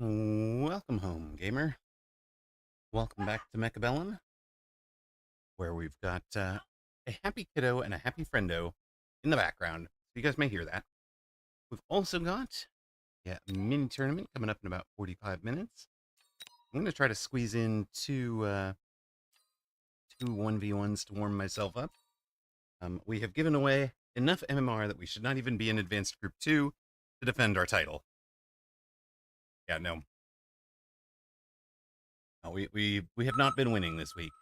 Welcome home, gamer. Welcome back to Mechabellum, where we've got a happy kiddo and a happy friendo in the background. So you guys may hear that. We've also got a mini tournament coming up in about 45 minutes. I'm going to try to squeeze in two 1v1s to warm myself up. We have given away enough MMR that we should not even be in Advanced Group 2 to defend our title. Yeah, no. No, we have not been winning this week.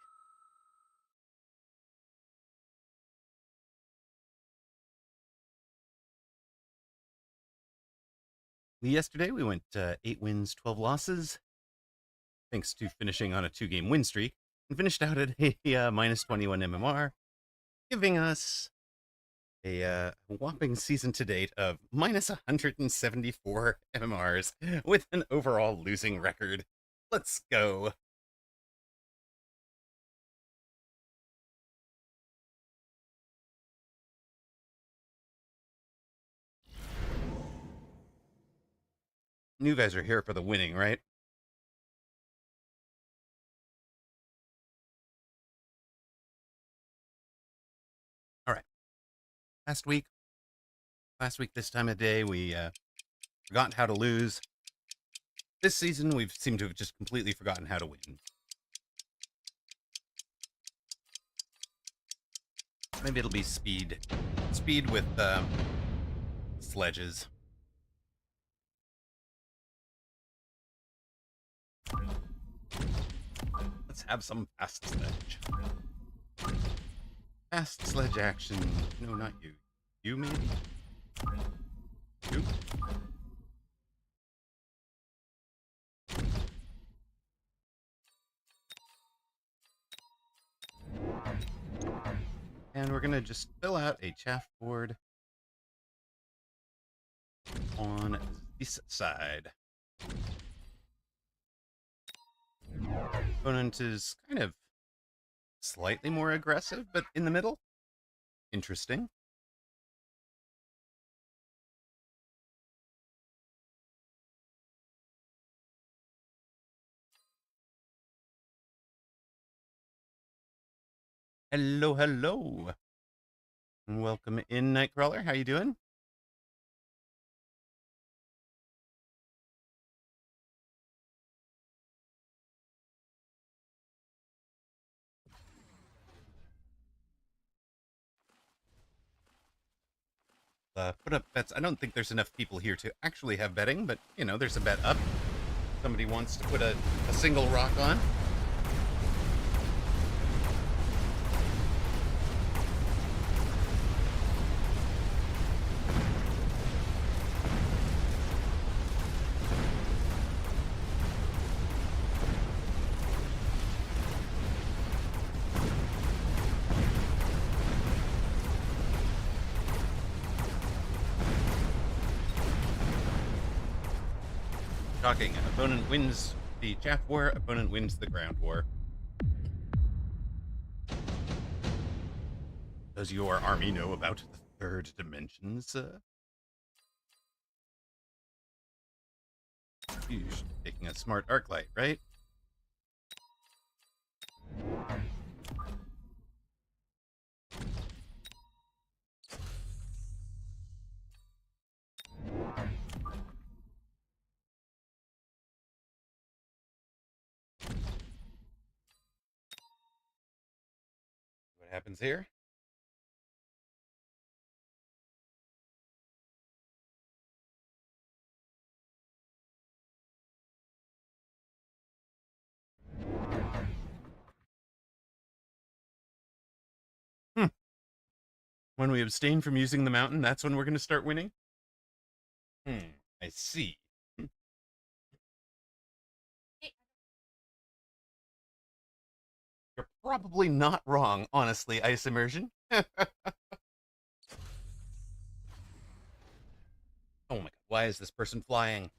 Yesterday we went 8 wins, 12 losses, thanks to finishing on a 2-game win streak, and finished out at a minus 21 MMR, giving us a whopping season to date of minus 174 MMRs with an overall losing record. Let's go. You guys are here for the winning, right? All right. Last week this time of day, we forgot how to lose. This season, we've seemed to have just completely forgotten how to win. Maybe it'll be speed. Speed with sledges. Let's have some fast sledge. Fast sledge action. No, not you. You, maybe? You? And we're going to just fill out a chaff board on this side. Opponent is kind of slightly more aggressive, but in the middle. Interesting. Hello, hello. Welcome in, Nightcrawler. How you doing? Put up bets. I don't think there's enough people here to actually have betting, but, you know, there's a bet up. Somebody wants to put a single rock on. Shocking. Opponent wins the chaff war, opponent wins the ground war. Does your army know about the third dimensions? You should be taking a smart arc light, right? What happens here? When we abstain from using the mountain, that's when we're going to start winning? I see. You're probably not wrong, honestly, Ice Immersion. Oh my god, why is this person flying?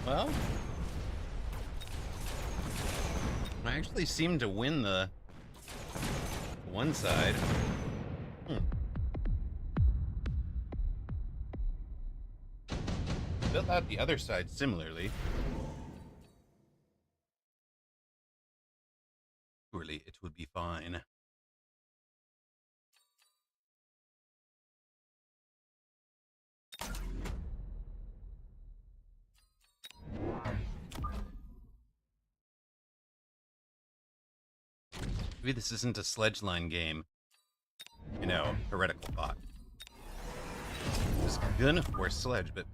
Well, I actually seem to win the one side. Built out the other side similarly. Surely it would be fine. Maybe this isn't a sledge line game. You know, heretical thought. I was gonna force sledge, but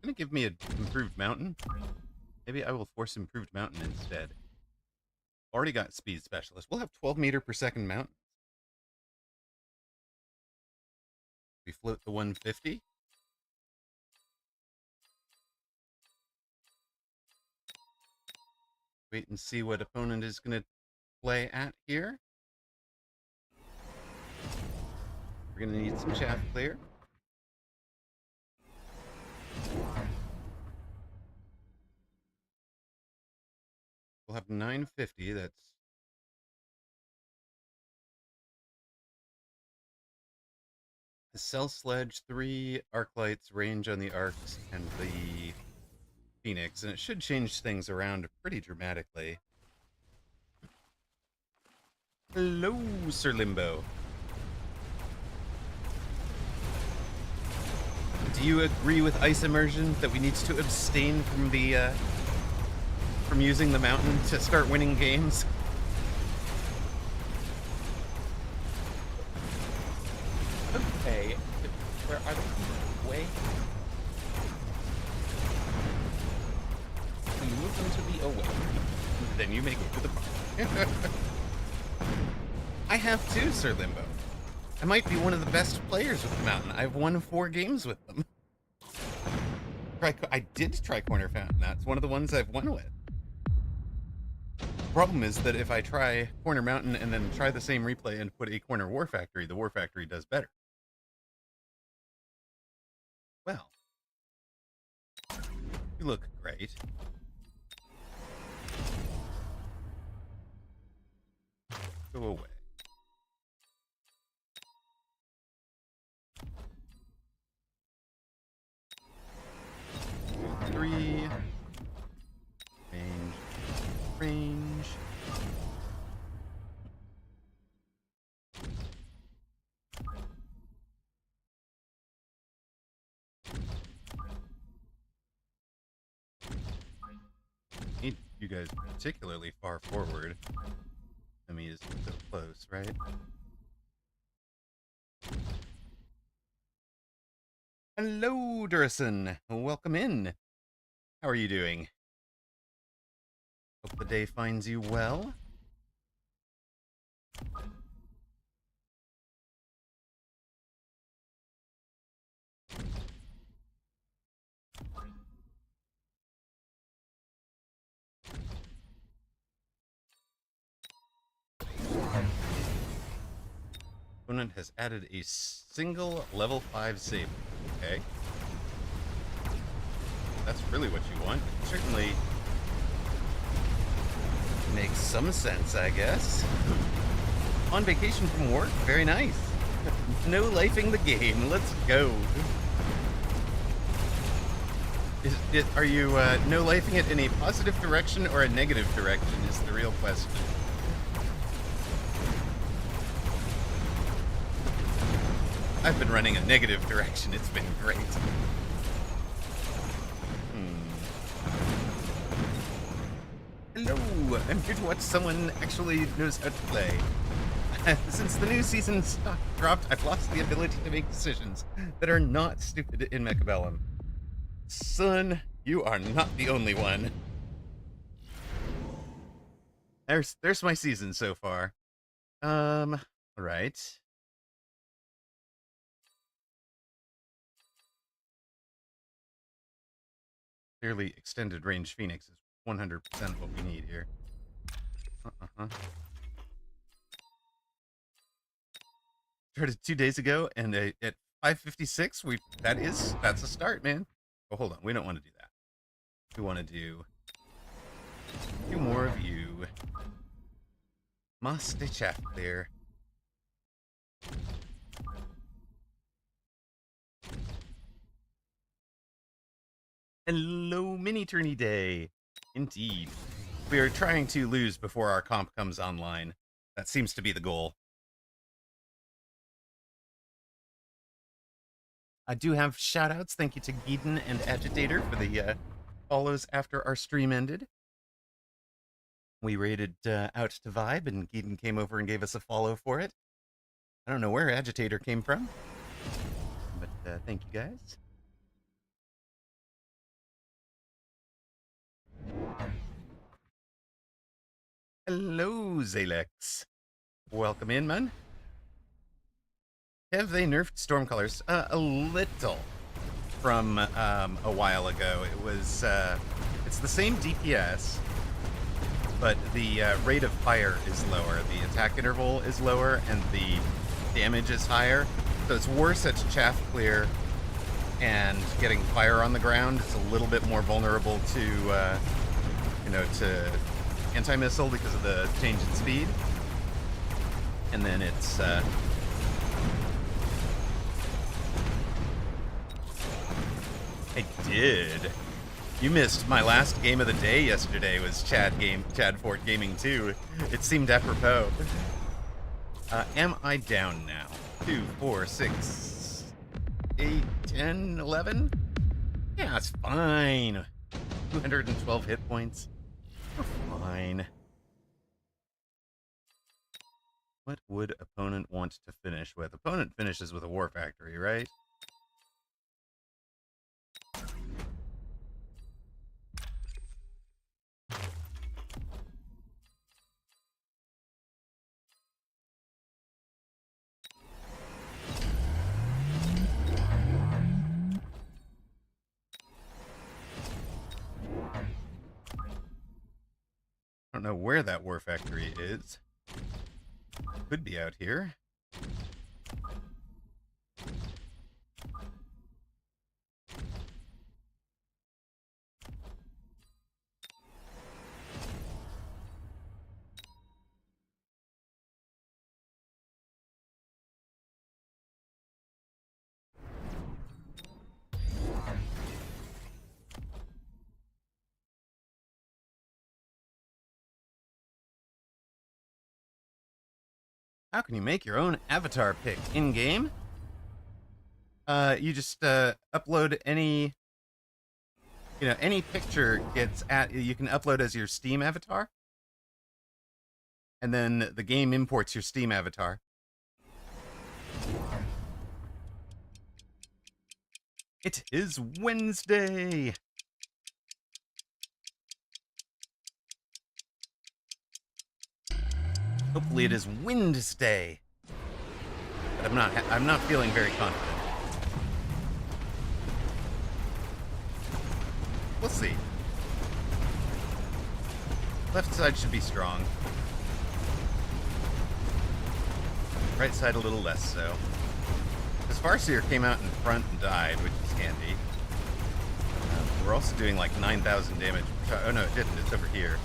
gonna give me an improved mountain. Maybe I will force improved mountain instead. Already got speed specialist. We'll have 12 meter per second mountains. We float the 150. Wait and see what opponent is gonna play at here. We're gonna need some chaff clear. We'll have 950. That's the cell sledge, 3 arc lights, range on the arcs, and the Phoenix, and it should change things around pretty dramatically. Hello, Sir Limbo. Do you agree with Ice Immersion that we need to abstain from the from using the mountain to start winning games? Okay, where are the way? We move them to the away. Then you make it to the park. I have too, Sir Limbo. I might be one of the best players with the mountain. I've won 4 games with them. I did try Corner Fountain. That's one of the ones I've won with. The problem is that if I try Corner Mountain and then try the same replay and put a Corner War Factory, the War Factory does better. Well, you look great. Go away. Three. Range. Need you guys particularly far forward. I mean, is so close, right? Hello, Durison. Welcome in. How are you doing? Hope the day finds you well. Opponent has added a single level 5 saber. Okay. That's really what you want. It certainly makes some sense, I guess. On vacation from work? Very nice. No lifing the game. Let's go. Are you no lifing it in a positive direction or a negative direction is the real question. I've been running a negative direction. It's been great. Hello, I'm here to watch someone actually knows how to play. Since the new season stock dropped, I've lost the ability to make decisions that are not stupid in Mechabellum. Son, you are not the only one. There's my season so far. Right. Clearly, extended range Phoenix is 100% what we need here. Started 2 days ago, and at 5:56, that's a start, man. Oh, hold on, we don't want to do that. We want to do 2 more of you. Mas de chaff clear. Hello, mini tourney day. Indeed. We are trying to lose before our comp comes online. That seems to be the goal. I do have shoutouts. Thank you to Geeden and Agitator for the follows after our stream ended. We raided out to Vibe, and Geeden came over and gave us a follow for it. I don't know where Agitator came from, but thank you guys. Hello, Zalex. Welcome in, man. Have they nerfed Stormcallers? A little from a while ago. It was, it's the same DPS, but the rate of fire is lower. The attack interval is lower, and the damage is higher. So it's worse at chaff clear and getting fire on the ground. It's a little bit more vulnerable to, to anti-missile because of the change in speed. And then it's, I did. You missed my last game of the day yesterday. Was Chad Fort Gaming 2. It seemed apropos. Am I down now? 2, 4, 6, 8, 10, 11? Yeah, it's fine. 212 hit points. We're fine. What would opponent want to finish with? Opponent finishes with a War Factory, right? I don't know where that War Factory is. Could be out here. How can you make your own avatar pic in-game? You just upload any, any picture you can upload as your Steam avatar. And then the game imports your Steam avatar. It is Wednesday! Hopefully it is Wednesday. But I'm not feeling very confident. We'll see. Left side should be strong. Right side a little less so. This Farseer came out in front and died, which is handy. We're also doing like 9,000 damage. Oh no, it didn't. It's over here.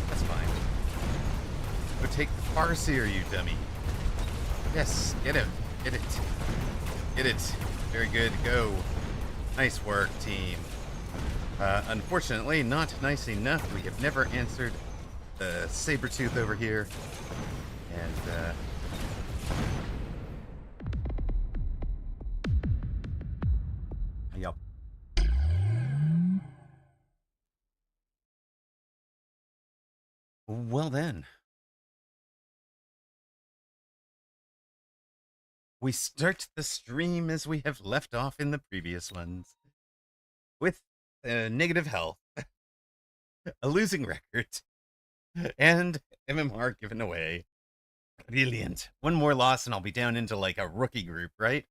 That's fine. Go take the Farseer, you dummy. Yes, get him. Get it. Get it. Very good. Go. Nice work, team. Unfortunately, not nice enough. We have never answered the Sabretooth over here. And, Yep. Well then. We start the stream as we have left off in the previous ones. With negative health, a losing record, and MMR given away. Brilliant. One more loss and I'll be down into like a rookie group, right?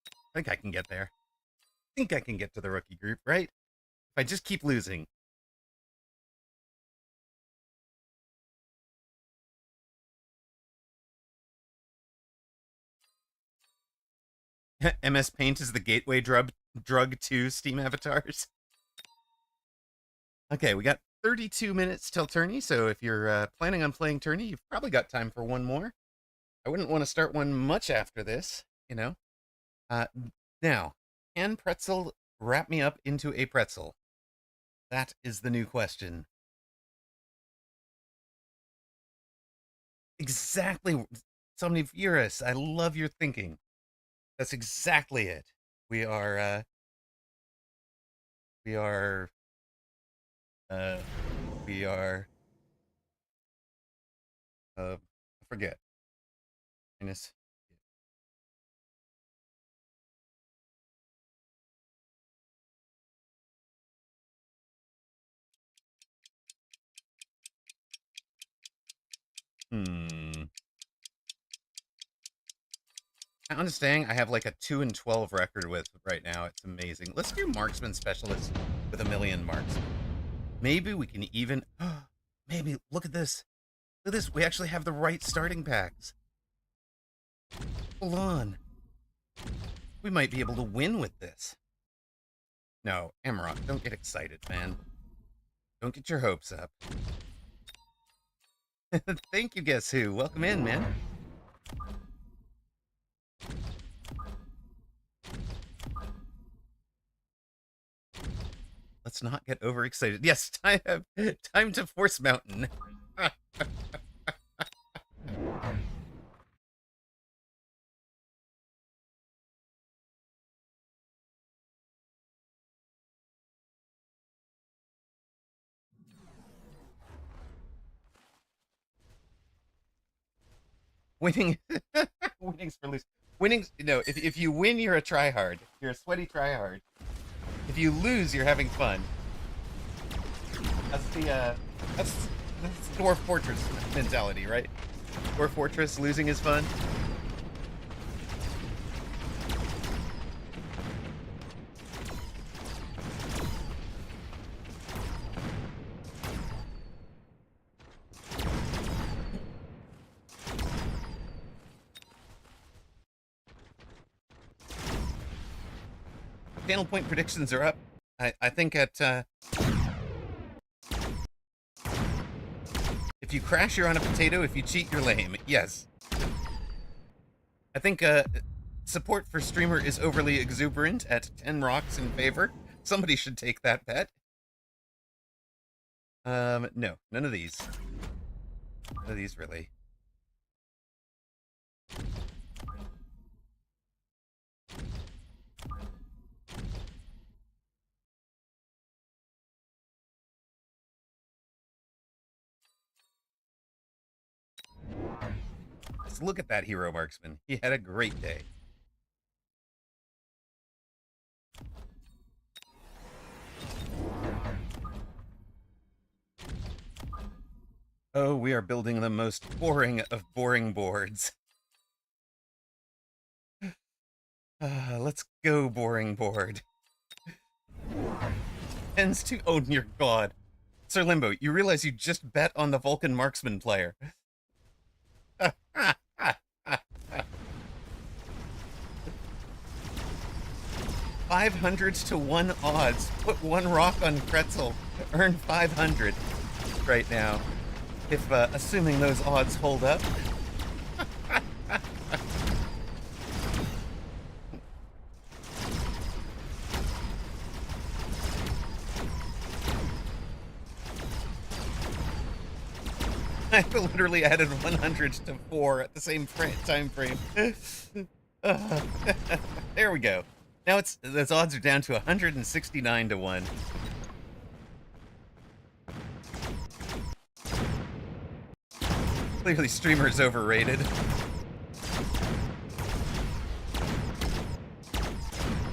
I think I can get there. I think I can get to the rookie group, right? If I just keep losing. MS Paint is the gateway drug to Steam avatars. Okay, we got 32 minutes till tourney, so if you're planning on playing tourney, you've probably got time for one more. I wouldn't want to start one much after this, you know? Uh, Now, can pretzel wrap me up into a pretzel? That is the new question. Exactly. Somnivorous. I love your thinking. That's exactly it. We are, uh, we are, uh, we are, I forget. Minus. Hmm. I understand I have like a 2-12 record with right now. It's amazing. Let's do marksman specialist with 1,000,000 marks. Maybe we can even. Maybe look at this. Look at this. We actually have the right starting packs. Hold on. We might be able to win with this. No, Amarok, don't get excited, man. Don't get your hopes up. Thank you, Guess Who. Welcome in, man. Let's not get overexcited. Yes, time to Force Mountain. Winning, winnings for lose. Winnings, no. If you win, you're a tryhard. You're a sweaty tryhard. If you lose, you're having fun. That's that's Dwarf Fortress mentality, right? Dwarf Fortress, losing is fun. Channel point predictions are up. I think at if you crash, you're on a potato. If you cheat, you're lame. Yes. I think support for streamer is overly exuberant at 10 rocks in favor. Somebody should take that bet. No, none of these. None of these really. Just look at that hero marksman. He had a great day. Oh, we are building the most boring of boring boards. Let's go, boring board. Tends to own your god. Sir Limbo, you realize you just bet on the Vulcan marksman player. 500 to 1 odds. Put 1 rock on pretzel. Earn 500 right now. If assuming those odds hold up. I literally added 100 to 4 at the same time frame. There we go. Now those odds are down to 169 to 1. Clearly streamer is overrated.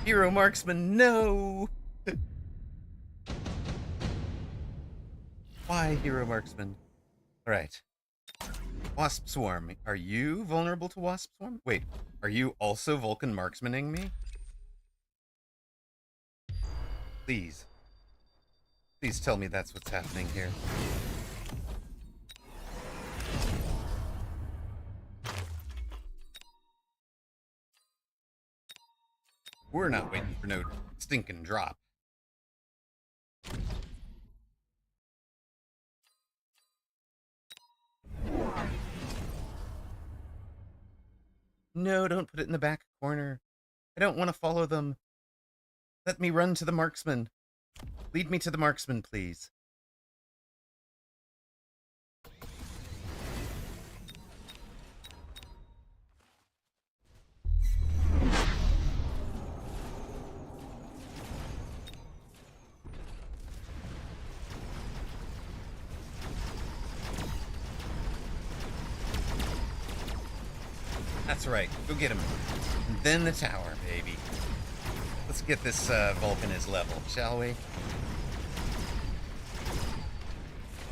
Hero marksman, no! Why hero marksman? Alright. Wasp Swarm. Are you vulnerable to Wasp Swarm? Wait, are you also Vulcan marksmaning me? Please. Please tell me that's what's happening here. We're not waiting for no stinking drop. No, don't put it in the back corner. I don't want to follow them. Let me run to the marksman. Lead me to the marksman, please. That's right. Go get him. And then the tower, baby. Let's get this Vulcan as level, shall we?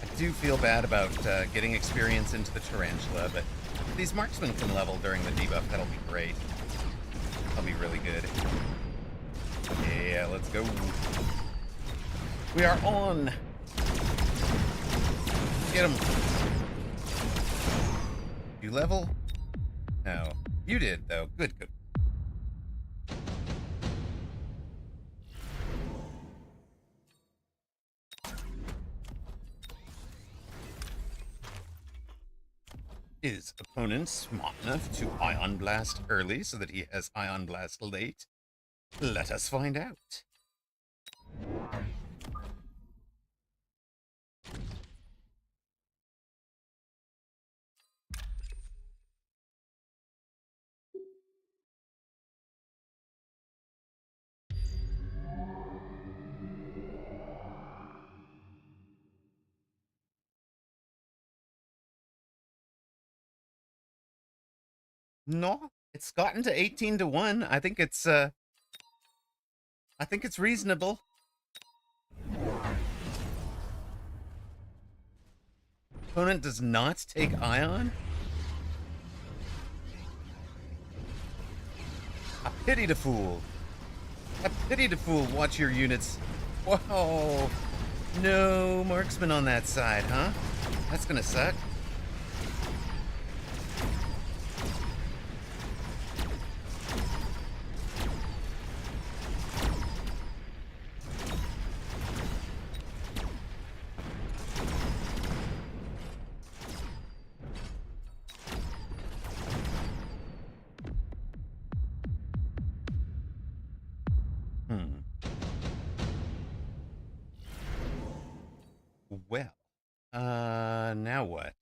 I do feel bad about getting experience into the Tarantula, but if these marksmen can level during the debuff, that'll be great. That'll be really good. Yeah, let's go. We are on. Get him. You level? No. You did, though. Good, good. Is opponent smart enough to Ion Blast early so that he has Ion Blast late? Let us find out. No, it's gotten to 18-1. I think it's reasonable. Opponent does not take Ion. I pity the fool. I pity the fool. Watch your units. Whoa. No marksman on that side, huh? That's gonna suck. Well, now what?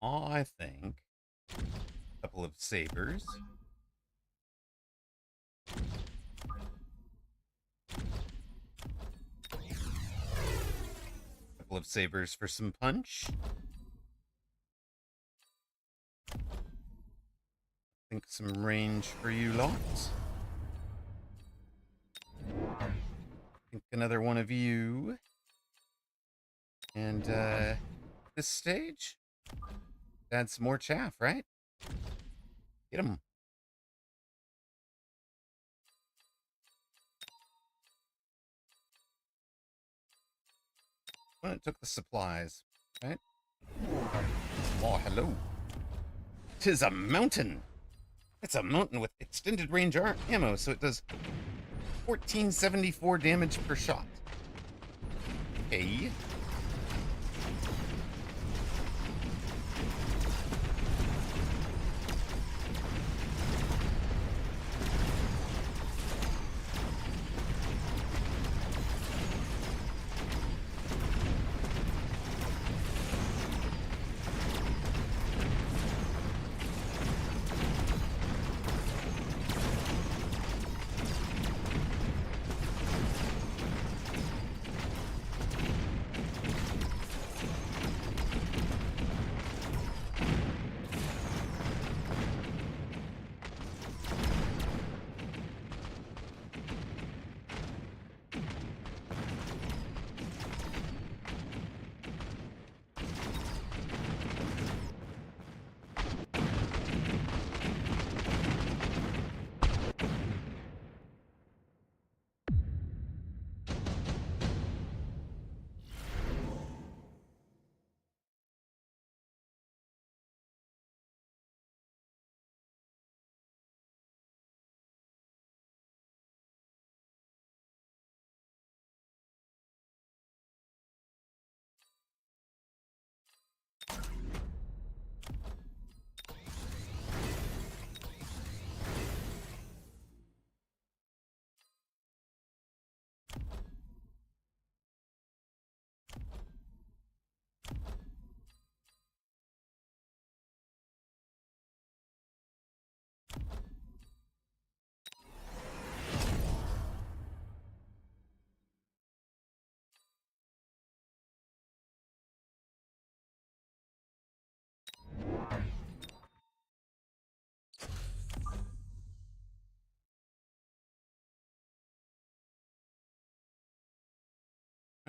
I think a couple of sabers. Couple of sabers for some punch. I think some range for you lot. I think another one of you. And this stage? Add some more chaff, right? Get him. Well, it took the supplies, right? Oh, hello. 'Tis a mountain. It's a mountain with extended range ammo, so it does 1474 damage per shot. Okay.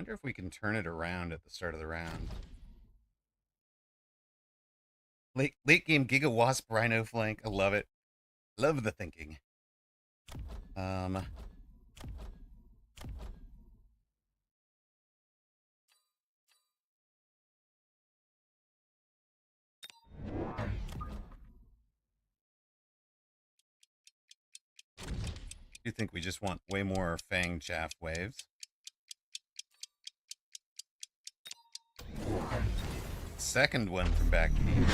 wonder if we can turn it around at the start of the round. Late game Giga Wasp Rhino flank. I love it. Love the thinking. You think we just want way more Fang Shaft waves? Second one from back team.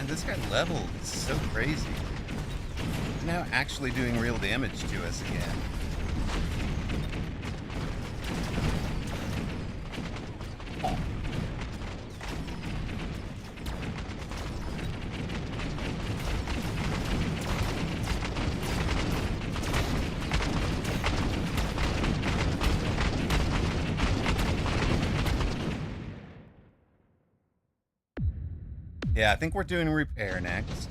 This guy leveled. It's so crazy. He's now actually doing real damage to us again. Oh. Yeah, I think we're doing repair next.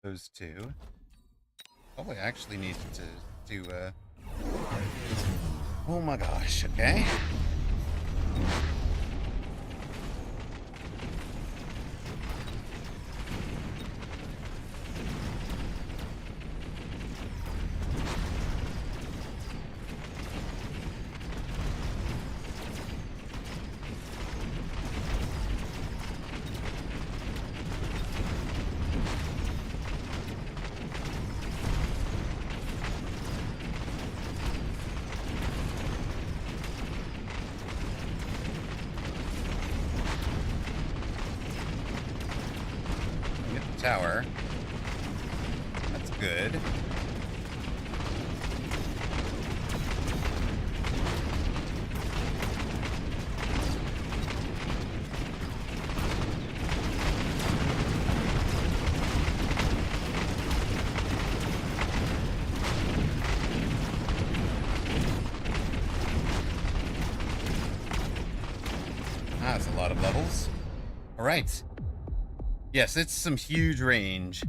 Those two. Oh, I actually need to do, oh my gosh, okay. Tower. That's good. That's a lot of levels. All right. Yes, it's some huge range.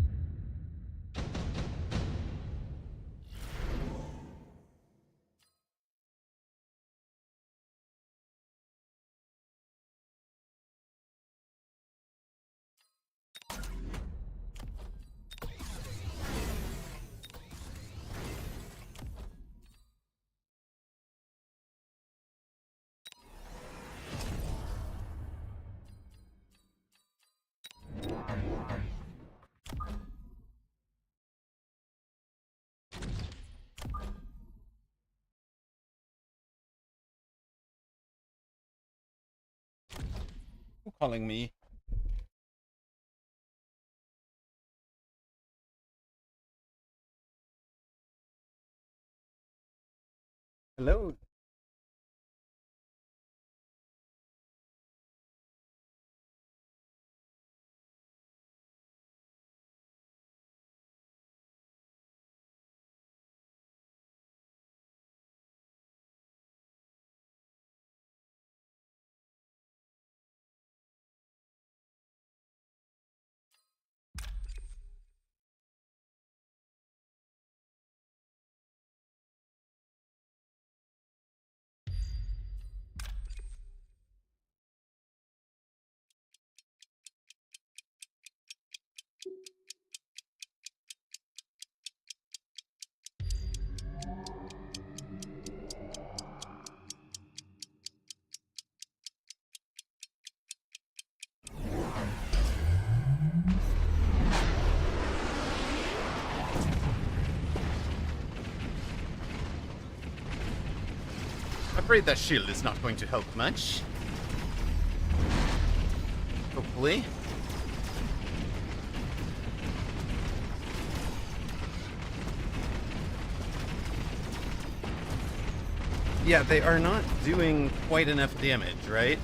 Who calling me? Hello. afraid that shield is not going to help much. Hopefully. Yeah, they are not doing quite enough damage, right?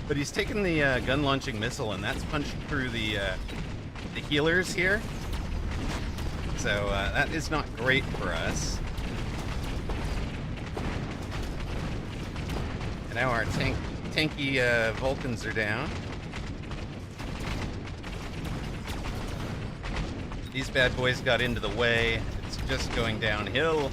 But he's taken the gun launching missile, and that's punched through the healers here. So that is not great for us. And now our tanky Vulcans are down. These bad boys got into the way. It's just going downhill.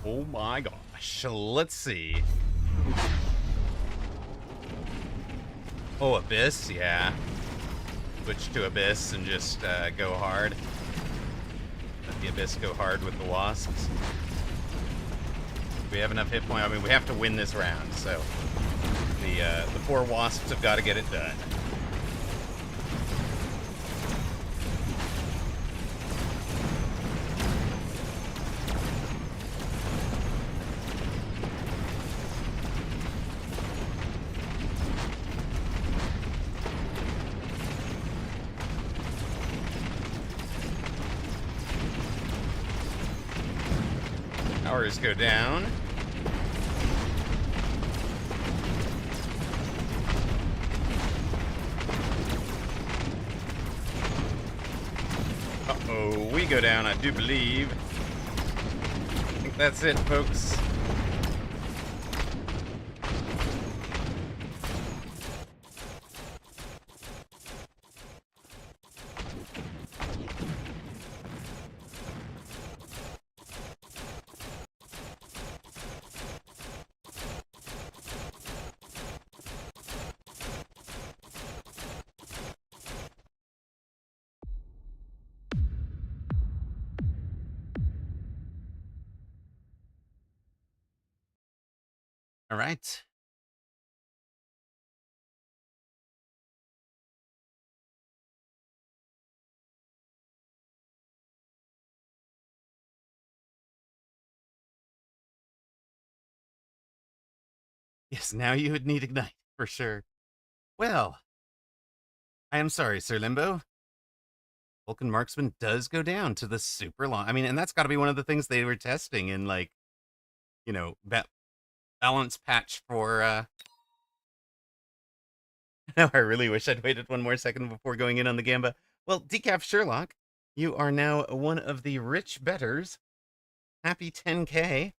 Oh my gosh. Let's see. Oh, Abyss? Yeah. Switch to Abyss and just go hard. Let the Abyss go hard with the Wasps. We have enough hit point. I mean, we have to win this round, so the poor Wasps have got to get it done. Powers go down. Uh-oh, we go down, I do believe. I think that's it, folks. All right. Yes, now you would need Ignite, for sure. Well, I am sorry, Sir Limbo. Vulcan Marksman does go down to the super long. I mean, and that's got to be one of the things they were testing in, like, you know, balance patch for. Now I really wish I'd waited one more second before going in on the Gamba. Well, Decaf Sherlock, you are now one of the rich betters. Happy 10K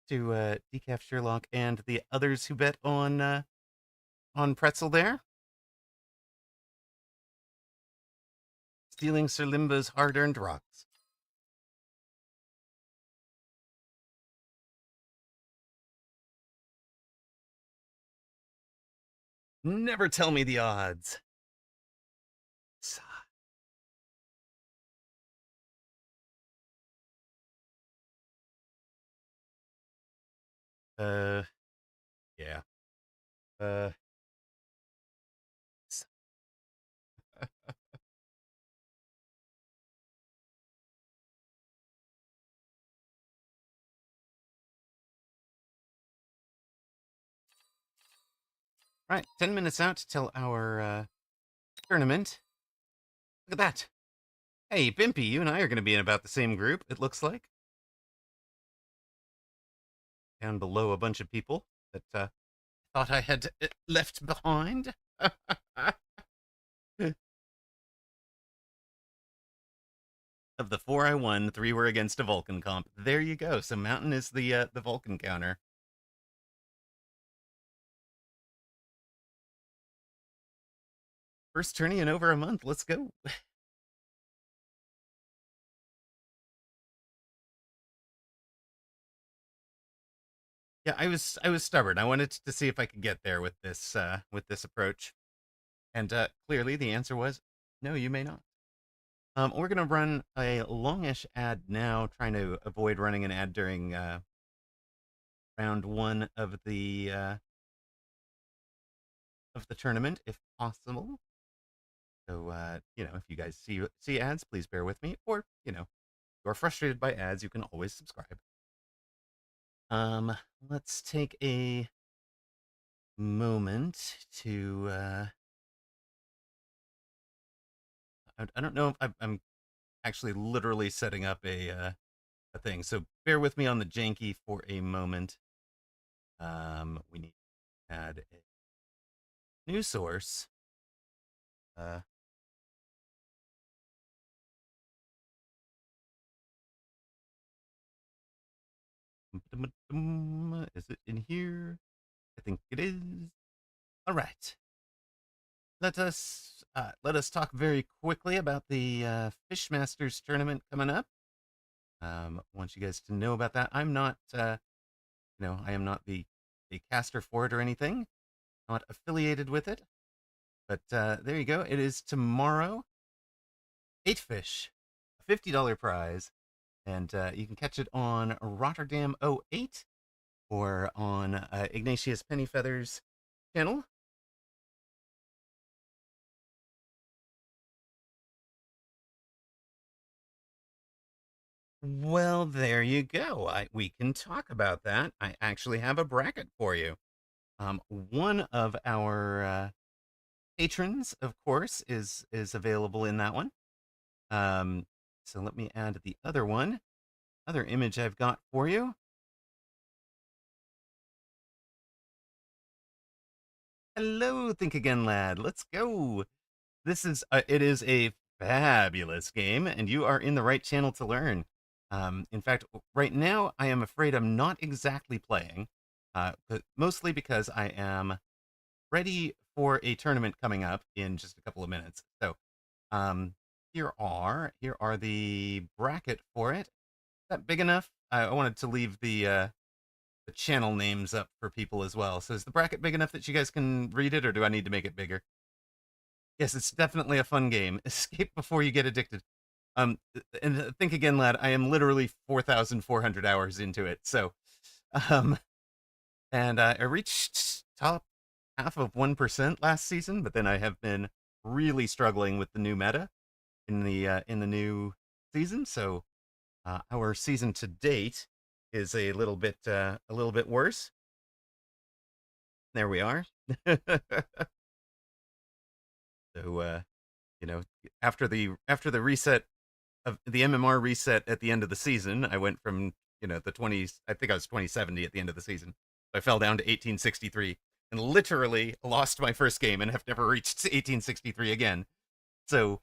to Decaf Sherlock and the others who bet on Pretzel there. Stealing Sir Limbo's hard-earned rocks. Never tell me the odds. Yeah. Uh, right, 10 minutes out till our tournament. Look at that. Hey, Bimpy, you and I are going to be in about the same group, it looks like. down below a bunch of people that thought I had left behind. Of the four I won, three were against a Vulcan comp. There you go. So Mountain is the Vulcan counter. First tourney in over a month. Let's go. Yeah, I was stubborn. I wanted to see if I could get there with this approach, and clearly the answer was no. You may not. We're gonna run a longish ad now, trying to avoid running an ad during round one of the tournament, if possible. So if you guys see ads, please bear with me, or you're frustrated by ads, you can always subscribe. Um, let's take a moment to. I don't know if I'm actually literally setting up a thing, so bear with me on the janky for a moment. We need to add a new source. Uh, is it in here? I think it is. All right. Let us talk very quickly about the Fishmasters tournament coming up. I want you guys to know about that. I'm not, I am not the caster for it or anything. Not affiliated with it. But there you go. It is tomorrow. 8 fish, a $50 prize, and you can catch it on Rotterdam 08 or on Ignatius Pennyfeather's channel. Well, there you go. We can talk about that. I actually have a bracket for you. One of our patrons, of course, is available in that one. So let me add the other one. Other image I've got for you. Hello, Think Again Lad. Let's go. It is a fabulous game, and you are in the right channel to learn. In fact, right now I am afraid I'm not exactly playing, but mostly because I am ready for a tournament coming up in just a couple of minutes. So, here are the bracket for it. Is that big enough? I wanted to leave the channel names up for people as well. So is the bracket big enough that you guys can read it, or do I need to make it bigger? Yes, it's definitely a fun game. Escape before you get addicted. And Think Again, Lad, I am literally 4,400 hours into it. So, um, and I reached top half of 1% last season, but then I have been really struggling with the new meta in the new season. So, our season to date is a little bit worse. There we are. So, after the reset of the MMR reset at the end of the season, I went from the 20s. I think I was 2070 at the end of the season. I fell down to 1863 and literally lost my first game and have never reached 1863 again. So,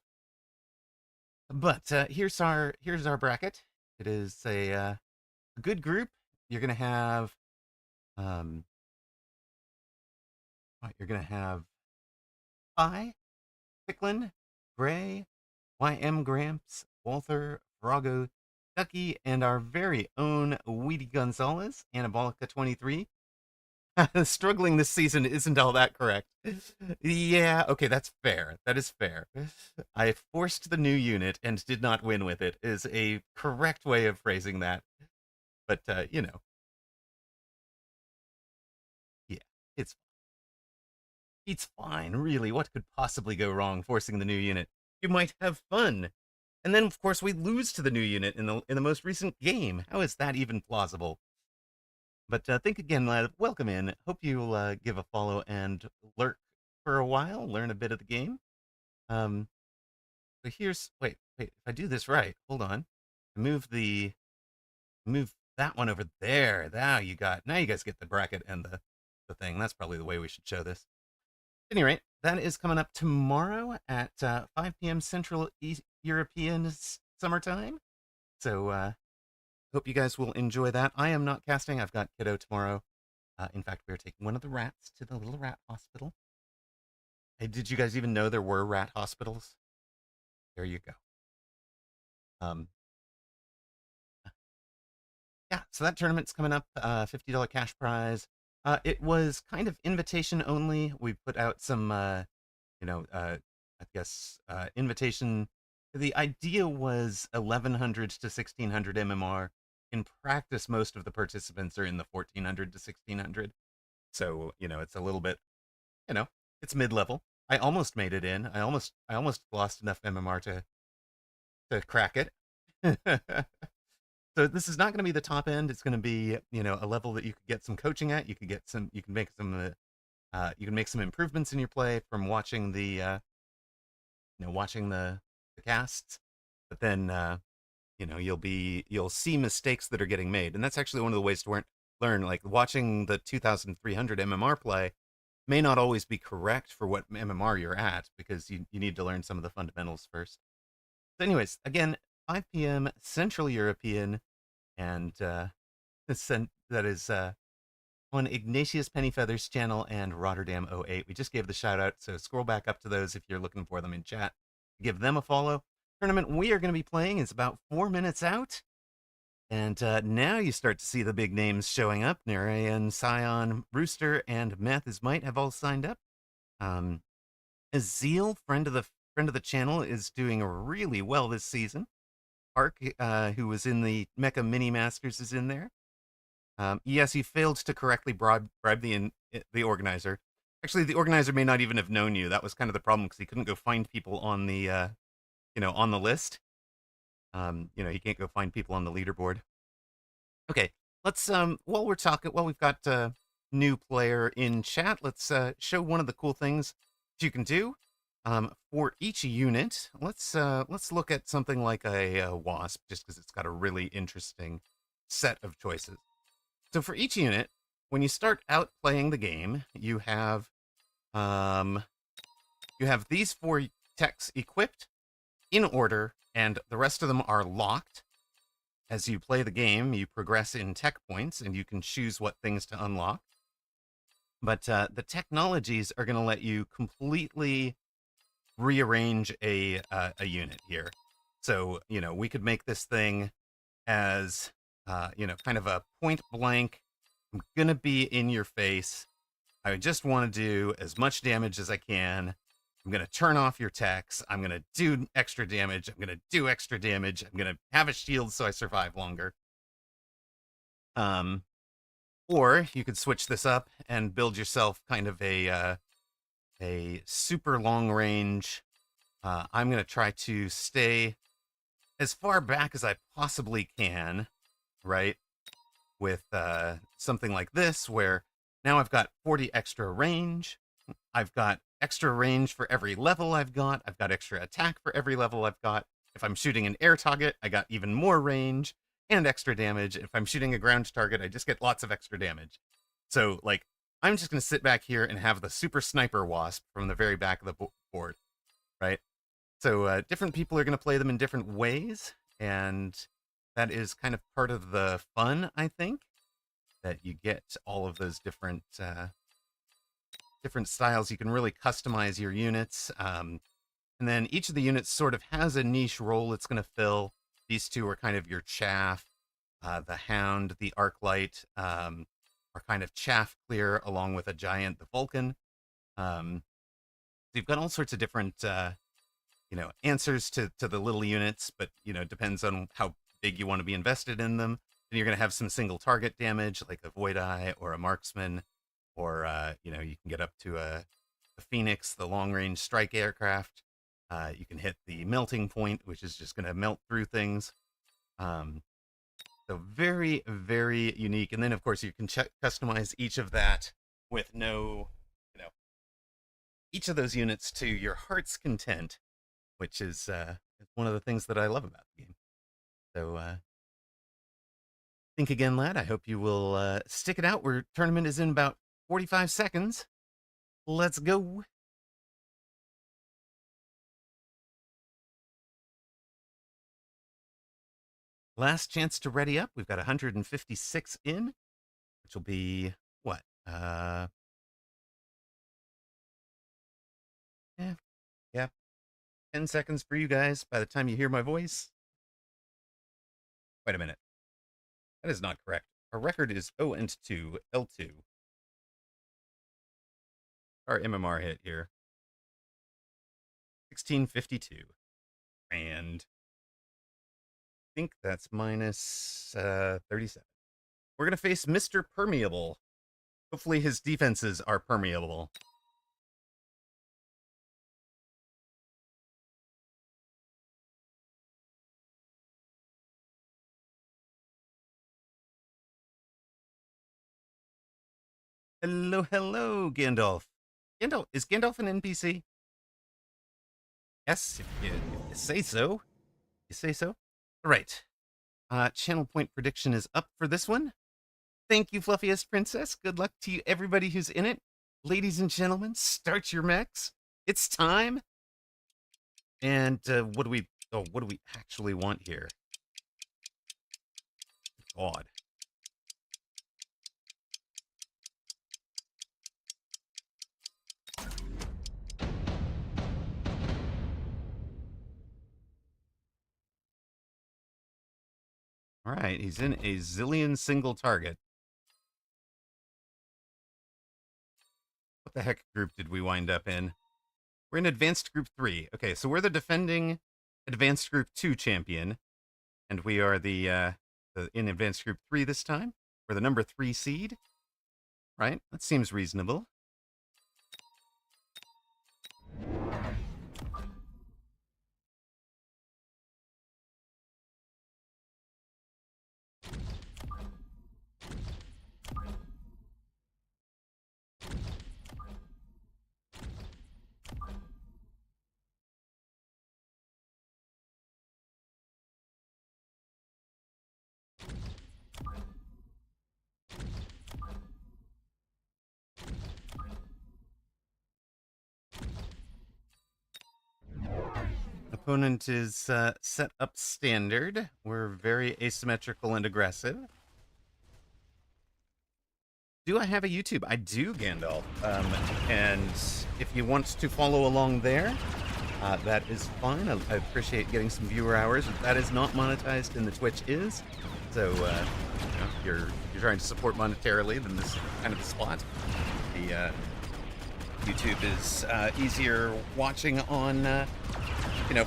but here's our bracket. It is a good group. You're gonna have um, you're gonna have Pi, Picklin, Gray, YM Gramps, Walther, Vrago, Ducky, and our very own Weedy Gonzalez, Anabolica 23. Struggling this season isn't all that correct. Yeah, okay, that's fair. That is fair. I forced the new unit and did not win with it, is a correct way of phrasing that. But, yeah, it's it's fine, really. What could possibly go wrong forcing the new unit? You might have fun. And then, of course, we lose to the new unit in the most recent game. How is that even plausible? But Think Again, lad. Welcome in. Hope you'll give a follow and lurk for a while, learn a bit of the game. Um, so here's wait. If I do this right, hold on. Move that one over there. Now you guys get the bracket and the thing. That's probably the way we should show this. At any rate, that is coming up tomorrow at 5 p.m. Central European summertime. So hope you guys will enjoy that. I am not casting. I've got kiddo tomorrow. In fact, we are taking one of the rats to the little rat hospital. Hey, did you guys even know there were rat hospitals? There you go. Um, yeah, so that tournament's coming up. $50 cash prize. It was kind of invitation only. We put out some, I guess, invitation. The idea was 1100 to 1600 MMR. In practice, most of the participants are in the 1400 to 1600. So, it's a little bit, it's mid-level. I almost made it in. I almost lost enough MMR to crack it. So this is not going to be the top end. It's going to be, a level that you could get some coaching at. You can make some improvements in your play from watching watching the casts. But then, you'll see mistakes that are getting made, and that's actually one of the ways to learn. Like watching the 2,300 MMR play may not always be correct for what MMR you're at, because you need to learn some of the fundamentals first. So anyways, again, 5 p.m. Central European, and that is on Ignatius Pennyfeather's channel and Rotterdam '08. We just gave the shout out, so scroll back up to those if you're looking for them in chat. Give them a follow. Tournament we are going to be playing is about 4 minutes out, and now you start to see the big names showing up. Narayan, Scion, Rooster, and Math is Might have all signed up. Azeel, friend of the channel, is doing really well this season. Ark, who was in the Mecha Mini Masters, is in there. Yes, he failed to correctly bribe the organizer. Actually, the organizer may not even have known you. That was kind of the problem, because he couldn't go find people on the on the list. He can't go find people on the leaderboard. Okay, let's while we've got new player in chat, let's show one of the cool things that you can do. For each unit, let's look at something like a wasp, just because it's got a really interesting set of choices. So for each unit, when you start out playing the game, you have these 4 techs equipped in order, and the rest of them are locked. As you play the game, you progress in tech points, and you can choose what things to unlock. But the technologies are going to let you completely rearrange a unit here. So, we could make this thing as, kind of a point blank, I'm going to be in your face. I just want to do as much damage as I can. I'm going to turn off your techs. I'm going to do extra damage. I'm going to do extra damage. I'm going to have a shield so I survive longer. Or you could switch this up and build yourself kind of a super long range. I'm going to try to stay as far back as I possibly can, right? With something like this, where now I've got 40 extra range. I've got extra range for every level I've got. I've got extra attack for every level I've got. If I'm shooting an air target, I got even more range and extra damage. If I'm shooting a ground target, I just get lots of extra damage. So, I'm just going to sit back here and have the super sniper wasp from the very back of the board, right? So different people are going to play them in different ways, and that is kind of part of the fun, I think, that you get all of those different styles. You can really customize your units, and then each of the units sort of has a niche role it's going to fill. These 2 are kind of your chaff. The Hound, the Arclight, are kind of chaff clear, along with a giant, the Vulcan. So you've got all sorts of different answers to the little units, but depends on how big you want to be invested in them. Then you're going to have some single target damage, like a Void Eye or a Marksman, or you can get up to a Phoenix, the long range strike aircraft. You can hit the melting point, which is just going to melt through things. So very, very unique. And then of course you can customize each of that with each of those units to your heart's content, which is one of the things that I love about the game. So Think again, lad. I hope you will stick it out. Our tournament is in about 45 seconds. Let's go. Last chance to ready up. We've got 156 in, which will be what? Yeah, yeah. 10 seconds for you guys by the time you hear my voice. Wait a minute. That is not correct. Our record is 0-2, L2. Our MMR hit here. 1652. And I think that's minus 37. We're going to face Mr. Permeable. Hopefully his defenses are permeable. Hello, hello, Gandalf. Gandalf, is Gandalf an NPC? Yes, if you say so. You say so? All right. Channel point prediction is up for this one. Thank you, Fluffiest Princess. Good luck to you, everybody who's in it. Ladies and gentlemen, start your mechs. It's time. And what do we actually want here? God. All right, he's in a zillion single target. What the heck group did we wind up in? We're in Advanced Group 3. Okay, so we're the defending Advanced Group 2 champion, and we are the in Advanced Group 3 this time. We're the number 3 seed. Right? That seems reasonable. Opponent is set up standard. We're very asymmetrical and aggressive. Do I have a YouTube? I do, Gandalf. And if you want to follow along there, that is fine. I appreciate getting some viewer hours. That is not monetized, and the Twitch is. So, if you're trying to support monetarily, then this is kind of the spot. The YouTube is easier watching on.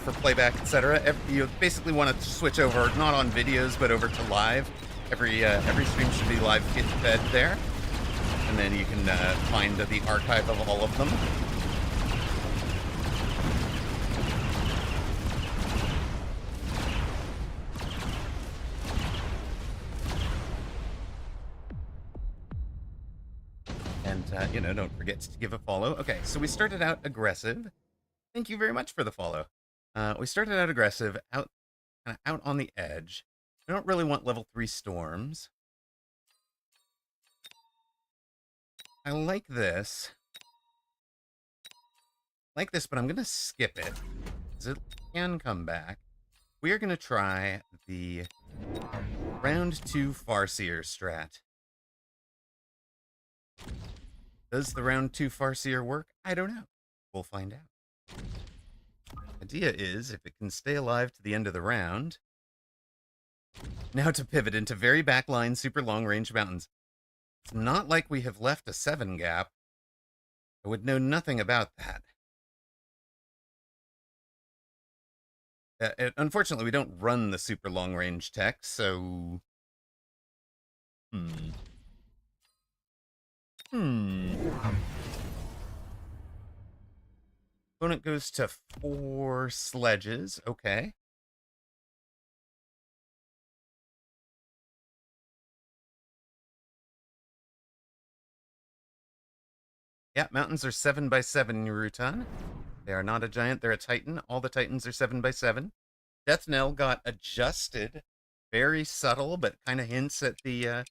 For playback, etc. You basically want to switch over, not on videos, but over to live. Every stream should be live fed there, and then you can find the archive of all of them. And don't forget to give a follow. Okay, so we started out aggressive. Thank you very much for the follow. We started out aggressive, out on the edge. We don't really want level 3 storms. I like this. But I'm going to skip it, because it can come back. We are going to try the round 2 Farseer strat. Does the round 2 Farseer work? I don't know. We'll find out. Idea is, if it can stay alive to the end of the round, now to pivot into very backline, super long-range mountains. It's not like we have left a 7 gap. I would know nothing about that. Unfortunately, we don't run the super long-range tech, so... Opponent goes to 4 sledges. Okay. Yeah, mountains are 7x7, Rutan. They are not a giant, they're a titan. All the titans are 7x7. Death Knell got adjusted very subtle, but kind of hints at the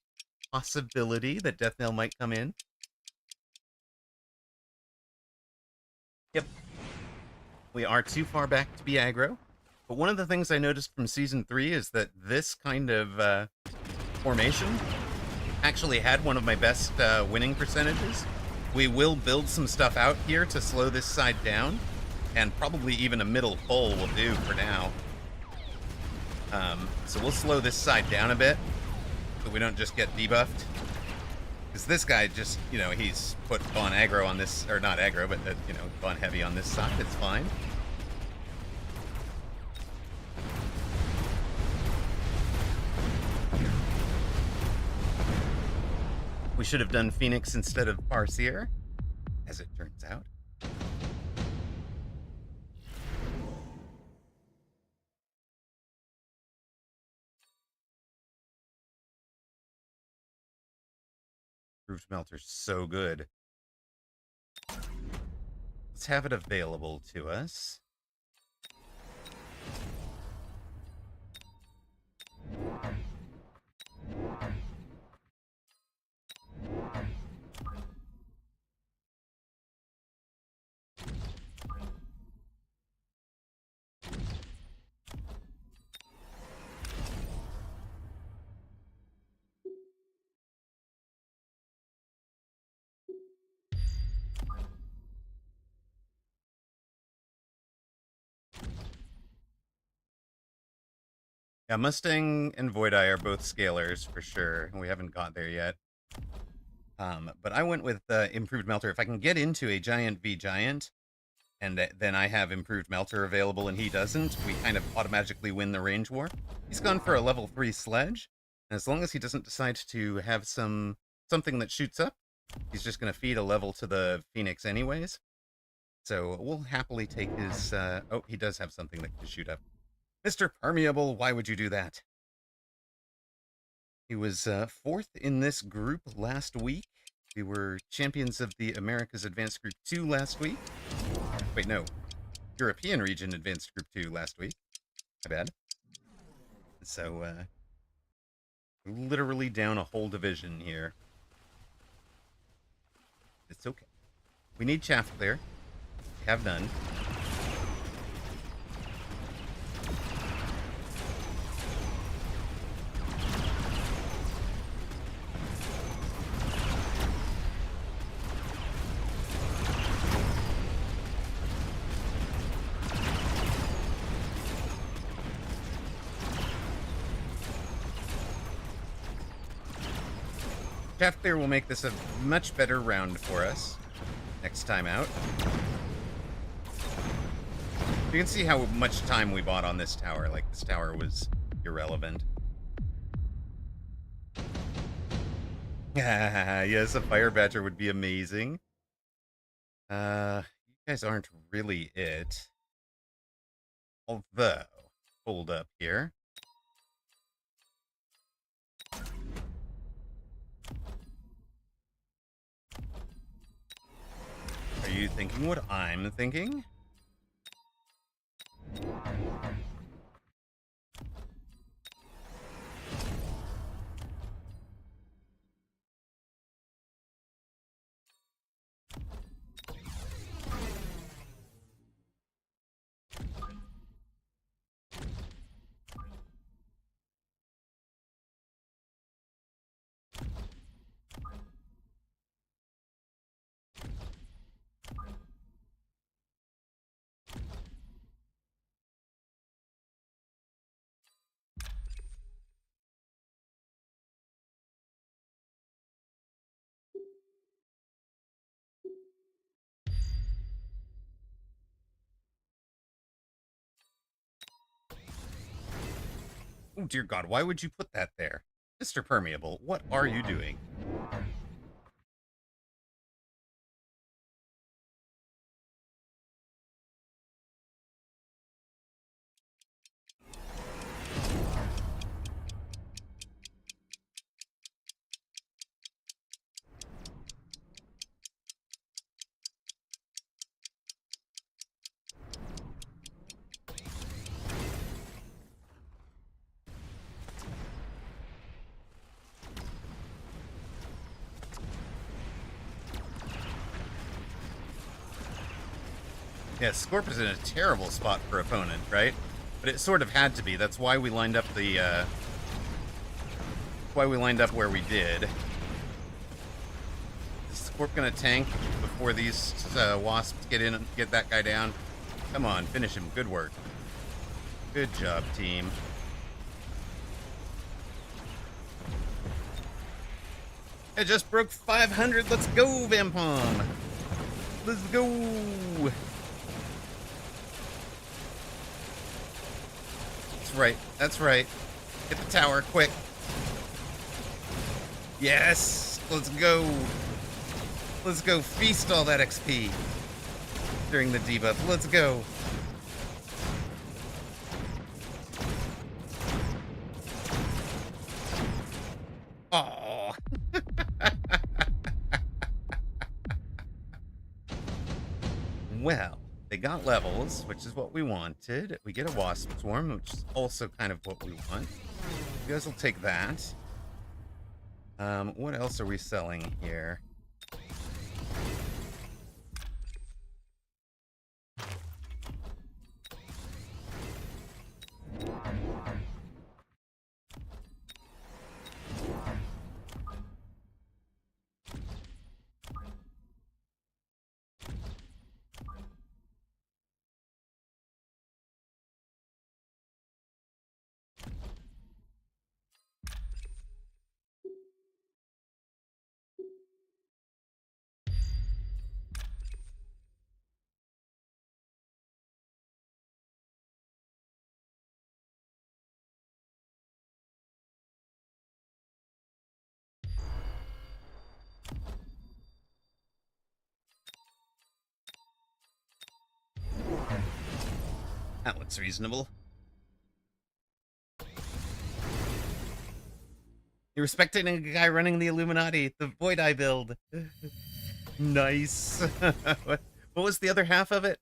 possibility that Death Knell might come in. Yep. We are too far back to be aggro. But one of the things I noticed from Season 3 is that this kind of formation actually had one of my best winning percentages. We will build some stuff out here to slow this side down, and probably even a middle pole will do for now. So we'll slow this side down a bit so we don't just get debuffed. Because this guy just, he's put Vaughn aggro on this, or not aggro, but, Vaughn heavy on this side. It's fine. We should have done Phoenix instead of Farseer, as it turns out. Improved Melter's so good. Let's have it available to us. Yeah, Mustang and Void Eye are both scalers for sure. We haven't got there yet. But I went with Improved Melter. If I can get into a Giant v Giant, and then I have Improved Melter available and he doesn't, we kind of automatically win the range war. He's gone for a level 3 sledge, and as long as he doesn't decide to have something that shoots up, he's just going to feed a level to the Phoenix anyways. So we'll happily take his... oh, he does have something that can shoot up. Mr. Permeable, why would you do that? He was 4th in this group last week. We were champions of the Americas Advanced Group 2 last week. Wait, no. European Region Advanced Group 2 last week. My bad. So, literally down a whole division here. It's okay. We need chaff clear. We have none. Chaff clear will make this a much better round for us next time out. You can see how much time we bought on this tower. Like, this tower was irrelevant. Yes, a fire badger would be amazing. You guys aren't really it. Although, hold up here. Are you thinking what I'm thinking? Oh, dear God, why would you put that there? Mr. Permeable, what are you doing? Yeah, Scorp is in a terrible spot for opponent, right? But it sort of had to be. That's why we lined up the, why we lined up where we did. Is Scorp gonna tank before these wasps get in and get that guy down? Come on, finish him. Good work. Good job, team. I just broke 500. Let's go, Vampom. Let's go. That's right. That's right. Hit the tower quick. Yes. Let's go. Let's go feast all that XP during the debuff. Let's go. Oh. Well, they got levels, which is what we wanted. We get a wasp swarm, which is also kind of what we want. You guys will take that. What else are we selling here? That looks reasonable. You're respecting a guy running the Illuminati, the Void Eye build. Nice. What was the other half of it?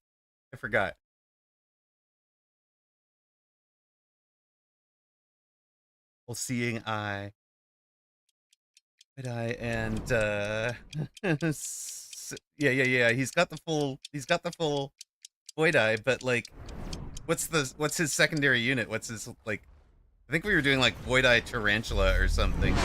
I forgot. Well, seeing eye. Void Eye and yeah. He's got the full Void Eye, but like what's his secondary unit? What's his like I think we were doing like Void Eye Tarantula or something.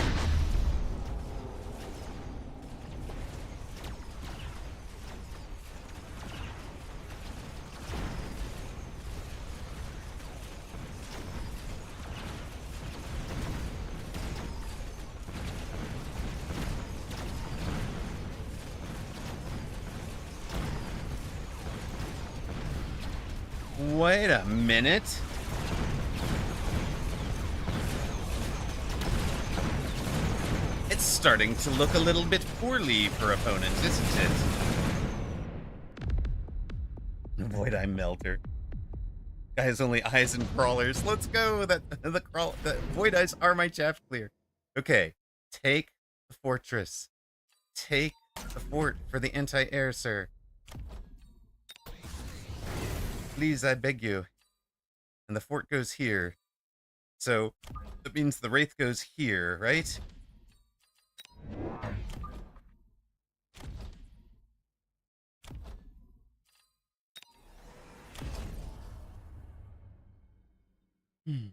Wait a minute. It's starting to look a little bit poorly for opponent, isn't it? Void Eye Melter. Guy has only eyes and crawlers. Let's go. The Void Eyes are my chaff clear. Okay. Take the fortress. Take the fort for the anti-air, sir. Please, I beg you. And the fort goes here. So, that means the Wraith goes here, right? Hmm.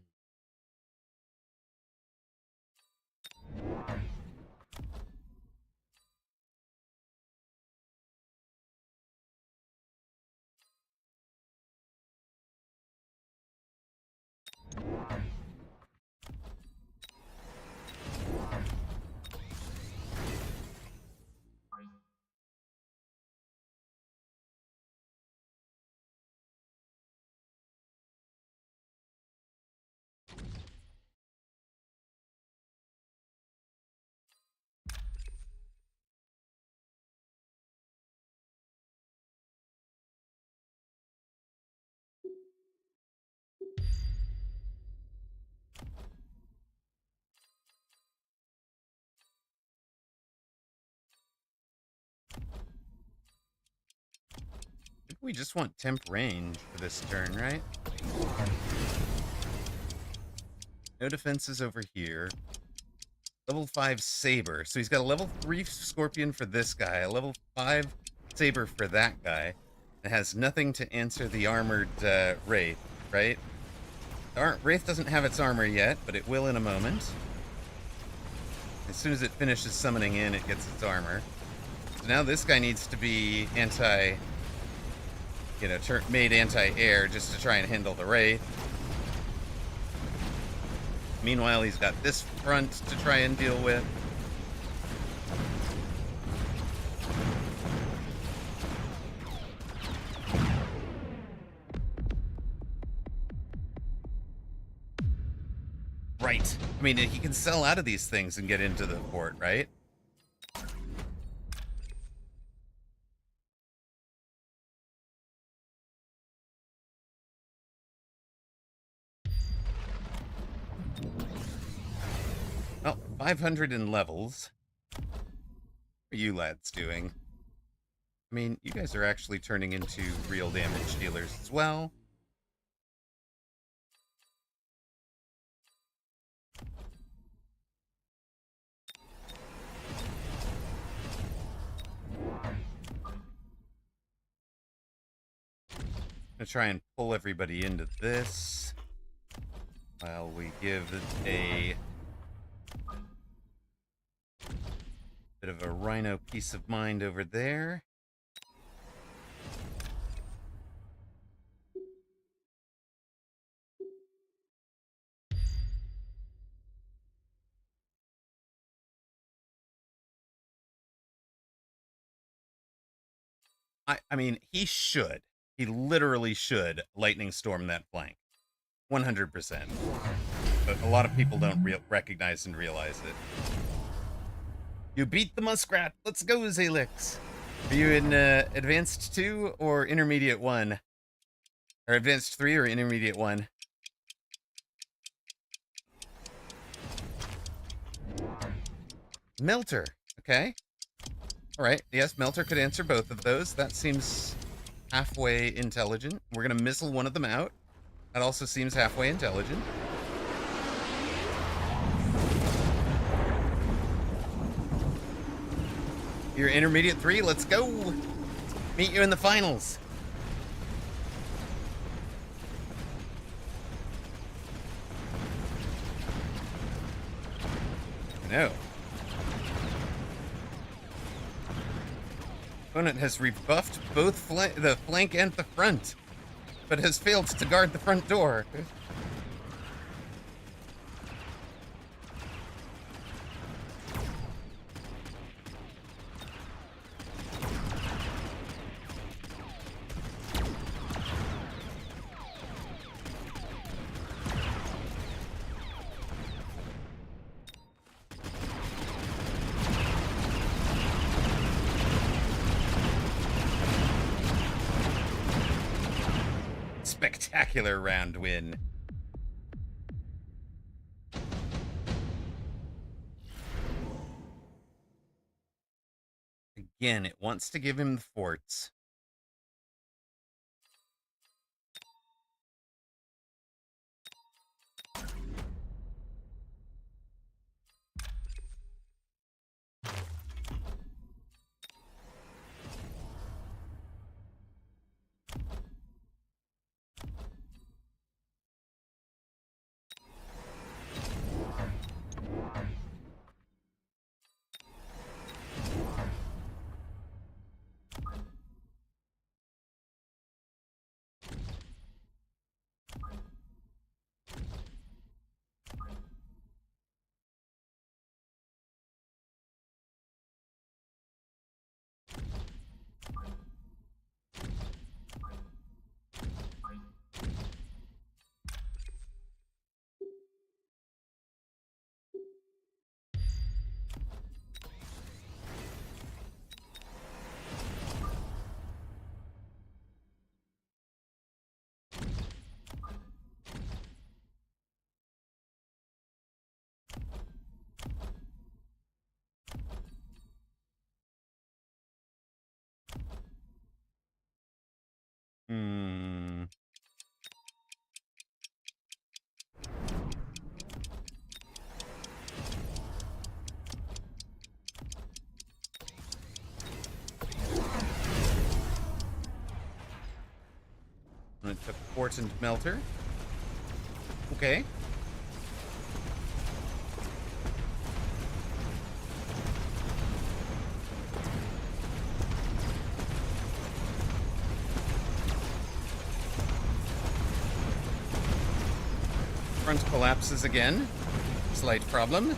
We just want temp range for this turn, right? No defenses over here. Level 5 Saber. So he's got a level 3 Scorpion for this guy, a level 5 Saber for that guy, It has nothing to answer the armored Wraith, right? Wraith doesn't have its armor yet, but it will in a moment. As soon as it finishes summoning in, it gets its armor. So now this guy needs to be made anti-air just to try and handle the Wraith. Meanwhile, he's got this front to try and deal with. Right. I mean, he can sell out of these things and get into the fort, right? Well, 500 in levels. What are you lads doing? I mean, you guys are actually turning into real damage dealers as well. I'm gonna try and pull everybody into this while we give a bit of a rhino peace of mind over there. I mean, he should. He literally should lightning storm that flank. 100%. But a lot of people don't recognize and realize it. You beat the muskrat. Let's go, Zalix. Are you in Advanced 2 or Intermediate 1? Or Advanced 3 or Intermediate 1? Melter. Okay. Alright, yes, Melter could answer both of those. That seems halfway intelligent. We're gonna missile one of them out. That also seems halfway intelligent. You're Intermediate 3, let's go! Meet you in the finals! No. Opponent has rebuffed both the flank and the front, but has failed to guard the front door. Spectacular round win. Again, it wants to give him the forts. a fort and melter. Okay. Front collapses again. Slight problem.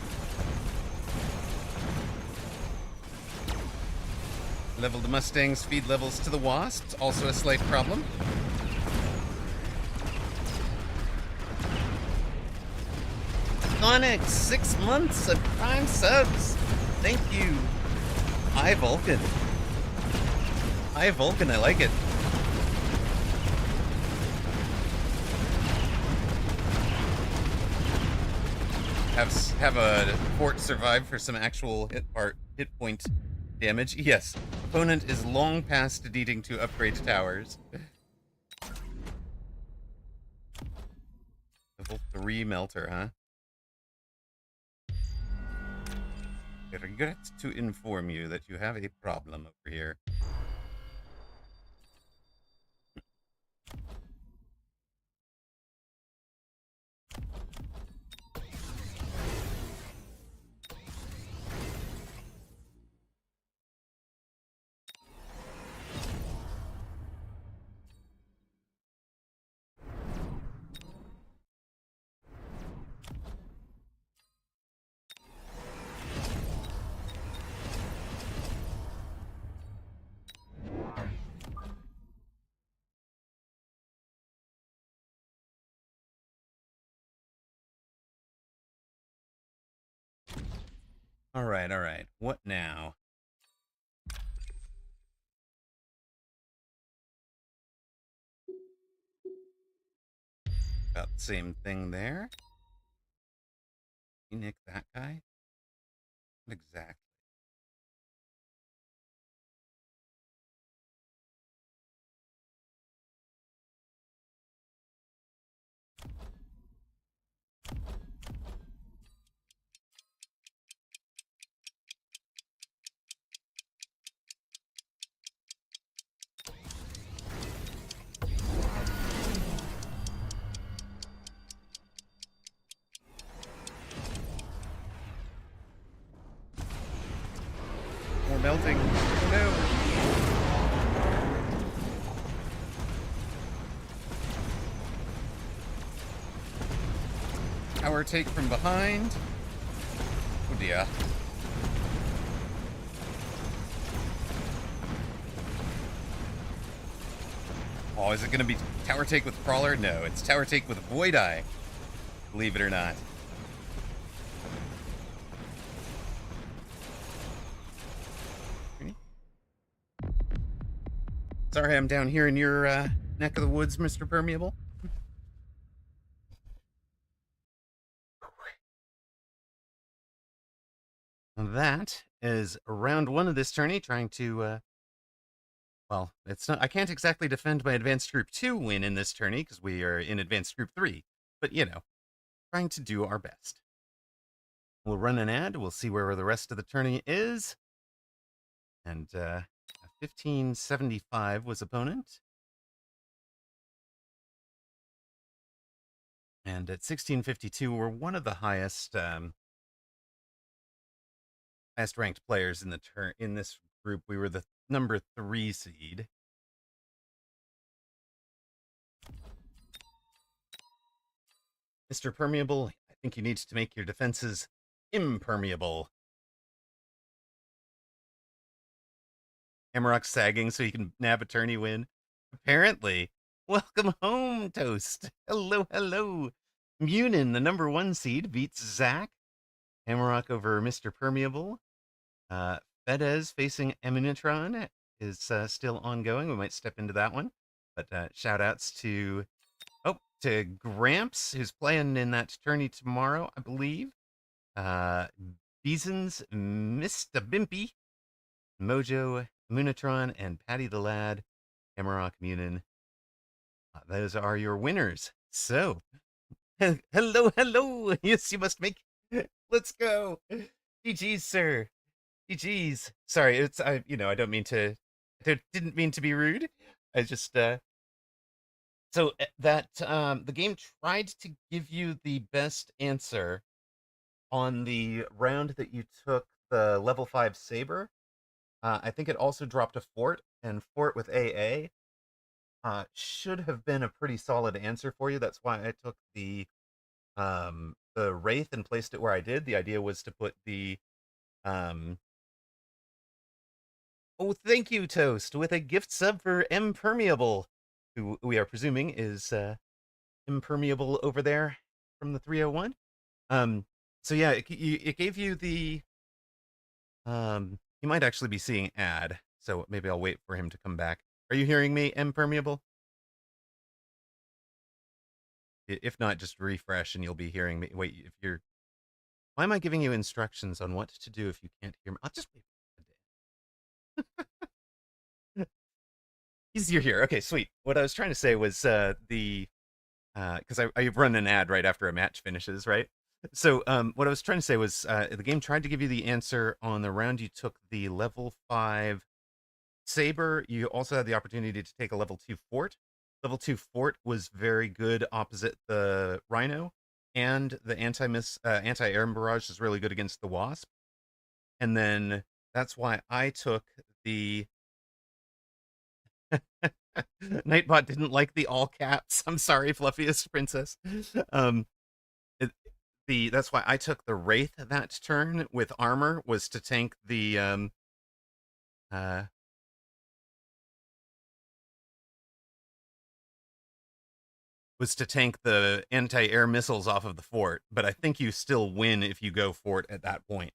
Level the Mustangs, feed levels to the Wasps. Also a slight problem. Onyx, 6 months of Prime subs. Thank you. Hi, Vulcan. Hi, Vulcan. I like it. Have a fort survive for some actual hit point damage. Yes, opponent is long past needing to upgrade towers. Level 3 melter, huh? I regret to inform you that you have a problem over here. All right. What now? About the same thing there. You nick that guy? Not exactly. More melting. Oh no. Tower take from behind. Oh dear. Oh, is it going to be tower take with Crawler? No, it's tower take with Void Eye. Believe it or not. Sorry, I'm down here in your neck of the woods, Mr. Permeable. That is round 1 of this tourney, trying to, well, it's not, I can't exactly defend my Advanced Group 2 win in this tourney, because we are in Advanced Group 3, but, you know, trying to do our best. We'll run an ad, we'll see where the rest of the tourney is, and, 1575 was opponent. And at 1652, we're one of the highest highest ranked players in the in this group. We were the number 3 seed. Mr. Permeable, I think you need to make your defenses impermeable. Hammerrock sagging so you can nab a tourney win. Apparently. Welcome home, Toast. Hello. Munin, the number 1 seed, beats Zach. Hammerrock over Mr. Permeable. Fedez facing Eminatron is still ongoing. We might step into that one. But shout outs to Gramps, who's playing in that tourney tomorrow, I believe. Beasons, Mr. Bimpy, Mojo, Munitron, and Patty the Lad, Hammerrock Munin. Those are your winners. So, hello. Yes, you must make. Let's go. GG's, sir. GG's. Sorry, I don't mean to. I didn't mean to be rude. I just So the game tried to give you the best answer on the round that you took the level 5 saber. I think it also dropped a fort, and fort with AA should have been a pretty solid answer for you. That's why I took the wraith and placed it where I did. The idea was to put the um oh, thank you, Toast, with a gift sub for Impermeable, who we are presuming is impermeable over there from the 301. Um, so yeah, it gave you the you might actually be seeing ad, so maybe I'll wait for him to come back. Are you hearing me, Impermeable? If not, just refresh and you'll be hearing me. Wait, if you're, why am I giving you instructions on what to do if you can't hear me? I'll just wait for you're here. Okay, sweet. What I was trying to say was the because I run an ad right after a match finishes, right? So what I was trying to say was the game tried to give you the answer on the round you took the level 5 saber. You also had the opportunity to take a level 2 fort. Level 2 fort was very good opposite the rhino, and the anti-air barrage is really good against the wasp. And then that's why I took the Nightbot didn't like the all caps. I'm sorry, fluffiest princess. Um, it, that's why I took the wraith that turn with armor, was to tank the uh was to tank the anti-air missiles off of the fort. But I think you still win if you go fort at that point.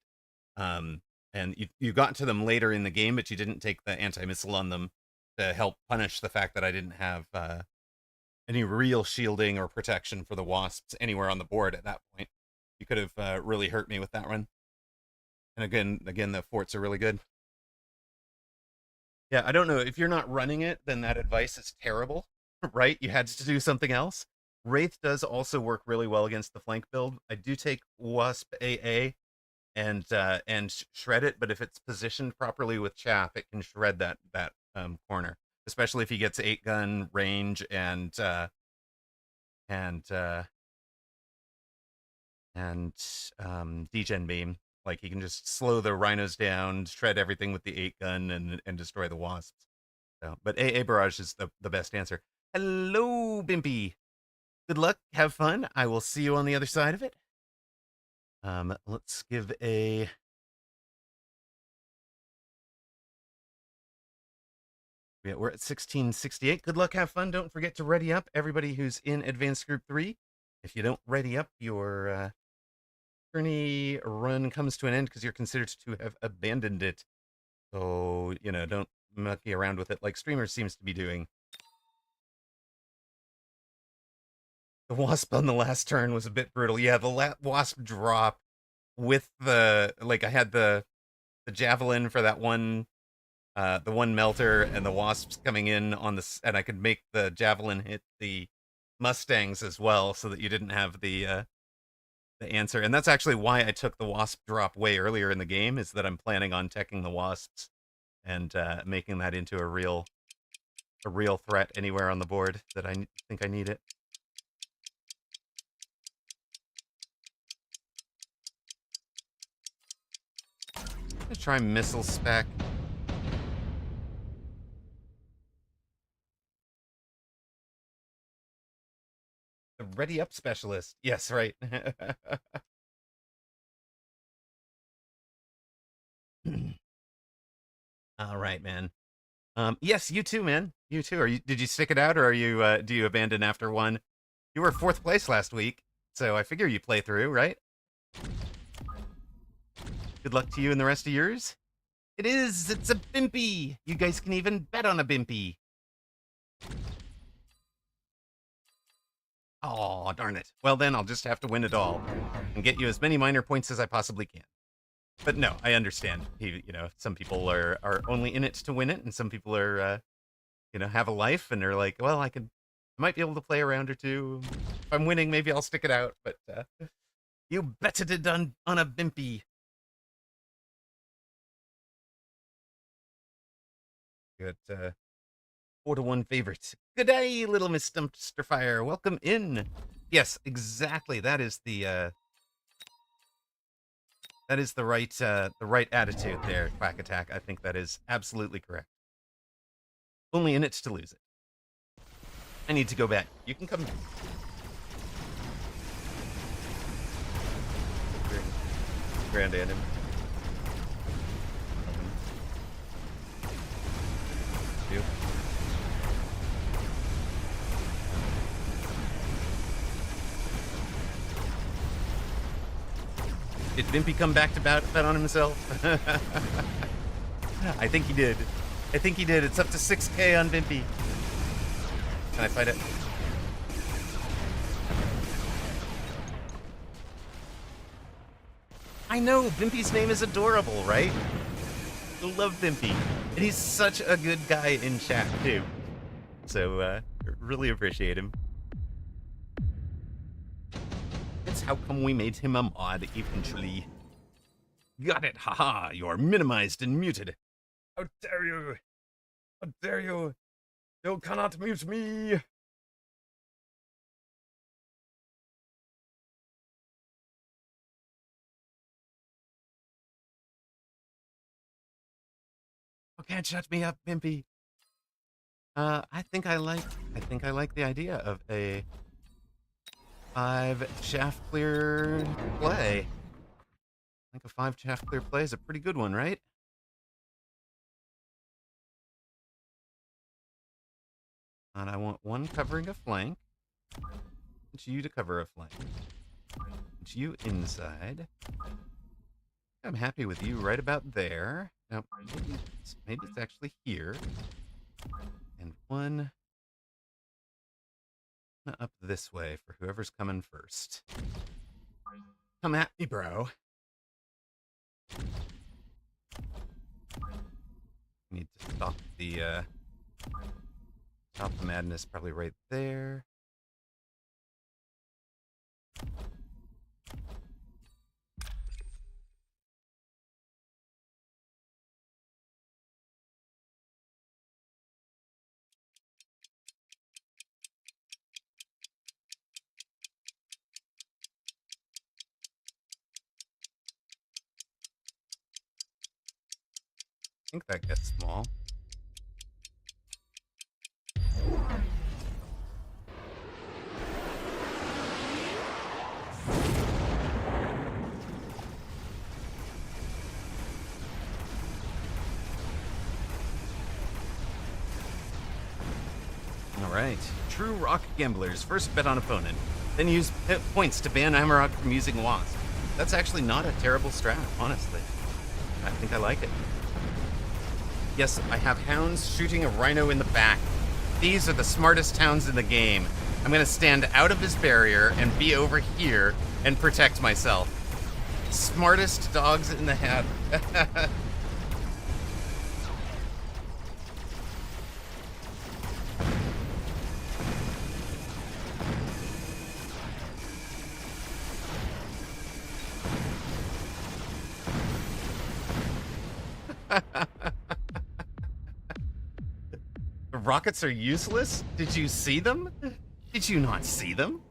Um, and you got to them later in the game, but you didn't take the anti-missile on them to help punish the fact that I didn't have any real shielding or protection for the wasps anywhere on the board at that point. You could have really hurt me with that run. And again, the forts are really good. Yeah, I don't know if you're not running it, then that advice is terrible, right? You had to do something else. Wraith does also work really well against the flank build. I do take Wasp AA and shred it, but if it's positioned properly with chaff, it can shred that corner, especially if he gets 8-gun range and degen beam. Like he can just slow the rhinos down, shred everything with the 8-gun, and destroy the wasps. So, but AA barrage is the best answer. Hello, Bimpy. Good luck. Have fun. I will see you on the other side of it. Let's give a. Yeah, we're at 1668. Good luck. Have fun. Don't forget to ready up. Everybody who's in Advanced Group 3. If you don't ready up, your tourney run comes to an end because you're considered to have abandoned it. So, don't mucky around with it like streamers seems to be doing. The wasp on the last turn was a bit brutal. Yeah, the wasp drop with I had the javelin for that one, the one melter, and the wasps coming in on and I could make the javelin hit the mustangs as well, so that you didn't have the answer. And that's actually why I took the wasp drop way earlier in the game, is that I'm planning on teching the wasps and making that into a real threat anywhere on the board that I think I need it. I'm gonna try missile spec. The ready up specialist. Yes, right. All right, man. Yes, you too, man. You too. Did you stick it out, or are you do you abandon after one? You were 4th place last week, so I figure you play through, right? Good luck to you and the rest of yours. It is. It's a Bimpy. You guys can even bet on a Bimpy. Oh, darn it. Well, then I'll just have to win it all and get you as many minor points as I possibly can. But no, I understand. Some people are only in it to win it, and some people are, have a life and are like, well, I might be able to play a round or two. If I'm winning, maybe I'll stick it out. But you betted it on a Bimpy. Good 4-1 favorites. Good day, little Miss Dumpster Fire. Welcome in. Yes, exactly. That is the right attitude there, Quack Attack. I think that is absolutely correct. Only in it to lose it. I need to go back. You can come. Grand Anim. You. Did Vimpy come back to bet on himself? I think he did. I think he did. It's up to 6K on Vimpy. Can I fight it? I know, Vimpy's name is adorable, right? I love Vimpy. And he's such a good guy in chat, too. So, really appreciate him. It's how come we made him a mod eventually. Got it, haha, you're minimized and muted. How dare you? How dare you? You cannot mute me. You can't shut me up, Vimpy. I think I like the idea of a 5 shaft clear play. I think a 5 shaft clear play is a pretty good one, right? And I want one covering a flank. It's you to cover a flank. It's you inside. I'm happy with you right about there. Now, maybe it's actually here. And one up this way for whoever's coming first. Come at me, bro. Need to stop the madness probably right there. I think that gets small. All right. True rock gamblers first bet on opponent, then use points to ban Amarok from using Wasp. That's actually not a terrible strat, honestly. I think I like it. Yes, I have hounds shooting a rhino in the back. These are the smartest hounds in the game. I'm gonna stand out of his barrier and be over here and protect myself. Smartest dogs in the head. The rockets are useless? Did you see them? Did you not see them?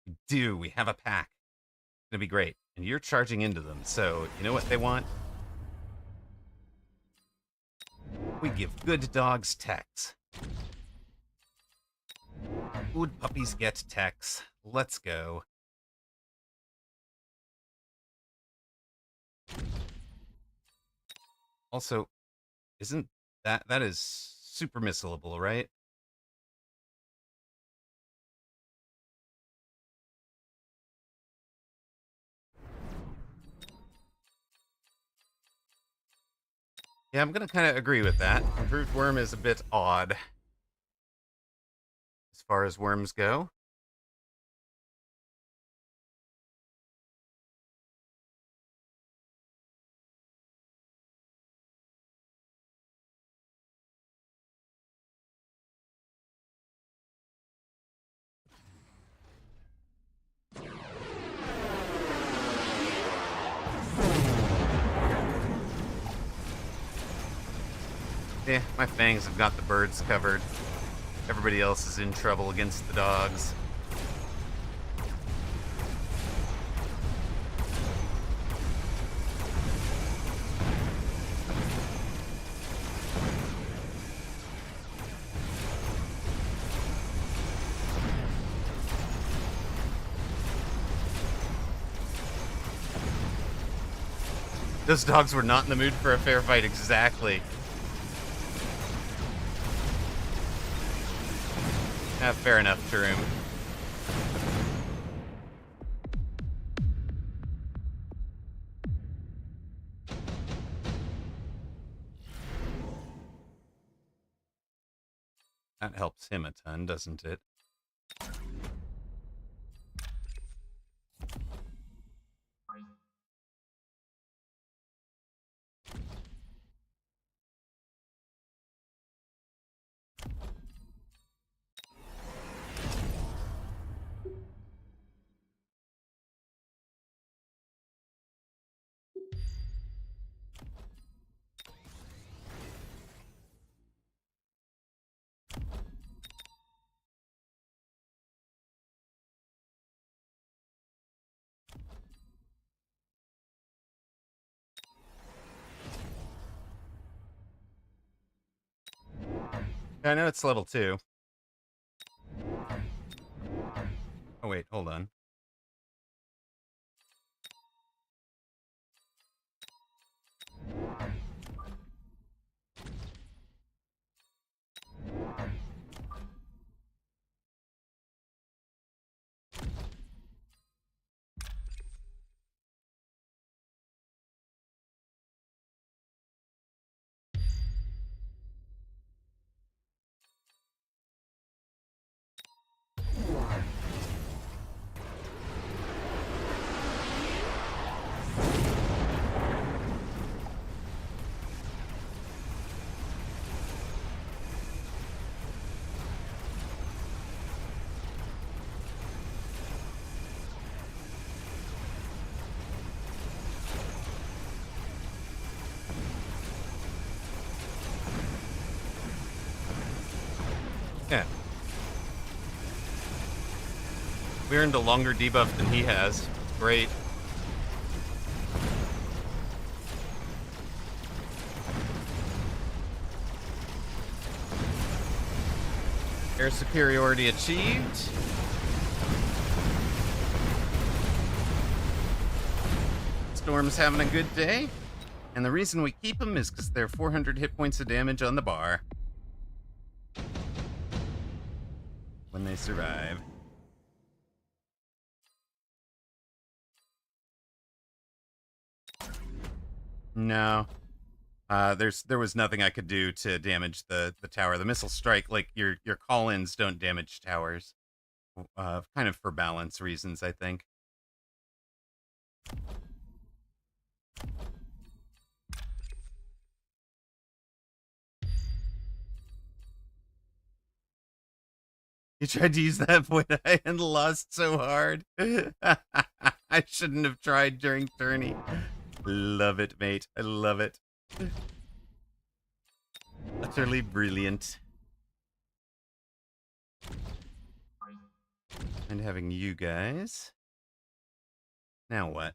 We do. We have a pack. It's gonna be great. And you're charging into them, so you know what they want? We give good dogs techs. Good puppies get techs. Let's go. Also, isn't that is super missile-able, right? Yeah, I'm gonna kind of agree with that. Improved worm is a bit odd as far as worms go. Yeah, my fangs have got the birds covered. Everybody else is in trouble against the dogs. Those dogs were not in the mood for a fair fight, exactly. Fair enough, Taroom. That helps him a ton, doesn't it? I know it's level 2. Oh, wait, hold on. Yeah. We earned a longer debuff than he has. Great. Air superiority achieved. Storm's having a good day. And the reason we keep them is because they're 400 hit points of damage on the bar. When they survive. No. There was nothing I could do to damage the tower. The missile strike, like your call-ins don't damage towers. Kind of for balance reasons, I think. You tried to use that point and lost so hard. I shouldn't have tried during tourney. Love it, mate. I love it. Utterly brilliant. And having you guys. Now what?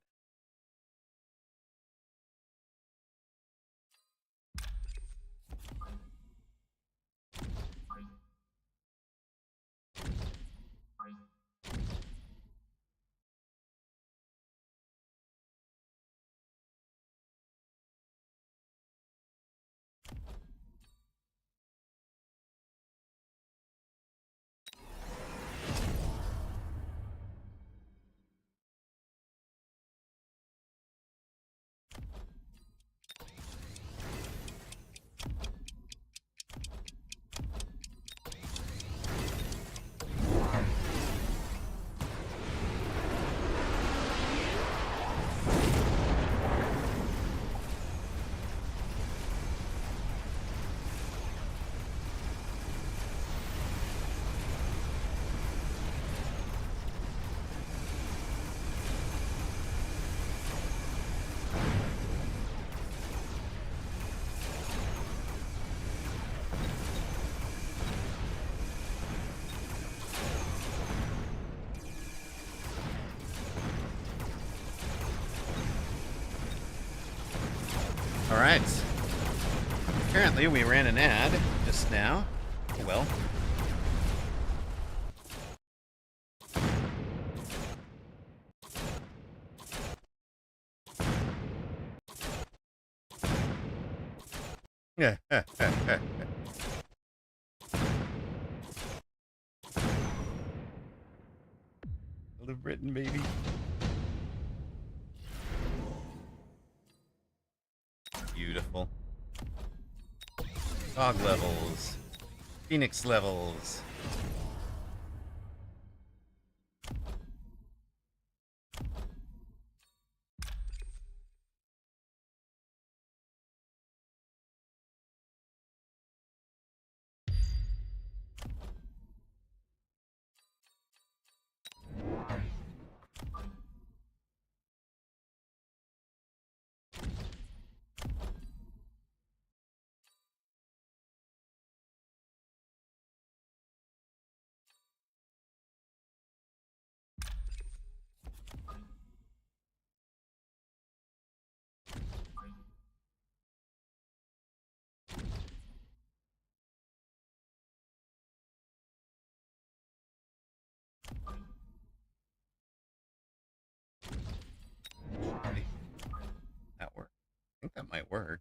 Alright. Apparently we ran an ad just now. Oh well. Yeah. Live Britain, baby. Beautiful. Dog levels. Phoenix levels. That work. I think that might work.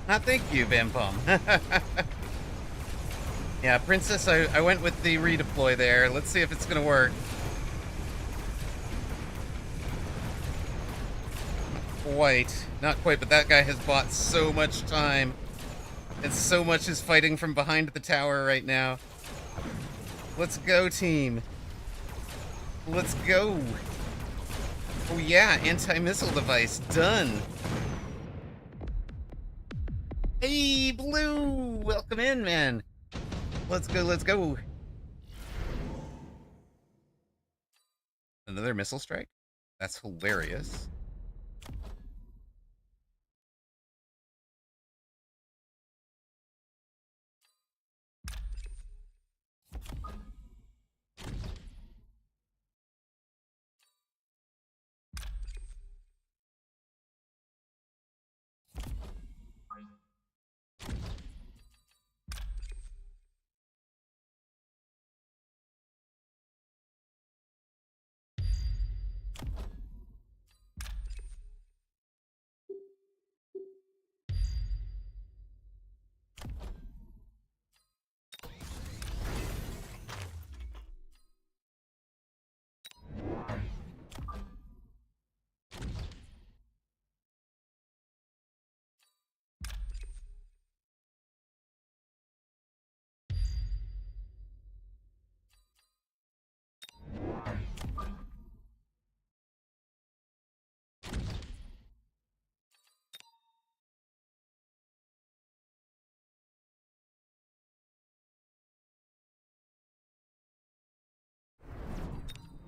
Thank you, Vampom. Yeah, Princess, I went with the redeploy there. Let's see if it's gonna work. Not quite, but that guy has bought so much time. And so much is fighting from behind the tower right now. Let's go, team. Let's go. Oh yeah, anti-missile device, done. Hey, Blue, welcome in, man. Let's go, let's go. Another missile strike? That's hilarious.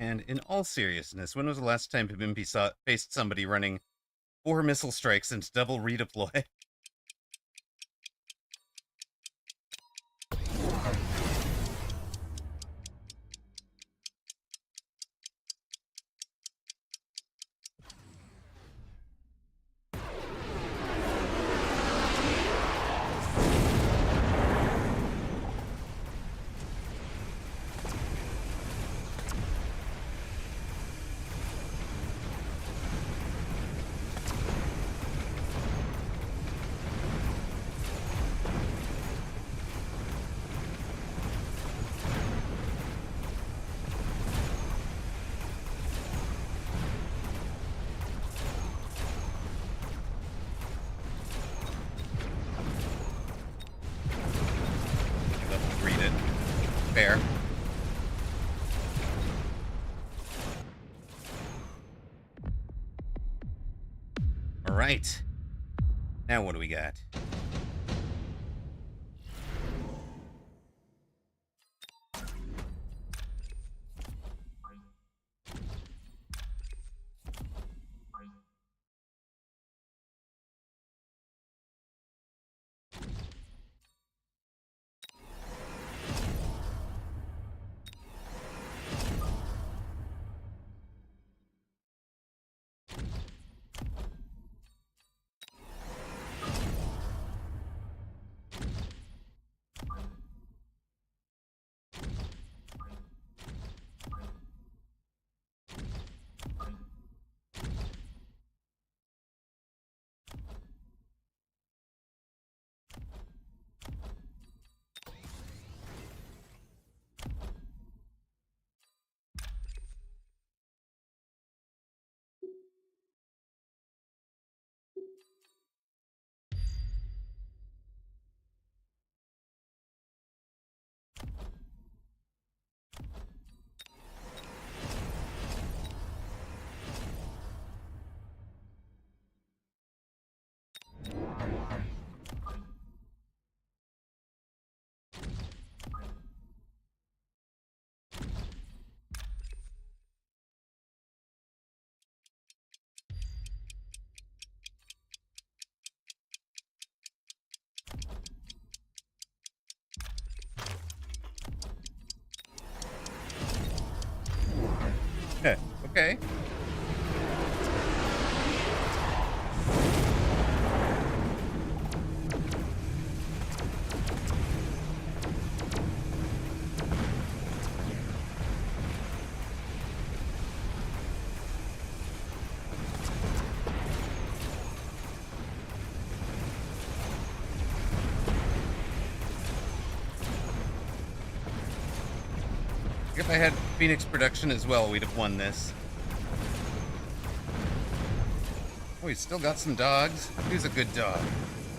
And in all seriousness, when was the last time Pimimpi faced somebody running 4 missile strikes and double redeploy? Read it. Fair. All right. Now what do we got? Okay. if I had Phoenix production as well, we'd have won this. Oh, he's still got some dogs. Who's a good dog?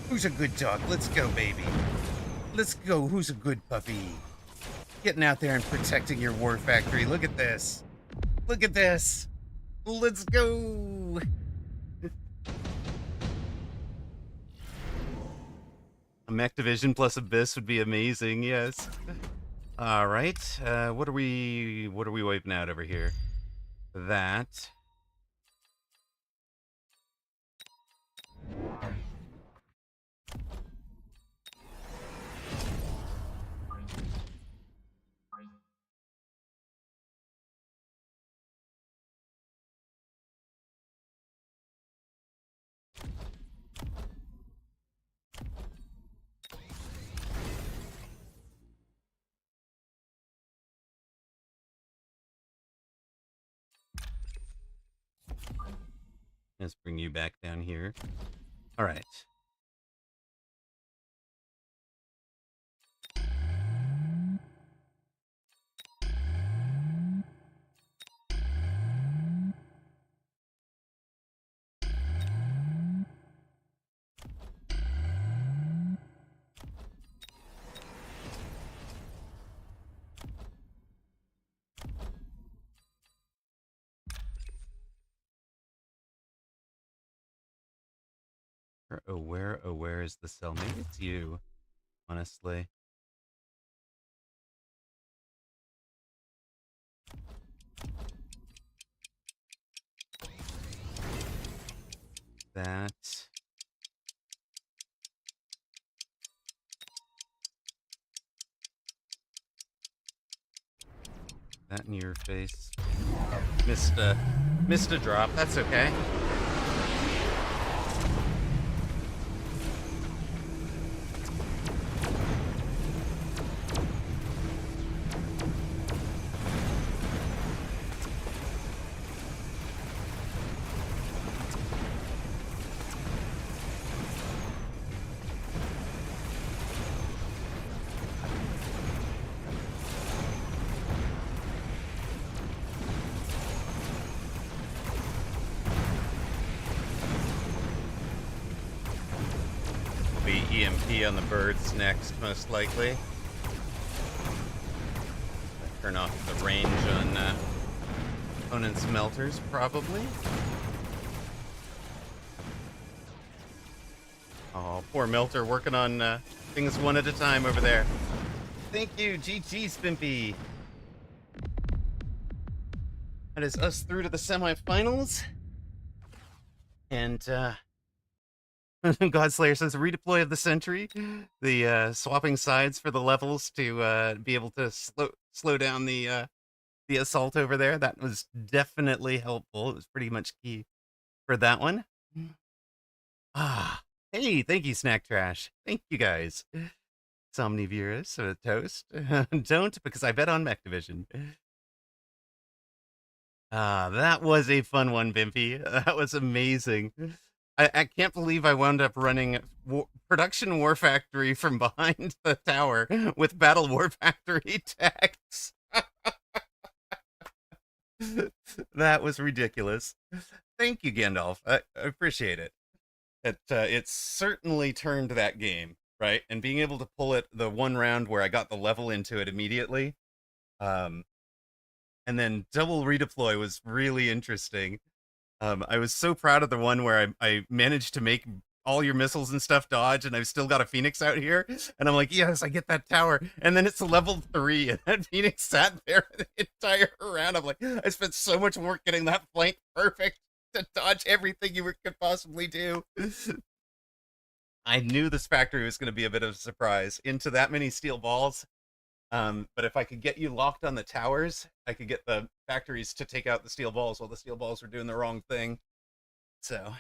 Who's a good dog? Let's go, baby. Let's go. Who's a good puppy? Getting out there and protecting your war factory. Look at this. Look at this. Let's go. A Mech Division plus Abyss would be amazing, yes. All right. What are we wiping out over here? That. Let's bring you back down here. All right. Where is the cell? Maybe it's you, honestly. That. That in your face. Missed a drop. That's okay. Be EMP on the birds next, most likely. Turn off the range on opponent's melters, probably. Oh, poor melter working on things one at a time over there. Thank you, GG Spimpy. That is us through to the semifinals. And Godslayer says redeploy of the century, the swapping sides for the levels to be able to slow down the assault over there. That was definitely helpful. It was pretty much key for that one. Ah, hey, thank you, Snack Trash. Thank you guys. Somnivorous or toast. Don't, because I bet on Mech Division. That was a fun one, Bimpy. That was amazing. I can't believe I wound up running Production War Factory from behind the tower with Battle War Factory techs. That was ridiculous. Thank you, Gandalf. I appreciate it. It certainly turned that game, right? And being able to pull it the one round where I got the level into it immediately, and then double redeploy was really interesting. I was so proud of the one where I managed to make all your missiles and stuff dodge, and I've still got a Phoenix out here, and I'm like, yes, I get that tower, and then it's level 3, and that Phoenix sat there the entire round. I'm like, I spent so much work getting that flank perfect to dodge everything you could possibly do. I knew this factory was going to be a bit of a surprise into that many steel balls. But if I could get you locked on the towers, I could get the factories to take out the steel balls while the steel balls were doing the wrong thing. So,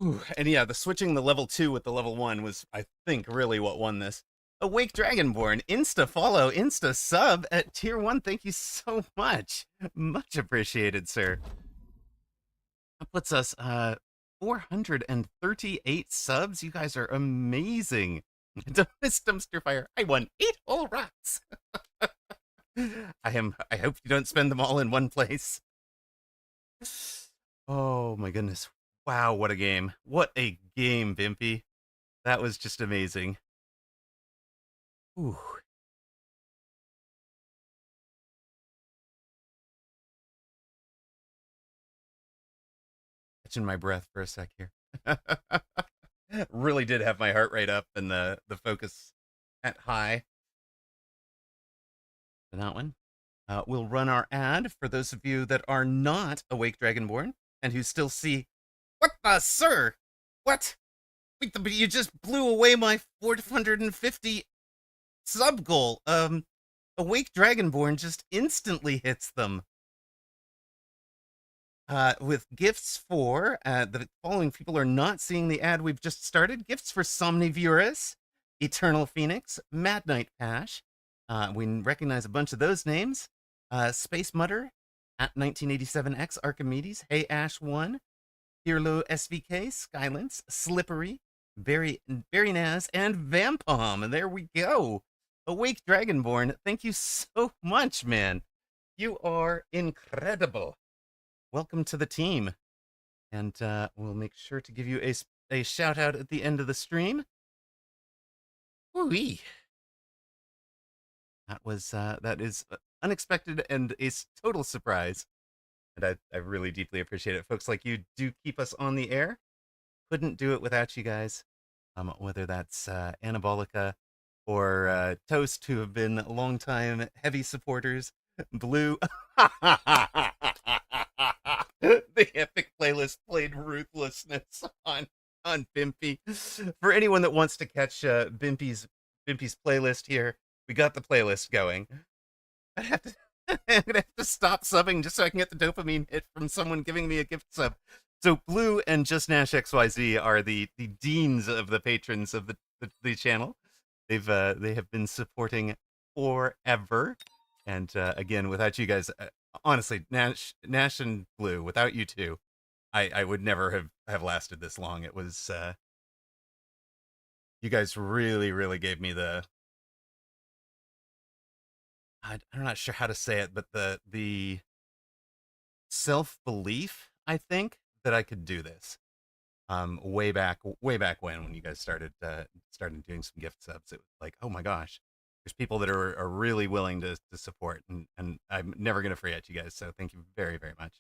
and yeah, the switching the level 2 with the level 1 was, I think, really what won this. Awake Dragonborn, insta follow, insta sub at tier 1. Thank you so much. Much appreciated, sir. That puts us 438 subs. You guys are amazing. Dumbest dumpster fire. I won 8 whole rocks. I hope you don't spend them all in one place. Oh my goodness. Wow, what a game. What a game, Bimpy. That was just amazing. Ooh. Catching my breath for a sec here. Really did have my heart rate up and the focus at high for that one. We'll run our ad for those of you that are not Awake Dragonborn and who still see, what the, sir? What? Wait, you just blew away my 450 sub goal. Awake Dragonborn just instantly hits them. With gifts for the following people are not seeing the ad we've just started. Gifts for Somnivorous, Eternal Phoenix, Mad Knight Pash. We recognize a bunch of those names. Space Mutter at 1987X, Archimedes, Hey Ash 1, Hirlo SVK, Skylance, Slippery, Barry Naz, and Vampom. And there we go. Awake Dragonborn, thank you so much, man. You are incredible. Welcome to the team. And we'll make sure to give you a shout out at the end of the stream. Woo-wee. That is unexpected and a total surprise. And I really deeply appreciate it. Folks like you do keep us on the air. Couldn't do it without you guys. Whether that's Anabolica or Toast, who have been longtime heavy supporters. Blue. The epic playlist played Ruthlessness on Bimpy. For anyone that wants to catch Bimpy's playlist here, we got the playlist going. I'm gonna have to stop subbing just so I can get the dopamine hit from someone giving me a gift sub. So Blue and Just Nash XYZ are the deans of the patrons of the channel. They have been supporting forever. And again, without you guys, honestly, Nash and Blue, without you two, I would never have lasted this long. It was you guys really gave me the, I'm not sure how to say it, but the self-belief, I think, that I could do this. Way back when you guys started doing some gift subs, it was like, oh my gosh, there's people that are really willing to support, and I'm never gonna forget you guys. So thank you very much.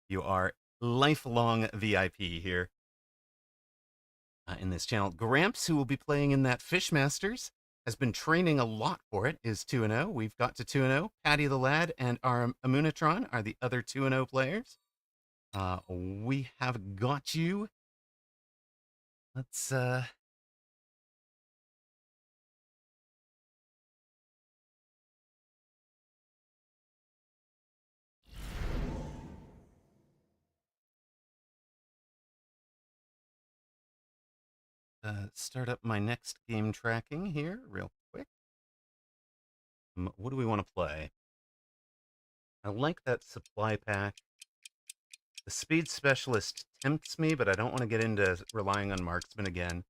You are lifelong VIP here in this channel. Gramps, who will be playing in that Fishmasters, has been training a lot for it, is 2-0. We've got to 2-0. Patty the Lad and our Amunatron are the other 2-0 players. We have got you. Let's start up my next game tracking here real quick. What do we want to play? I like that supply pack. The Speed Specialist tempts me, but I don't want to get into relying on Marksman again.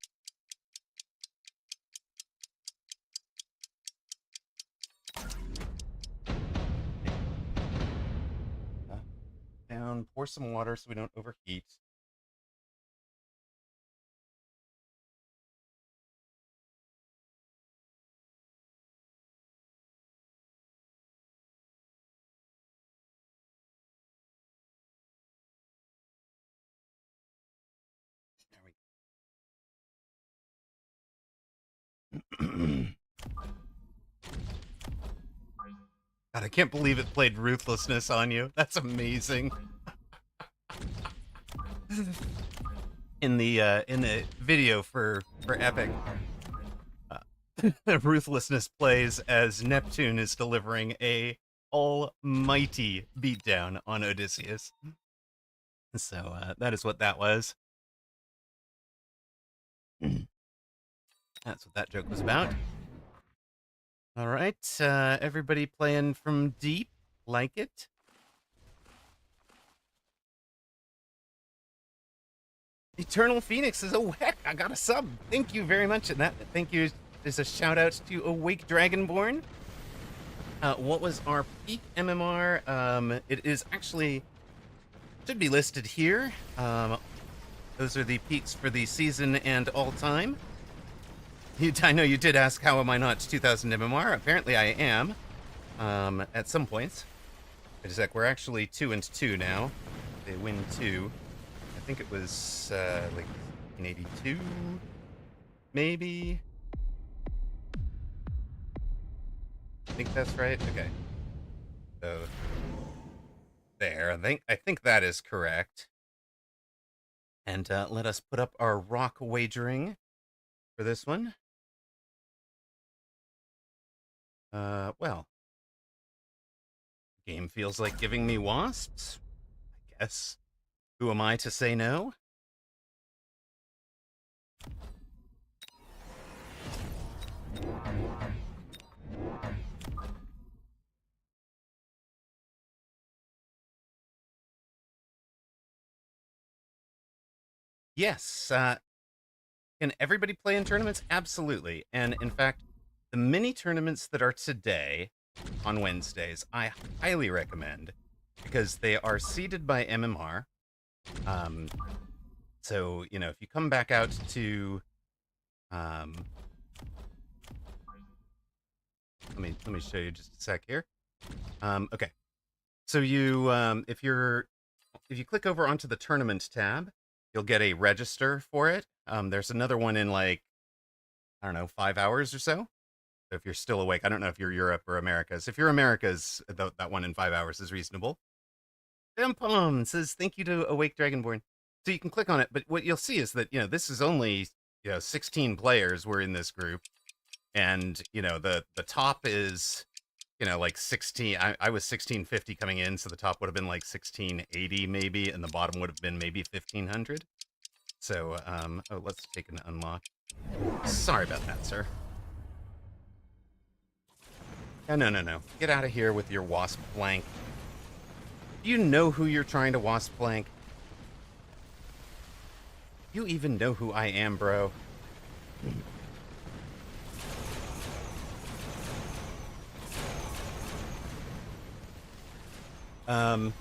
Down, pour some water so we don't overheat. God, I can't believe it played Ruthlessness on you. That's amazing. In the video for Epic, Ruthlessness plays as Neptune is delivering a almighty beatdown on Odysseus. So that is what that was. That's what that joke was about. All right, everybody playing from deep, like it. Eternal Phoenix is, oh heck, I got a sub. Thank you very much. And that, thank you. There's a shout out to Awake Dragonborn. What was our peak MMR? It is actually should be listed here. Those are the peaks for the season and all time. I know you did ask how am I not 2000 MMR. Apparently I am. At some points. Wait a sec, we're actually 2-2 now. They win 2. I think it was like 1982, maybe. I think that's right. Okay. So there. I think that is correct. And let us put up our rock wagering for this one. Well, game feels like giving me wasps. I guess. Who am I to say no? Yes. Can everybody play in tournaments? Absolutely. And in fact, the mini tournaments that are today on Wednesdays, I highly recommend because they are seeded by MMR. So, you know, if you come back out to let me show you just a sec here. Okay. So you if you click over onto the tournament tab, you'll get a register for it. There's another one in like, I don't know, 5 hours or so. So if you're still awake, I don't know if you're Europe or Americas. If you're Americas, that one in 5 hours is reasonable. Dimpom says, thank you to Awake Dragonborn. So you can click on it, but what you'll see is that, you know, this is only, 16 players were in this group. And, the top is, like 16. I was 1650 coming in, so the top would have been like 1680 maybe, and the bottom would have been maybe 1500. So, let's take an unlock. Sorry about that, sir. No. Get out of here with your wasp flank. Do you know who you're trying to wasp flank? You even know who I am, bro. All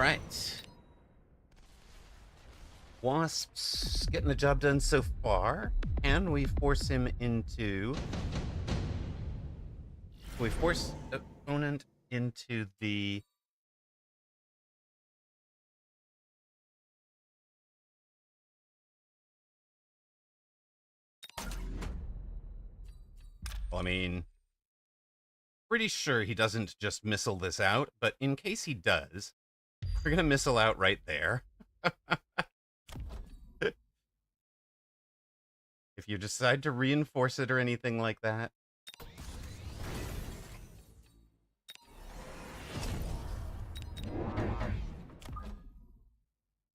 right. Wasps getting the job done so far. Can we force him into... Can we force opponent into the... Well, I mean... Pretty sure he doesn't just missile this out, but in case he does, we're gonna missile out right there. If you decide to reinforce it or anything like that.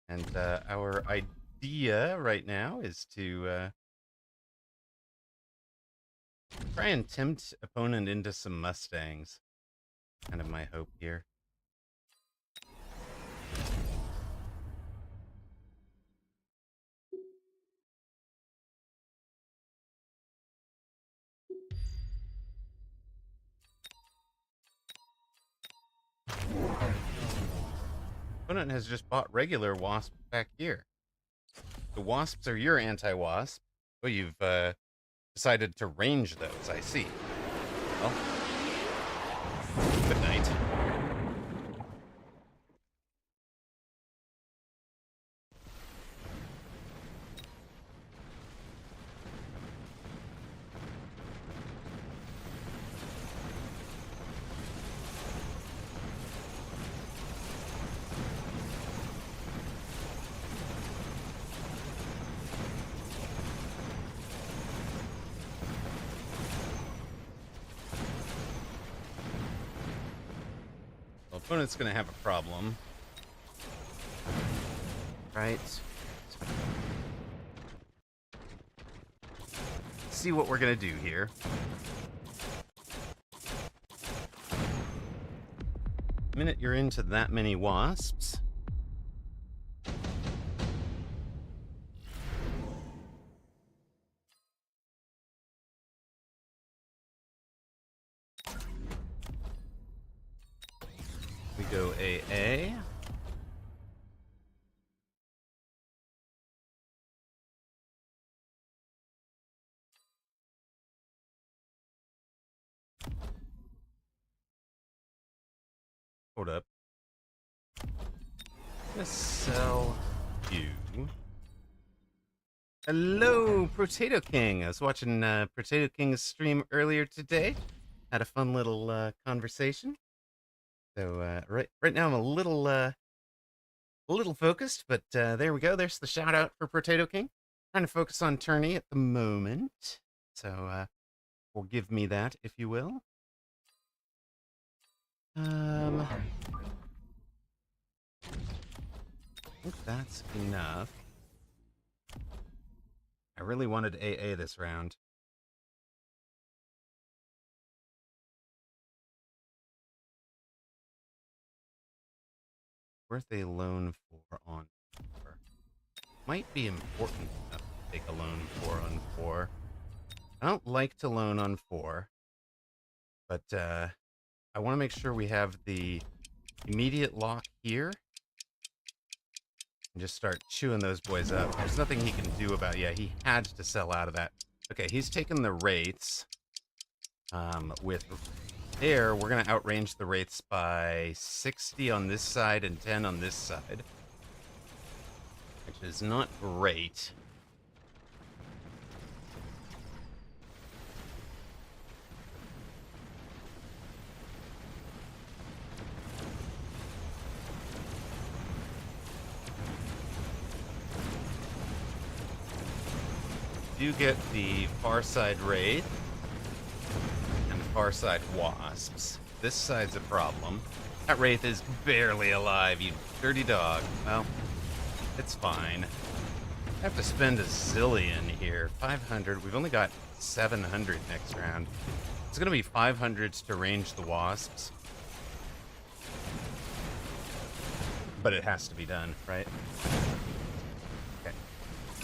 And our idea right now is to try and tempt opponent into some Mustangs. Kind of my hope here. Opponent has just bought regular wasps back here. The wasps are your anti-wasp. Oh, you've decided to range those, I see. Well, good night. Opponent's gonna have a problem. Right. See what we're gonna do here. minute you're into that many wasps, we go AA. Hold up. Let's sell you. Hello, Potato King. I was watching Potato King's stream earlier today. Had a fun little conversation. So right now I'm a little focused, but there we go. There's the shout out for Potato King. Trying to focus on tourney at the moment, so forgive me that, if you will. I think that's enough. I really wanted AA this round. Worth a loan for on 4. Might be important enough to take a loan 4 on 4. I don't like to loan on 4, but I want to make sure we have the immediate lock here and just start chewing those boys up. There's nothing he can do about it. Yeah, he had to sell out of that. Okay, he's taken the wraiths. With air, we're going to outrange the wraiths by 60 on this side and 10 on this side, which is not great. Do get the far side wraith and far side wasps. This side's a problem. That wraith is barely alive, you dirty dog. Well, it's fine. I have to spend a zillion here. 500. We've only got 700 next round. It's gonna be 500s to range the wasps, but it has to be done, right?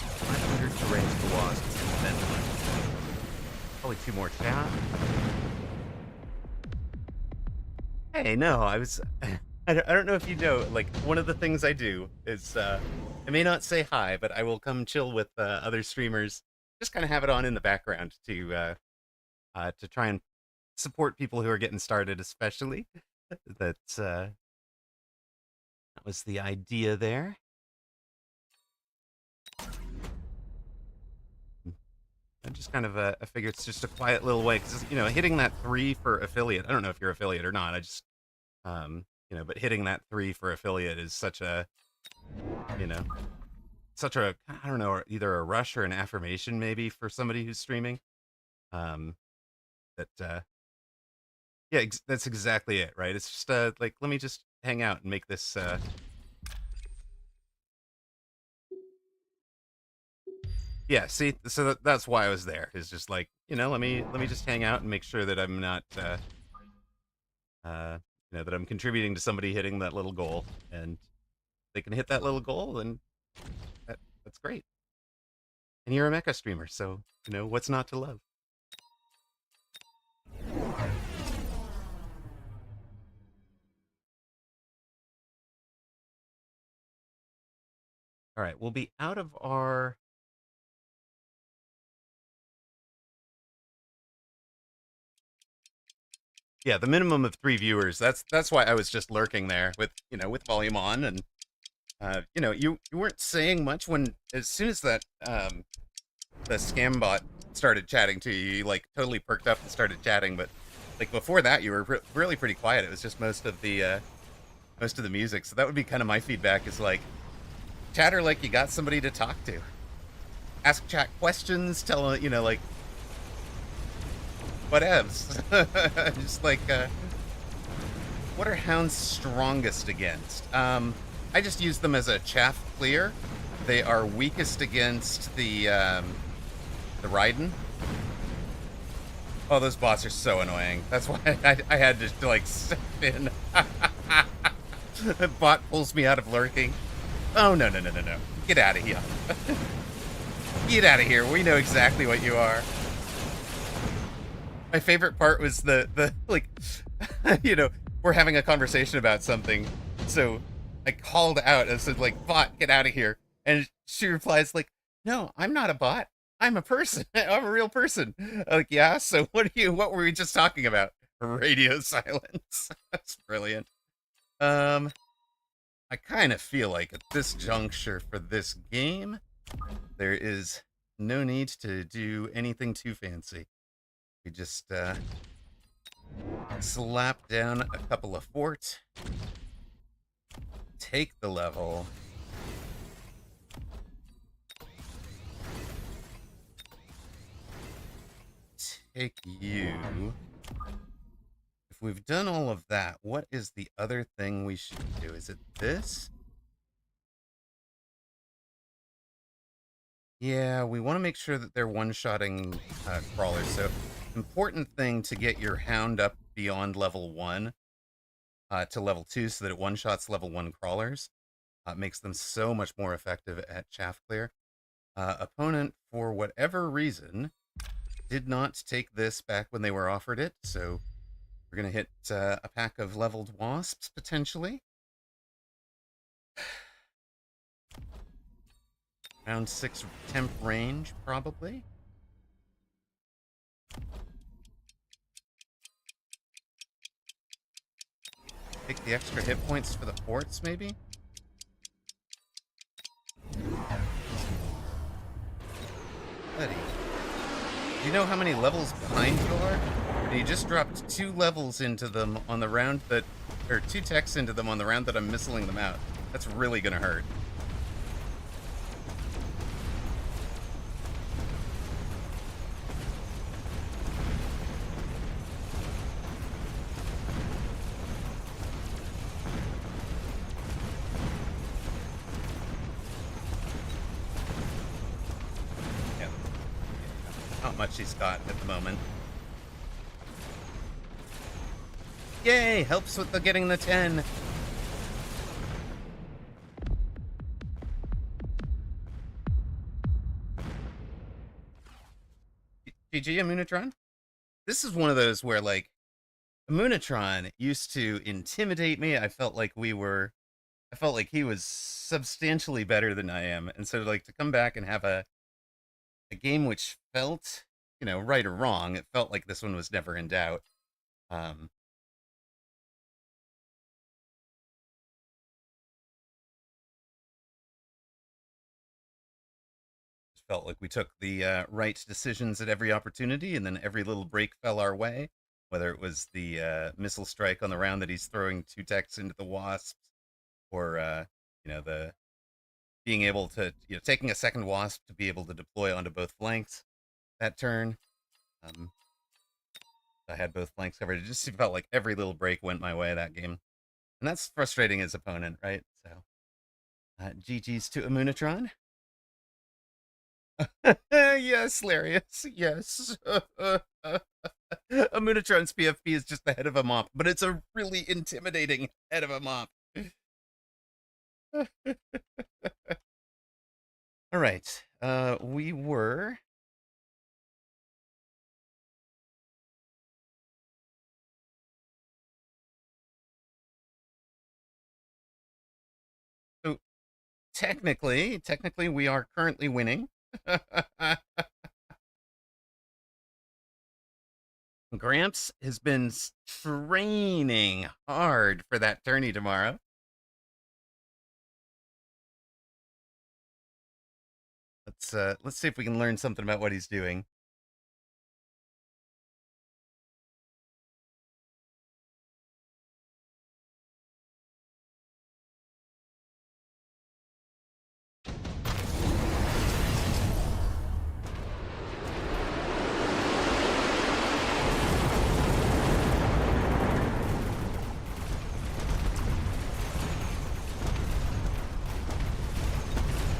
500 to range the wasps, and then probably 2 more chat. Hey, no, I don't know if you know, like, one of the things I do is, I may not say hi, but I will come chill with other streamers, just kind of have it on in the background to try and support people who are getting started, especially. That was the idea there. I just kind of I figure it's just a quiet little way, because, you know, hitting that 3 for affiliate, I don't know if you're affiliate or not, I just you know, but hitting that 3 for affiliate is such a, you know, such a, I don't know, either a rush or an affirmation maybe for somebody who's streaming. That yeah, that's exactly it, right? It's just like, let me just hang out and make this yeah, see, so that's why I was there. Is just like, you know, let me just hang out and make sure that I'm not, you know, that I'm contributing to somebody hitting that little goal, and they can hit that little goal, and that's great. And you're a mecha streamer, so you know what's not to love. All right, we'll be out of our. Yeah, the minimum of 3 viewers. That's why I was just lurking there with, you know, with volume on, and you know, you weren't saying much when, as soon as that the scam bot started chatting to you, you like totally perked up and started chatting. But like before that, you were really pretty quiet. It was just most of the music. So that would be kind of my feedback, is like, chatter like you got somebody to talk to. Ask chat questions. Tell, you know, like, whatevs. Just like, what are hounds strongest against? I just use them as a chaff clear. They are weakest against the Raiden. Oh, those bots are so annoying. That's why I had to like step in. Bot pulls me out of lurking. Oh, no. Get out of here. Get out of here. We know exactly what you are. My favorite part was the like, we're having a conversation about something. So I called out and said, like, bot, get out of here. And she replies, like, no, I'm not a bot. I'm a person. I'm a real person. I'm like, yeah, so what were we just talking about? Radio silence. That's brilliant. I kind of feel like at this juncture for this game, there is no need to do anything too fancy. We just slap down a couple of forts, take the level, take you. If we've done all of that, what is the other thing we should do? Is it this? Yeah, we want to make sure that they're one-shotting crawlers. So, important thing to get your hound up beyond level 1 to level 2 so that it one-shots level 1 crawlers. Makes them so much more effective at chaff clear. Opponent, for whatever reason, did not take this back when they were offered it, so we're going to hit a pack of leveled wasps, potentially. Round 6 temp range, probably. Take the extra hit points for the forts, maybe? Buddy, do you know how many levels behind you are? Or you just dropped 2 levels into them on the round that... Or 2 techs into them on the round that I'm missiling them out. That's really gonna hurt. Much he's got at the moment. Yay! Helps with the getting the 10. GG, Immunotron? This is one of those where, like, Immunotron used to intimidate me. I felt like he was substantially better than I am. And so, like, to come back and have a game which felt, right or wrong, it felt like this one was never in doubt. Felt like we took the right decisions at every opportunity, and then every little break fell our way, whether it was the missile strike on the round that he's throwing 2 techs into the wasps, or, the being able to, taking a second wasp to be able to deploy onto both flanks that turn. I had both flanks covered. It just felt like every little break went my way that game. And that's frustrating as opponent, right? So, GG's to Immunotron. Yes, Larius, yes. Immunotron's PFP is just the head of a mop, but it's a really intimidating head of a mop. All right, we were... So, technically, we are currently winning. Gramps has been training hard for that tourney tomorrow. Let's see if we can learn something about what he's doing.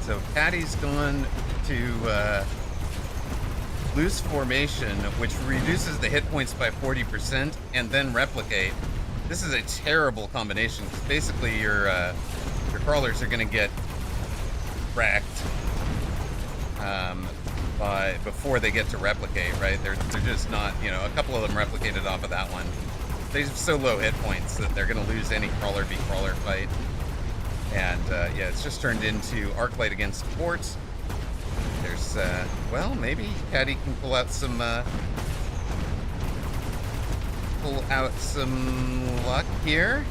So Patty's gone to loose formation, which reduces the hit points by 40%, and then replicate. This is a terrible combination, because basically your crawlers are going to get wrecked before they get to replicate, right? They're just not, a couple of them replicated off of that one. They have so low hit points that they're going to lose any crawler v crawler fight. And yeah, it's just turned into Arclight against Fort. There's, well, maybe Caddy can pull out some luck here.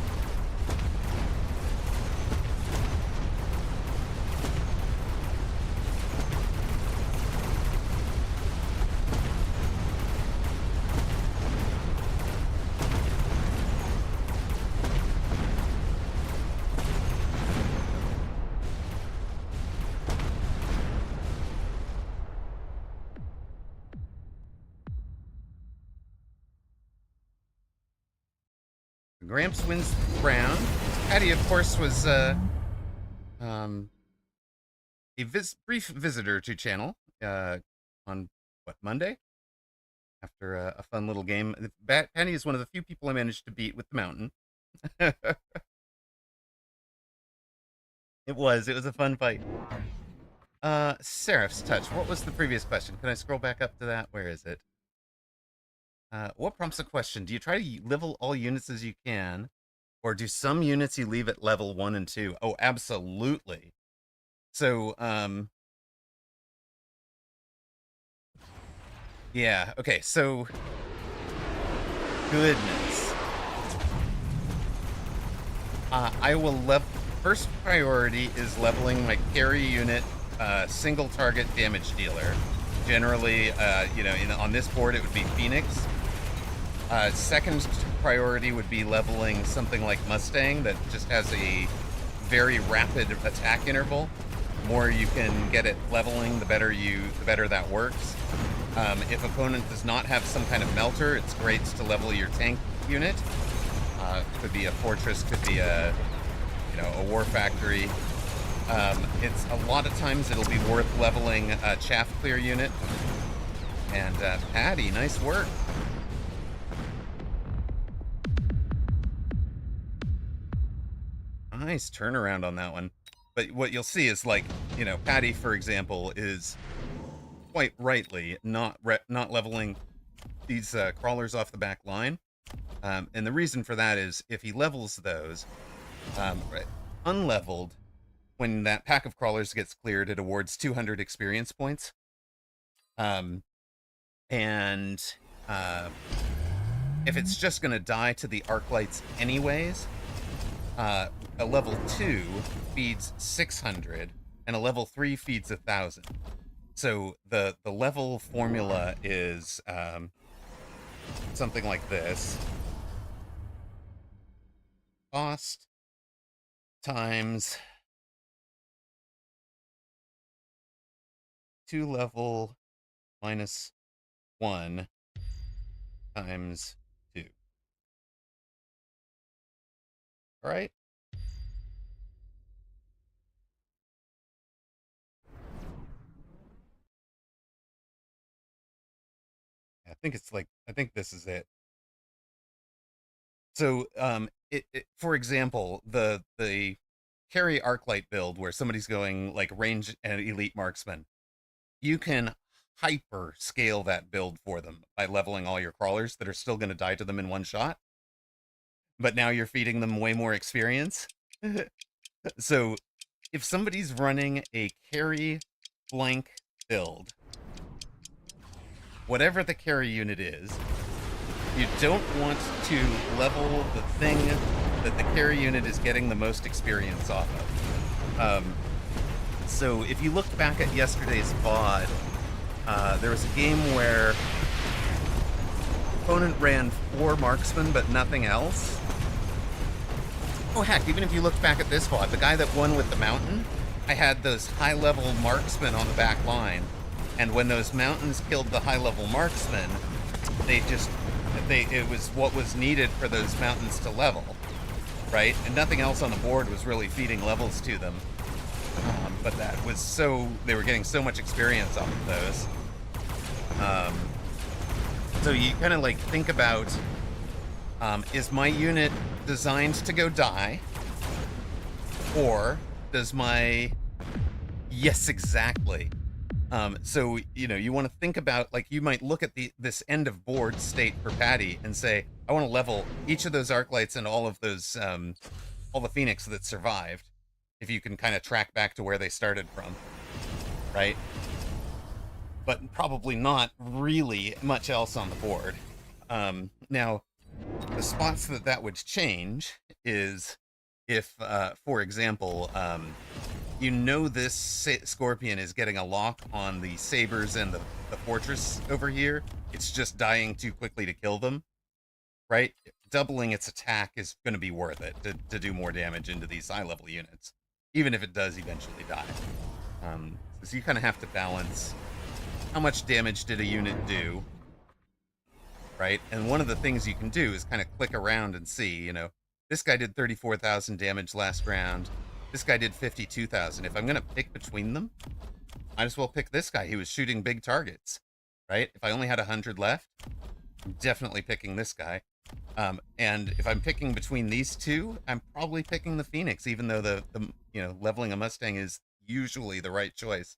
Gramps wins the round. Patty, of course, was a brief visitor to channel on, Monday? After a fun little game. Patty is one of the few people I managed to beat with the mountain. It was a fun fight. Seraph's Touch. What was the previous question? Can I scroll back up to that? Where is it? What prompts the question? Do you try to level all units as you can, or do some units you leave at level 1 and 2? Oh, absolutely. So, yeah, okay, so, goodness. I will first priority is leveling my carry unit, single target damage dealer. Generally, on this board it would be Phoenix. Second priority would be leveling something like Mustang that just has a very rapid attack interval. The more you can get it leveling, the better that works. If opponent does not have some kind of melter, it's great to level your tank unit. Could be a fortress, could be a war factory. It's a lot of times it'll be worth leveling a chaff clear unit. And Patty, nice work. Nice turnaround on that one. But what you'll see is, like, Patty, for example, is quite rightly not leveling these crawlers off the back line. And the reason for that is if he levels those, unleveled, when that pack of crawlers gets cleared, it awards 200 experience points. And if it's just going to die to the Arclights anyways, a level 2 feeds 600, and a level 3 feeds 1,000. So the level formula is something like this. Cost times 2 level minus 1 times 2. All right? I think this is it. So, for example, the carry Arclight build where somebody's going like range and elite marksman, you can hyper scale that build for them by leveling all your crawlers that are still going to die to them in one shot. But now you're feeding them way more experience. So if somebody's running a carry blank build, whatever the carry unit is, you don't want to level the thing that the carry unit is getting the most experience off of. So if you look back at yesterday's VOD, there was a game where opponent ran 4 marksmen but nothing else. Oh heck, even if you look back at this VOD, the guy that won with the mountain, I had those high-level marksmen on the back line, and when those mountains killed the high-level marksmen, it was what was needed for those mountains to level, right? And nothing else on the board was really feeding levels to them. But that was they were getting so much experience off of those. So you kind of like think about Is my unit designed to go die? Or does my... Yes, exactly. So, you want to think about, like, you might look at this end of board state for Patty and say, I want to level each of those arc lights and all of those, all the Phoenix that survived, if you can kind of track back to where they started from, right? But probably not really much else on the board. Now, the spots that would change is if, for example, this Scorpion is getting a lock on the Sabers and the Fortress over here. It's just dying too quickly to kill them, right? Doubling its attack is going to be worth it to do more damage into these high-level units, even if it does eventually die. So you kind of have to balance how much damage did a unit do, right? And one of the things you can do is kind of click around and see, this guy did 34,000 damage last round. This guy did 52,000. If I'm going to pick between them, might as well pick this guy. He was shooting big targets, right? If I only had 100 left, I'm definitely picking this guy. And if I'm picking between these two, I'm probably picking the Phoenix, even though the leveling a Mustang is usually the right choice.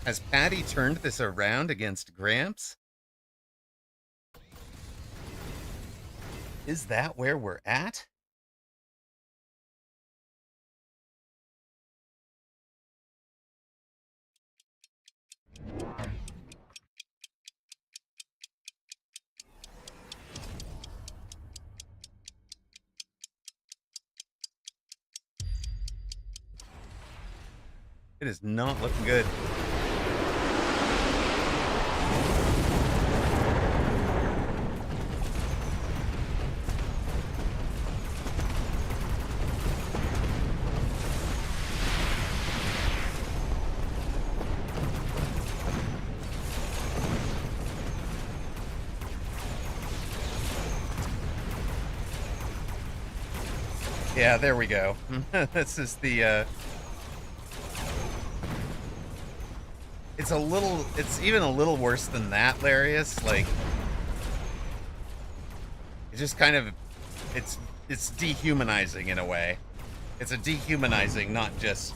Has Patty turned this around against Gramps? Is that where we're at? It is not looking good. Yeah, there we go. This is the, it's even a little worse than that, Larius. Like, it's just kind of, it's dehumanizing in a way. It's a dehumanizing, not just,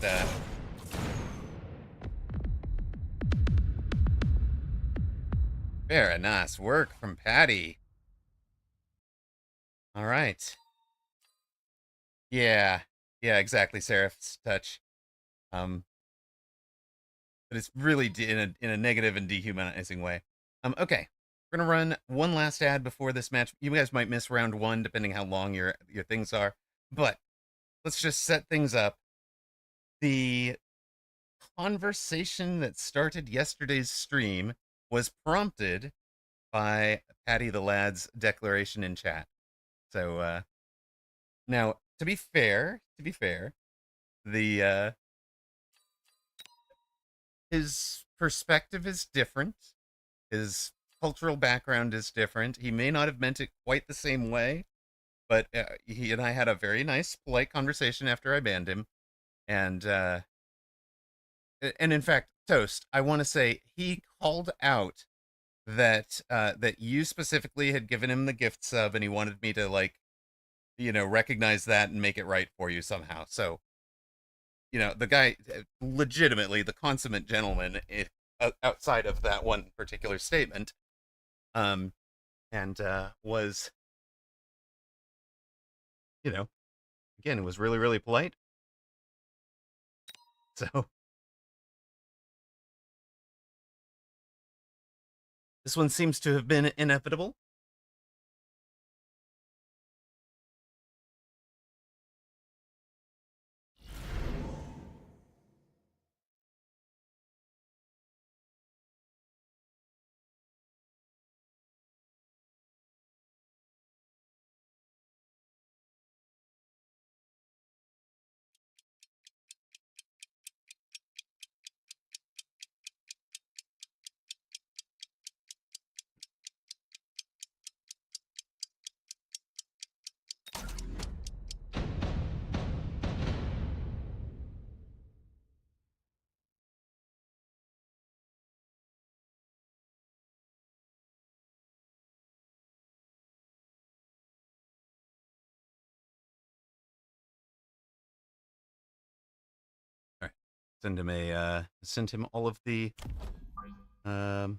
very nice work from Patty. All right. Yeah. Yeah, exactly, Seraph's touch. But it's really in a negative and dehumanizing way. Okay. We're gonna run one last ad before this match. You guys might miss round one, depending how long your things are. But let's just set things up. The conversation that started yesterday's stream was prompted by Patty the Lad's declaration in chat. So now, to be fair, the his perspective is different. His cultural background is different. He may not have meant it quite the same way, but he and I had a very nice, polite conversation after I banned him. And in fact, Toast, I want to say he called out that you specifically had given him the gift sub, and he wanted me to, like, recognize that and make it right for you somehow. So, the guy, legitimately the consummate gentleman, outside of that one particular statement, and was, again, it was really, really polite. So this one seems to have been inevitable. Send him all of the um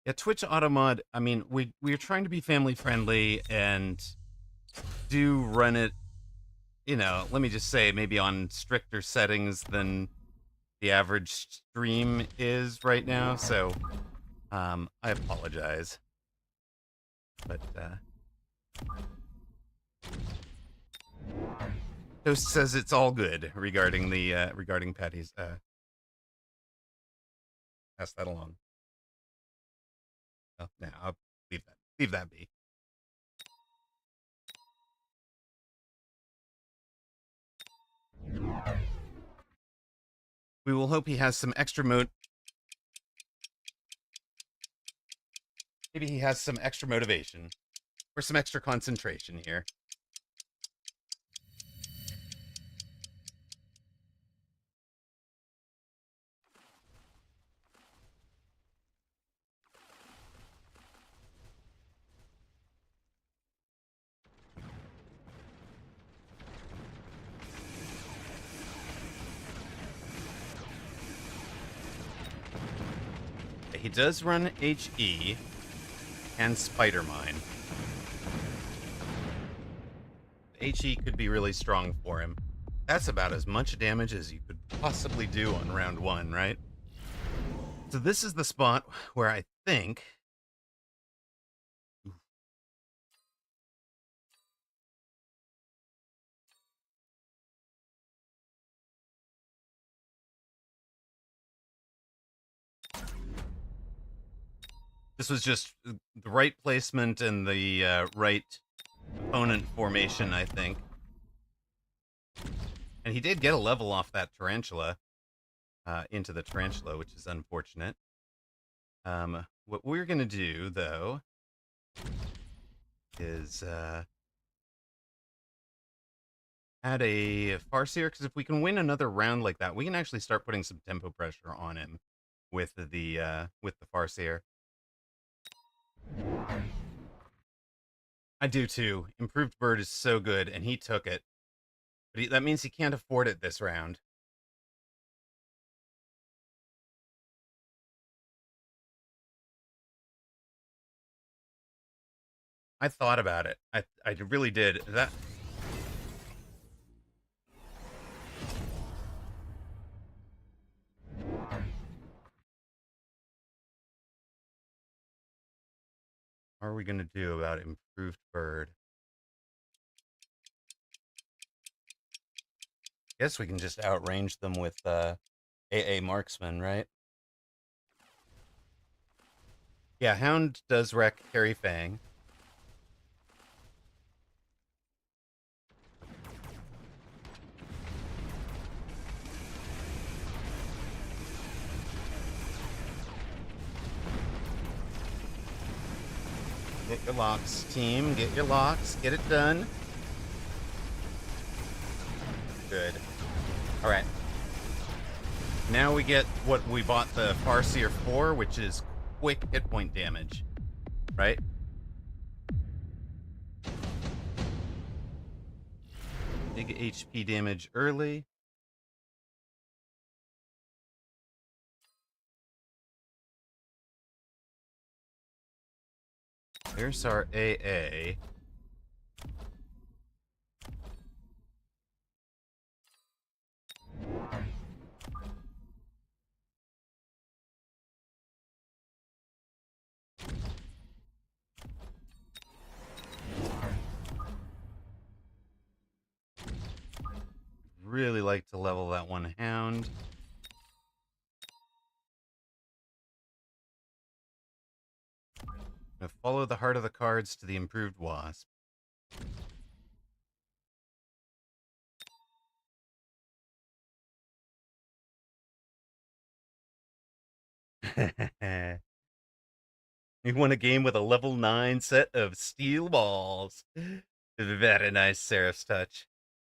yeah, Twitch Automod. I mean, we're trying to be family friendly and do run it, let me just say, maybe on stricter settings than the average stream is right now. So I apologize. But Toast says it's all good regarding the regarding Patty's pass that along. Oh, no, I'll leave that be. We will hope he has some extra maybe he has some extra motivation or some extra concentration here. He does run HE and Spider Mine. HE could be really strong for him. That's about as much damage as you could possibly do on round 1, right? So this is the spot where I think this was just the right placement and the right opponent formation, I think. And he did get a level off that tarantula into the tarantula, which is unfortunate. What we're going to do, though, is add a Farseer, because if we can win another round like that, we can actually start putting some tempo pressure on him with the Farseer. I do too. Improved Bird is so good, and he took it. But that means he can't afford it this round. I thought about it. I really did. That What are we going to do about Improved Bird? Guess we can just outrange them with AA Marksman, right? Yeah, Hound does wreck Carry Fang. Get your locks, team. Get your locks. Get it done. Good. All right. Now we get what we bought the Farseer for, which is quick hit point damage, right? Big HP damage early. Here's our AA. Really like to level that one Hound. Now follow the heart of the cards to the Improved Wasp. You won a game with a level 9 set of steel balls. Very nice, Seraph's touch.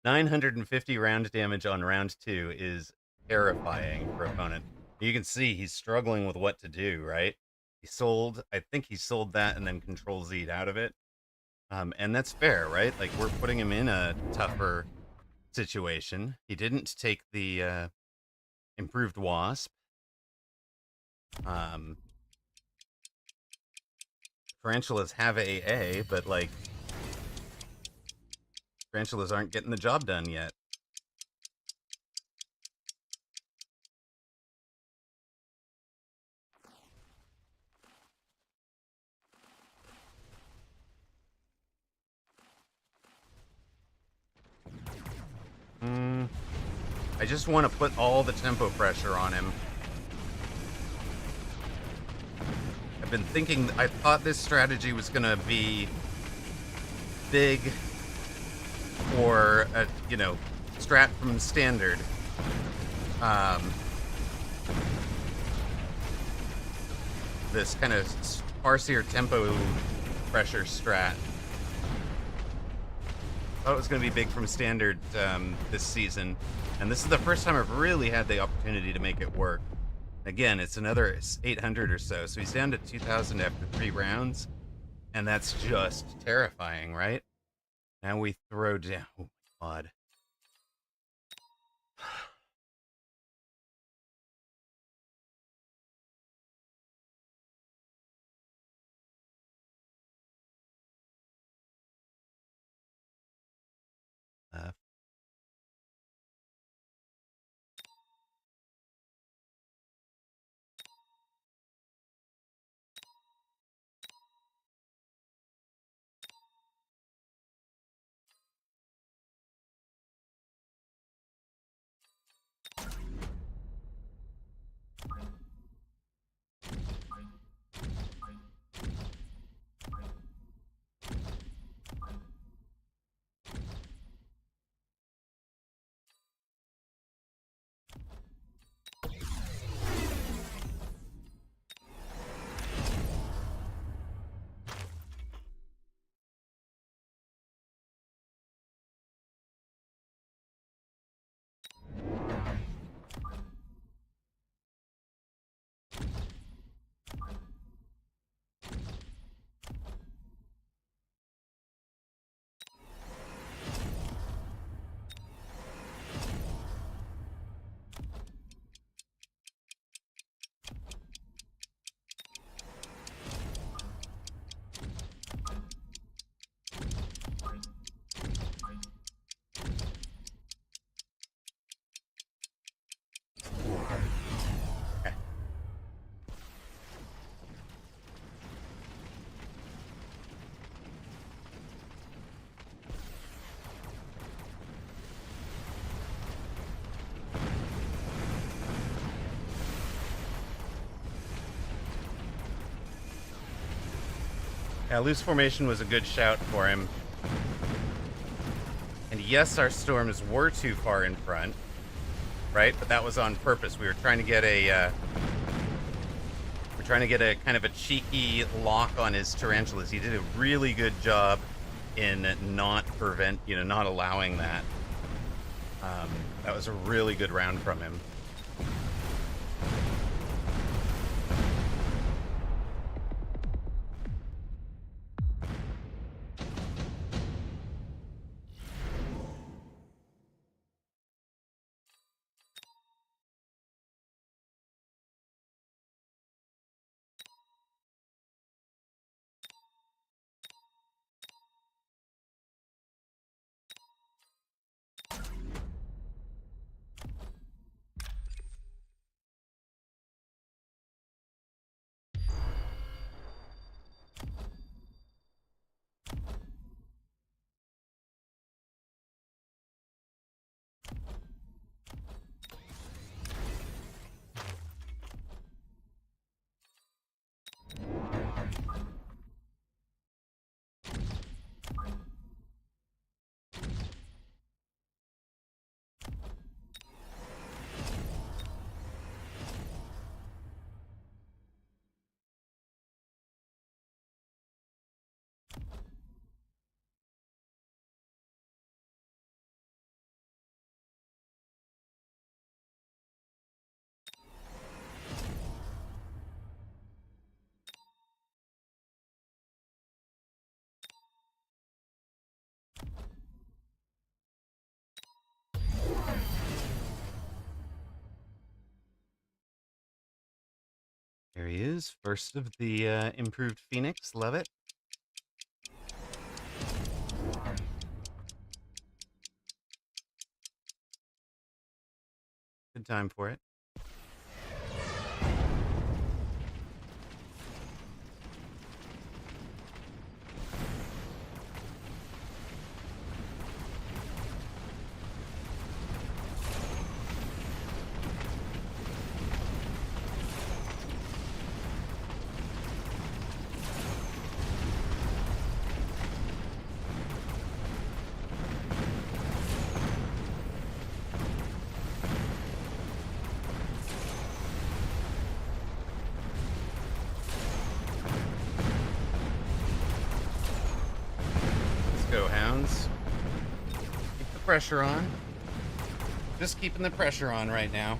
950 round damage on round 2 is terrifying for opponent. You can see he's struggling with what to do, right? I think he sold that and then control Z'd out of it. And that's fair, right? Like, we're putting him in a tougher situation. He didn't take the improved wasp. Tarantulas have AA, but, like, tarantulas aren't getting the job done yet. I just want to put all the tempo pressure on him. I've been thinking, I thought this strategy was going to be big or, strat from standard. This kind of Farseer tempo pressure strat. Thought it was going to be big from standard this season. And this is the first time I've really had the opportunity to make it work. Again, it's another 800 or so. So he's down to 2,000 after 3 rounds. And that's just terrifying, right? Now we throw down... Oh, my God. Yeah, loose formation was a good shout for him. And yes, our storms were too far in front, right? But that was on purpose. We were trying to get a kind of a cheeky lock on his tarantulas. He did a really good job in not allowing that. That was a really good round from him. There he is, first of the improved Phoenix. Love it. Good time for it. Go, hounds. Keep the pressure on. Just keeping the pressure on right now.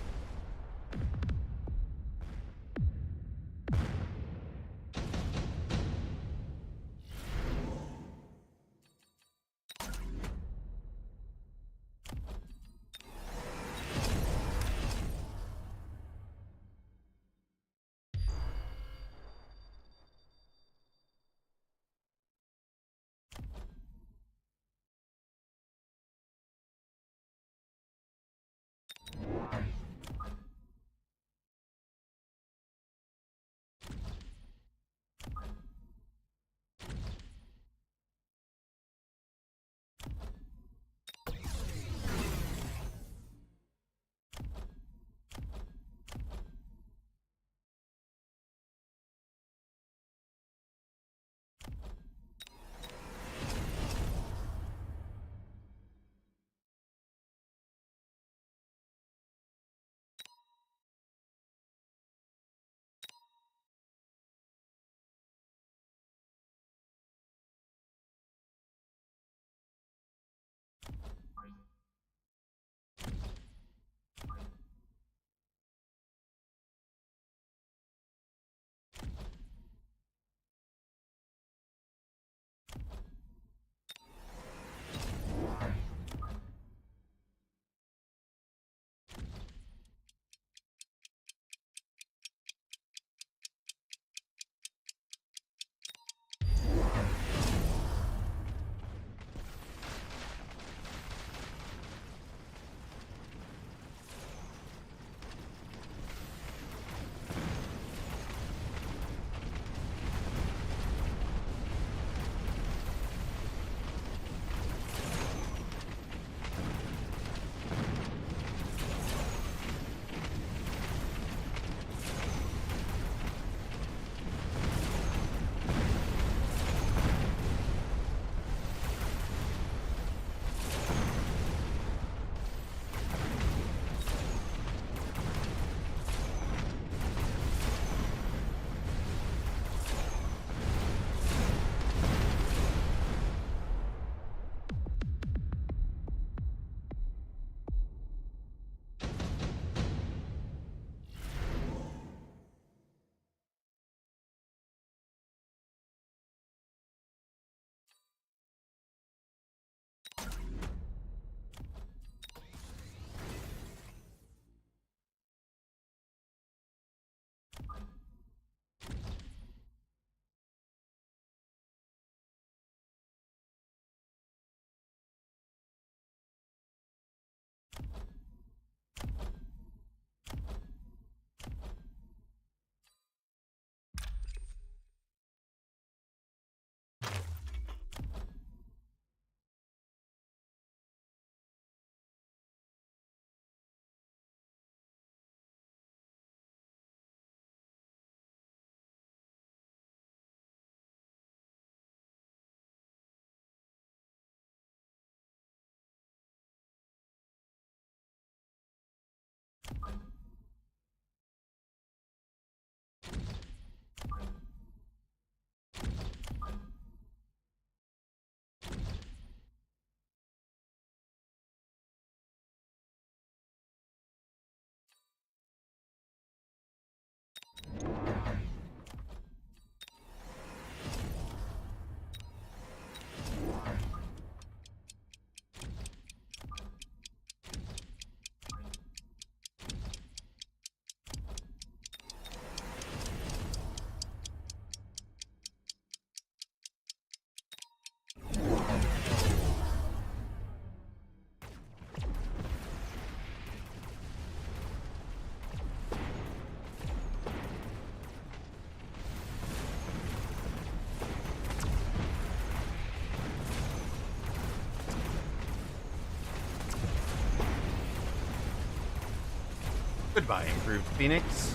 Goodbye, improved Phoenix.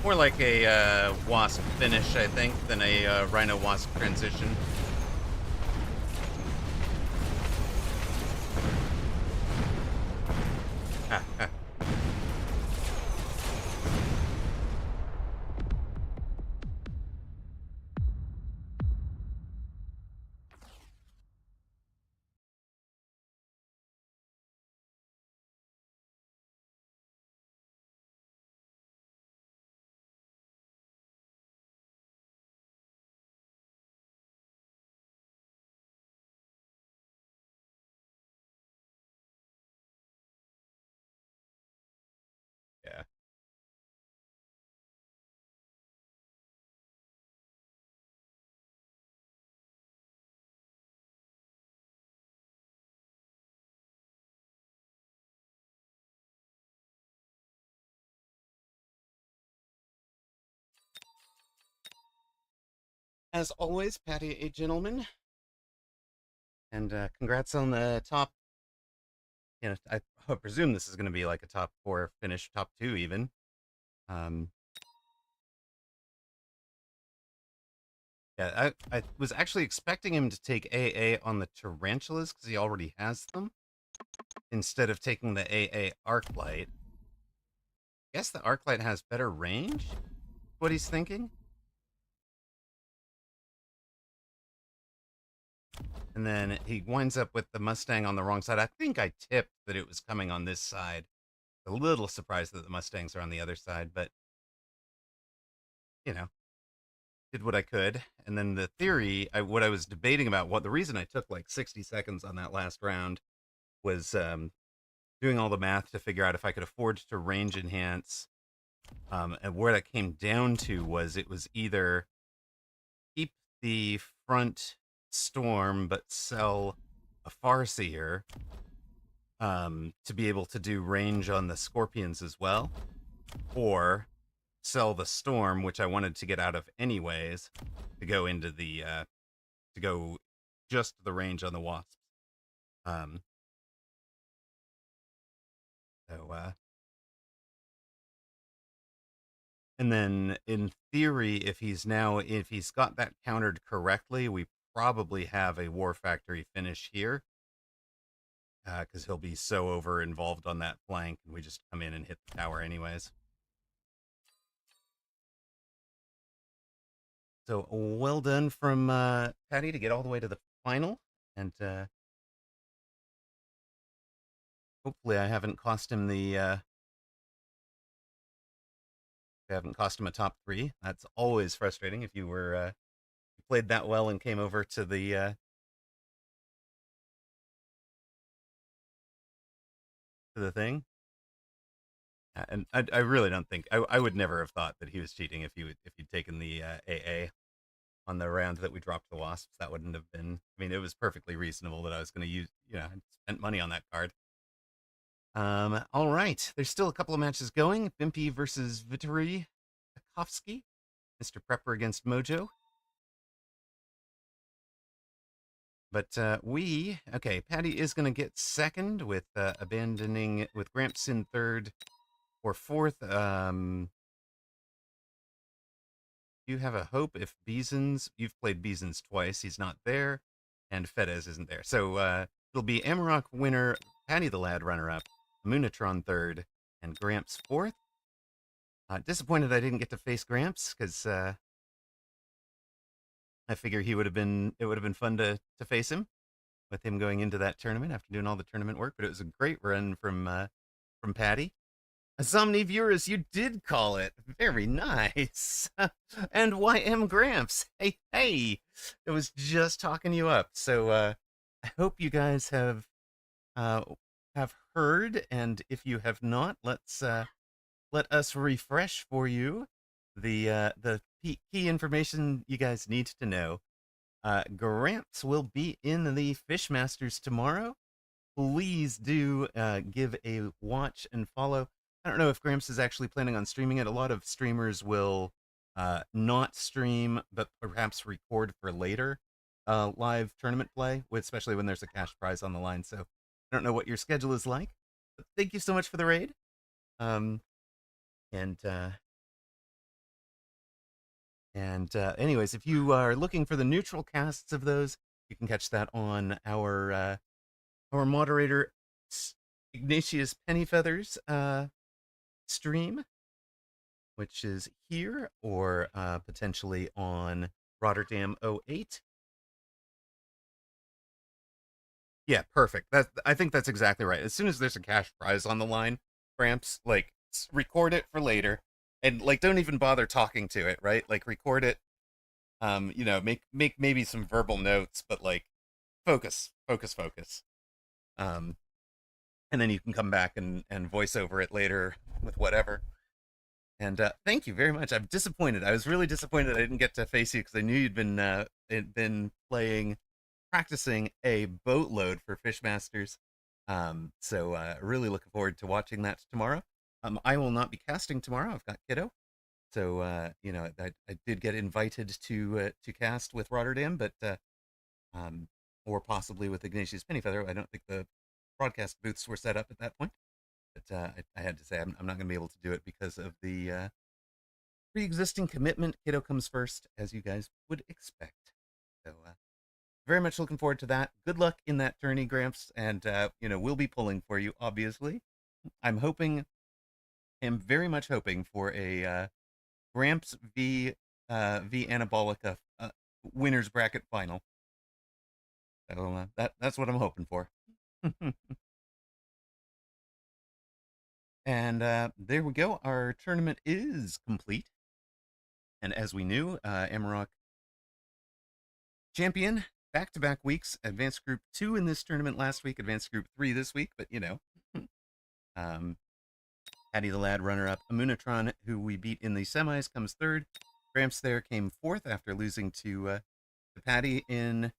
More like a wasp finish, I think, than a rhino wasp transition. Yeah. As always, Patty, a gentleman, and congrats on the top. I presume this is going to be like a top 4 finish, top 2 even. Um, yeah, I was actually expecting him to take AA on the tarantulas because he already has them, instead of taking the AA Arclight. Guess the Arclight has better range. What he's thinking. And then he winds up with the Mustang on the wrong side. I think I tipped that it was coming on this side. A little surprised that the Mustangs are on the other side, but you know, did what I could. And then the theory, what I was debating about, what the reason I took like 60 seconds on that last round was doing all the math to figure out if I could afford to range enhance. And where that came down to was it was either keep the front storm but sell a Farseer to be able to do range on the Scorpions as well, or sell the storm, which I wanted to get out of anyways, to go into the to go just the range on the wasps. Um, so and then in theory, if he's got that countered correctly, we probably have a War Factory finish here. Because he'll be so over involved on that flank, and we just come in and hit the tower anyways. So well done from Patty to get all the way to the final, and hopefully I haven't cost him a top 3. That's always frustrating if you played that well and came over to the thing. And I really don't think I would never have thought that he was cheating if he'd taken the AA on the round that we dropped the wasps. That wouldn't have been. I mean, it was perfectly reasonable that I was going to use. I spent money on that card. All right. There's still a couple of matches going. Bimpy versus Vittori Tarkovsky. Mr. Prepper against Mojo. But Patty is going to get second with abandoning with Gramps in third or fourth. You have a hope if you've played Beeson's twice, he's not there, and Fedez isn't there. So it'll be Amarok winner, Patty the Lad runner up, Munitron third, and Gramps fourth. Disappointed I didn't get to face Gramps because I figure it would have been fun to face him with him going into that tournament after doing all the tournament work. But it was a great run from Patty. Somni viewers, you did call it. Very nice. And YM Gramps. Hey. I was just talking you up. So I hope you guys have heard, and if you have not, let us refresh for you the key information you guys need to know. Gramps will be in the Fishmasters tomorrow. Please do give a watch and follow. I don't know if Gramps is actually planning on streaming it. A lot of streamers will not stream, but perhaps record for later live tournament play, especially when there's a cash prize on the line. So I don't know what your schedule is like, but thank you so much for the raid. Um, and anyways, if you are looking for the neutral casts of those, you can catch that on our moderator Ignatius Pennyfeathers stream, which is here, or potentially on Rotterdam '08. Yeah, perfect. I think that's exactly right. As soon as there's a cash prize on the line, Gramps, like record it for later, and like don't even bother talking to it, right? Like record it. Make maybe some verbal notes, but like focus. Um, and then you can come back and voice over it later with whatever. And thank you very much. I'm disappointed. I was really disappointed I didn't get to face you because I knew you'd been practicing a boatload for Fishmasters. So really looking forward to watching that tomorrow. I will not be casting tomorrow. I've got kiddo. So I did get invited to cast with Rotterdam, but or possibly with Ignatius Pennyfeather. I don't think the broadcast booths were set up at that point. But I had to say I'm not going to be able to do it because of the pre-existing commitment. Kiddo comes first, as you guys would expect. So very much looking forward to that. Good luck in that tourney, Gramps, and we'll be pulling for you. Obviously, am very much hoping for a Gramps v Anabolica winners bracket final. So that's what I'm hoping for. And there we go. Our tournament is complete. And as we knew, Amarok champion back-to-back weeks. Advanced Group 2 in this tournament last week, Advanced Group 3 this week. But, um, Patty the Lad runner-up. Amunatron, who we beat in the semis, comes third. Gramps there came fourth after losing to Patty in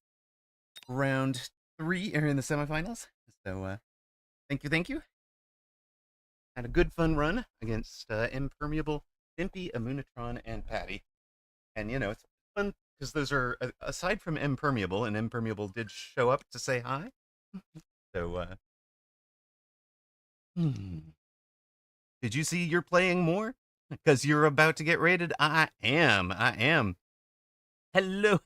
round 3, or in the semifinals. So thank you. Had a good fun run against Impermeable, Dimpy, Amunatron, and Patty. And it's fun because those are aside from Impermeable, and Impermeable did show up to say hi. So did you see you're playing more? Because you're about to get rated? I am. Hello.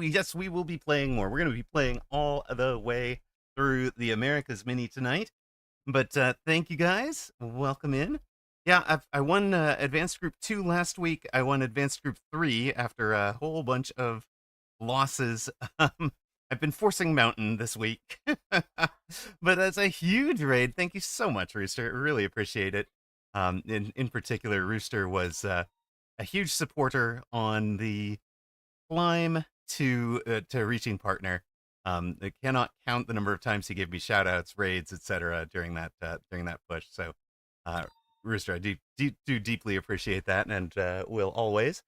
Yes, we will be playing more. We're going to be playing all the way through the Americas Mini tonight. But thank you guys. Welcome in. Yeah, I won Advanced Group 2 last week. I won Advanced Group 3 after a whole bunch of losses. I've been forcing Mountain this week. But that's a huge raid. Thank you so much, Rooster. I really appreciate it. In particular, Rooster was a huge supporter on the climb to reaching partner. I cannot count the number of times he gave me shout outs, raids, etc. during that push. So Rooster, I do deeply appreciate that, and will always.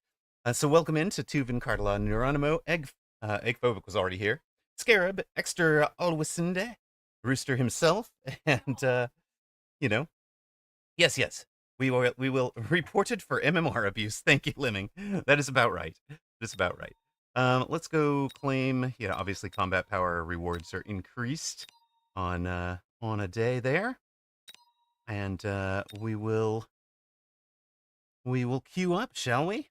So welcome in to Tuvin, Cartala, Neuronimo, Eggphobic was already here, Scarab, Exter Alwasinde, Rooster himself, and yes, we will report it for MMR abuse. Thank you, Lemming. That is about right. That's about right. Let's go claim. Obviously, combat power rewards are increased on a day there, and we will queue up, shall we?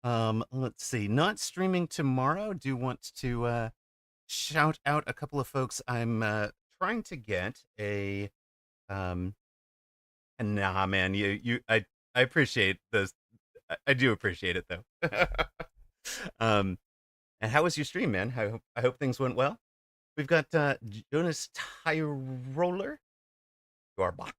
Let's see. Not streaming tomorrow. Do want to shout out a couple of folks. I'm trying to get a Nah, man. I appreciate this. I do appreciate it though. um, and how was your stream, man? I hope things went well. We've got Jonas Tyroller. Gorbach.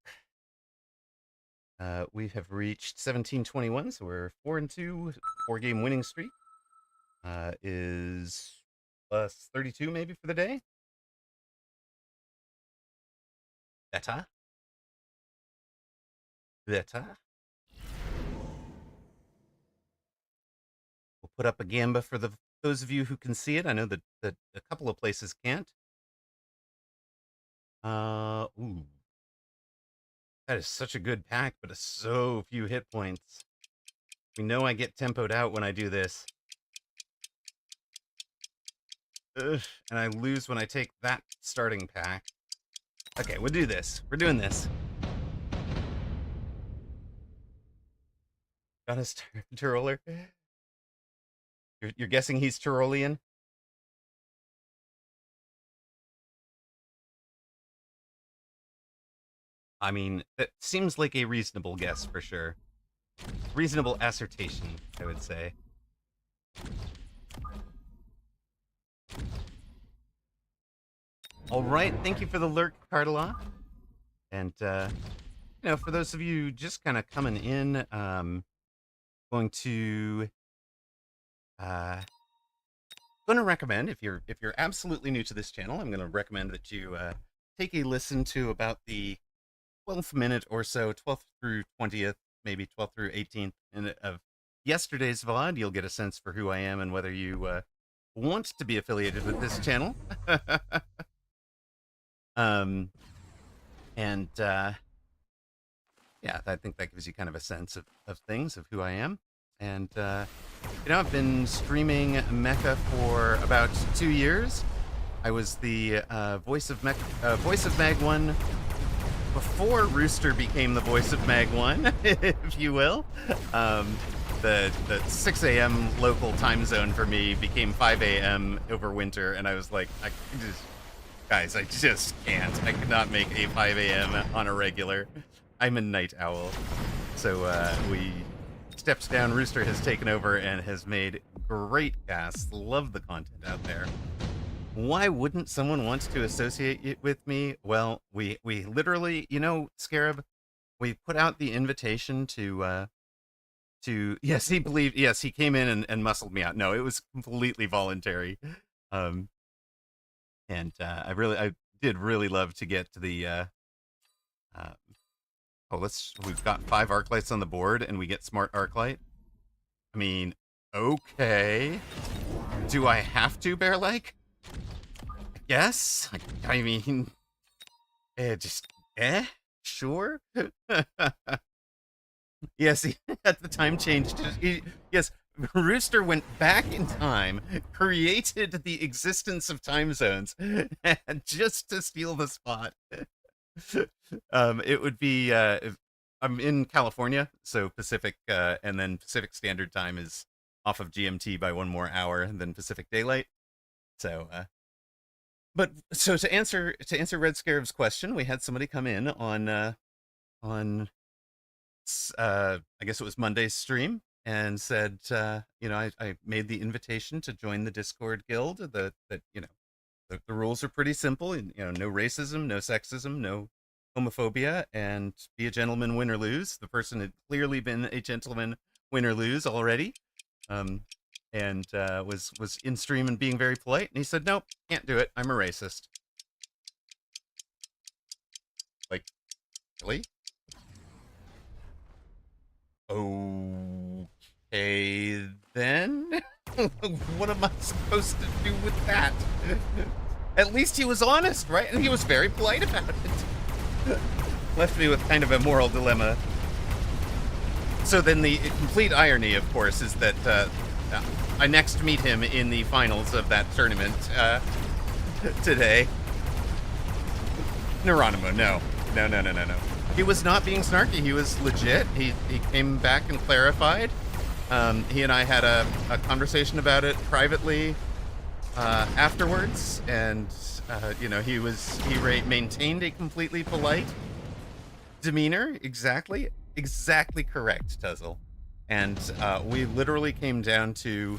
We have reached 1721, so we're 4-2, 4-game winning streak. Is plus 32 maybe for the day. Better. We'll put up a gamba for those of you who can see it. I know that a couple of places can't. Ooh. That is such a good pack, but so few hit points. We know I get tempoed out when I do this. Ugh, and I lose when I take that starting pack. Okay, we'll do this. We're doing this. Got his Tyroler. You're guessing he's Tyrolean? I mean, that seems like a reasonable guess for sure. Reasonable assertion, I would say. All right, thank you for the lurk, Cartala. And, for those of you just kind of coming in, going to recommend, if you're absolutely new to this channel, I'm going to recommend that you take a listen to about the 12th minute or so, 12th through 20th, maybe 12th through 18th of yesterday's VOD. You'll get a sense for who I am and whether you want to be affiliated with this channel. Yeah, I think that gives you kind of a sense of things, of who I am. And, I've been streaming Mecha for about 2 years. I was the voice of Mag 1 before Rooster became the voice of Mag 1, if you will. The 6 a.m. local time zone for me became 5 a.m. over winter, and I was like, guys, I just can't. I could not make a 5 a.m. on a regular. I'm a night owl. So we stepped down. Rooster has taken over and has made great casts. Love the content out there. Why wouldn't someone want to associate it with me? Well, we literally, Scarab, we put out the invitation to yes, he came in and muscled me out. No, it was completely voluntary. And I did really love to get to the we've got 5 arc lights on the board and we get smart arc light. I mean, okay. Do I have to, Bear Like? Yes. I mean, sure. Yes, at the time changed. Yes, Rooster went back in time, created the existence of time zones, and just to steal the spot. It would be I'm in California, so Pacific, and then Pacific Standard Time is off of GMT by 1 more hour than Pacific Daylight. So, so to answer Red Scarab's question, we had somebody come in on I guess it was Monday's stream and said, I made the invitation to join the Discord guild. The rules are pretty simple. No racism, no sexism, no homophobia, and be a gentleman, win or lose. The person had clearly been a gentleman, win or lose already, and was in stream and being very polite. And he said, "Nope, can't do it. I'm a racist." Like, really? Okay, then. What am I supposed to do with that? At least he was honest, right? And he was very polite about it. Left me with kind of a moral dilemma. So then the complete irony, of course, is that I next meet him in the finals of that tournament today. Geronimo, no. He was not being snarky. He was legit. He came back and clarified. He and I had a conversation about it privately afterwards, and he maintained a completely polite demeanor. Exactly correct, Tuzzle. And we literally came down to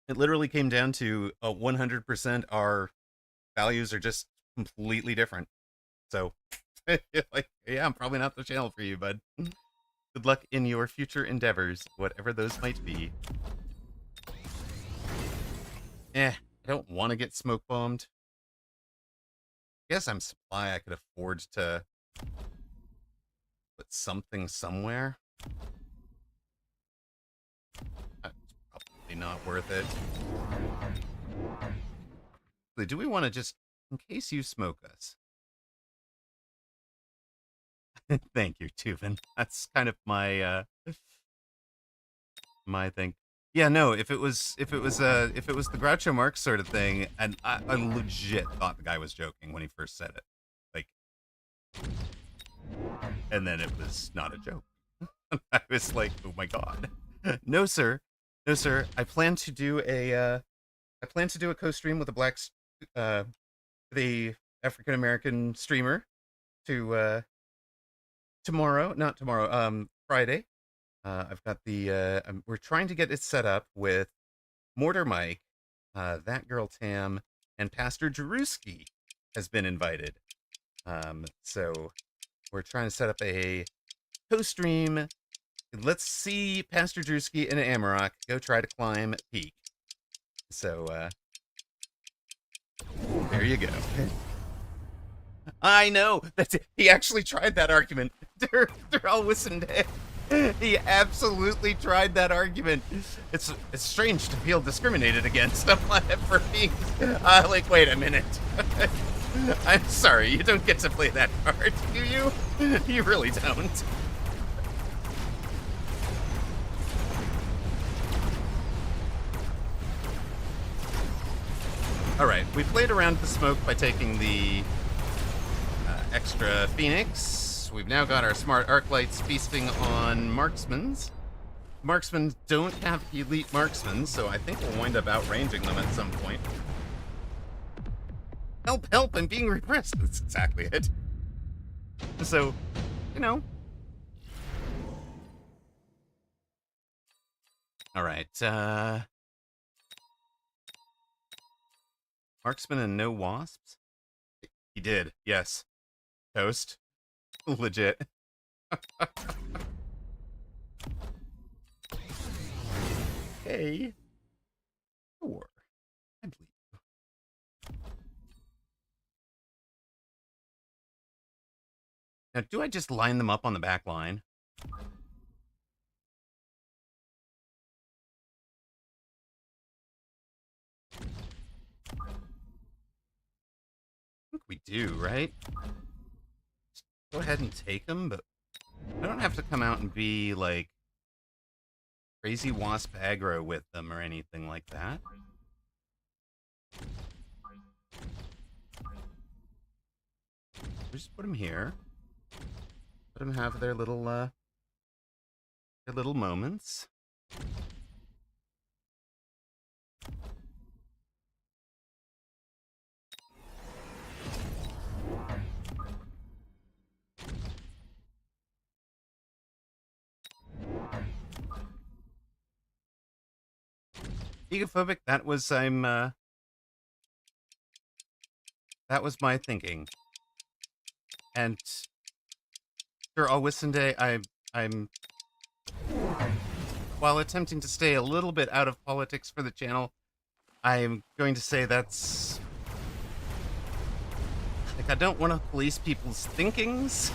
it literally came down to 100% our values are just completely different. So yeah, I'm probably not the channel for you, bud. Good luck in your future endeavors, whatever those might be. I don't want to get smoke bombed. Guess I'm supply. I could afford to put something somewhere. That's probably not worth it. Do we want to just, in case you smoke us? Thank you, Tuvin. That's kind of my thing. Yeah, no, if it was the Groucho Marx sort of thing, and I legit thought the guy was joking when he first said it. Like, and then it was not a joke. I was like, oh my god. No, sir. No, sir. I plan to do a co-stream with a the African American streamer to tomorrow, not tomorrow, Friday. I've got we're trying to get it set up with Mortar Mike, that girl Tam, and Pastor Jeruski has been invited. So we're trying to set up a co-stream. Let's see Pastor Drewski and Amarok go try to climb Peak. So, there you go. I know. That's it. He actually tried that argument. Darrell Wissendale. He absolutely tried that argument. It's strange to feel discriminated against for being like, wait a minute. I'm sorry, you don't get to play that card, do you? You really don't. Alright, we played around the smoke by taking the extra Phoenix. We've now got our smart arc lights feasting on marksmans. Marksmen don't have elite marksmen, so I think we'll wind up outranging them at some point. Help, help, I'm being repressed. That's exactly it. So, you know. Alright, marksman and no wasps? He did, yes. Toast. Legit. Okay. Sure. I believe you. Now, do I just line them up on the back line? I think we do, right? Just go ahead and take them, but I don't have to come out and be like crazy wasp aggro with them or anything like that. We just put them here. Let them have their little moments. Egophobic, that was my thinking. And sure, Alwissende, I'm while attempting to stay a little bit out of politics for the channel, I'm going to say that's like I don't want to police people's thinkings,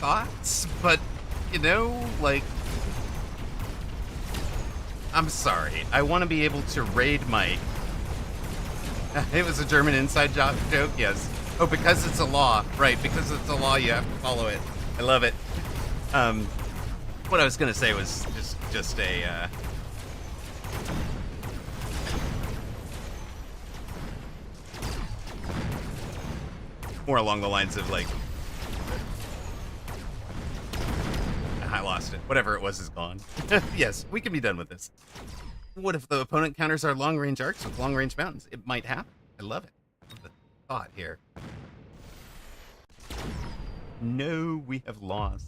thoughts, but you know, like I'm sorry. I want to be able to raid Mike. It was a German inside joke, yes. Oh, because it's a law. Right, because it's a law, you have to follow it. I love it. What I was going to say was just a... more along the lines of, like... I lost it. Whatever it was is gone. Yes, we can be done with this. What if the opponent counters our long-range arcs with long-range mountains? It might happen. I love it. I love the thought here. No, we have lost.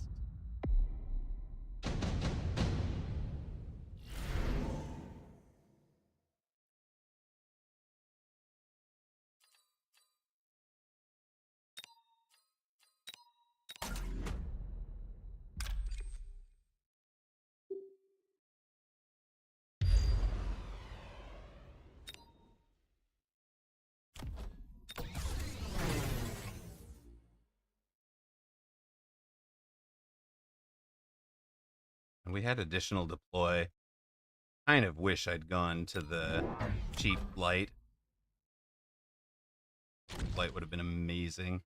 We had additional deploy. Kind of wish I'd gone to the cheap light. Light would have been amazing.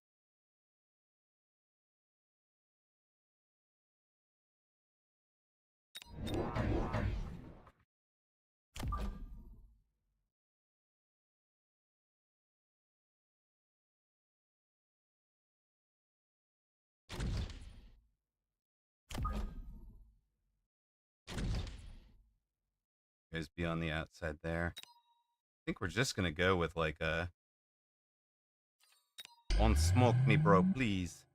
Guys be on the outside there. I think we're just gonna go with like a "Don't smoke me, bro, please.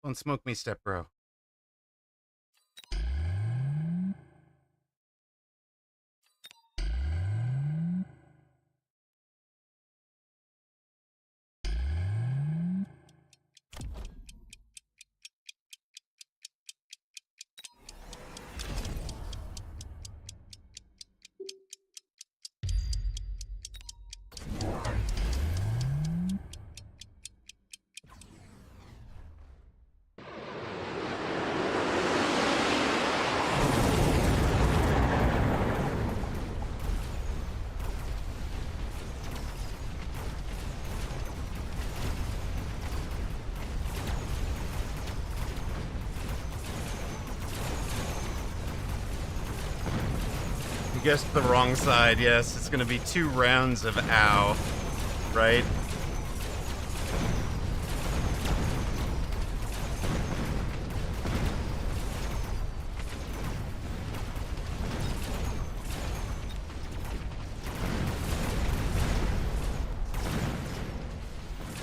Don't smoke me, step bro." You guessed the wrong side, yes. It's gonna be 2 rounds of ow, right?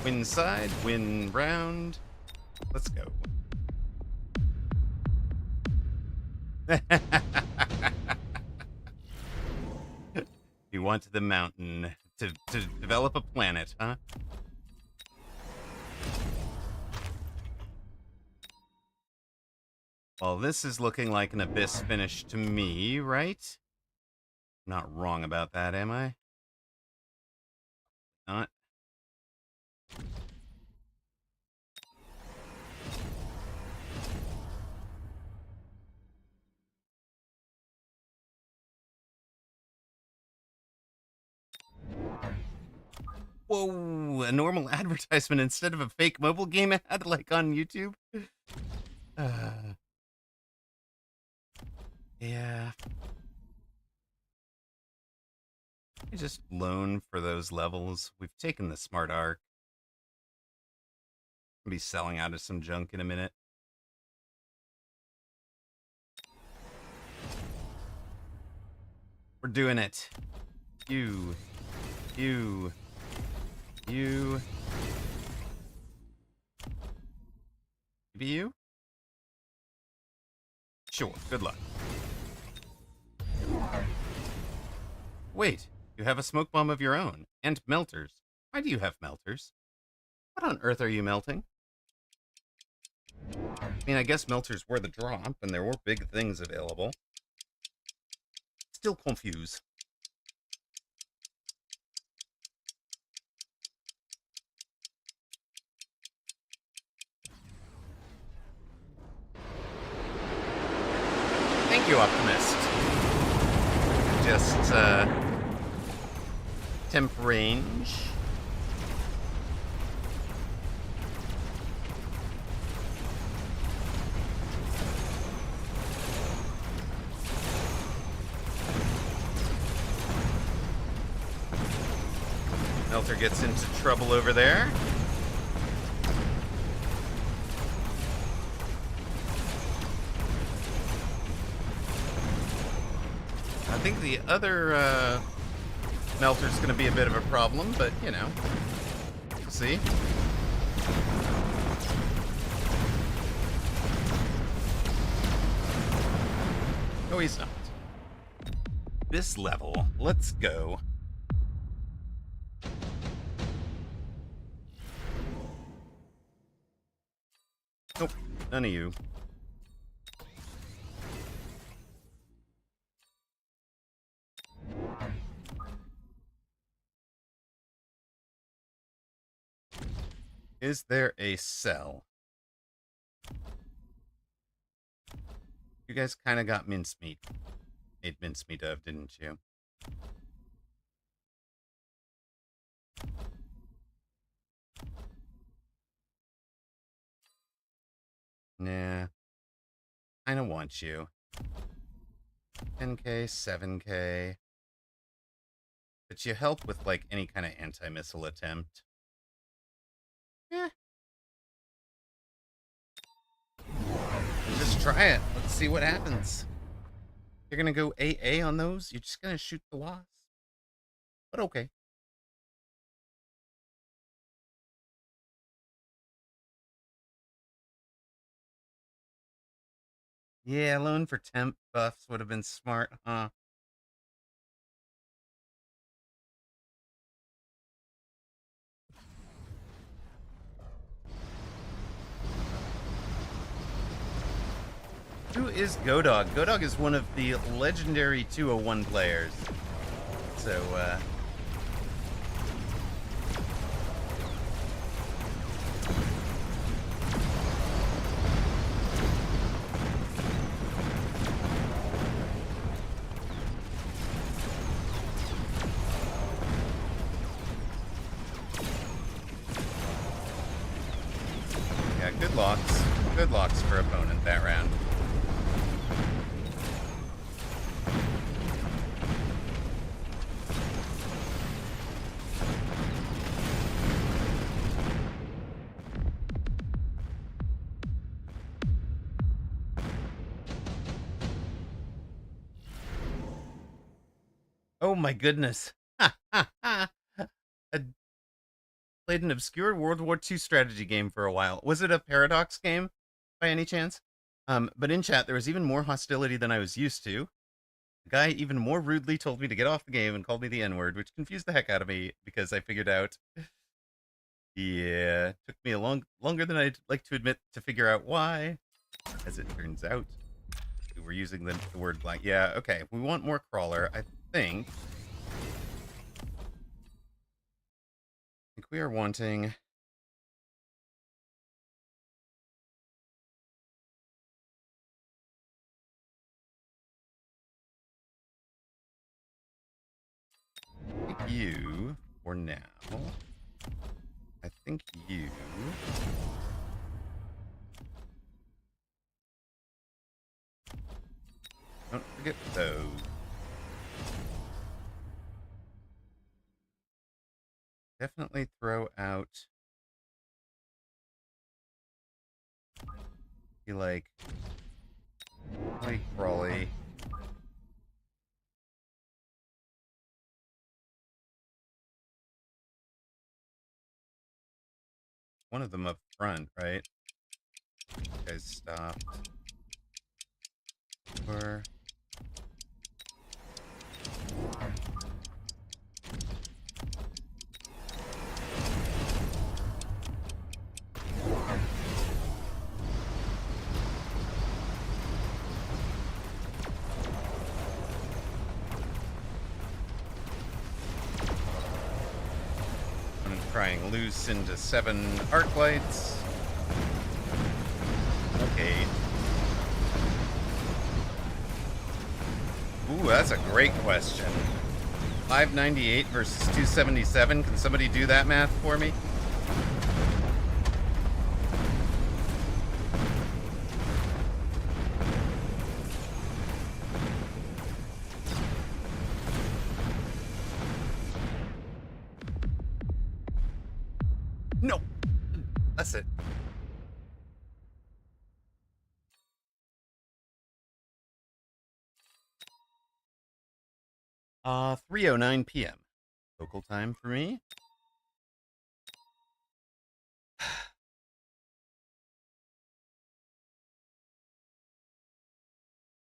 Win side, win round. Let's go. You want the mountain to develop a planet, huh? Well, this is looking like an abyss finish to me, right? Not wrong about that, am I? Not. Whoa, a normal advertisement instead of a fake mobile game ad like on YouTube? Yeah. I just loan for those levels. We've taken the smart arc. I'll be selling out of some junk in a minute. We're doing it. You. Maybe you? Sure, good luck. Wait, you have a smoke bomb of your own, and melters. Why do you have melters? What on earth are you melting? I mean, I guess melters were the drop, and there were big things available. Still confused. Thank you, Optimist. Just, temp range. Melter gets into trouble over there. I think the other melter's going to be a bit of a problem, but you know, we'll see. No, he's not. This level, let's go. Nope, none of you. Is there a cell? You guys kind of got mincemeat. Made mincemeat of, didn't you? Nah. I don't want you. 10K, 7K. But you help with like any kind of anti-missile attempt. Yeah. Just try it. Let's see what happens. You're gonna go AA on those? You're just gonna shoot the wasp. But okay. Yeah, loan for temp buffs would have been smart, huh? Who is Godog? Godog is one of the legendary 201 players. So, yeah, good locks. Good locks for opponent that round. Oh my goodness. I played an obscure World War II strategy game for a while. Was it a Paradox game by any chance? But in chat, there was even more hostility than I was used to. The guy even more rudely told me to get off the game and called me the N-word, which confused the heck out of me because I figured out, yeah, it took me longer than I'd like to admit to figure out why. As it turns out, we were using the word black. Yeah, okay, we want more crawler. I think we are wanting... you for now. I think you... Don't forget those. Definitely throw out... Be like... Crawley. One of them up front, right? You guys stopped. Or... I'm trying loose into 7 arc lights. Okay. Ooh, that's a great question. 598 versus 277. Can somebody do that math for me? No! That's it. 3:09 p.m. Local time for me.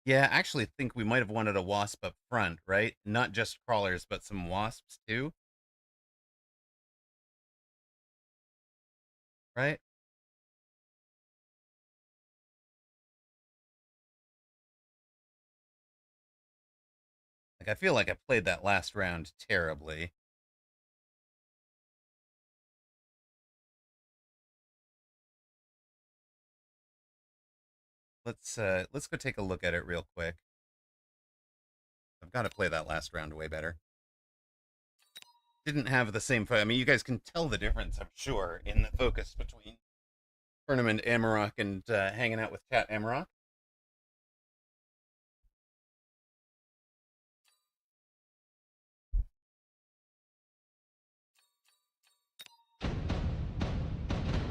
Yeah, I actually think we might have wanted a wasp up front, right? Not just crawlers, but some wasps too. Right? Like, I feel like I played that last round terribly. Let's go take a look at it real quick. I've got to play that last round way better. Didn't have the same I mean, you guys can tell the difference, I'm sure, in the focus between Tournament Amarok and hanging out with Chat Amarok.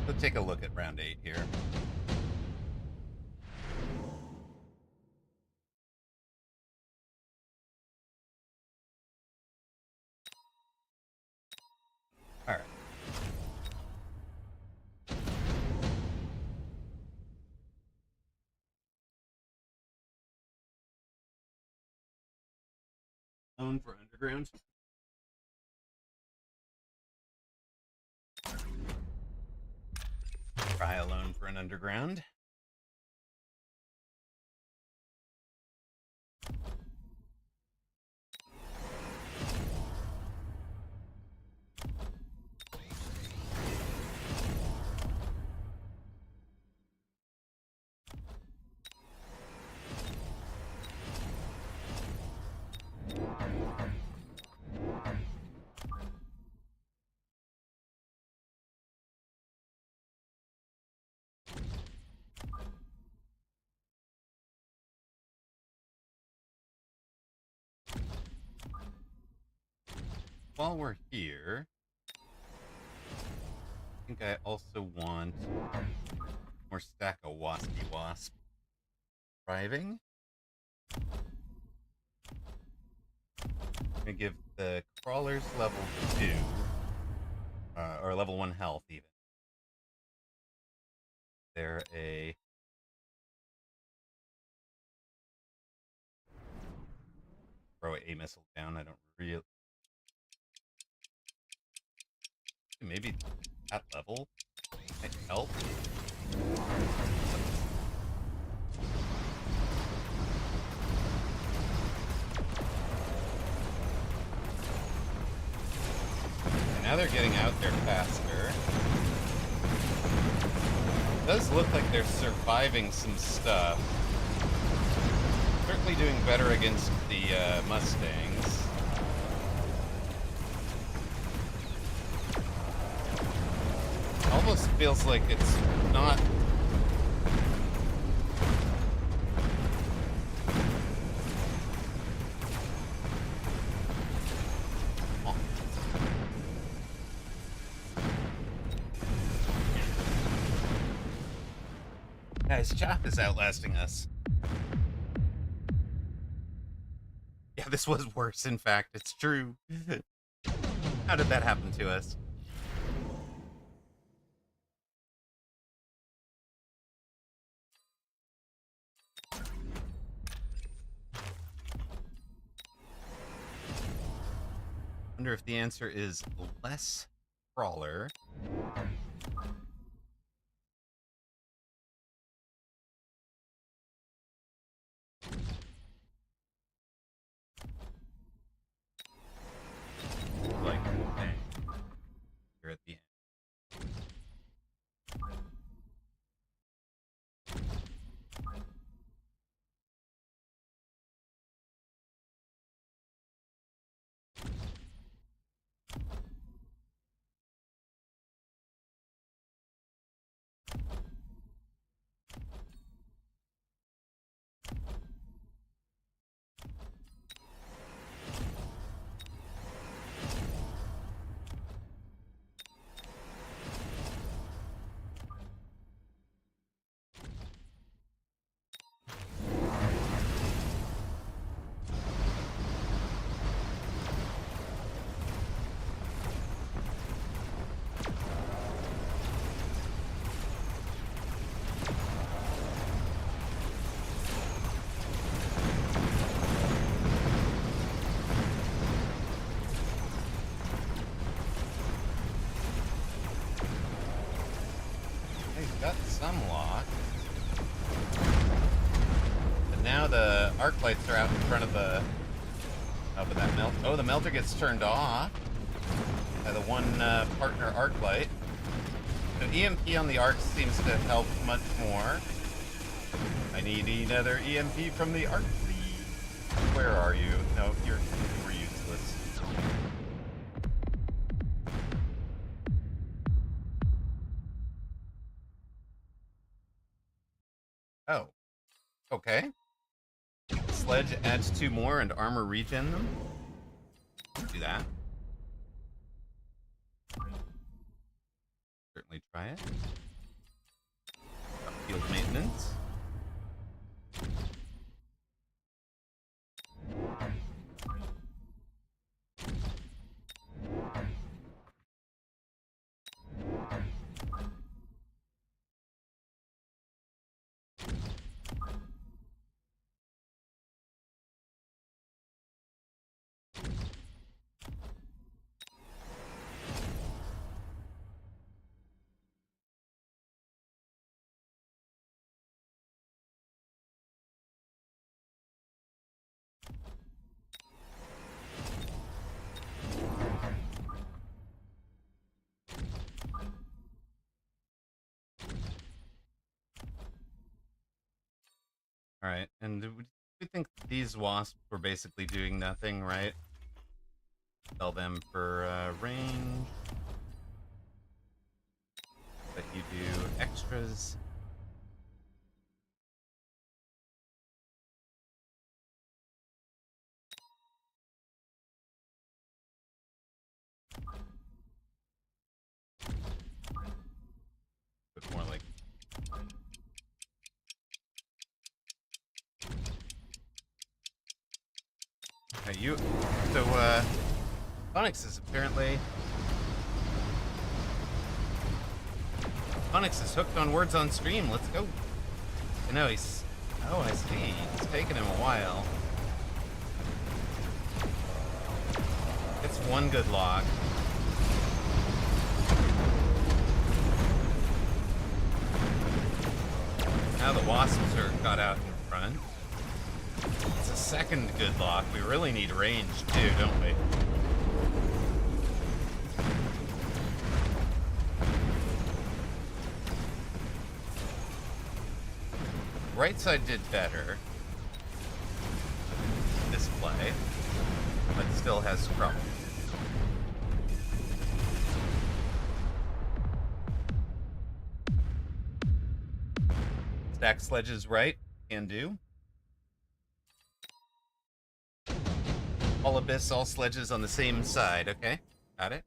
So take a look at round 8 here. All right. Loan for underground. Try a loan for an underground. While we're here, I think I also want more stack of Waspy Wasp. Driving. I'm gonna give the crawlers level 2, or level 1 health even. They're a throw a missile down. I don't really. Maybe that level might help. And now they're getting out there faster. It does look like they're surviving some stuff. Certainly doing better against the Mustangs. Almost feels like it's not. Oh. Guys, Chop is outlasting us. Yeah, this was worse, in fact. It's true. How did that happen to us? Wonder if the answer is less crawler. Like, bang. Here at the end. Got some lock. But now the arc lights are out in front of the that melt. Oh, the melter gets turned off by the one partner arc light. So EMP on the arc seems to help much more. I need another EMP from the arc fleet. Where are you? No, you were useless. Oh. Okay. Sledge adds 2 more and armor regen them. Do that. definitely try it. Field maintenance. All right, and we think these wasps were basically doing nothing, right? Sell them for range. But you do extras. But more like you. So Onyx is apparently Onyx is hooked on words on stream. Let's go. I know he's. Oh, I see. It's taken him a while. It's one good log. Now the wasps are got out in front. It's a second good lock. We really need range too, don't we? Right side did better this play, but still has trouble. Stack sledges right, can do. All abyss, all sledges on the same side, okay? Got it.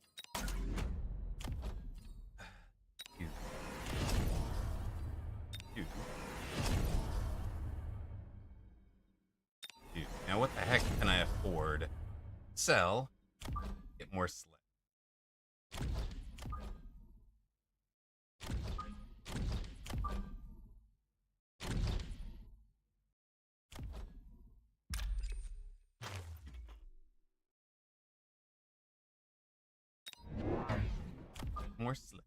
Now what the heck can I afford? Sell, get more sled. More sled.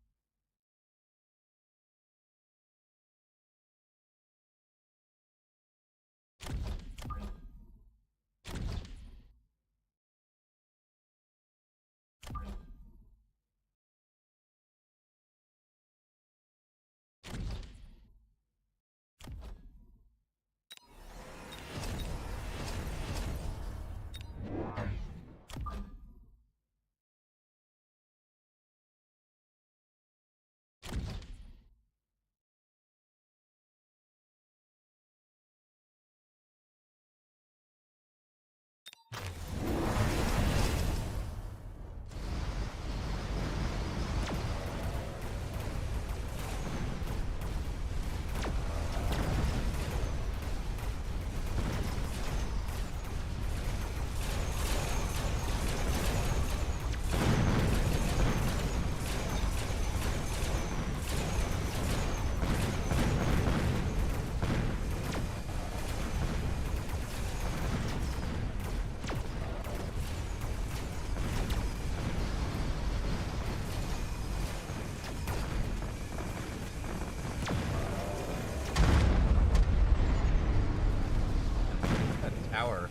Tower.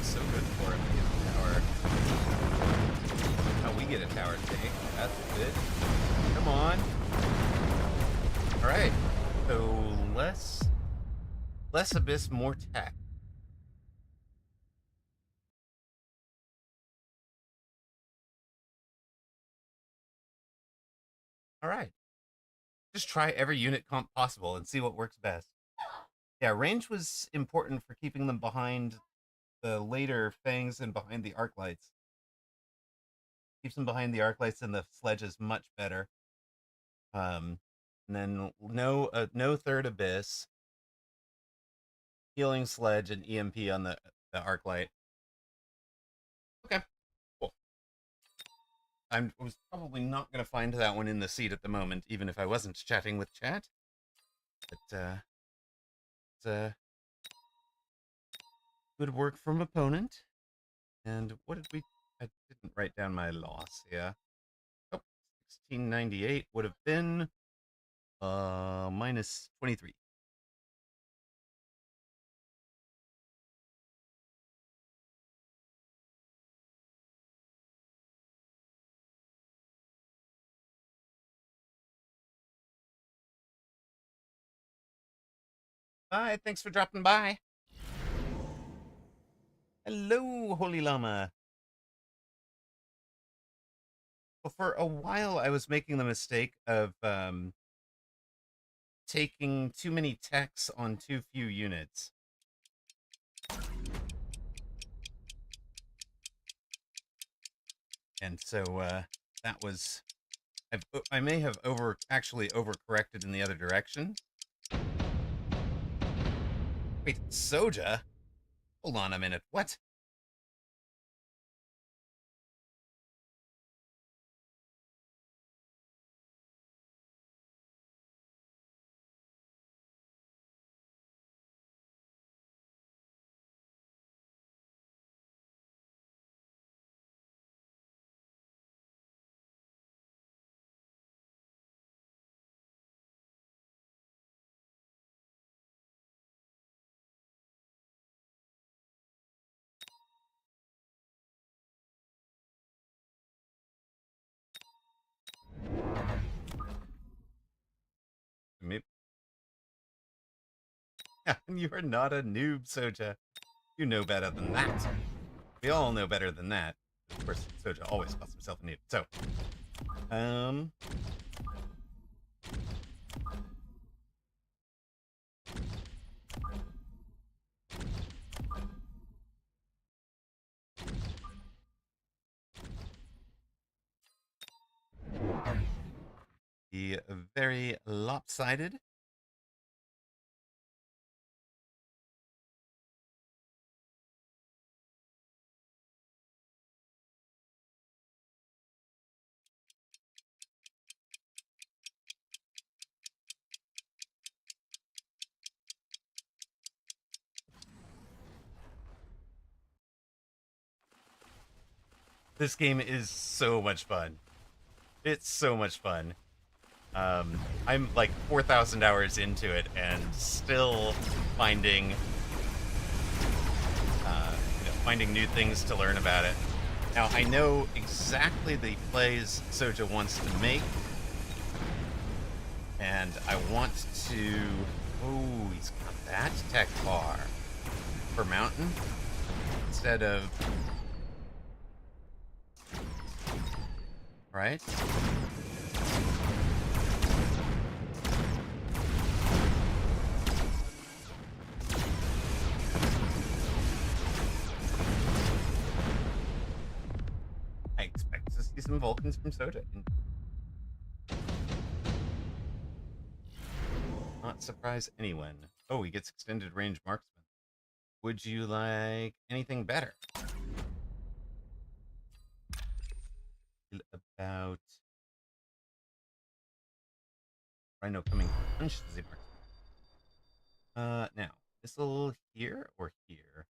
So good for him to get a tower. Oh, we get a tower today. That's good. Come on. Alright. So less abyss, more tech. Alright. Just try every unit comp possible and see what works best. Yeah, range was important for keeping them behind the later fangs and behind the arc lights. Keeps them behind the arc lights and the sledges much better. And then no third abyss, healing sledge, and EMP on the arc light. Okay, cool. I was probably not going to find that one in the seed at the moment, even if I wasn't chatting with chat. But it's good work from opponent. And what did we? I didn't write down my loss. Yeah. Oh, 1698 would have been minus 23. Hi, thanks for dropping by. Hello, Holy Llama. Well, for a while, I was making the mistake of taking too many techs on too few units. And so that was I may have actually overcorrected in the other direction. Wait, Soja? Hold on a minute. What? Maybe. You are not a noob, Soja. You know better than that. We all know better than that. Of course, Soja always calls himself a noob. So, the very lopsided. This game is so much fun. It's so much fun. I'm like 4,000 hours into it and still finding, finding new things to learn about it. Now I know exactly the plays Soja wants to make, and I want to. Oh, he's got that tech bar for mountain instead of right. I expect to see some Vulcans from Soja. Not surprise anyone. Oh, he gets extended range marksman. Would you like anything better? About Rhino coming punch the marksman. Now, missile here or here?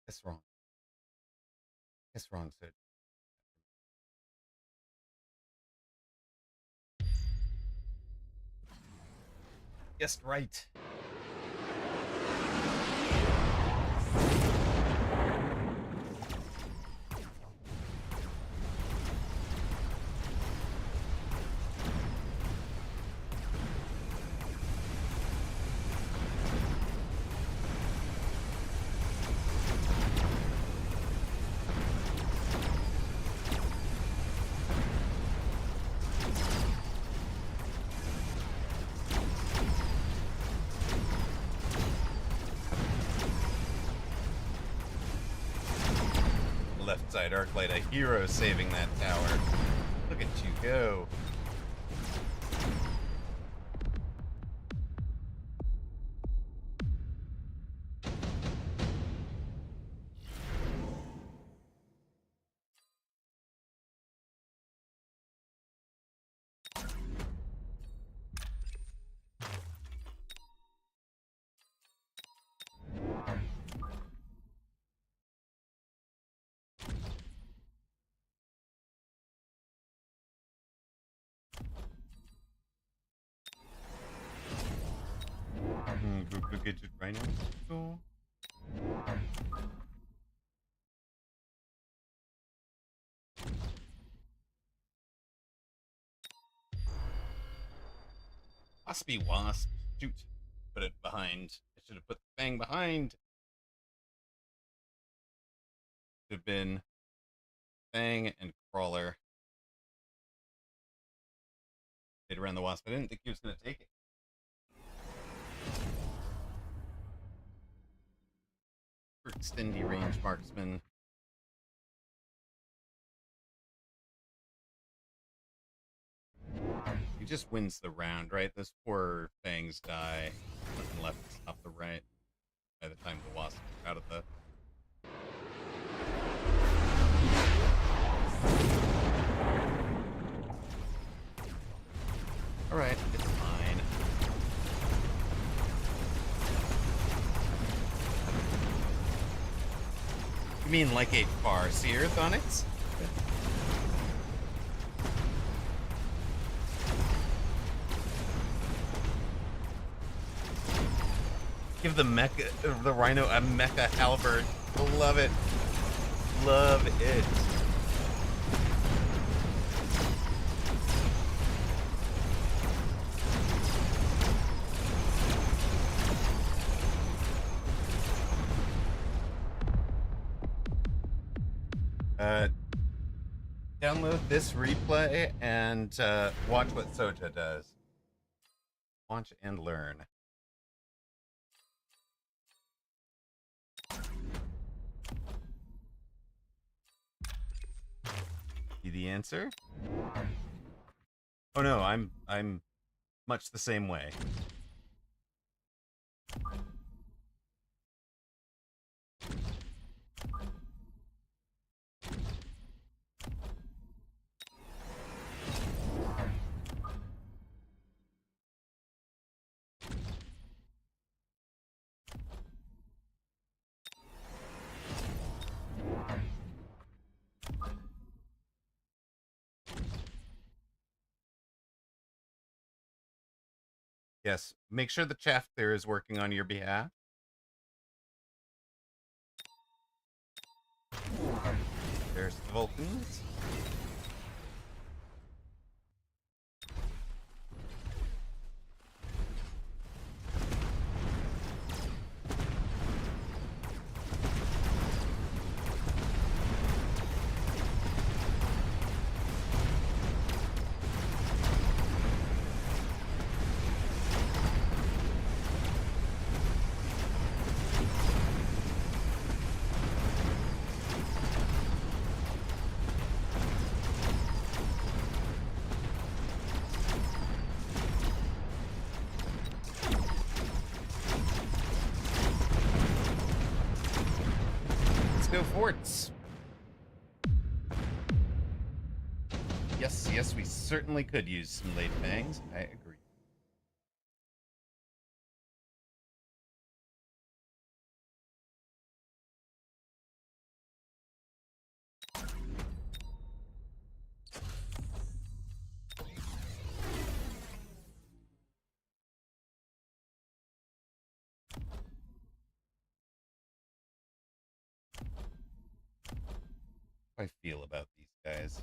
Guess wrong. Guess wrong, Sid. Guessed right. left side arc light, a hero saving that tower. Look at you go. Good rhino. Cool. Waspy wasp. Shoot. Put it behind. I should have put the fang behind. Should have been fang and crawler. Made around the wasp. I didn't think he was going to take it. For extendy range marksman. He just wins the round, right? Those poor fangs die. Nothing left to stop the right by the time the wasp is out of the. Alright, it's fine. You mean like a Farseer, Thonix? Give the mecha, the rhino a mecha halberd. Love it. Love it. Download this replay and watch what Soja does. Watch and learn. See the answer? Oh no, I'm much the same way. Yes, make sure the chaff clear is working on your behalf. There's the Vulcans. Go forts. Yes, we certainly could use some late fangs. I agree. How I feel about these guys.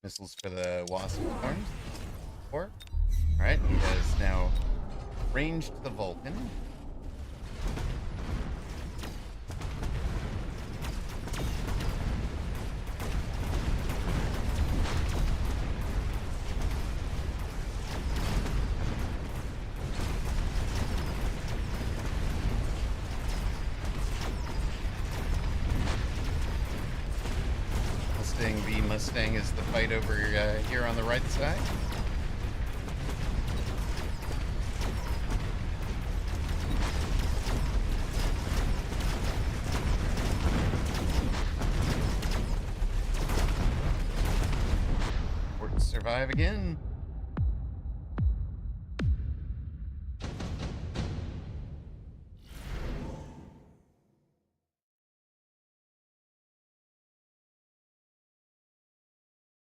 missiles for the Wasp forms. Or, alright, he has now ranged the Vulcan. The Mustang is the fight over here on the right side. Forts survive again.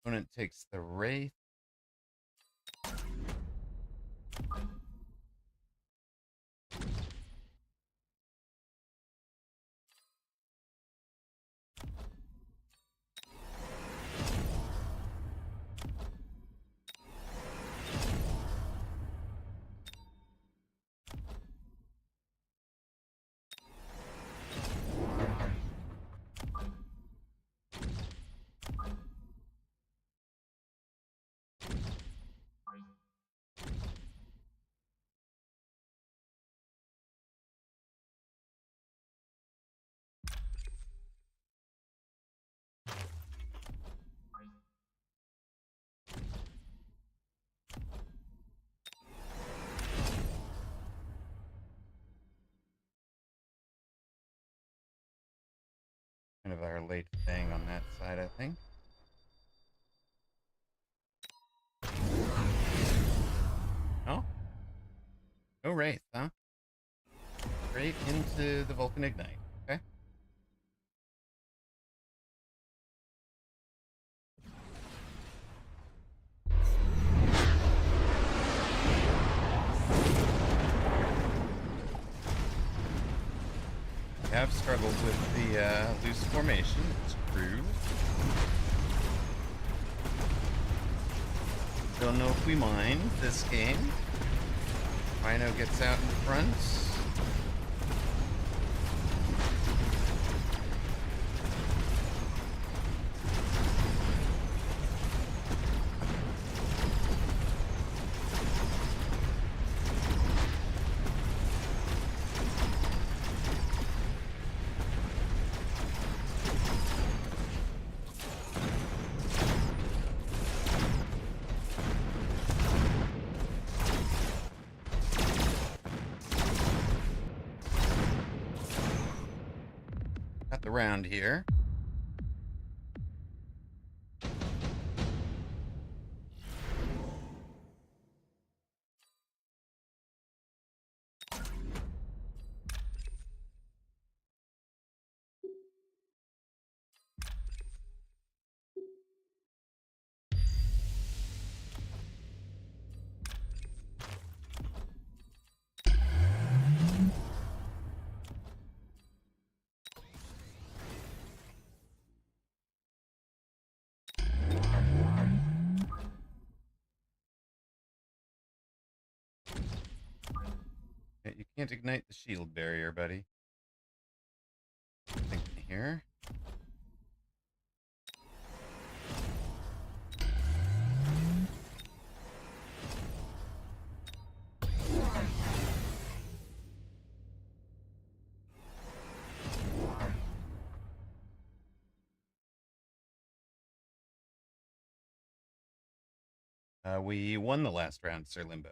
Opponent takes the Wraith. Kind of our late thing on that side, I think. Oh? No Wraith, huh? Straight into the Vulcan Ignite. Okay. We have struggled with the loose formation. It's true. Don't know if we mind this game. Rhino gets out in front. Got the round here. You can't ignite the shield barrier, buddy. Thinking here. We won the last round, Sir Limbo.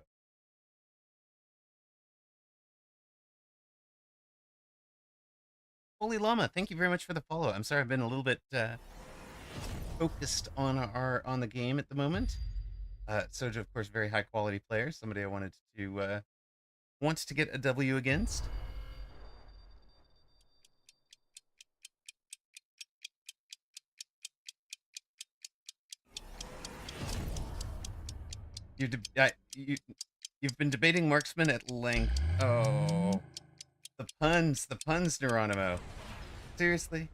Holy Llama, thank you very much for the follow. I'm sorry I've been a little bit focused on the game at the moment. Soja, of course, very high quality player. Somebody I wanted to wants to get a W against. You've been debating marksman at length. Oh, the puns, Geronimo. Seriously?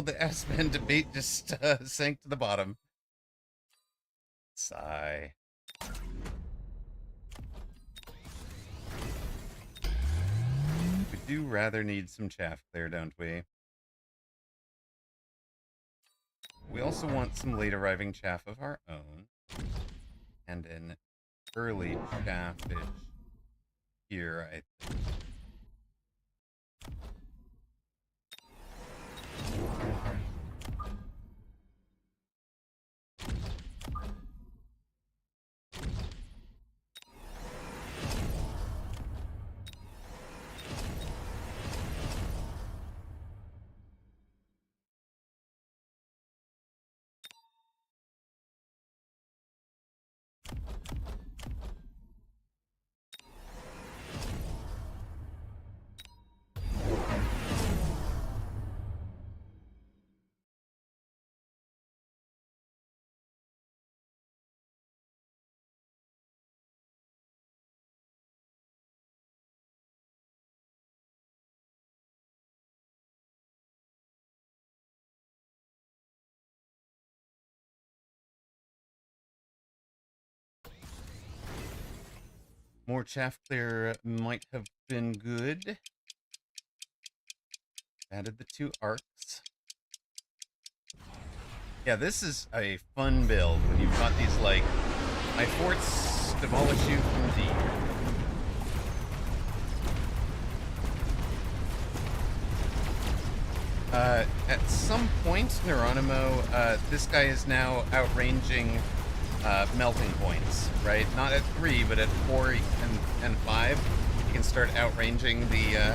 the S-Man debate just sank to the bottom. Sigh. We do rather need some chaff clear, don't we? We also want some late arriving chaff of our own. And an early chaffish here, I think. More chaff clear might have been good. Added the 2 arcs. Yeah, this is a fun build when you've got these, like, my forts demolish you from deep. At some point, Neuronimo, this guy is now outranging melting points, right? Not at 3, but at 4 and 5. You can start outranging the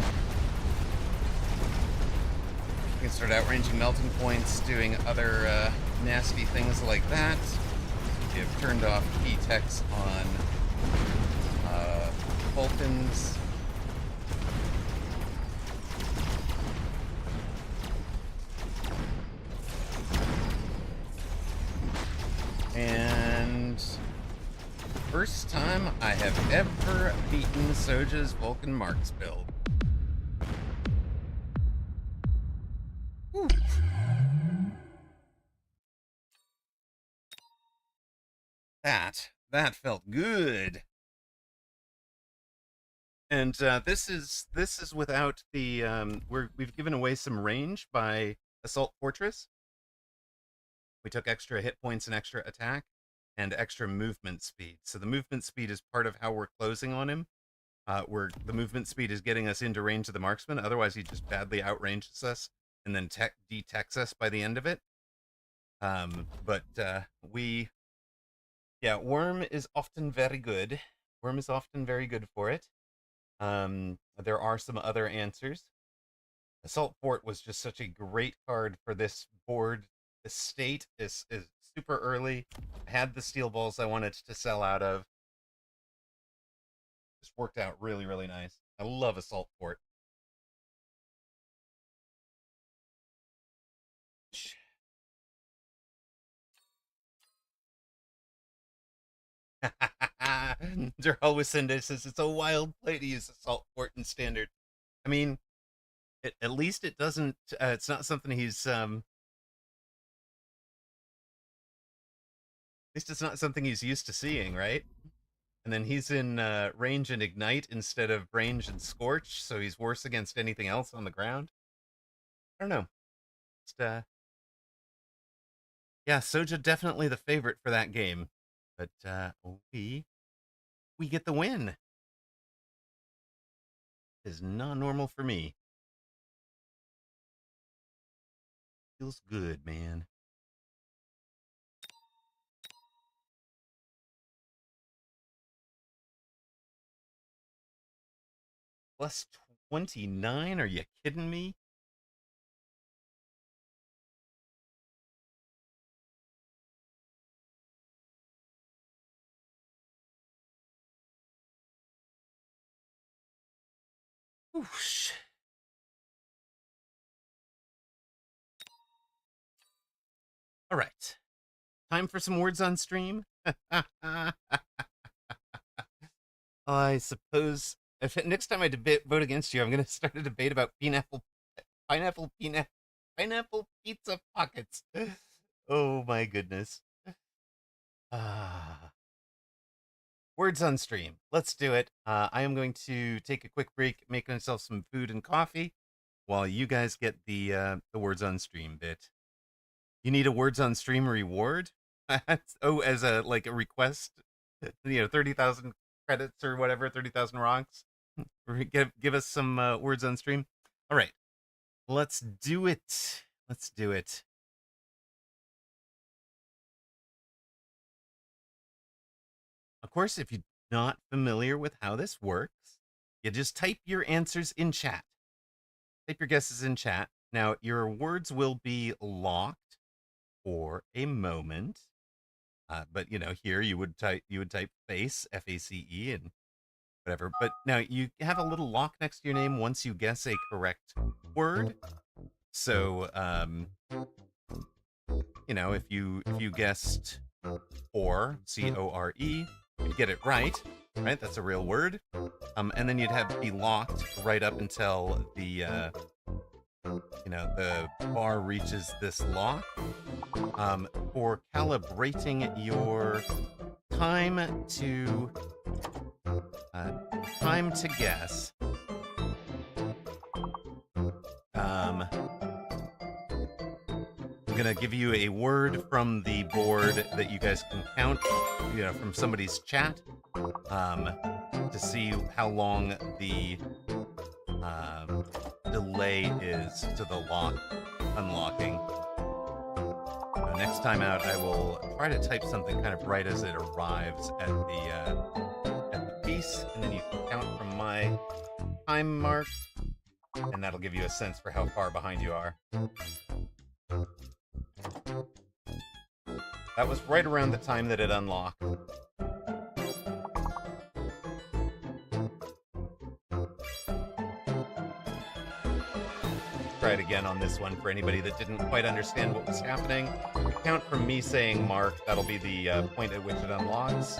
you can start outranging melting points, doing other nasty things like that. You've turned off key techs on Vulcans. And first time I have ever beaten Soja's Vulcan Marks build. Whew. That felt good. And this is without the we've given away some range by Assault Fortress. We took extra hit points and extra attack and extra movement speed. So the movement speed is part of how we're closing on him. The movement speed is getting us into range of the marksman. Otherwise, he just badly outranges us and then detects us by the end of it. Worm is often very good. Worm is often very good for it. There are some other answers. Assault Fort was just such a great card for this board. The state is super early. I had the steel balls I wanted to sell out of. Just worked out really, really nice. I love Assault Fort. Derhalwicinda says it's a wild play to use Assault Fort in Standard. I mean, at least it doesn't. It's not something he's. At least it's not something he's used to seeing, right? And then he's in range and ignite instead of range and scorch, so he's worse against anything else on the ground. I don't know. Just, yeah, Soja definitely the favorite for that game, but we get the win. Is not normal for me. Feels good, man. Plus 29? Are you kidding me? Whoosh. All right. Time for some words on stream. I suppose if next time I vote against you, I'm going to start a debate about pineapple peanut Pineapple pizza pockets. Oh my goodness. Ah. Words on stream. Let's do it. I am going to take a quick break, make myself some food and coffee, while you guys get the words on stream bit. You need a words on stream reward? Oh, as a like a request, 30,000 credits or whatever, 30,000 rocks. Give us some words on stream. All right, let's do it. Let's do it. Of course, if you're not familiar with how this works, you just type your answers in chat. Type your guesses in chat. Now, your words will be locked for a moment. But here you would type face, FACE, and whatever. But now you have a little lock next to your name once you guess a correct word. So if you guessed core, CORE, you'd get it right. Right, that's a real word. And then you'd be locked right up until the bar reaches this lock. For calibrating your time to guess. I'm gonna give you a word from the board that you guys can count, from somebody's chat, to see how long the delay is to the lock unlocking. Next time out, I will try to type something kind of right as it arrives at the piece, and then you can count from my time mark, and that'll give you a sense for how far behind you are. That was right around the time that it unlocked. Try it again on this one for anybody that didn't quite understand what was happening. Count from me saying mark, that'll be the point at which it unlocks.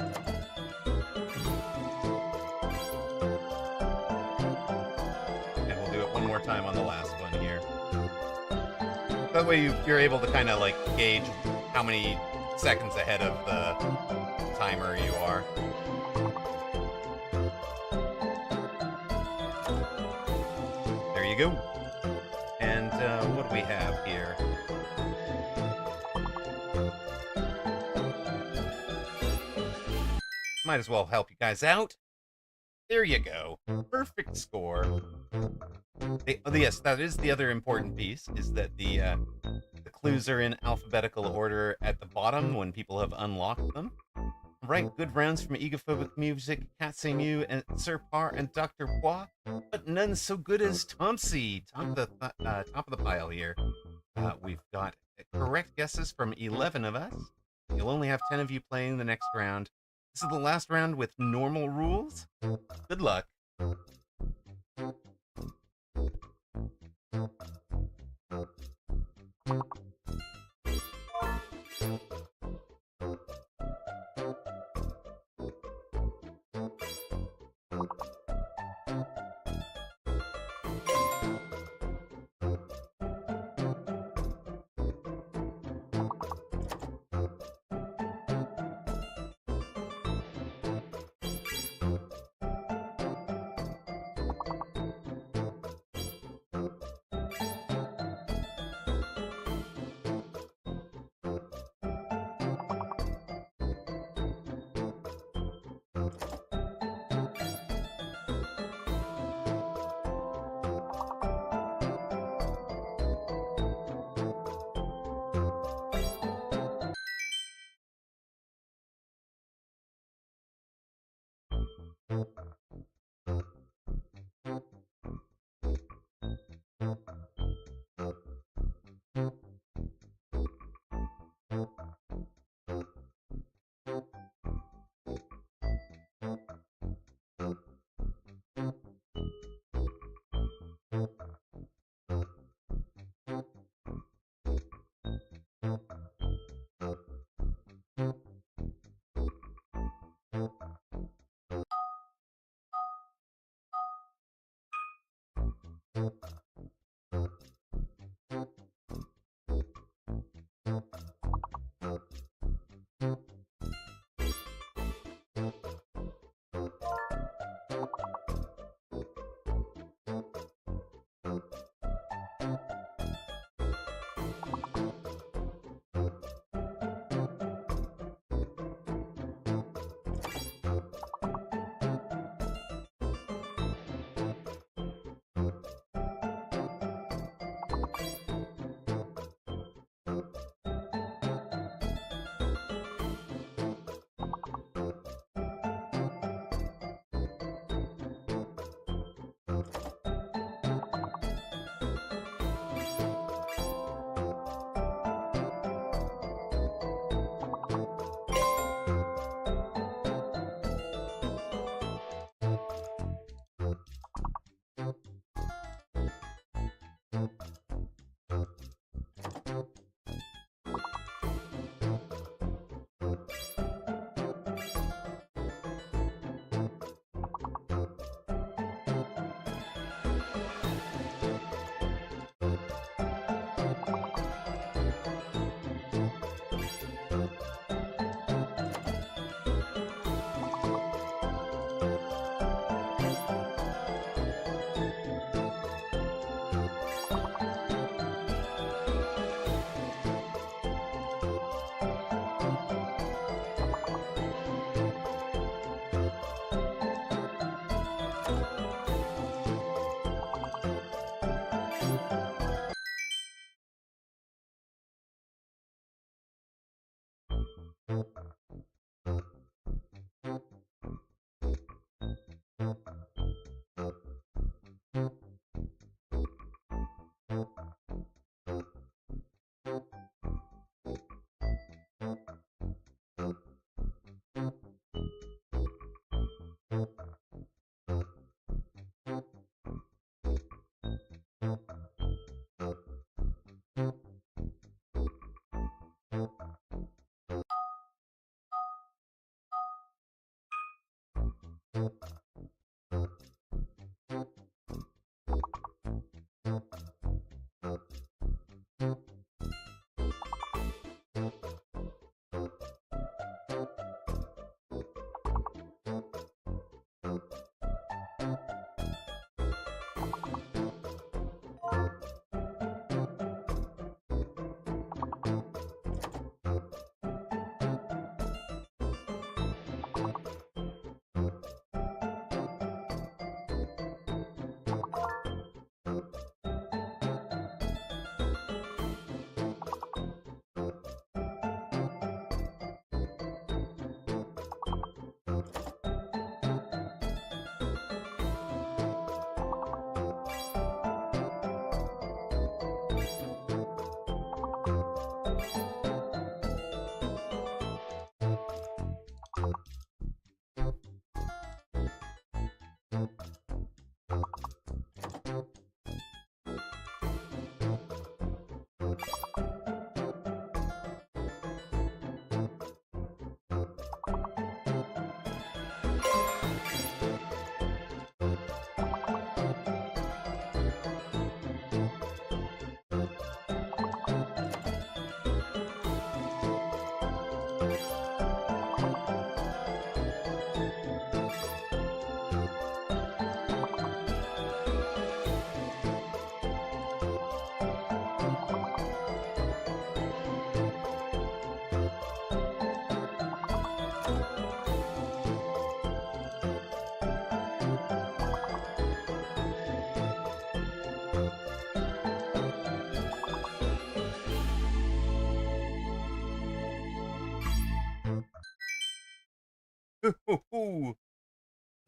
And we'll do it one more time on the last one here. That way you're able to kind of like gauge how many seconds ahead of the timer you are. There you go. And what do we have here? Might as well help you guys out. There you go. Perfect score. Yes, that is the other important piece, is that the clues are in alphabetical order at the bottom when people have unlocked them. Right, good rounds from Egophobic Music, Katsemu, and Sir Par and Dr. Pois, but none so good as Tomsy. Top of the pile here. We've got correct guesses from 11 of us. You'll only have 10 of you playing the next round. This is the last round with normal rules. Good luck.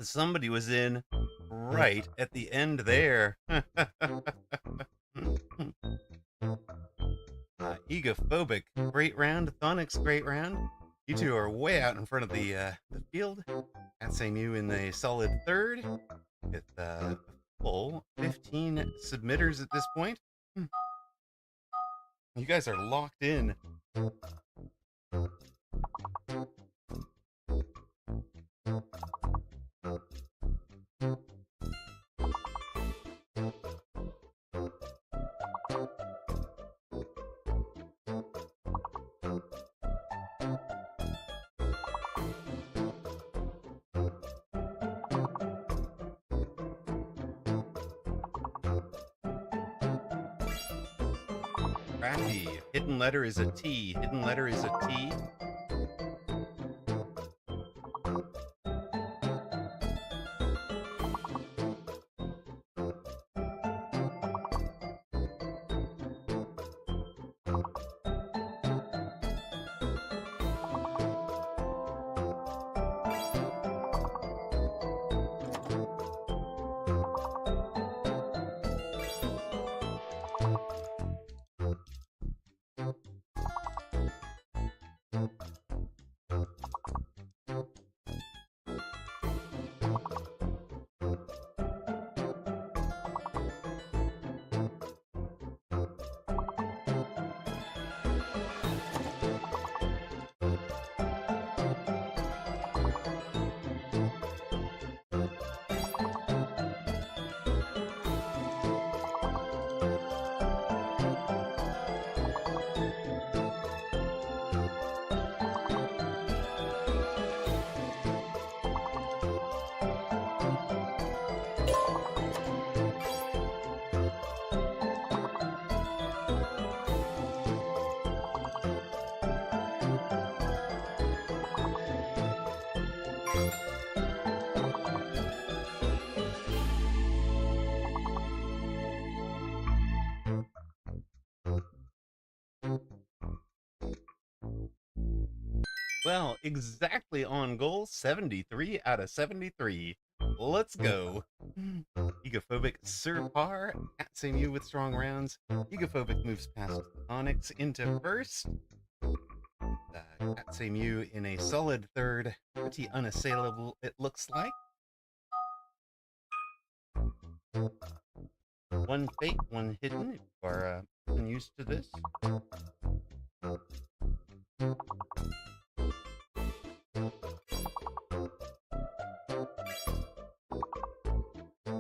Somebody was in right at the end there. Egophobic, great round. Thonix, great round. You two are way out in front of the field. Passing you in a solid third with full 15 submitters at this point. You guys are locked in. Crafty. Hidden letter is a T. Hidden letter is a T. Well, exactly on goal, 73 out of 73. Let's go. Egophobic Sir Par at same you with strong rounds. Egophobic moves past Onyx into first. At same you in a solid third. Pretty unassailable, it looks like. One fate, one hidden. If you are unused to this.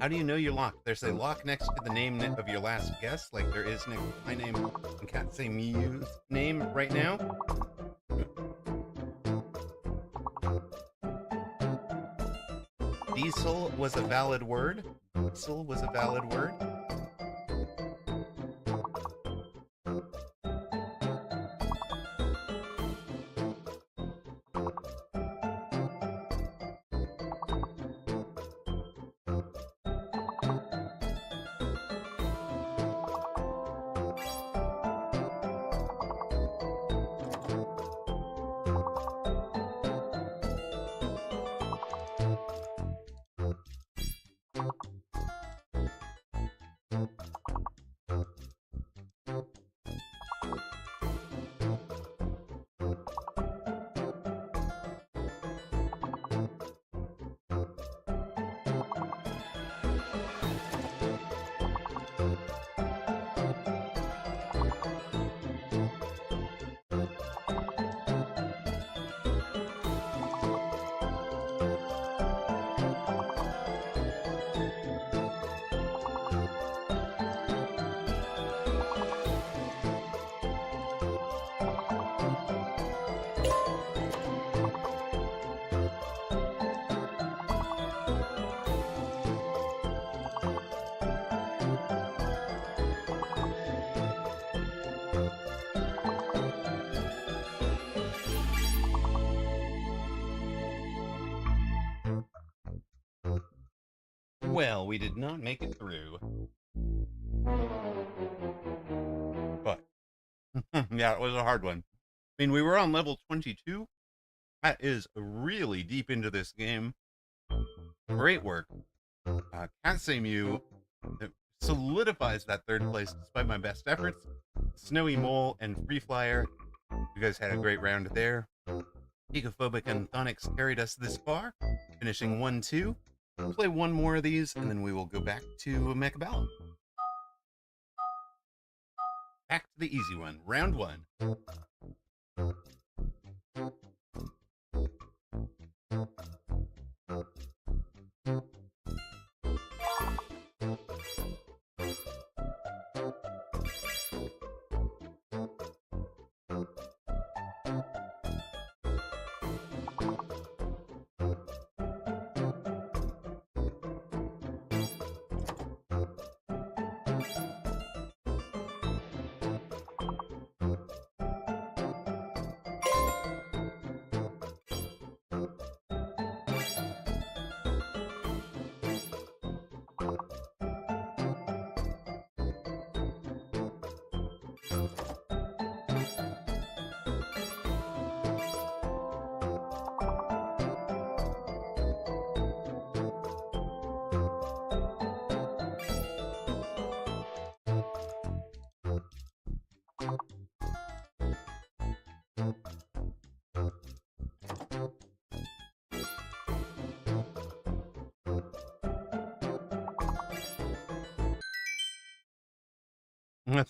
How do you know you're locked? There's a lock next to the name of your last guess, like there is next to my name and Can't Say Mew's name right now. Diesel was a valid word. Diesel was a valid word. Well, we did not make it through. But, yeah, it was a hard one. I mean, we were on level 22. That is really deep into this game. Great work. Can't Say Mew solidifies that third place despite my best efforts. Snowy Mole and Free Flyer, you guys had a great round there. Ecophobic and Thonix carried us this far, finishing 1-2. We'll play one more of these, and then we will go back to Mechabellum. Back to the easy one, round one.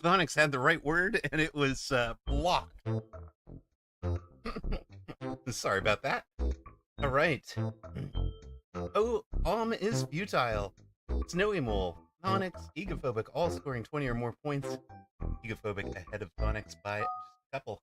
Thonix had the right word, and it was blocked. Sorry about that. All right. Oh, is futile. Snowy Mole, Thonix, Egophobic, all scoring 20 or more points. Egophobic ahead of Thonix by just a couple.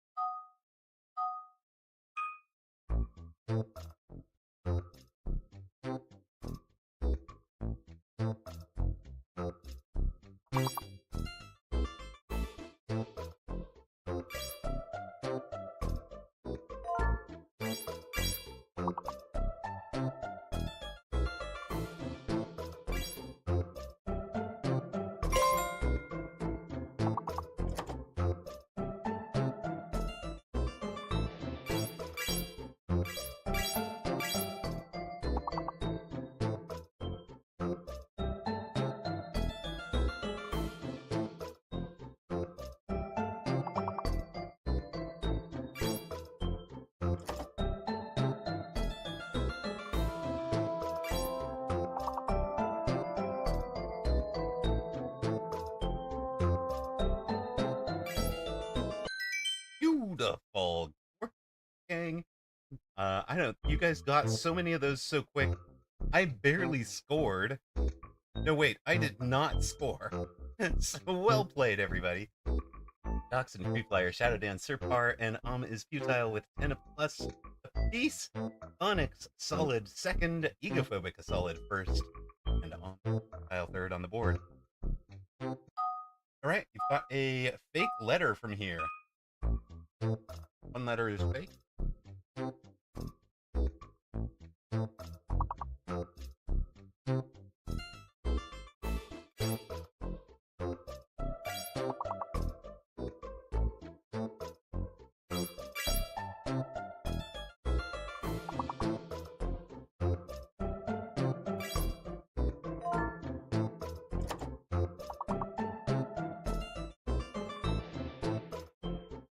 Beautiful. Gang. I don't, you guys got so many of those so quick. I barely scored. No, wait, I did not score. So well played, everybody. Dox and Free Flyer, Shadow Dance, Sirpar, and is futile with 10 plus apiece. Onyx, solid second. Egophobic, a solid first. And futile third on the board. All right, you've got a fake letter from here. One letter is fake.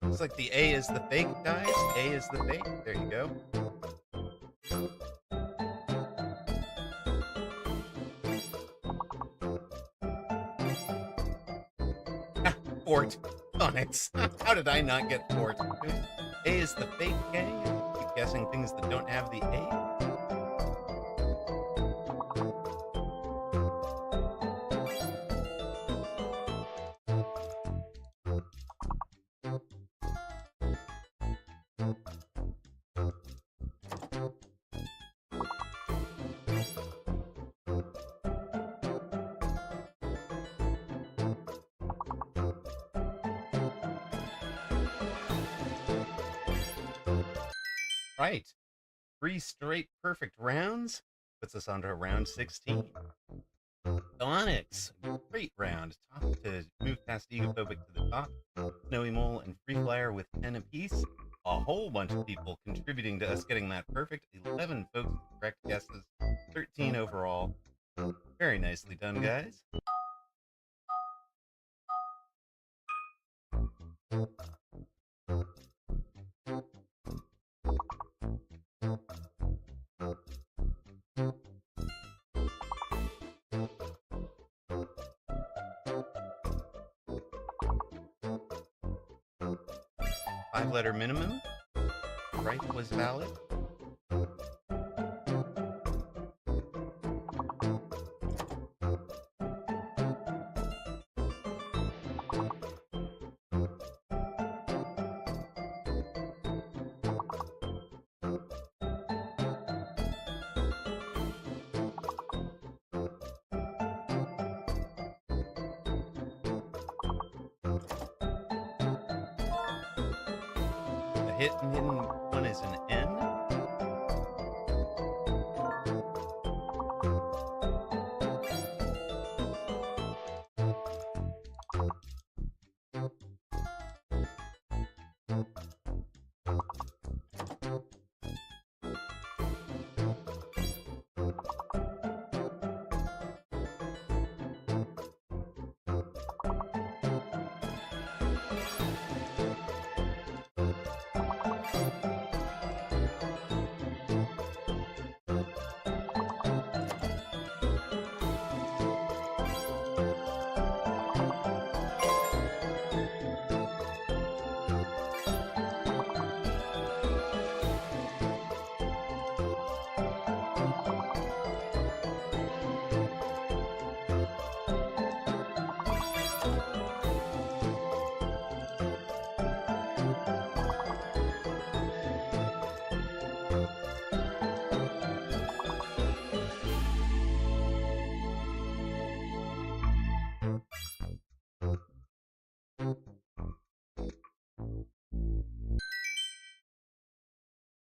Looks like the A is the fake, guys. A is the fake. There you go. Fort. Onyx. How did I not get Fort? A is the fake, gang. Keep guessing things that don't have the A. Right. 3 straight perfect rounds puts us onto round 16. Onyx, great round. Top to move past Egophobic to the top. Snowy Mole and Free Flyer with 10 apiece. A whole bunch of people contributing to us getting that perfect. 11 folks with correct guesses. 13 overall. Very nicely done, guys. Five-letter minimum. Right was valid. The hidden one is an N.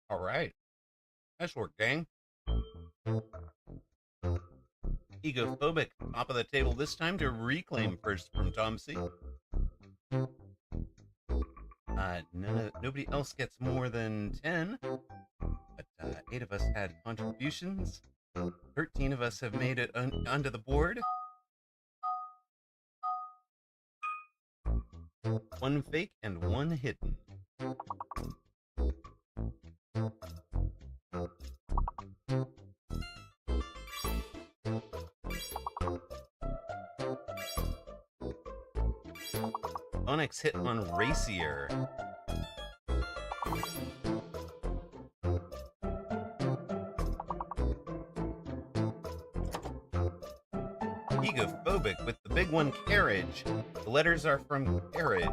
All right. Nice work, gang. Egophobic, top of the table this time to reclaim first from Tom C. Nobody else gets more than 10, but 8 of us had contributions. 13 of us have made it onto the board. 1 fake and 1 hidden. Onyx hit on Racier. Egophobic with the big one, carriage. The letters are from carriage.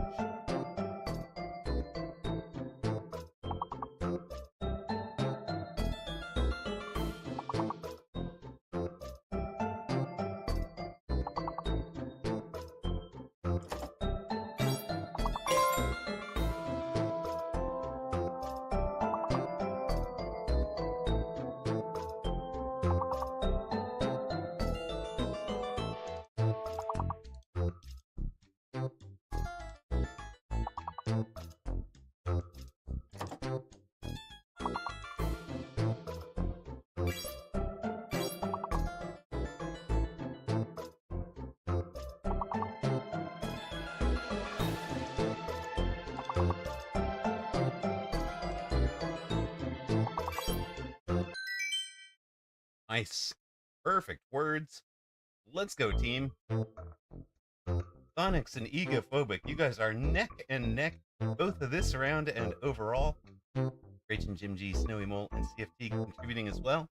Nice. Perfect words. Let's go, team. Phonics and Egophobic, you guys are neck and neck, both of this round and overall. Rachel, Jim G, Snowy Mole, and CFT contributing as well.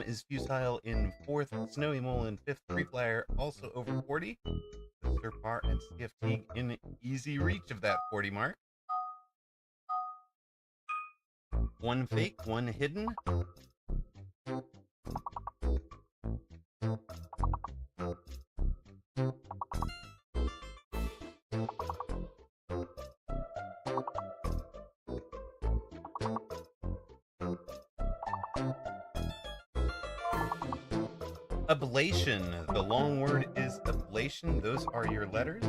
Is futile in 4th, Snowy Mole in 5th, Free Flyer also over 40. Surpar and CFT in easy reach of that 40 mark. One fake, one hidden. Ablation. The long word is ablation. Those are your letters.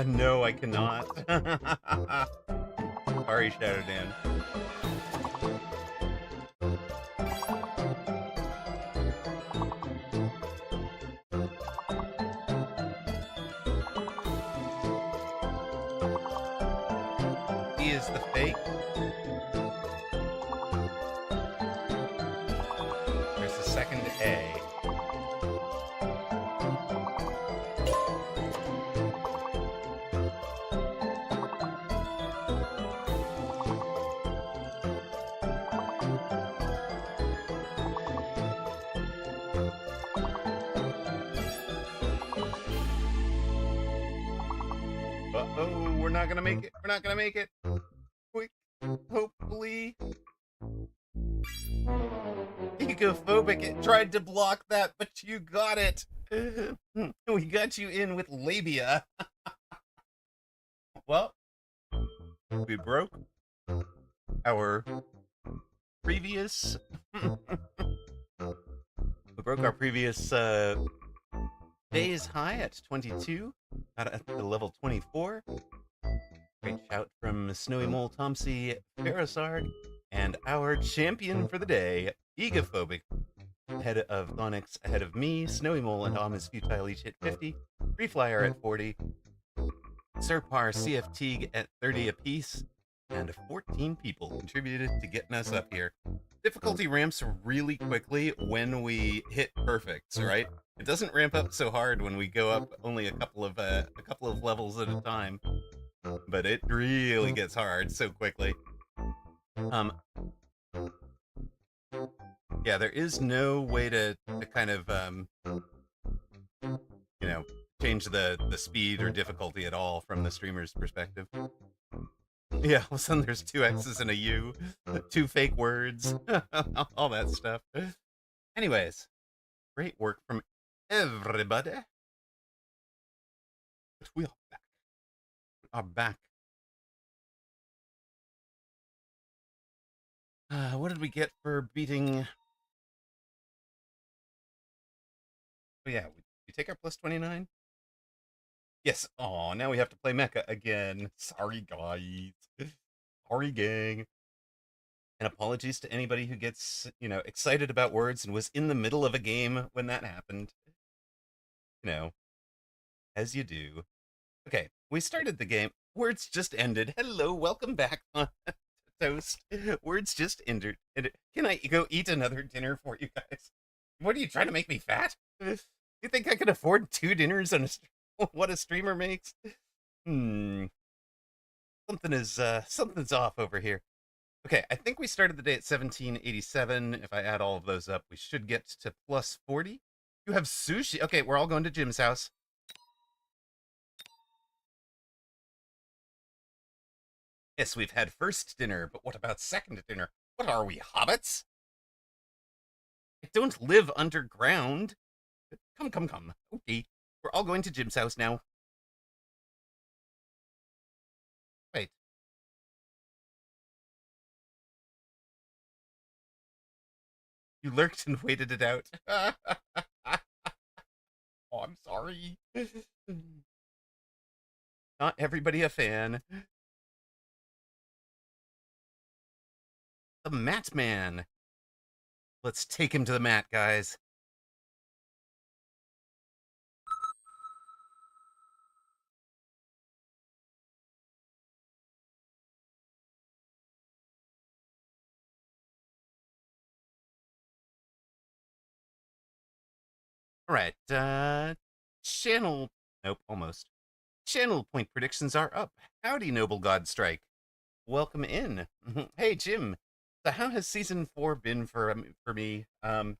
No, I cannot. Sorry, Shadow Dan. He is the fake. There's the second A. Uh-oh, we're not gonna make it. We're not gonna make it. Quick, hopefully. Egophobic, it tried to block that, but you got it. We got you in with labia. Well, we broke our previous... we broke our previous phase high at 22, at the level 24. Great shout from Snowy Mole, Tomsy, Ferrosard, and our champion for the day, Egophobic, ahead of Thonix, ahead of me. Snowy Mole and Tom is futile, each hit 50. Free Flyer at 40. Surpar, CFT at 30 apiece. And 14 people contributed to getting us up here. Difficulty ramps really quickly when we hit perfects, right? It doesn't ramp up so hard when we go up only a couple of levels at a time, but it really gets hard so quickly. Yeah, there is no way to kind of change the speed or difficulty at all from the streamer's perspective. Yeah, all of a sudden there's 2 X's and a U, 2 fake words, all that stuff. Anyways, great work from everybody. But we are back. We are back. What did we get for beating Oh yeah, we take our plus 29. Yes. Oh, now we have to play Mecha again. Sorry, guys. Sorry, gang. And apologies to anybody who gets, excited about words and was in the middle of a game when that happened. You know, as you do. Okay, we started the game. Words just ended. Hello, welcome back on Toast. Words just ended. Can I go eat another dinner for you guys? What are you trying to make me fat? You think I can afford 2 dinners on what a streamer makes? Hmm. Something's off over here. Okay, I think we started the day at 1787. If I add all of those up, we should get to plus 40. You have sushi. Okay, we're all going to Jim's house. Yes, we've had first dinner, but what about second dinner? What are we, hobbits? I don't live underground. Come, come, come. Okay, we're all going to Jim's house now. Wait. You lurked and waited it out. Oh, I'm sorry. Not everybody a fan. The Mat Man. Let's take him to the mat, guys. All right. Channel. Nope, almost. Channel point predictions are up. Howdy, Noble God Strike. Welcome in. Hey, Jim. So, how has season 4 been for me? Well,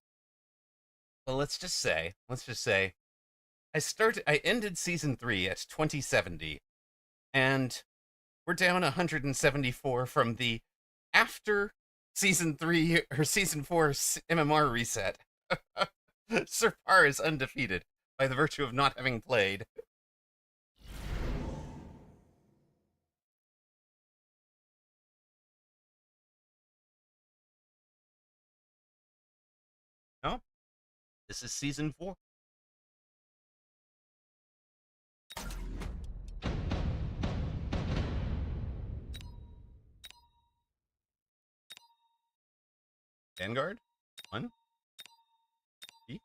let's just say, I ended season 3 at 2070, and we're down 174 from the after season 3 or season 4 MMR reset. Sir Par is undefeated by the virtue of not having played. No, this is season 4. Vanguard, 1, 3,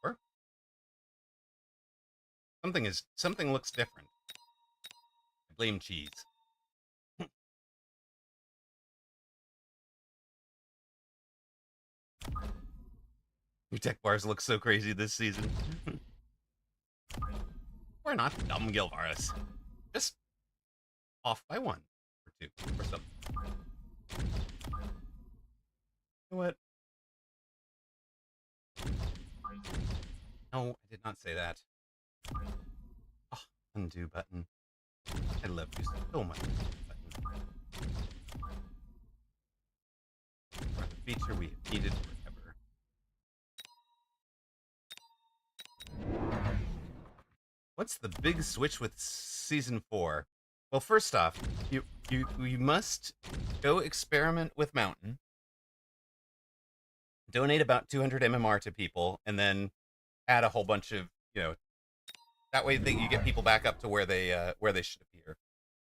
4. Something looks different. I blame cheese. Your tech bars look so crazy this season. We're not dumb, Gilvaris. Just off by 1 or 2 or something. You know what? No, I did not say that. Oh, undo button. I love you so much. Button. For the feature we have needed forever. What's the big switch with season 4? Well, first off, you must go experiment with Mountain, donate about 200 MMR to people, and then add a whole bunch of that way you get people back up to where they should appear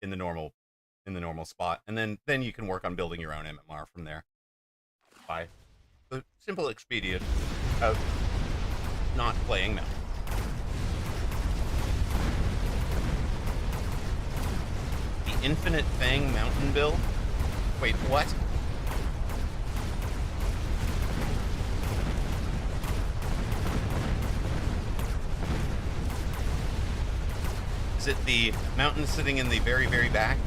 in the normal spot, and then you can work on building your own MMR from there. By the simple expedient of not playing Mountain. The Infinite Fang Mountain build? Wait, what? Is it the mountain sitting in the very, very back?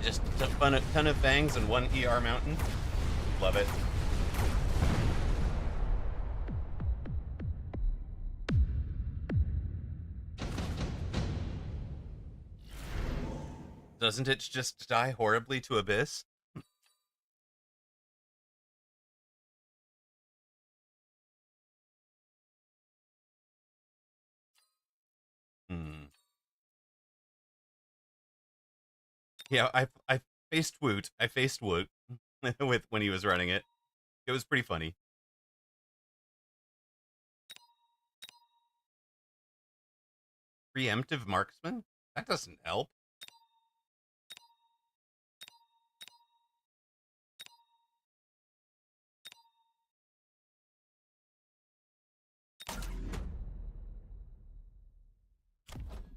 Just a ton of fangs and 1 ER mountain? Love it. Doesn't it just die horribly to Abyss? Hmm. Yeah, I faced Woot. I faced Woot with when he was running it. It was pretty funny. Preemptive marksman? That doesn't help.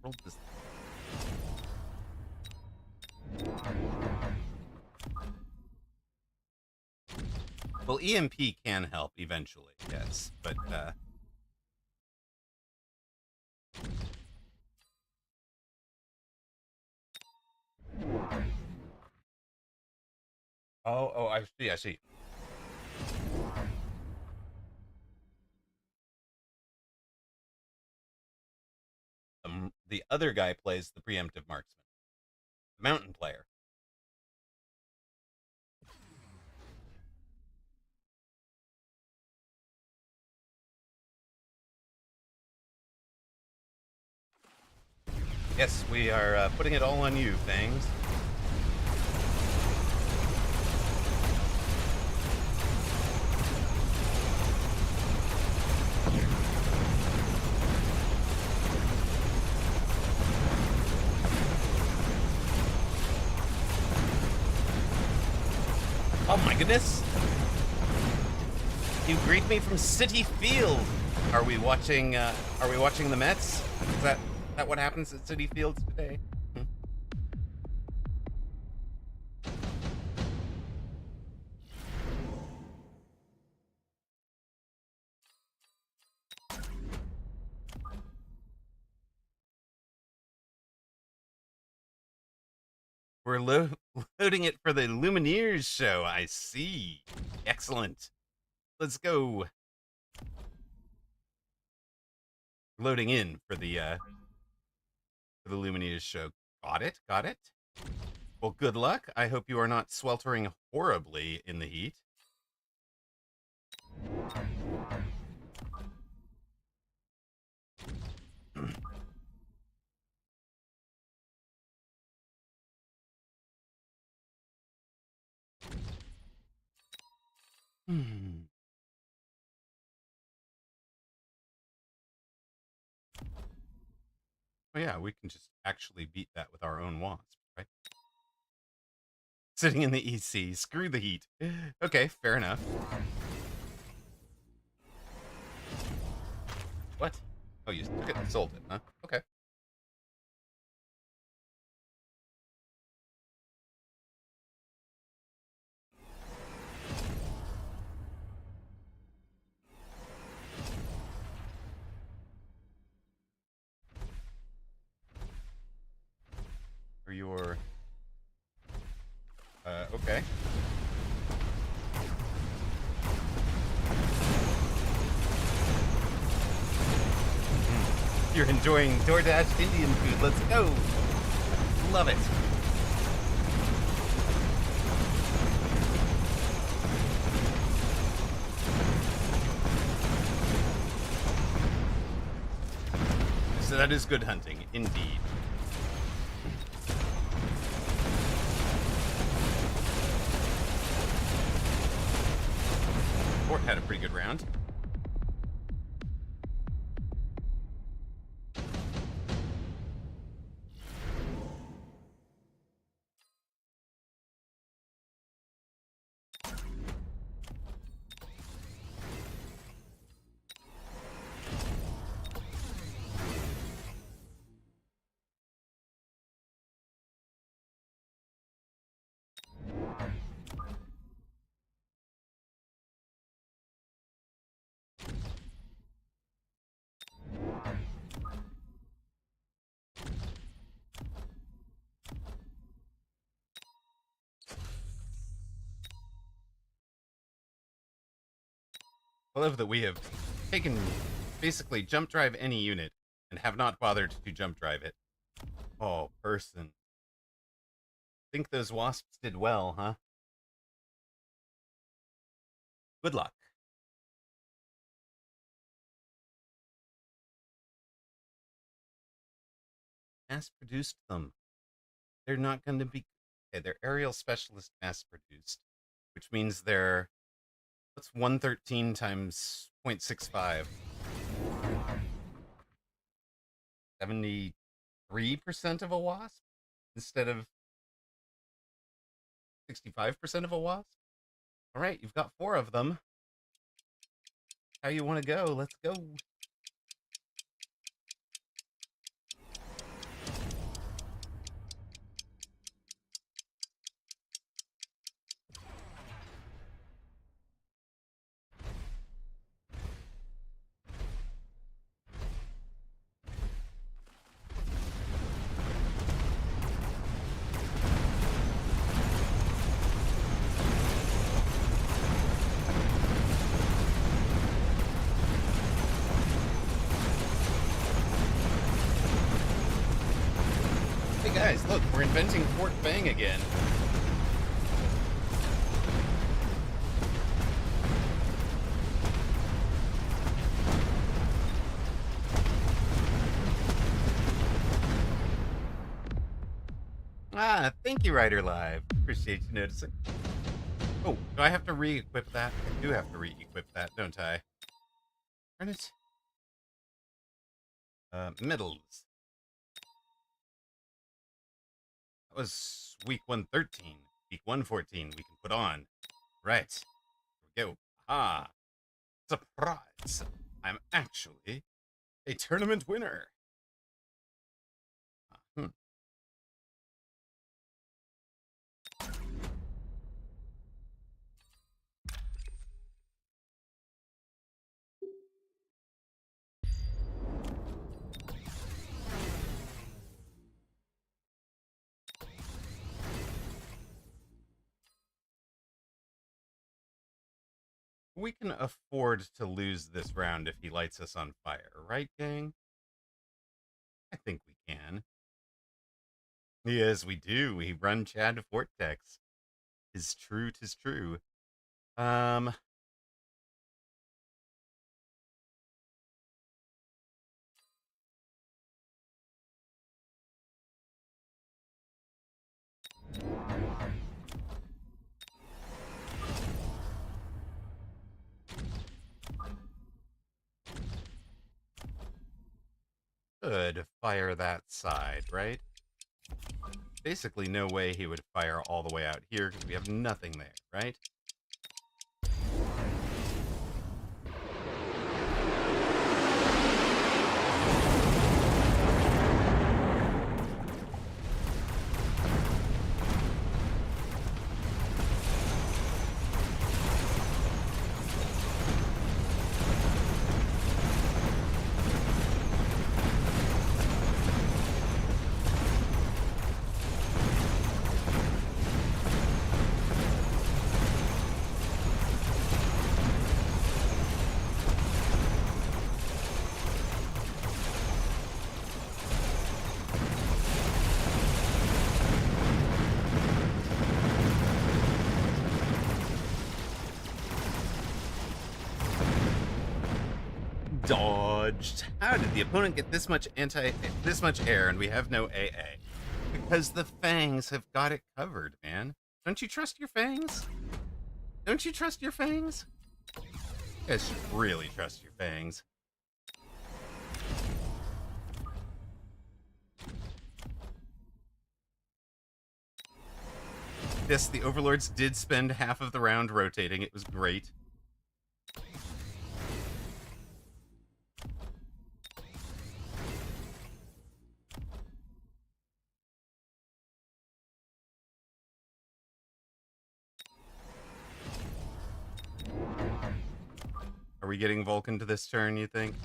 Roll this. Well, EMP can help eventually, yes, but oh, I see, I see. The other guy plays the preemptive marksman, the mountain player. Yes, we are putting it all on you, Fangs. Oh my goodness! You greet me from City Field. Are we watching? Are we watching the Mets? Is that what happens at City Fields today? Hmm. We're loading it for the Lumineers show. I see. Excellent. Let's go. Loading in for the Lumineers show. Got it. Got it. Well, good luck. I hope you are not sweltering horribly in the heat. Hmm. Oh yeah, we can just actually beat that with our own wasp, right? Sitting in the EC. Screw the heat. Okay, fair enough. What? Oh, you took it and sold it, huh? Okay. For your... okay. You're enjoying DoorDash Indian food. Let's go. Love it. So that is good hunting, indeed. Fort had a pretty good round. I love that we have taken, basically, jump drive any unit and have not bothered to jump drive it. Oh, person. Think those wasps did well, huh? Good luck. Mass-produced them. They're not going to be... Okay, they're aerial specialist mass-produced, which means they're That's 113 times 0.65. 73% of a wasp instead of 65% of a wasp. All right, you've got 4 of them. How you want to go? Let's go. Hey guys, look, we're inventing Fort Fang again. Ah, thank you, Ryder Live. Appreciate you noticing. Oh, do I have to re-equip that? I do have to re-equip that, don't I? Darn it. Medals. That was week 113. Week 114 we can put on. Right. Here we go. Ah. Surprise. I'm actually a tournament winner. Hmm. We can afford to lose this round if he lights us on fire, right, gang? I think we can. Yes, we do. We run Chad Vortex. 'Tis true, 'tis true. Um, could fire that side, right? Basically, no way he would fire all the way out here because we have nothing there, right? Dodged. How did the opponent get this much air and we have no AA? Because the fangs have got it covered, man. Don't you trust your fangs? Don't you trust your fangs? You guys should really trust your fangs. Yes, the overlords did spend half of the round rotating. It was great. Are we getting Vulcan to this turn, you think?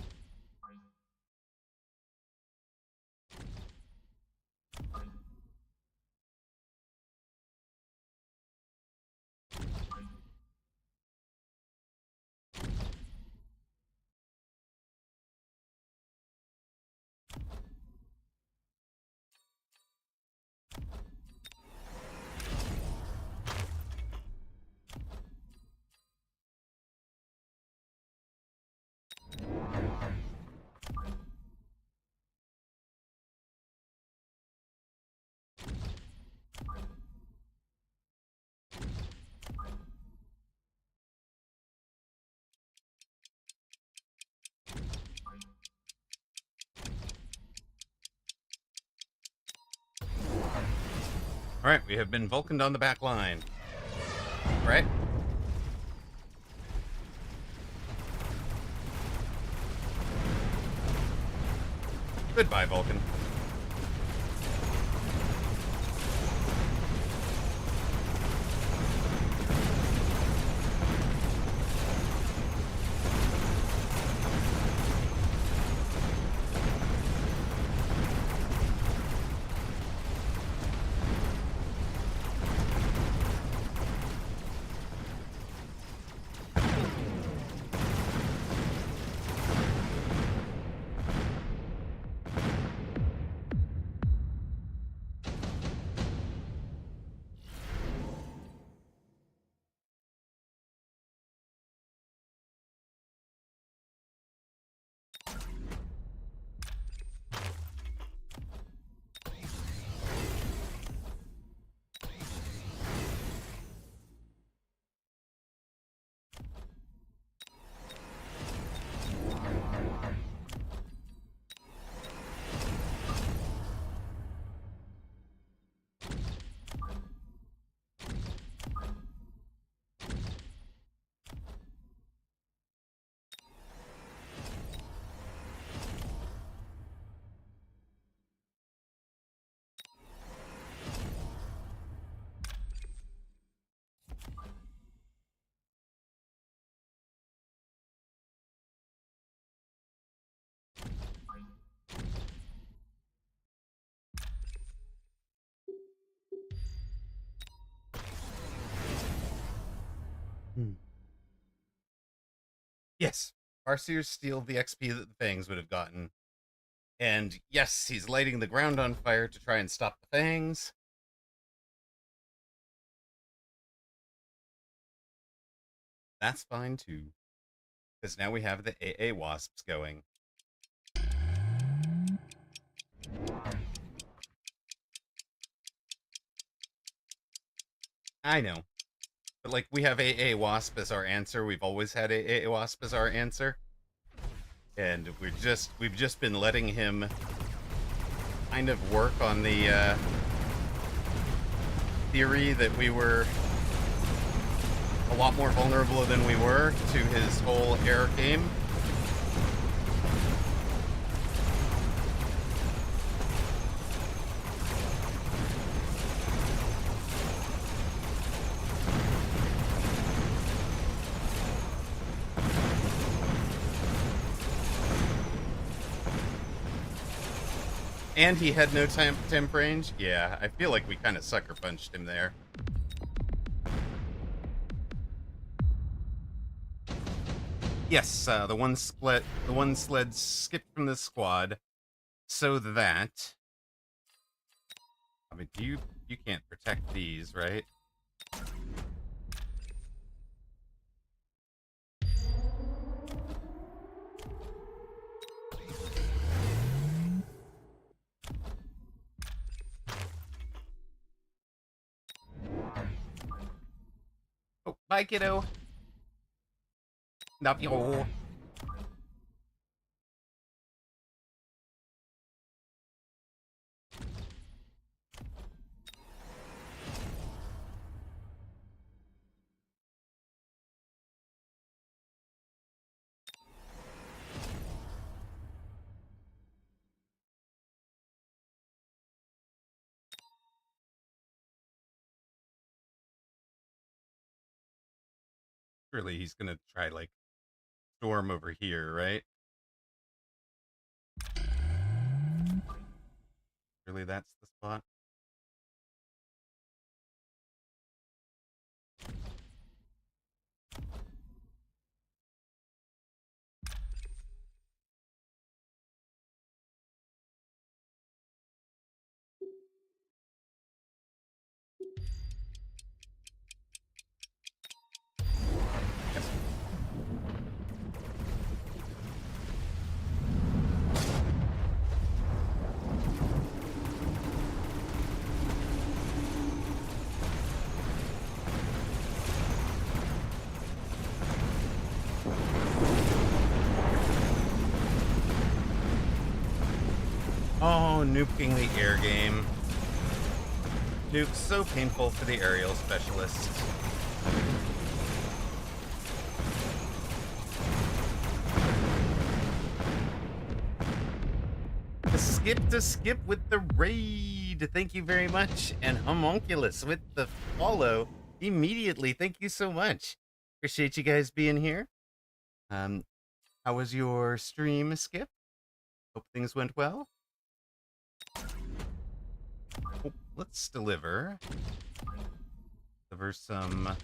All right, we have been Vulcaned on the back line. Right? Goodbye, Vulcan. Yes, Farseers steal the XP that the Fangs would have gotten. And yes, he's lighting the ground on fire to try and stop the Fangs. That's fine too. Because now we have the AA Wasps going. I know. But like, we have AA Wasp as our answer. We've always had AA Wasp as our answer. And we've just been letting him kind of work on the theory that we were a lot more vulnerable than we were to his whole air game. And he had no temp range? Yeah, I feel like we kind of sucker punched him there. Yes, the one sled skipped from the squad so that... I mean, you can't protect these, right? Oh, bye, kiddo. Love you. Surely he's gonna try, like, storm over here, right? Surely that's the spot. Yes. Oh, nuking the air game. Nuke, so painful for the aerial specialist. Skip with the raid. Thank you very much. And Homunculus with the follow immediately. Thank you so much. Appreciate you guys being here. How was your stream, Skip? Hope things went well. Oh, let's deliver some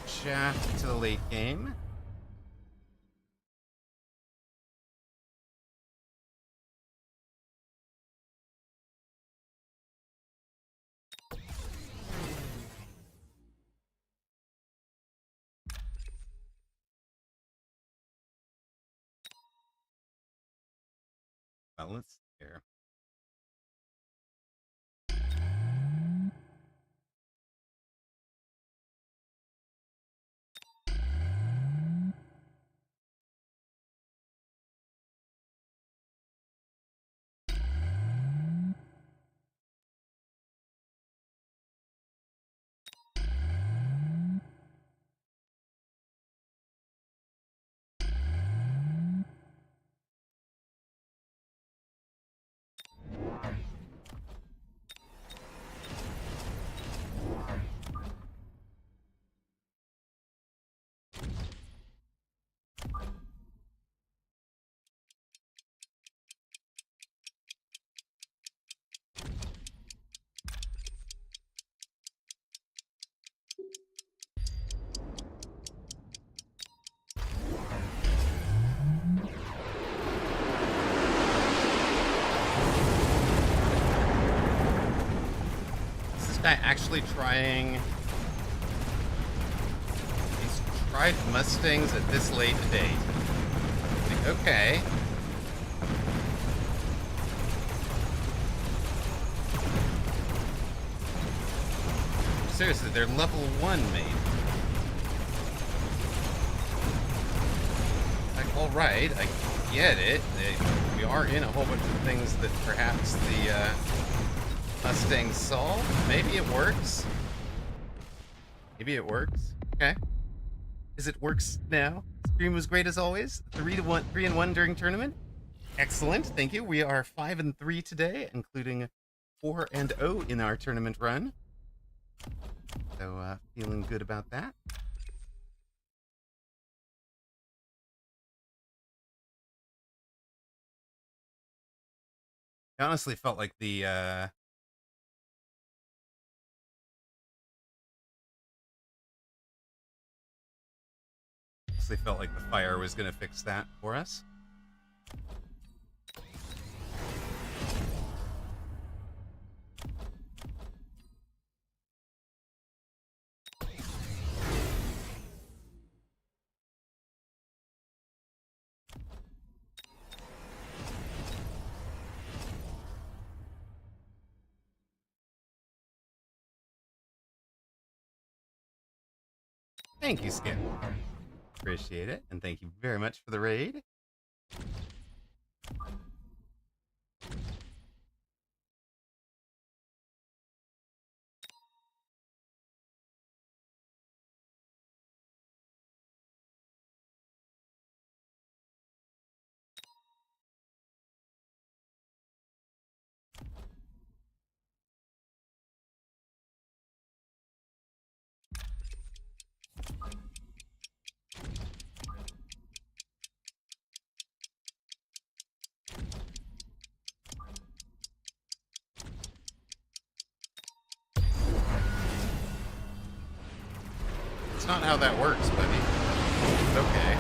shaft to the late game. Well, let's see here. Guy actually trying. He's tried Mustangs at this late date. Like, okay. Seriously, they're level 1, mate. Like, alright, I get it. We are in a whole bunch of things that perhaps the Mustang solved. Maybe it works. Maybe it works. Okay. Is it works now? Stream was great as always. 3-1 during tournament. Excellent. Thank you. We are 5-3 today, including 4-0 in our tournament run. So feeling good about that. I honestly felt like the fire was going to fix that for us. Thank you, Skip. Appreciate it, and thank you very much for the raid. It's not how that works, buddy. It's okay.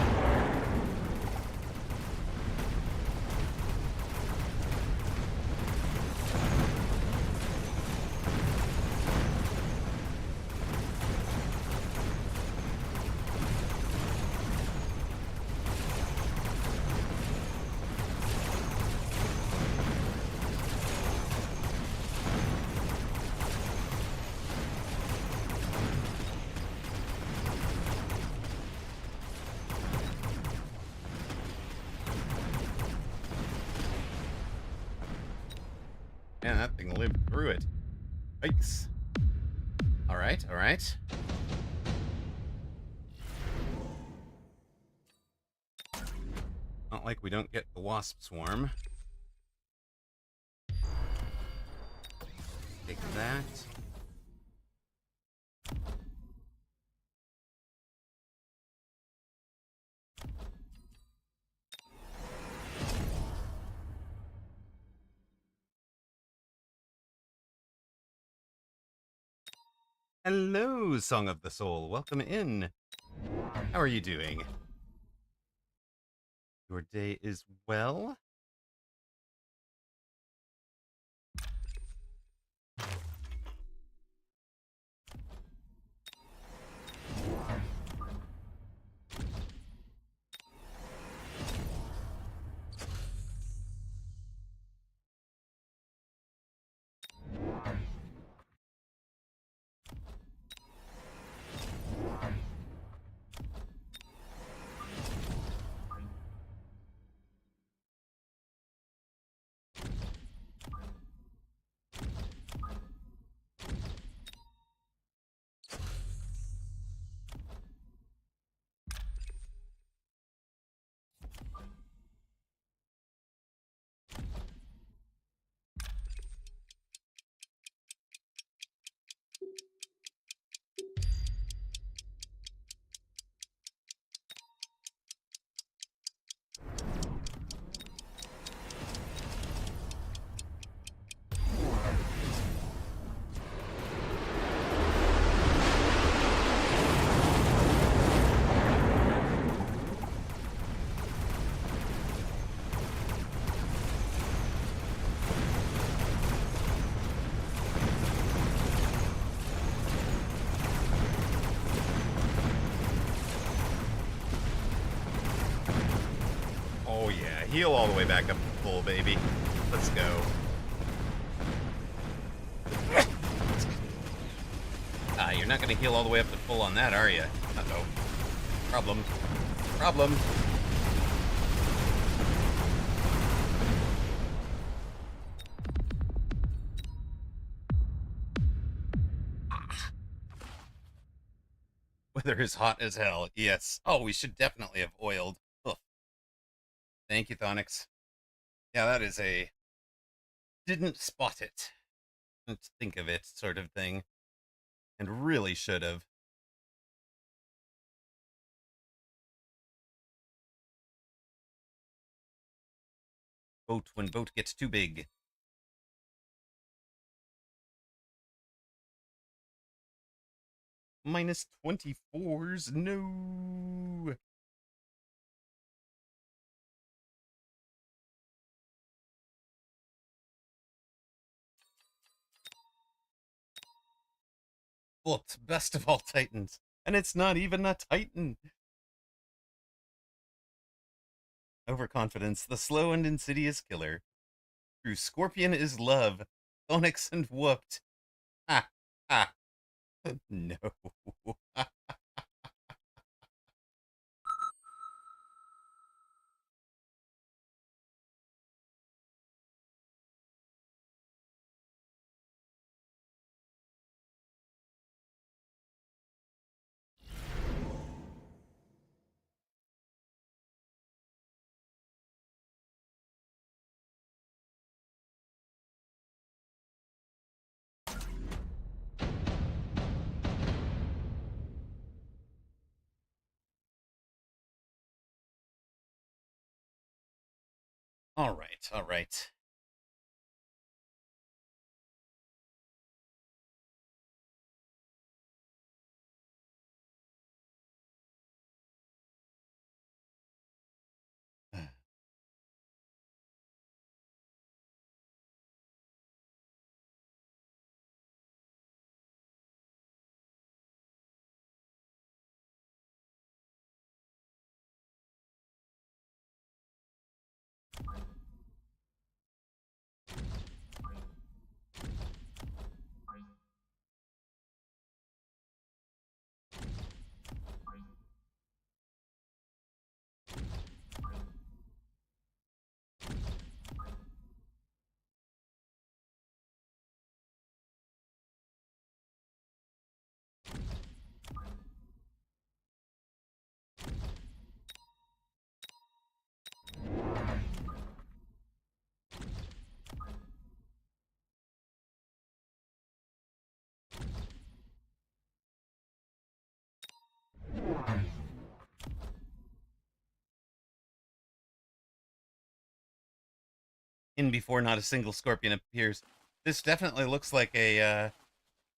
Man, that thing lived through it. Yikes. All right, all right. Not like we don't get the wasp swarm. Take that. Hello, Song of the Soul. Welcome in. How are you doing? Your day is well? Oh yeah, heal all the way back up to full, baby. Let's go. You're not gonna heal all the way up to full on that, are you? Uh-oh. Problem. Problem. Weather is hot as hell. Yes. Oh, we should definitely have oiled. Ugh. Thank you, Thonix. Yeah, that is a didn't spot it. Didn't think of it sort of thing. And really should have. Boat when boat gets too big. Minus 24s. No. But best of all Titans. And it's not even a Titan. Overconfidence, the slow and insidious killer. True Scorpion is love. Onyx and whooped. Ha ha. No. All right, all right. in before not a single scorpion appears. This definitely looks like a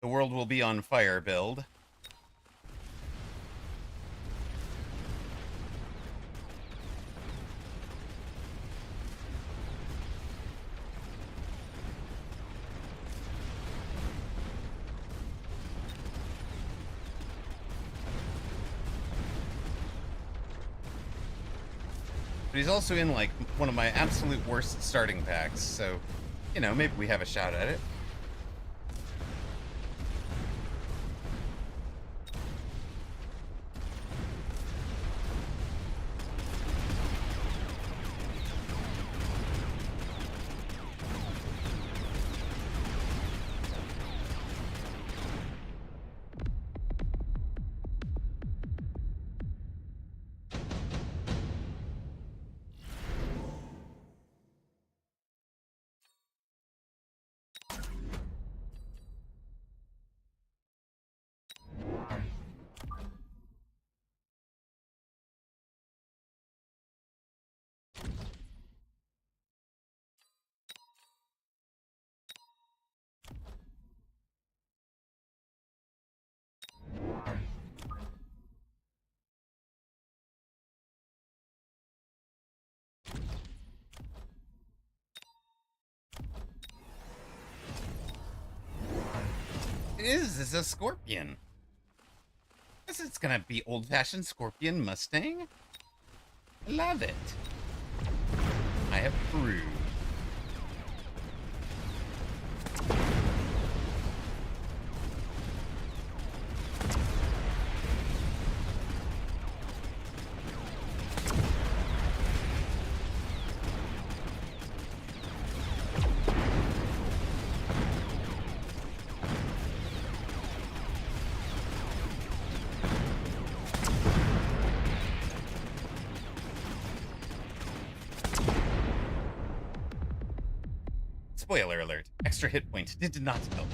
the world will be on fire build. But he's also in, like, one of my absolute worst starting packs, so, you know, maybe we have a shot at it. It is a scorpion. Guess it's gonna be old-fashioned scorpion Mustang. I love it. I approve. Spoiler alert. Extra hit point did not help.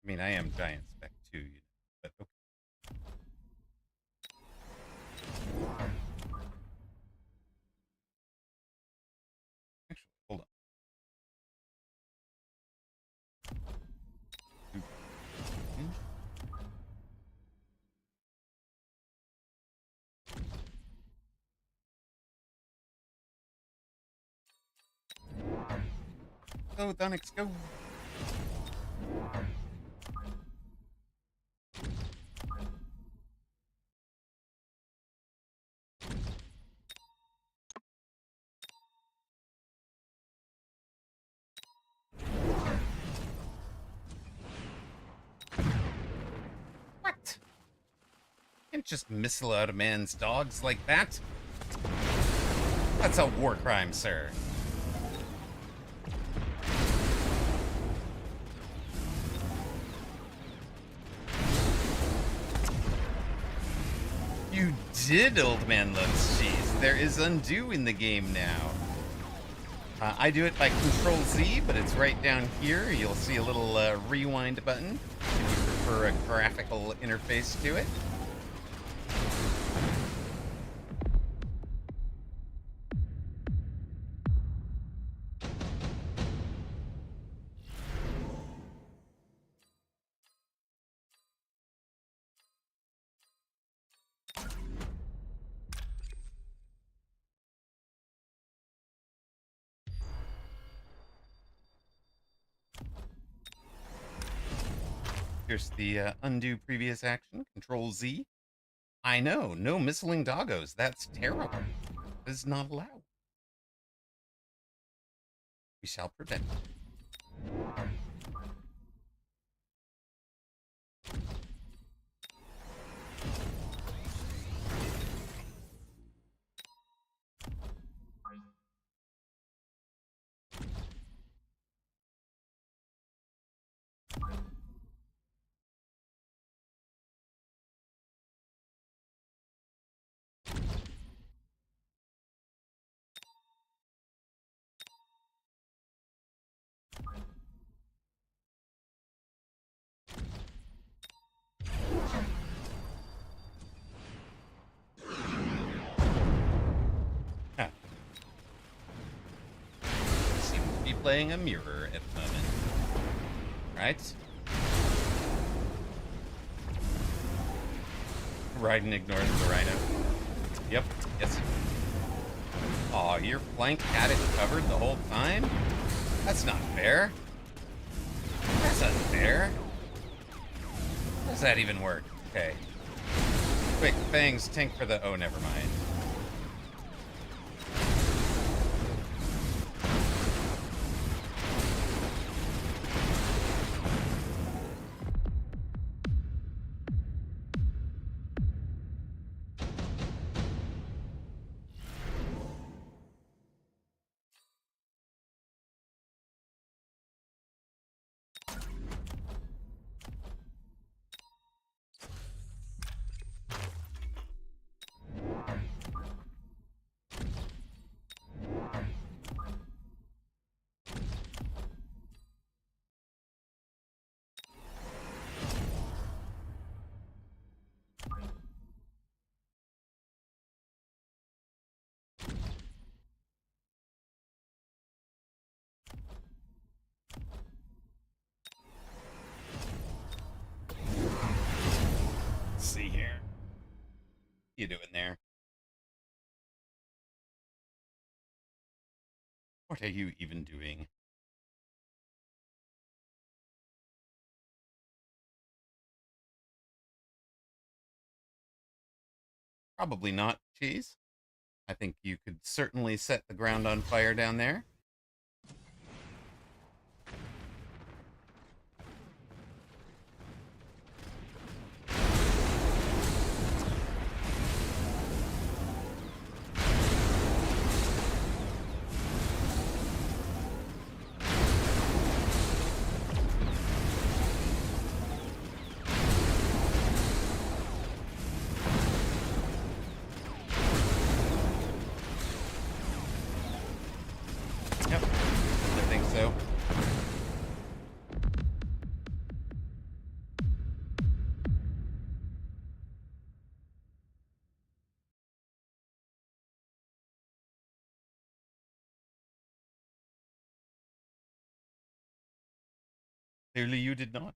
I mean, I am giant spec too, but okay. Actually, hold on. Go, Thonix, go. What? Can't just missile out a man's dogs like that. That's a war crime, sir. You did, old man loves cheese. There is undo in the game now. I do it by Control Z, but it's right down here. You'll see a little rewind button if you prefer a graphical interface to it. Here's the undo previous action, Control Z. I know, no missiling doggos. That's terrible. That is not allowed. We shall prevent it. playing a mirror at the moment. Right? Raiden ignores the rhino. Yep, yes. Aw, your flank had it covered the whole time? That's not fair. That's unfair. How does that even work? Okay. Quick, Fangs, tank for the... Oh, never mind. Let's see here. What you doing there? What are you even doing? Probably not, Cheese. I think you could certainly set the ground on fire down there. Yep, I think so. Clearly you did not.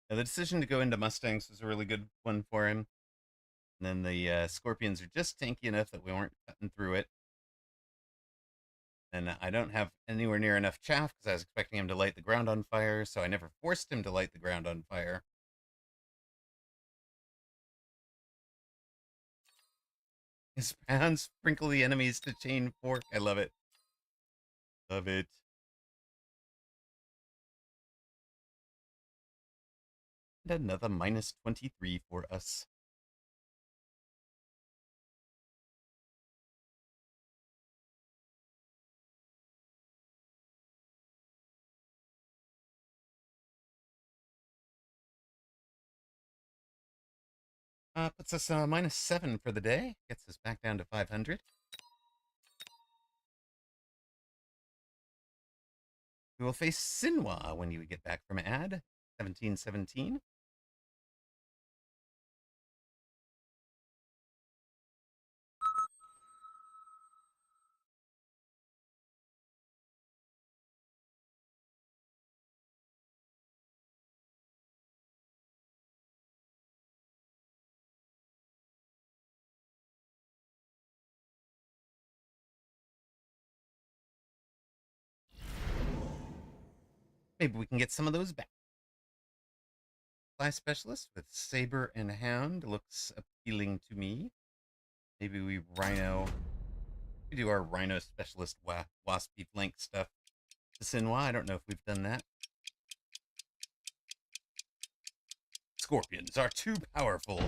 Now, the decision to go into Mustangs was a really good one for him. And then the Scorpions are just tanky enough that we weren't cutting through it. And I don't have anywhere near enough chaff because I was expecting him to light the ground on fire, so I never forced him to light the ground on fire. His rounds sprinkle the enemies to chain fork. I love it. Love it. And another minus 23 for us. Puts us minus 7 for the day. Gets us back down to 500. We will face Sinwa when you get back from ad. 1717. Maybe we can get some of those back. Fly specialist with saber and hound looks appealing to me. Maybe we rhino. We do our rhino specialist waspy flank stuff to Sinwa. I don't know if we've done that. Scorpions are too powerful.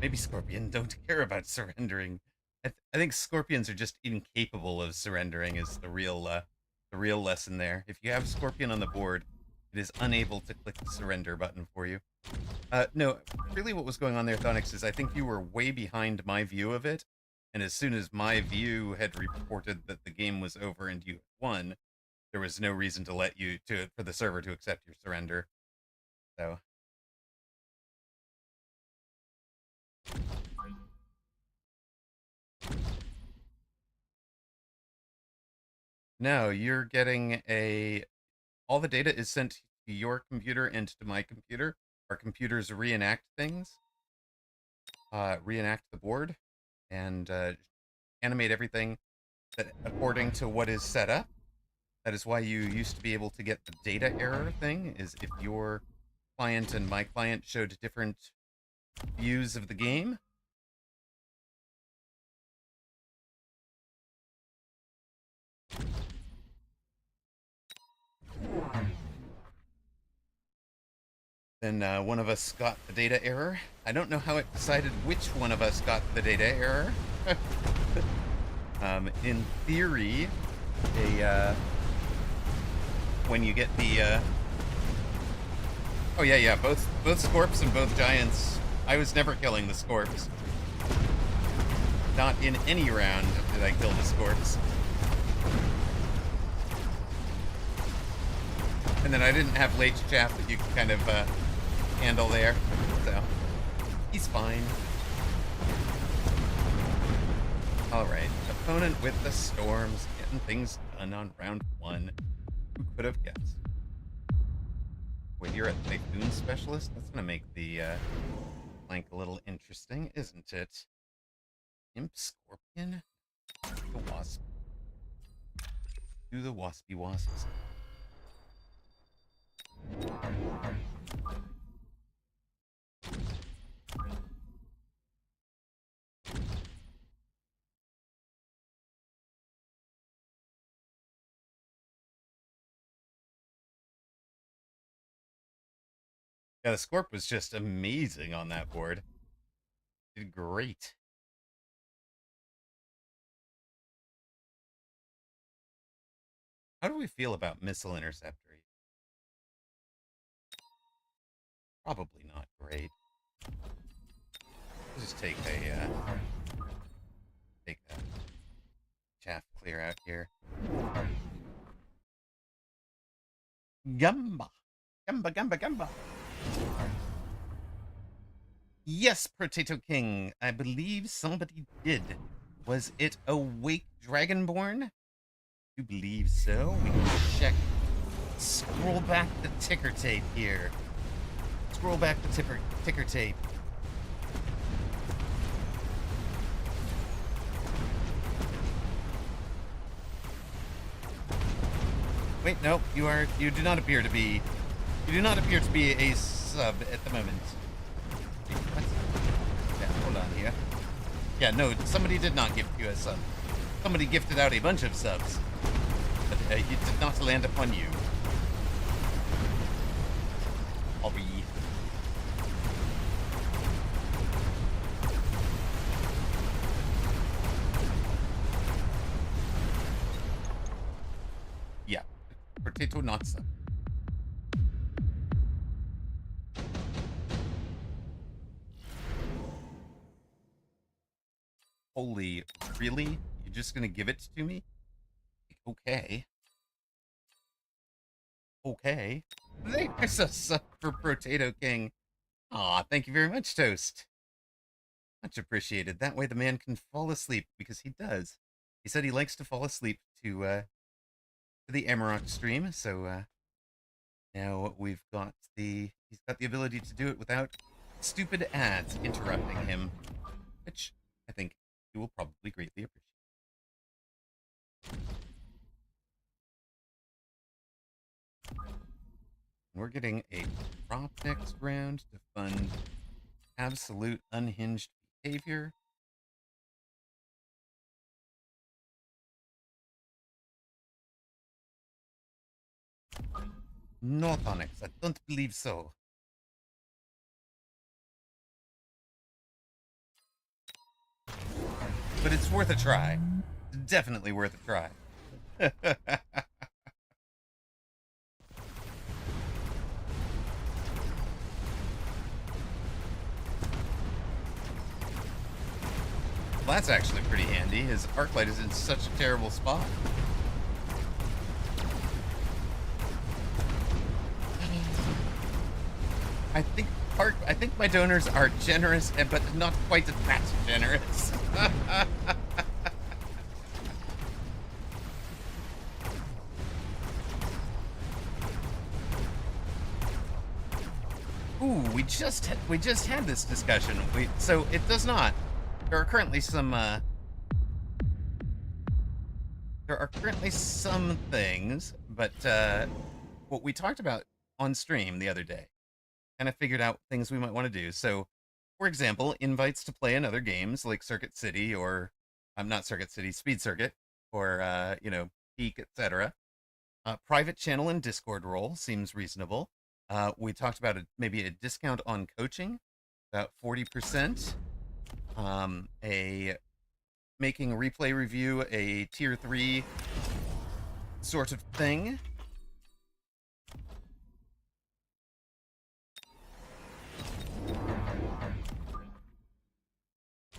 Maybe Scorpion don't care about surrendering. I think Scorpions are just incapable of surrendering. Is the real lesson there. If you have Scorpion on the board, it it is unable to click the surrender button for you. No, really what was going on there, Thonix, is I think you were way behind my view of it, and as soon as my view had reported that the game was over and you had won, there was no reason to let you for the server to accept your surrender. So no, you're getting all the data is sent to your computer and to my computer. Our computers reenact things, reenact the board, and animate everything according to what is set up. That is why you used to be able to get the data error thing, is if your client and my client showed different views of the game. Then one of us got the data error. I don't know how it decided which one of us got the data error. In theory, when you get the oh yeah, both Scorps and both Giants. I was never killing the Scorps. Not in any round did I kill the Scorps. And then I didn't have late chaff that you could kind of handle there, so he's fine. Alright, opponent with the Storms, getting things done on round 1. Who could have guessed? Wait, you're a Typhoon Specialist? That's gonna make the flank a little interesting, isn't it? Imp Scorpion? The Wasp. Do the Waspy Wasps. Yeah, the Scorp was just amazing on that board. Did great. How do we feel about Missile Interceptor? Probably not great. Let's just take a chaff clear out here. Gamba. Gamba. Yes, Potato King. I believe somebody did. Was it Awake Dragonborn? You believe so? We can check. Scroll back the ticker tape here. Scroll back the ticker tape. Wait, no, you do not appear to be a sub at the moment. What? Yeah, hold on here. Yeah, no, somebody did not gift you a sub. Somebody gifted out a bunch of subs, but it did not land upon you. Hobby. Yeah, potato not sub. Holy, really? You're just gonna give it to me? Okay. Okay. There's a sub for Potato King. Aw, thank you very much, Toast. Much appreciated. That way the man can fall asleep, because he does. He said he likes to fall asleep to the Amarok stream, so now he's got the ability to do it without stupid ads interrupting him, which I think he will probably greatly appreciate. We're getting a prop next round to fund absolute unhinged behavior. No, Thonix, I don't believe so. But it's worth a try. Definitely worth a try. Well, that's actually pretty handy. His arc light is in such a terrible spot. I think my donors are generous, but not quite that generous. Ooh, we just had this discussion. So it does not. There are currently some things, but what we talked about on stream the other day, kind of figured out things we might want to do. So, for example, invites to play in other games like Circuit City or I'm not Circuit City, Speed Circuit, or Peak, etc. Private channel and Discord role seems reasonable. We talked about maybe a discount on coaching, about 40%. A making replay review a tier 3 sort of thing.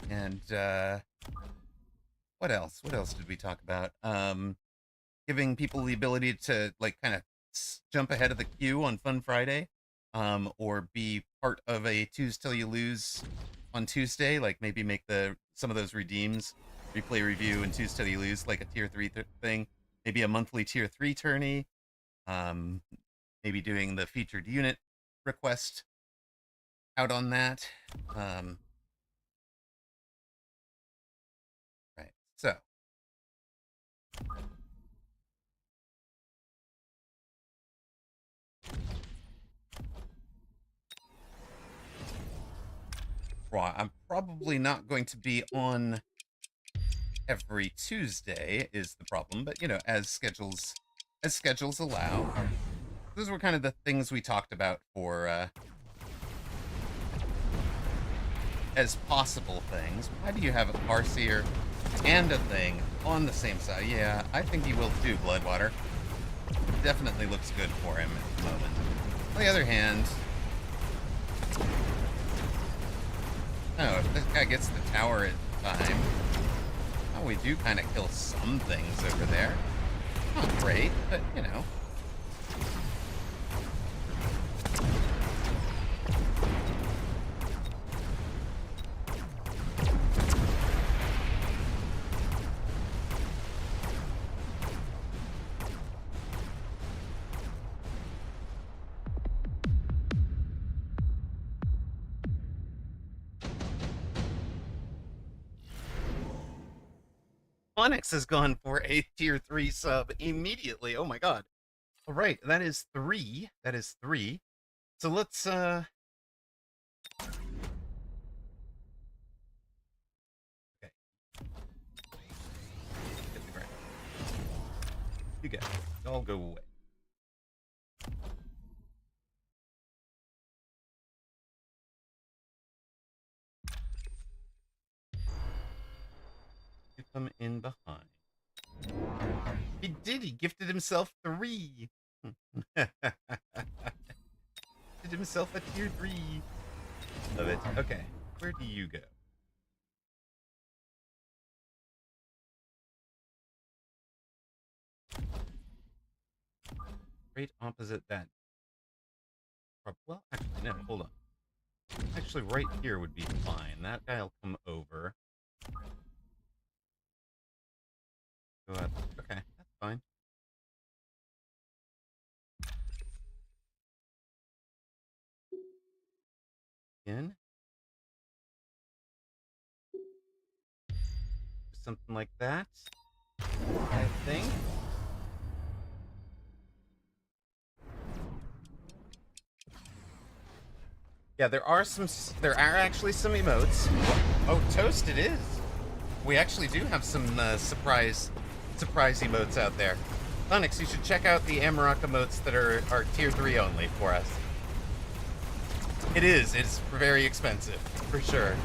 And what else? What else did we talk about? Giving people the ability to kind of jump ahead of the queue on Fun Friday, or be part of a Tuesday Till You Lose on Tuesday, like maybe make some of those redeems, replay review and Tuesday Till You Lose, like a tier 3 thing, maybe a monthly tier 3 tourney, maybe doing the featured unit request out on that. Right, so I'm probably not going to be on every Tuesday is the problem, but as schedules allow. Those were kind of the things we talked about for as possible things. Why do you have a Farseer and a thing on the same side? Yeah, I think he will too, Bloodwater. It definitely looks good for him at the moment. On the other hand, if this guy gets the tower in time, well, we do kind of kill some things over there. Not great, but Onyx has gone for a tier 3 sub immediately. Oh my god. All right, that is 3. That is 3. So let's okay. Hit the ground. You guys, all go away. You come in behind. He did. He gifted himself 3. Gifted himself a tier 3. Love it. Okay, where do you go? Right opposite that. Well, actually, no, hold on. Actually, right here would be fine. That guy will come over. Go up. Okay, that's fine. Again. Something like that, I think. Yeah, there are actually some emotes. Oh, Toast it is. We actually do have some surprise emotes out there. Onyx, you should check out the Amarok emotes that are tier 3 only for us. It's very expensive, for sure.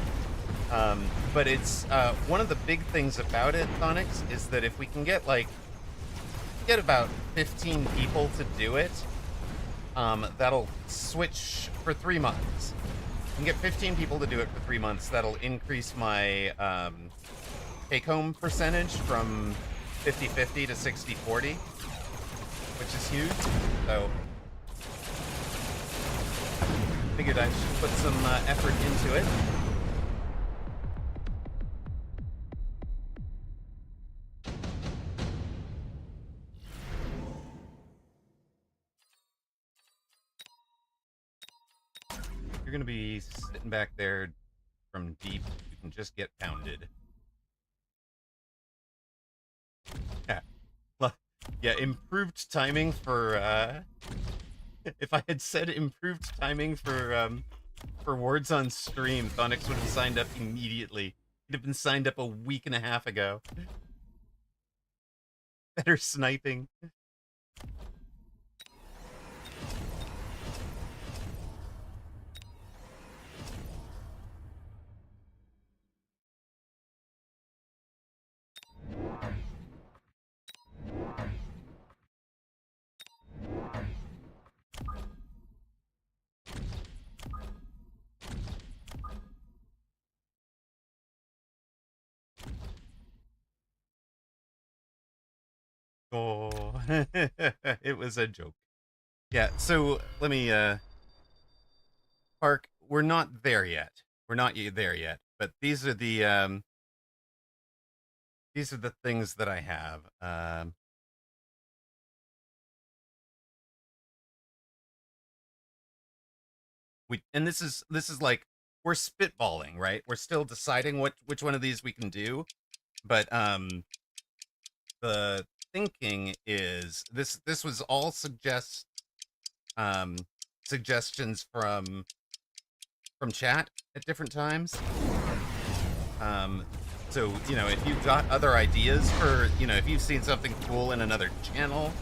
But it's one of the big things about it, Onyx, is that if we can get about 15 people to do it, that'll switch for 3 months. can get 15 people to do it for 3 months. That'll increase my take-home percentage from 50-50 to 60-40, which is huge. So figured I should put some effort into it. You're gonna be sitting back there from deep. You can just get pounded. Yeah. Well, yeah, improved timing for if I had said improved timing for words on stream, Thonix would have signed up immediately. He'd have been signed up a week and a half ago. Better sniping. Oh, it was a joke. Yeah, so let me, Park, we're not there yet. We're not there yet, but these are the things that I have. And this is like, we're spitballing, right? We're still deciding which one of these we can do, but the thinking is this was all suggestions from chat at different times. So, you know, if you've got other ideas for, you know, if you've seen something cool in another channel,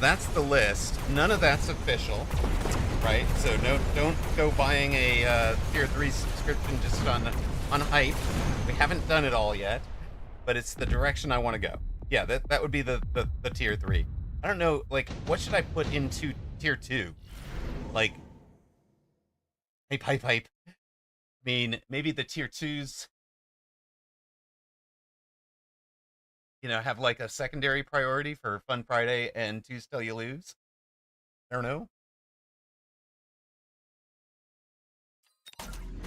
that's the list. None of that's official, right? So don't go buying a tier 3 subscription just on hype. We haven't done it all yet, but it's the direction I want to go. Yeah, that would be the tier 3. I don't know, like, what should I put into tier 2? Like, hype. I mean, maybe the tier 2s, you know, have like a secondary priority for Fun Friday and Twos Till You Lose. I don't know.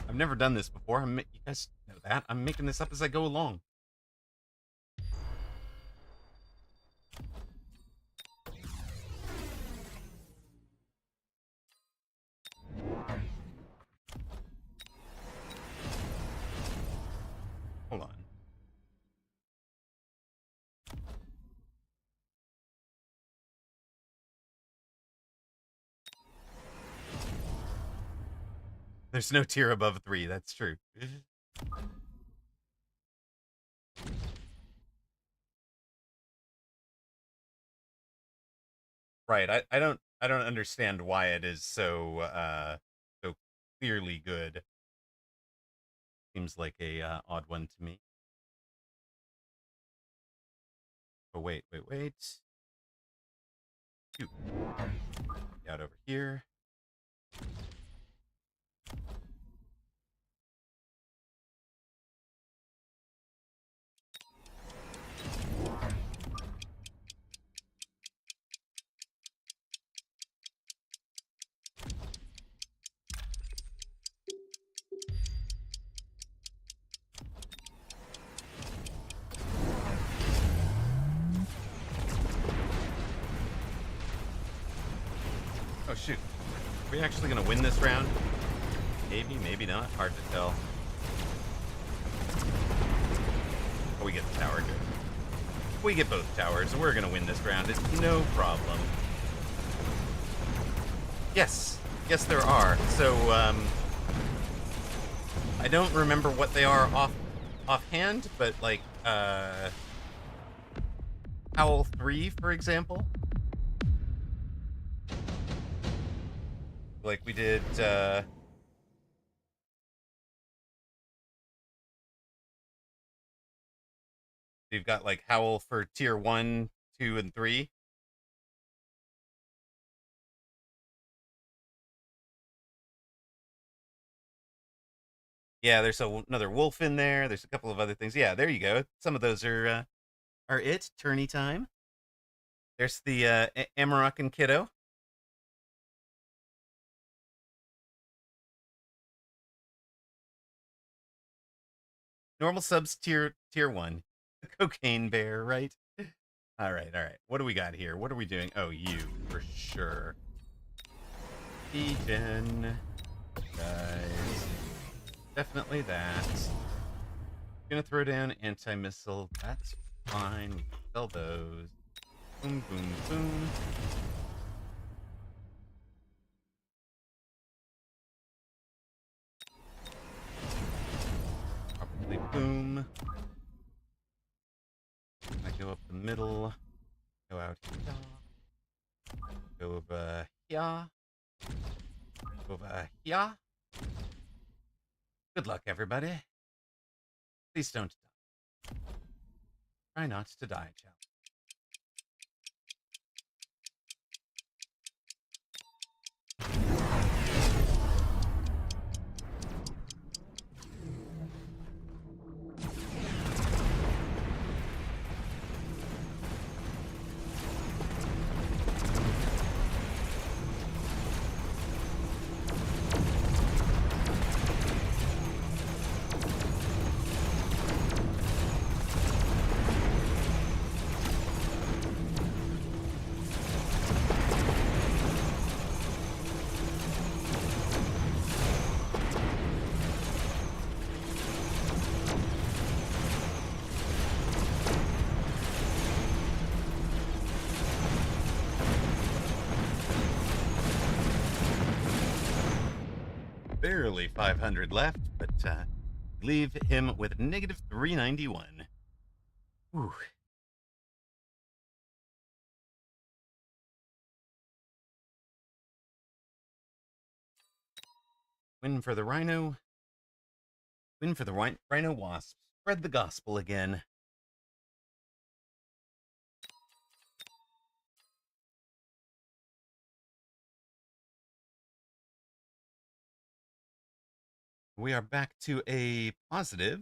I've never done this before. You guys know that. I'm making this up as I go along. Hold on. There's no tier above 3. That's true. Right. I don't understand why it is so so clearly good. Seems like a odd one to me. Oh wait. Shoot. Out over here. Oh shoot. Are we actually gonna win this round? Maybe, maybe not. Hard to tell. Oh, we get the tower. Good. We get both towers. We're gonna win this round. It's no problem. Yes. Yes, there are. So, I don't remember what they are offhand, but like, Howl 3, for example. Like we did, You've got like Howl for tier 1, 2, and 3. Yeah, there's another wolf in there. There's a couple of other things. Yeah, there you go. Some of those are it. Tourney time. There's the Amarok and Kiddo. Normal subs tier 1. The cocaine bear, right? All right, all right. What do we got here? What are we doing? Oh, you for sure. Degen, guys. Definitely that. Gonna throw down anti-missile. That's fine. We can sell those. Boom, boom, boom. Probably boom. I go up the middle. Go out here. Go over here. Over here. Good luck, everybody. Please don't die. Try not to die, child. Barely 500 left, but leave him with negative 391. Whew. Win for the Rhino. Win for the Rhino Wasp. Spread the gospel again. We are back to a positive.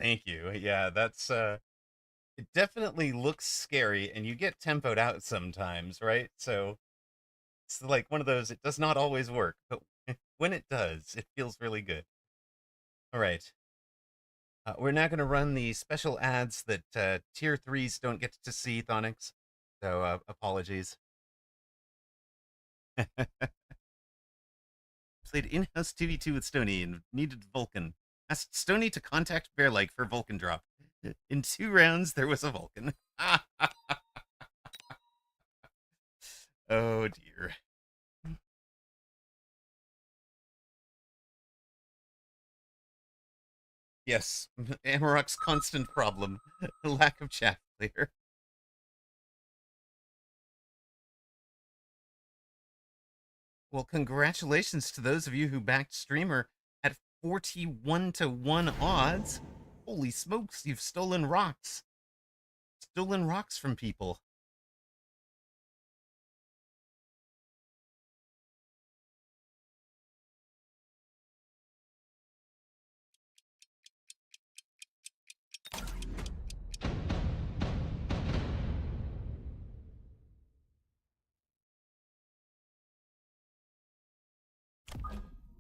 Thank you. Yeah, that's it definitely looks scary and you get tempoed out sometimes, right? So it's like one of those, it does not always work, but when it does, it feels really good. All right. We're now going to run the special ads that tier 3s don't get to see, Thonix. So apologies. Played in-house 2v2 with Stony and needed Vulcan. Asked Stony to contact Bearlike for Vulcan drop. In 2 rounds, there was a Vulcan. Oh dear. Yes, Amarok's constant problem. Lack of chat clear. Well, congratulations to those of you who backed Streamer at 41 to 1 odds. Holy smokes, you've stolen rocks. Stolen rocks from people.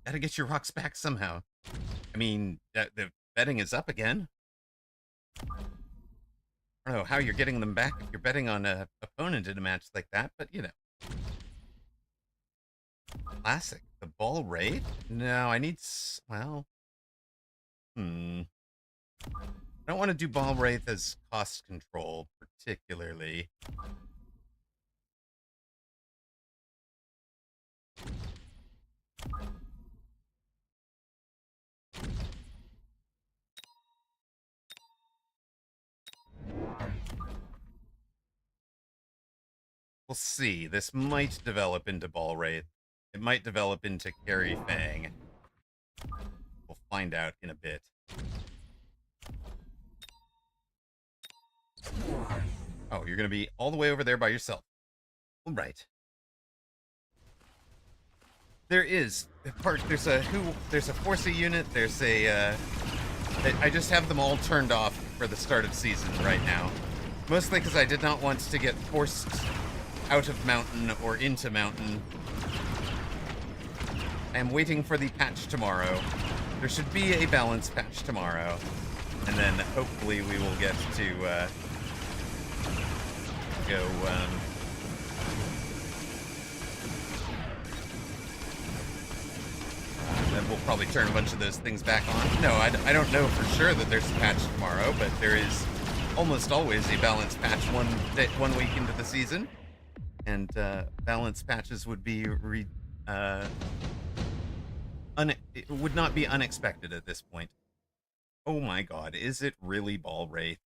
Gotta get your rocks back somehow. I mean, the betting is up again. I don't know how you're getting them back if you're betting on an opponent in a match like that, but you know. Classic. The ball rate? No, I need. Well. I don't want to do ball rate as cost control, particularly. We'll see. This might develop into ball rate. It might develop into carry fang. We'll find out in a bit. Oh, you're going to be all the way over there by yourself. All right. There's a Forza unit, there's a, I just have them all turned off for the start of season right now. Mostly because I did not want to get forced out of mountain or into mountain. I am waiting for the patch tomorrow. There should be a balance patch tomorrow. And then hopefully we will get to go then we'll probably turn a bunch of those things back on. No, I don't know for sure that there's a patch tomorrow, but there is almost always a balance patch one week into the season. And balance patches would be it would not be unexpected at this point. Oh my god, is it really Ball Wraith?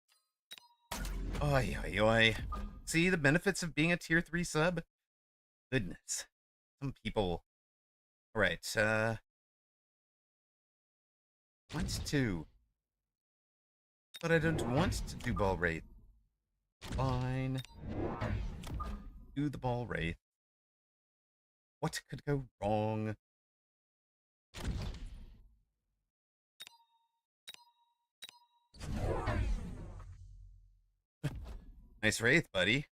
Oi, oi, oi. See the benefits of being a tier 3 sub? Goodness. Some people... Alright, want to. But I don't want to do Ball Wraith. Fine. Do the Ball Wraith. What could go wrong? Nice Wraith, buddy.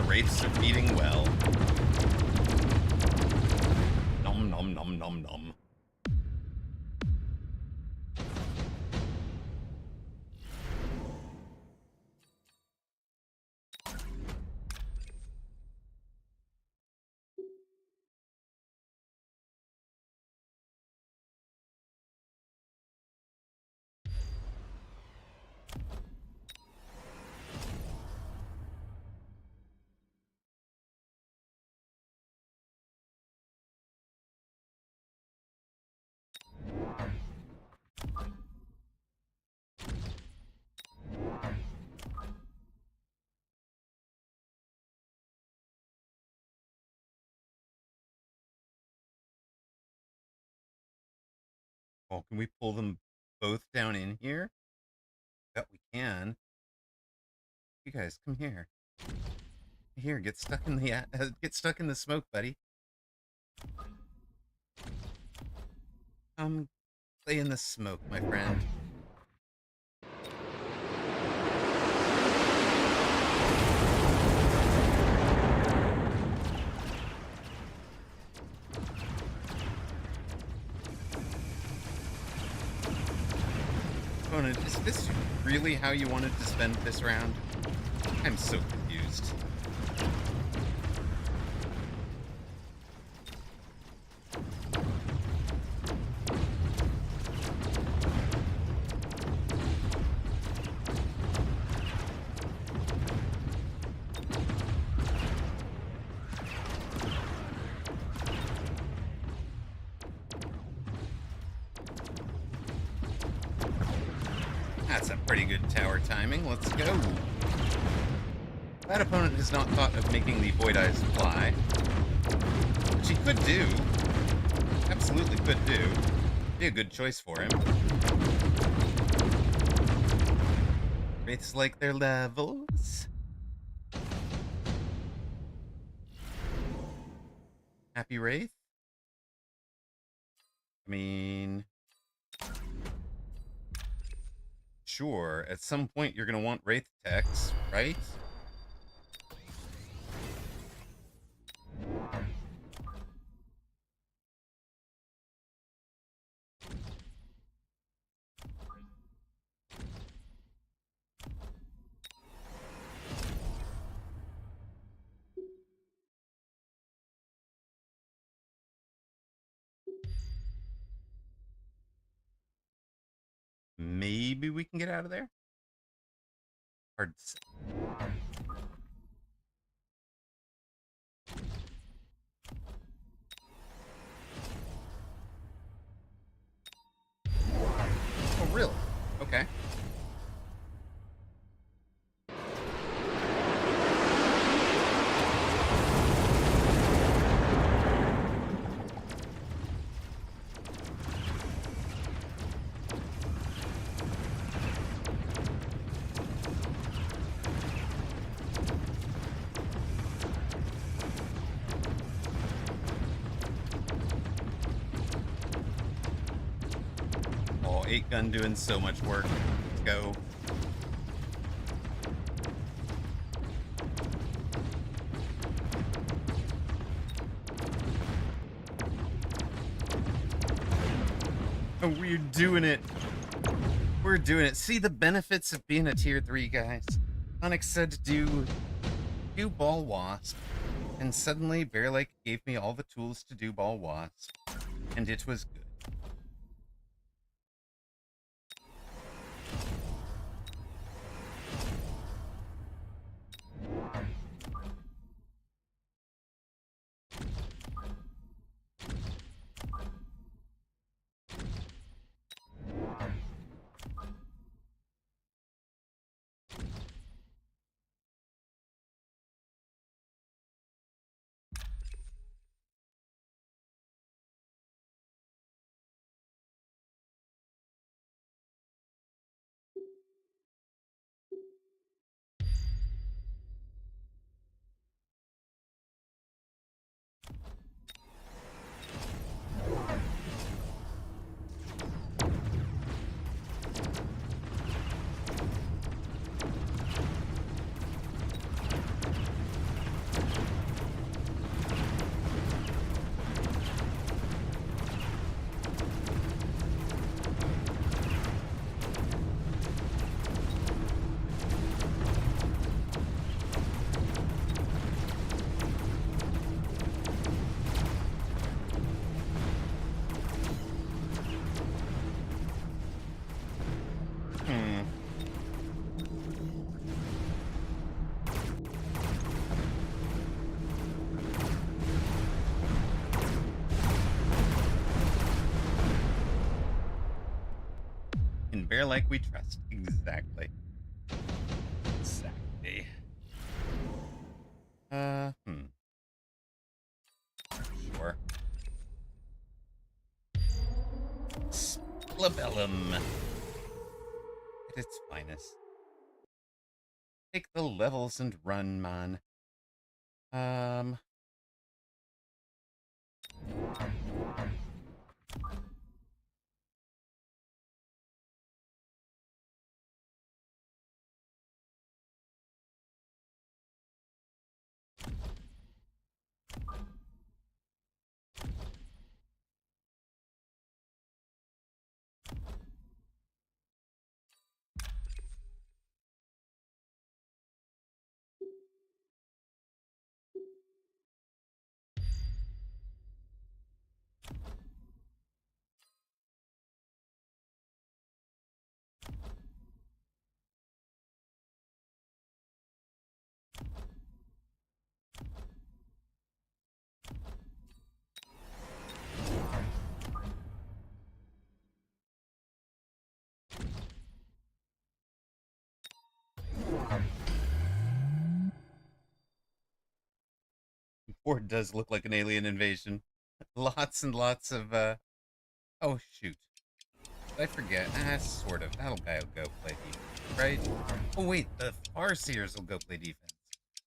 Wraiths are feeding well. Nom nom nom nom nom. Oh, can we pull them both down in here? Bet we can. You guys, come here. Here, get stuck in the smoke, buddy. Play in the smoke, my friend. Opponent, is this really how you wanted to spend this round? I'm so confused. That's a pretty good tower timing. Let's go. That opponent has not thought of making the Void Eyes fly. Which he could do. Absolutely could do. Be a good choice for him. Wraiths like their levels. Happy Wraith? I mean... Sure, at some point you're going to want Wraith techs, right? maybe we can get out of there. Hard to say. Oh, really? Okay. Oh, 8-gun doing so much work. Let's go. Oh, we're doing it. We're doing it. See the benefits of being a tier 3, guys. Onyx said do Ball Wasp, and suddenly Bear Lake gave me all the tools to do Ball Wasp, and it was good. In Bear Lake we trust. Exactly. Exactly. Sure. Splabellum. At its finest. Take the levels and run, man. Board does look like an alien invasion. Lots and lots of, oh, shoot. Did I forget? Sort of. That'll guy will go play defense, right? Oh, wait, the Farseers will go play defense.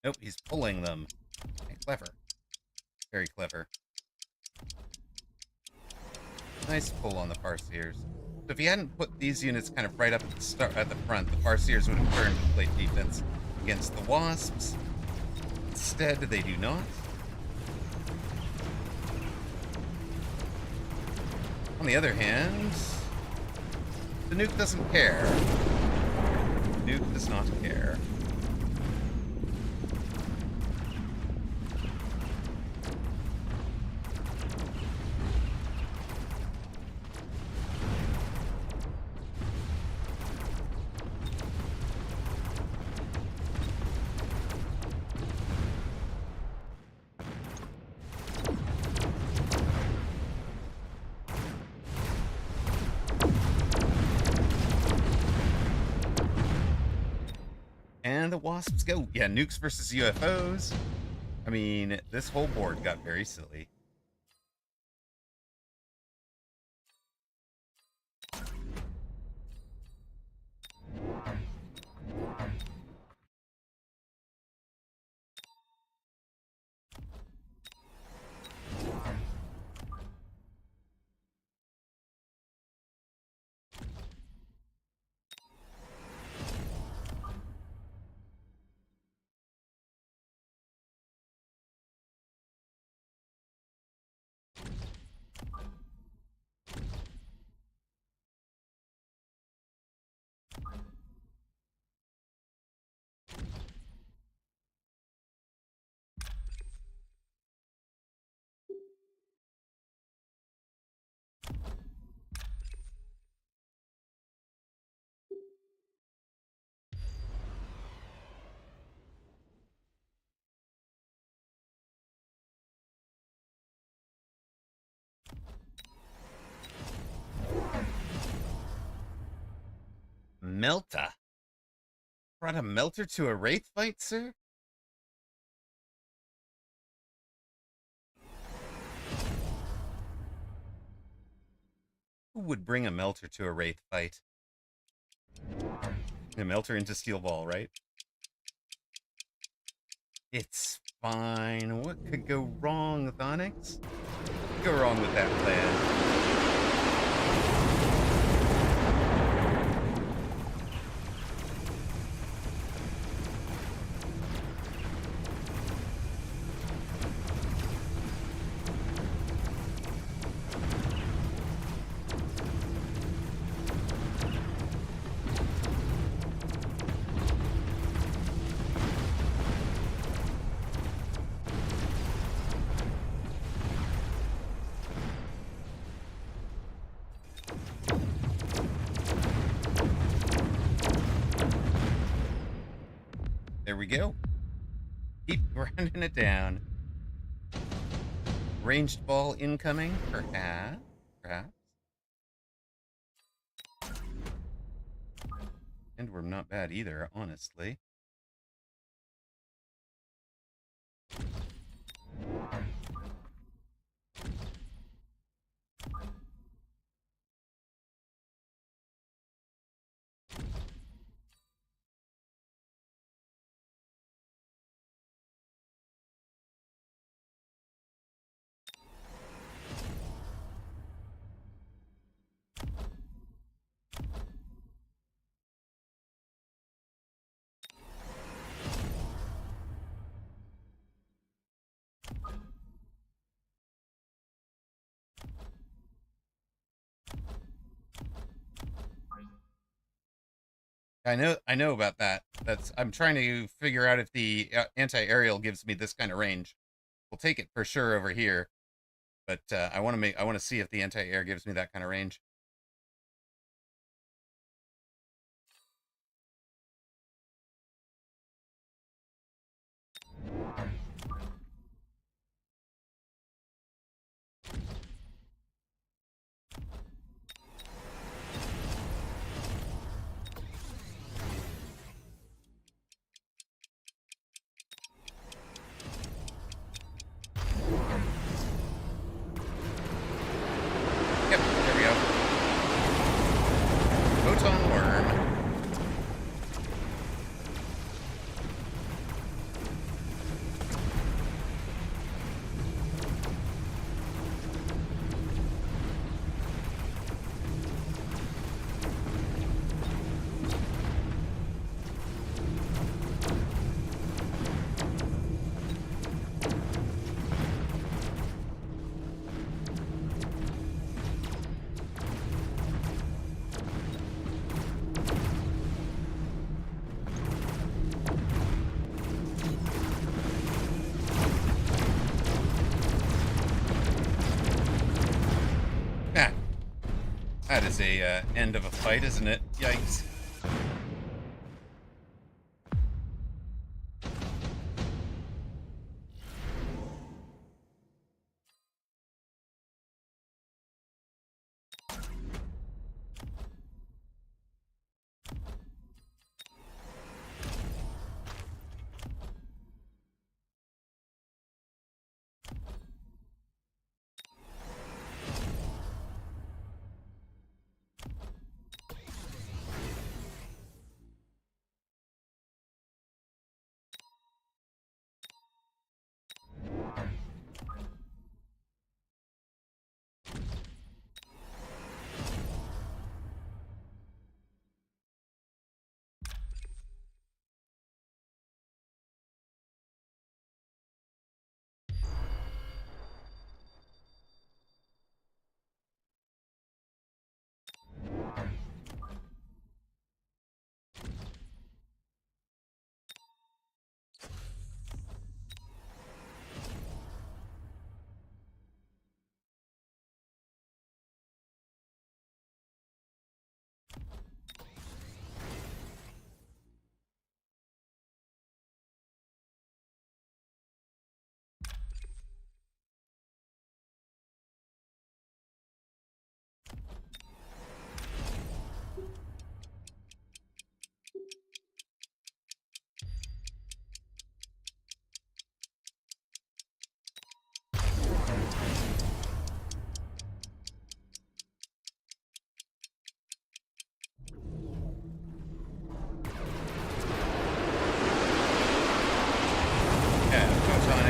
Nope, he's pulling them. Okay, clever. Very clever. Nice pull on the Farseers. So if he hadn't put these units kind of right up at the front, the Farseers would have turned to play defense against the Wasps. Instead, they do not. On the other hand, the nuke doesn't care. The nuke does not care. And the wasps go. Yeah, nukes versus UFOs. I mean, this whole board got very silly. Melta. Brought a melter to a wraith fight, sir? Who would bring a melter to a wraith fight? A melter into steel ball, right? It's fine. What could go wrong with Onyx? What could go wrong with that plan? There we go. Keep grinding it down. Ranged ball incoming, perhaps. Perhaps. And we're not bad either, honestly. I know about that. I'm trying to figure out if the anti-aerial gives me this kind of range. We'll take it for sure over here, but I want to see if the anti-air gives me that kind of range. Yep, there we go. Photon worm. Ah, that is a end of a fight, isn't it? Yikes.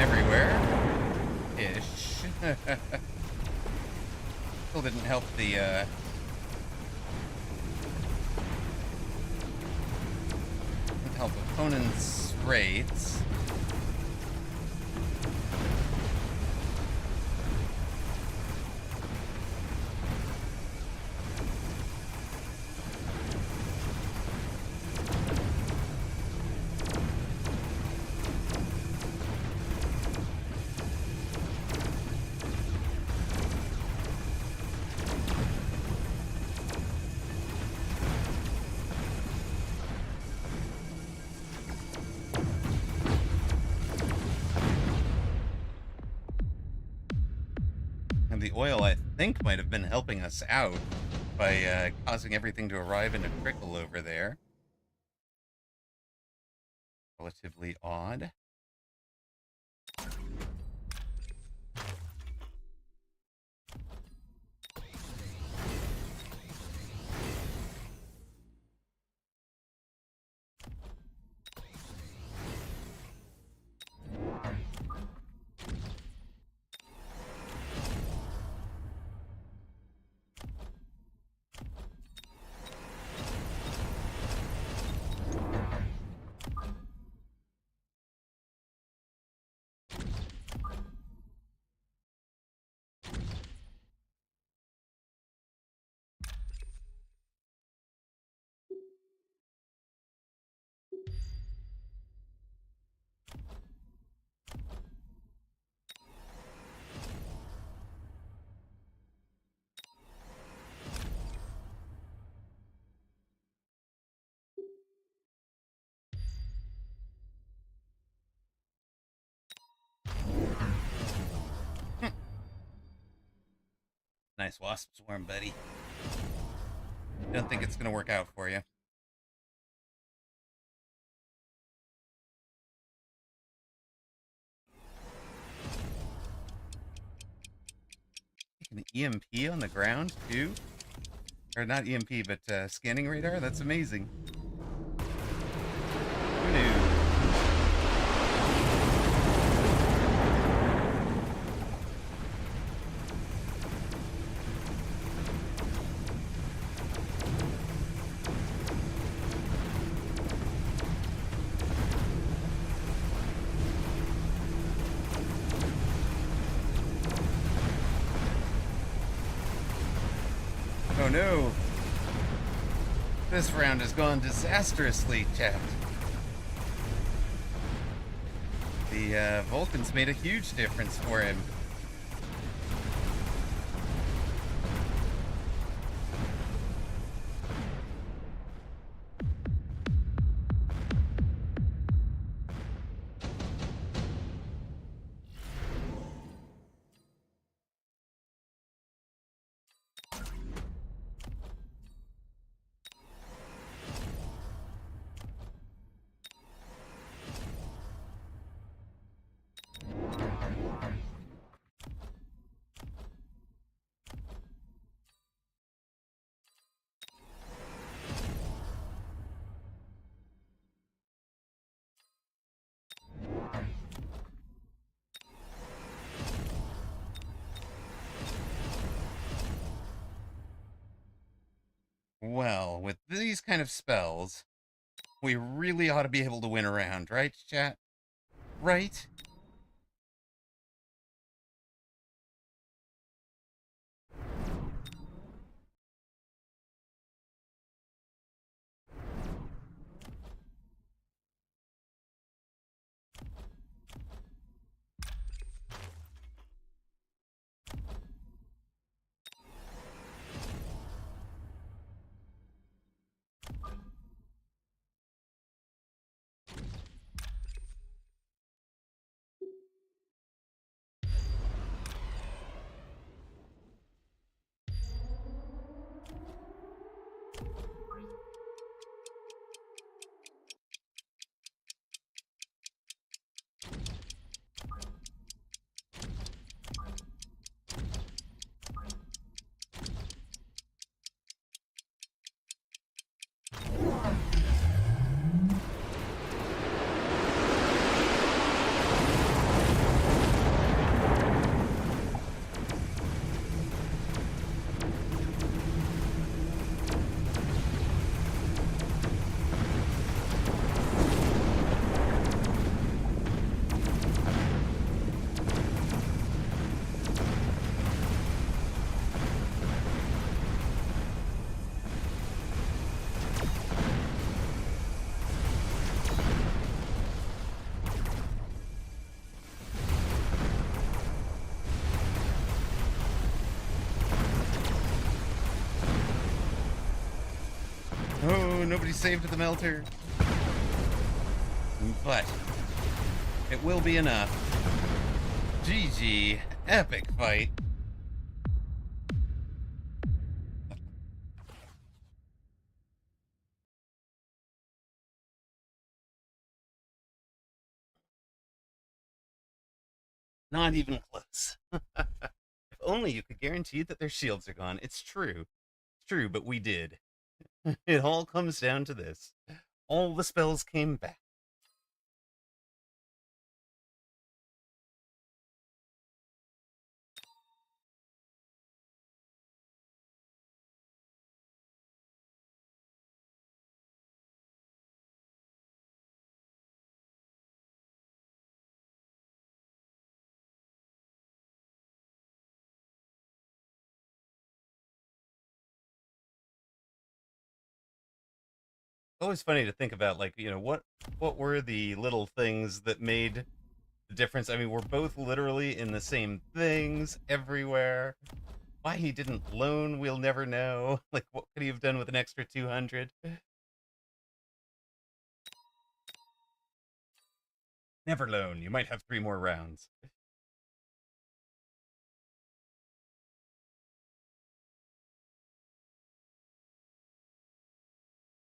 everywhere. Ish. Still didn't help the, didn't help opponents' rates. And the oil, I think, might have been helping us out by causing everything to arrive in a trickle over there. Relatively odd. Nice wasp swarm, buddy. Don't think it's gonna work out for you. An EMP on the ground, too? Or not EMP, but scanning radar? That's amazing. Who knew? Oh no! This round has gone disastrously, chat. The Vulcans made a huge difference for him. Well, with these kind of spells, we really ought to be able to win a round, right, chat? Right? nobody saved the melter. But it will be enough. GG. Epic fight. Not even close. If only you could guarantee that their shields are gone. It's true. It's true, but we did. It all comes down to this. All the spells came back. Always funny to think about, like, what were the little things that made the difference? I mean, we're both literally in the same things everywhere. Why he didn't loan, we'll never know. Like, what could he have done with an extra 200? Never loan. You might have 3 more rounds.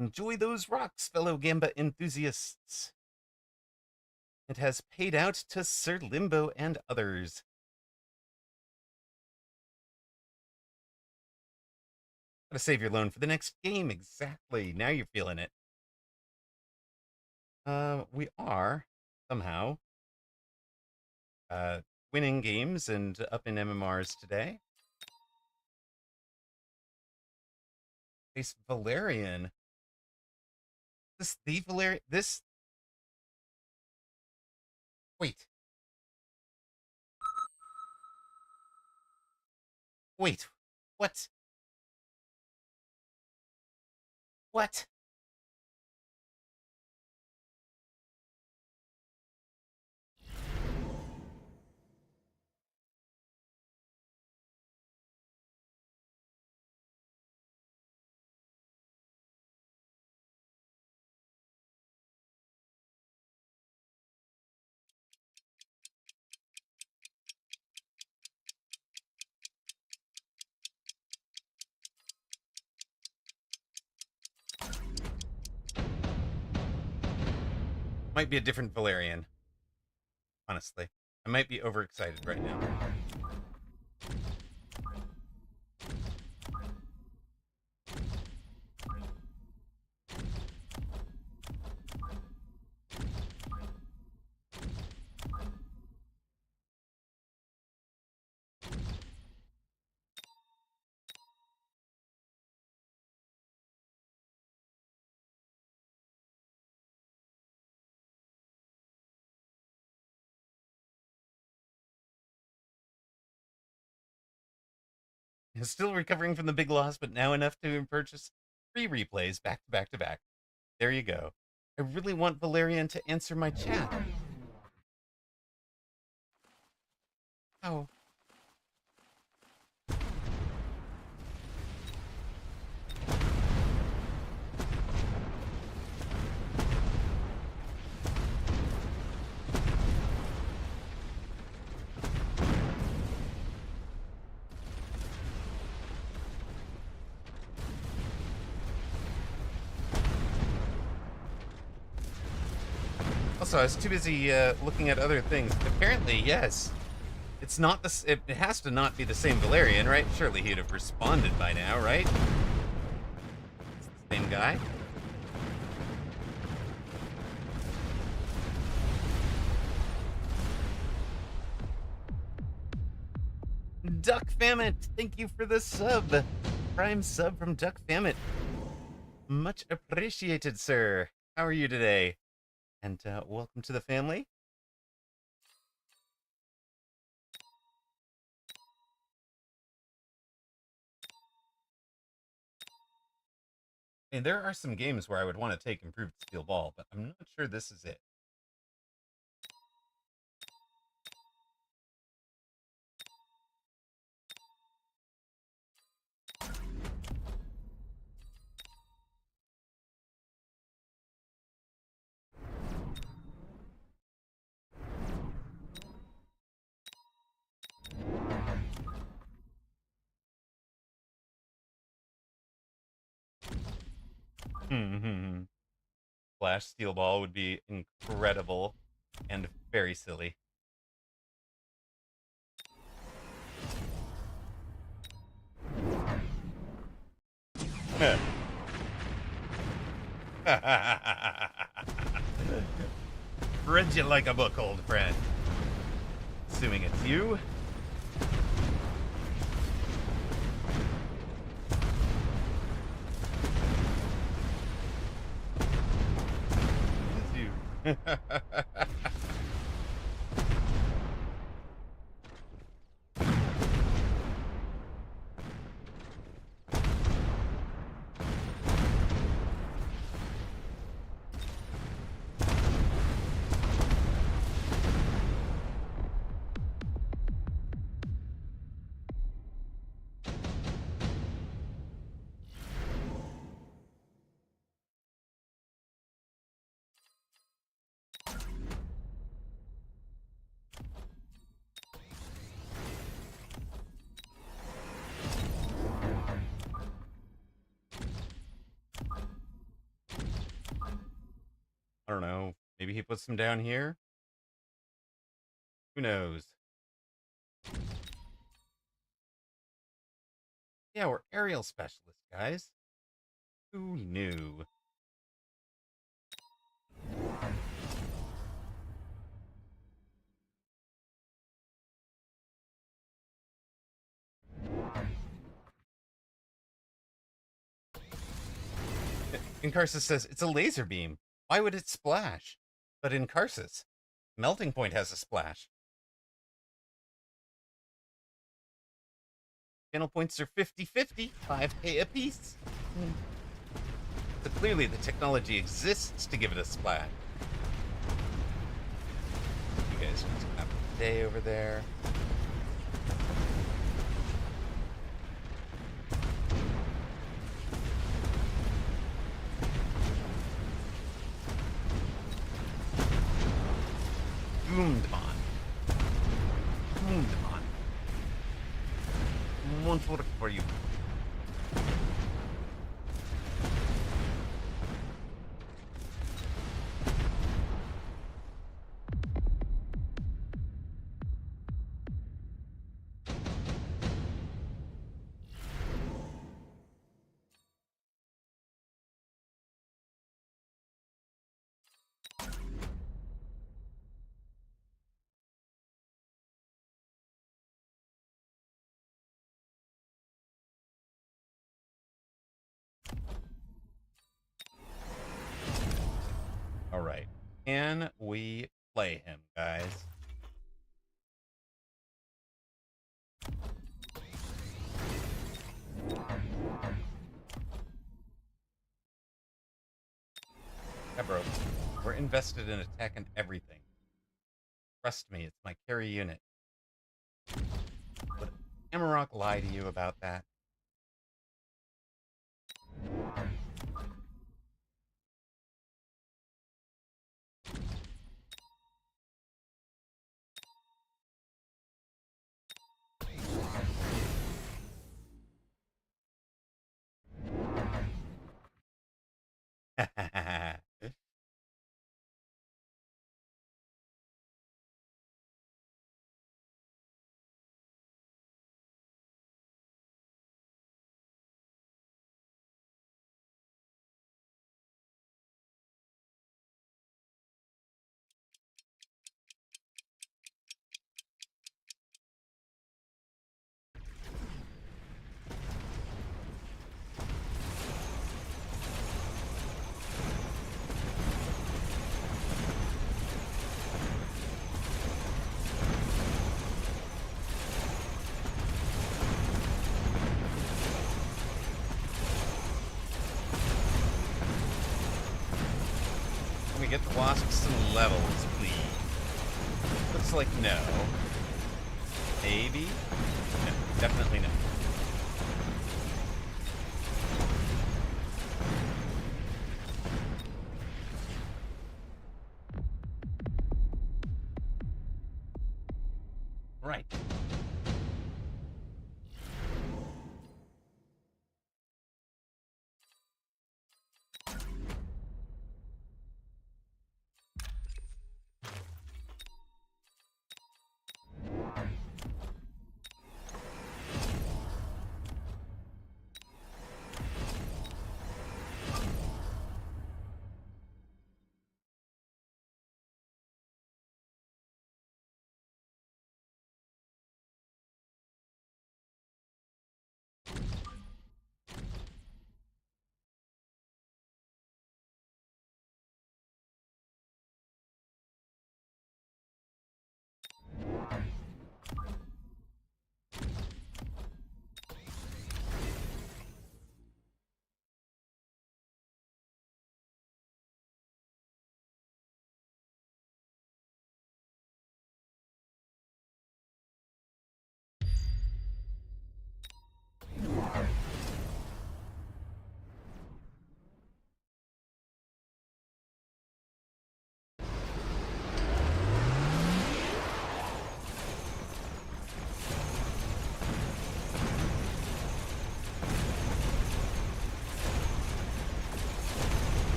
Enjoy those rocks, fellow Gamba enthusiasts. It has paid out to Sir Limbo and others. Gotta save your loan for the next game. Exactly. Now you're feeling it. We are somehow winning games and up in MMRs today. Face Valerian. This the Valerian. This. Wait. Wait. What? What? Might be a different Valerian. Honestly, I might be overexcited right now. Still recovering from the big loss, but now enough to purchase 3 replays back to back to back. There you go. I really want Valerian to answer my chat. Oh. Also, I was too busy looking at other things. Apparently, yes. It's not this. It has to not be the same Valerian, right? Surely he'd have responded by now, right? It's the same guy. Duck Famit, thank you for the sub. Prime sub from Duck Famit. Much appreciated, sir. How are you today? And welcome to the family. And there are some games where I would want to take Improved Steel Ball, but I'm not sure this is it. Flash Steel Ball would be incredible and very silly. Read you like a book, old friend. Assuming it's you. It's you. I don't know. Maybe he puts them down here? Who knows? Yeah, we're aerial specialists, guys. Who knew? Incarsus says it's a laser beam. Why would it splash? But Incarsus, Melting Point has a splash. Channel points are 50-50, 5K apiece. So clearly the technology exists to give it a splash. You guys just have a day over there. Goomdmon. Goomdmon. Won't work for you. All right. Can we play him, guys? Yeah, bro. We're invested in attack and everything. Trust me, it's my carry unit. Would Amarok lie to you about that? Can we get the wasps some levels, please? Looks like no. Maybe? No, definitely no. Right.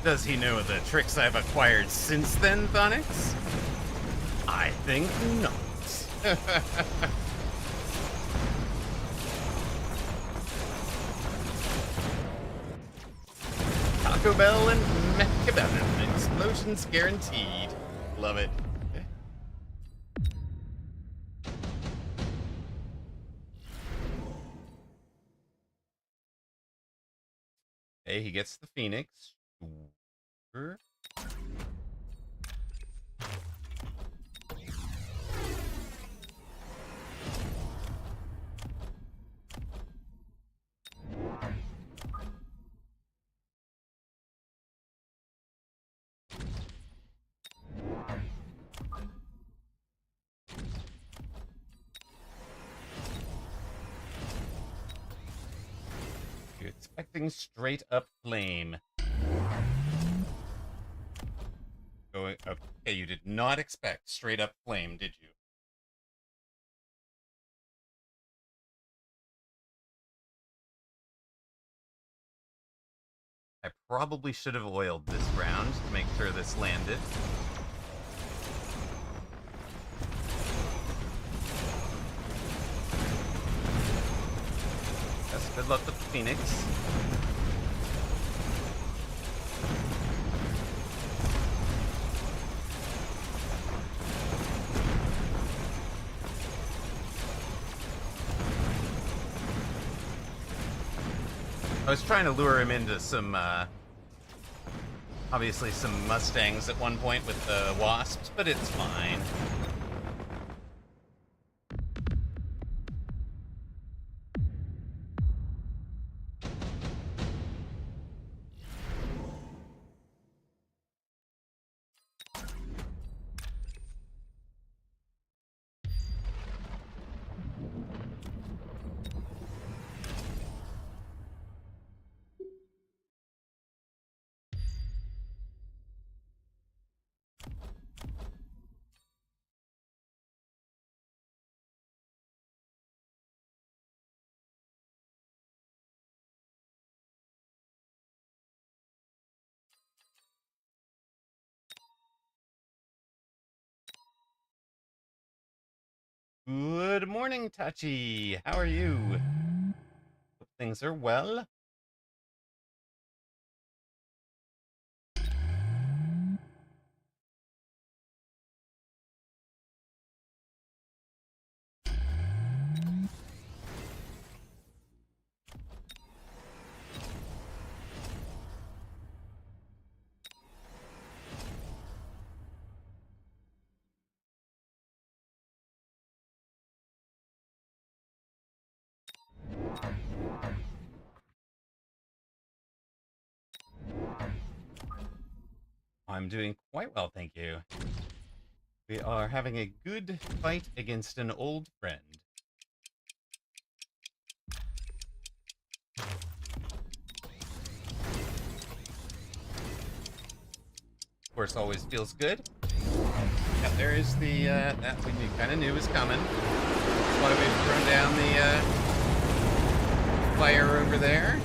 Does he know the tricks I've acquired since then, Thonix? I think not. Taco Bell and Mecha explosions guaranteed. Love it. Hey, he gets the Phoenix. Sure. You're expecting straight up flame. Okay, you did not expect straight up flame, did you? I probably should have oiled this round to make sure this landed. Yes, good luck with the Phoenix. I was trying to lure him into some, obviously some Mustangs at one point with the Wasps, but it's fine. Good morning, Tachi. How are you? Hope things are well. I'm doing quite well, thank you. We are having a good fight against an old friend. Of course, always feels good. Yeah, there is the, that we kind of knew was coming. That's why we've thrown down the, fire over there.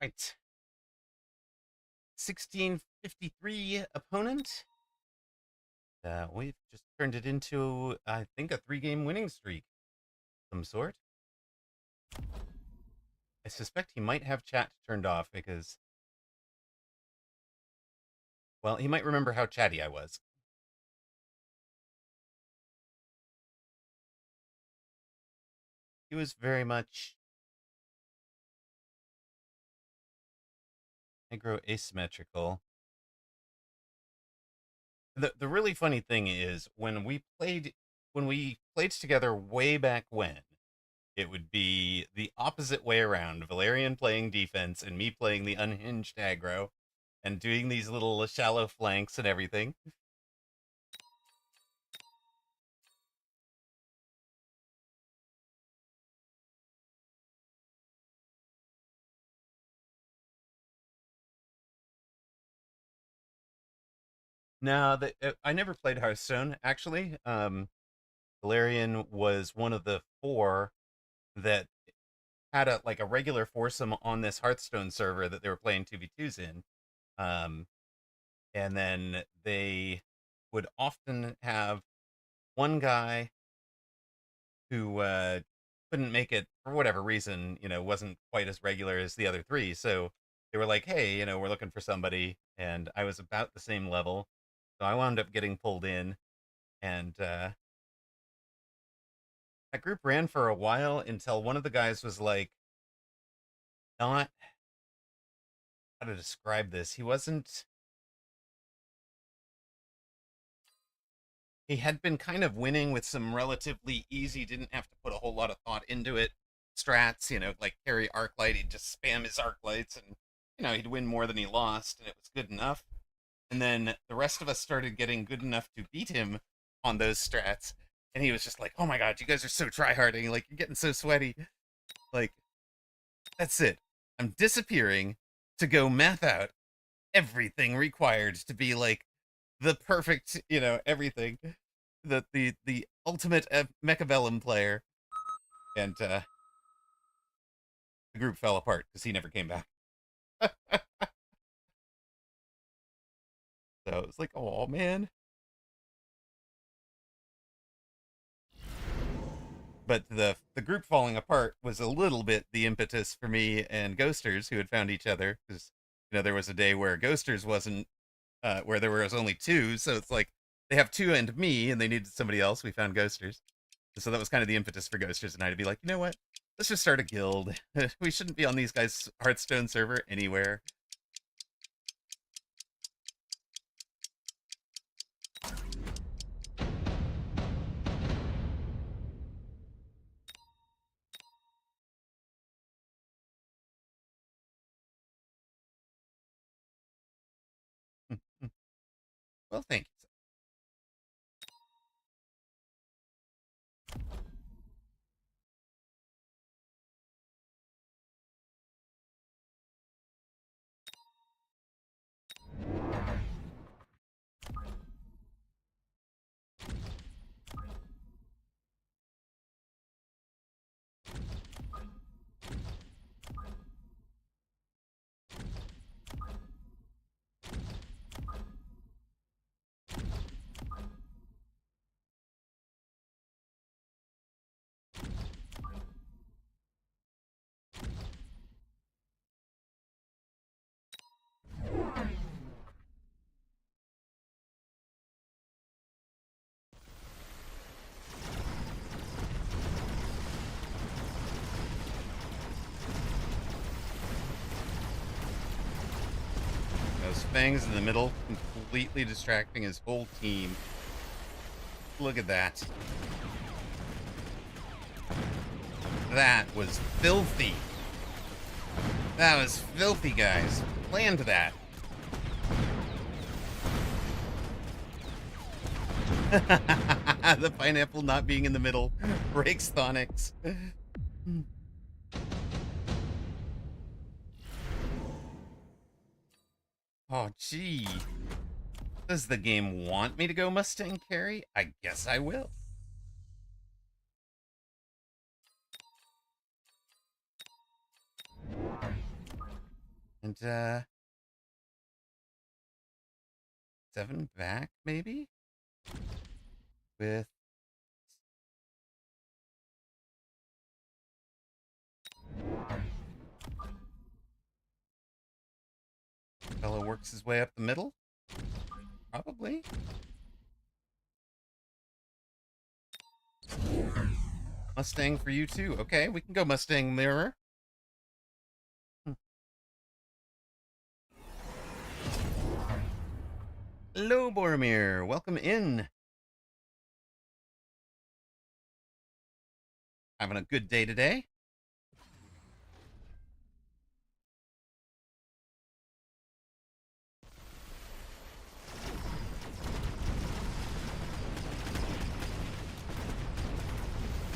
Right. 1653 opponent. We've just turned it into, I think, a 3-game winning streak of some sort. I suspect he might have chat turned off because, well, he might remember how chatty I was. He was very much aggro asymmetrical. The really funny thing is when we played when we played together way back when, it would be the opposite way around. Valerian playing defense and me playing the unhinged aggro and doing these little shallow flanks and everything. Now, I never played Hearthstone, actually. Valerian was one of the four that had a regular foursome on this Hearthstone server that they were playing 2v2s in. Um, and then they would often have one guy who couldn't make it for whatever reason, wasn't quite as regular as the other three. So they were like, hey, we're looking for somebody. And I was about the same level. So I wound up getting pulled in. And that group ran for a while until one of the guys was like, not how to describe this. He had been kind of winning with some relatively easy, didn't have to put a whole lot of thought into it. Strats, like carry arc light, he'd just spam his arc lights and he'd win more than he lost, and it was good enough. And then the rest of us started getting good enough to beat him on those strats. And he was just like, oh my god, you guys are so tryharding, like you're getting so sweaty. Like, that's it. I'm disappearing to go math out everything required to be like the perfect, everything. The ultimate Mechabellum player. And the group fell apart because he never came back. So it's like, oh man. But the group falling apart was a little bit the impetus for me and Ghosters, who had found each other, because there was a day where Ghosters wasn't where there was only two, so it's like they have two and me, and they needed somebody else. We found Ghosters, so that was kind of the impetus for Ghosters and I to be like, you know what? Let's just start a guild. We shouldn't be on these guys' Hearthstone server anywhere. Well, thank you. Those fangs in the middle, completely distracting his whole team. Look at that. That was filthy. That was filthy, guys. Planned that. The pineapple not being in the middle breaks Thonix. Oh, gee. Does the game want me to go Mustang carry? I guess I will. And, 7 back, maybe? With... Fellow works his way up the middle? Probably. Mustang for you too. Okay, we can go Mustang mirror. Hello, Boromir. Welcome in. Having a good day today.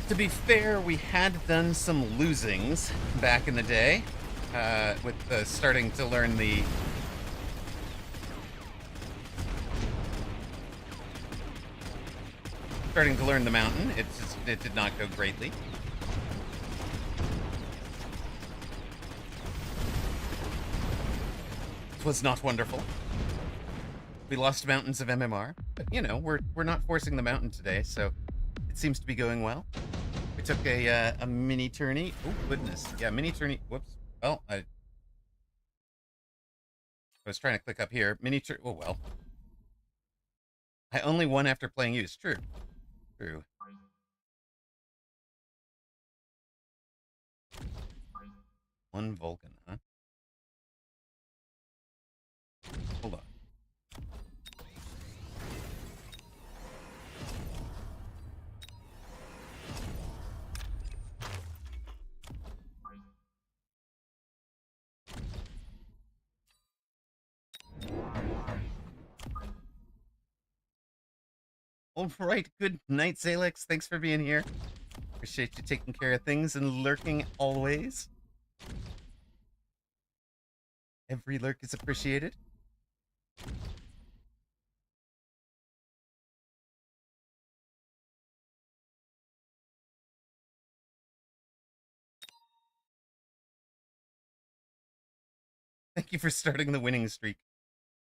To be fair, we had done some losings back in the day, with starting to learn the mountain. It did not go greatly. It was not wonderful. We lost mountains of MMR, but you know we're not forcing the mountain today, so it seems to be going well. We took a mini tourney. Oh goodness, yeah, mini tourney. Whoops. Well, I was trying to click up here. Mini tourney. Oh well. I only won after playing you. It's true. True. One Vulcan, huh? Hold on. All right. Good night, Zalex. Thanks for being here. Appreciate you taking care of things and lurking always. Every lurk is appreciated. Thank you for starting the winning streak.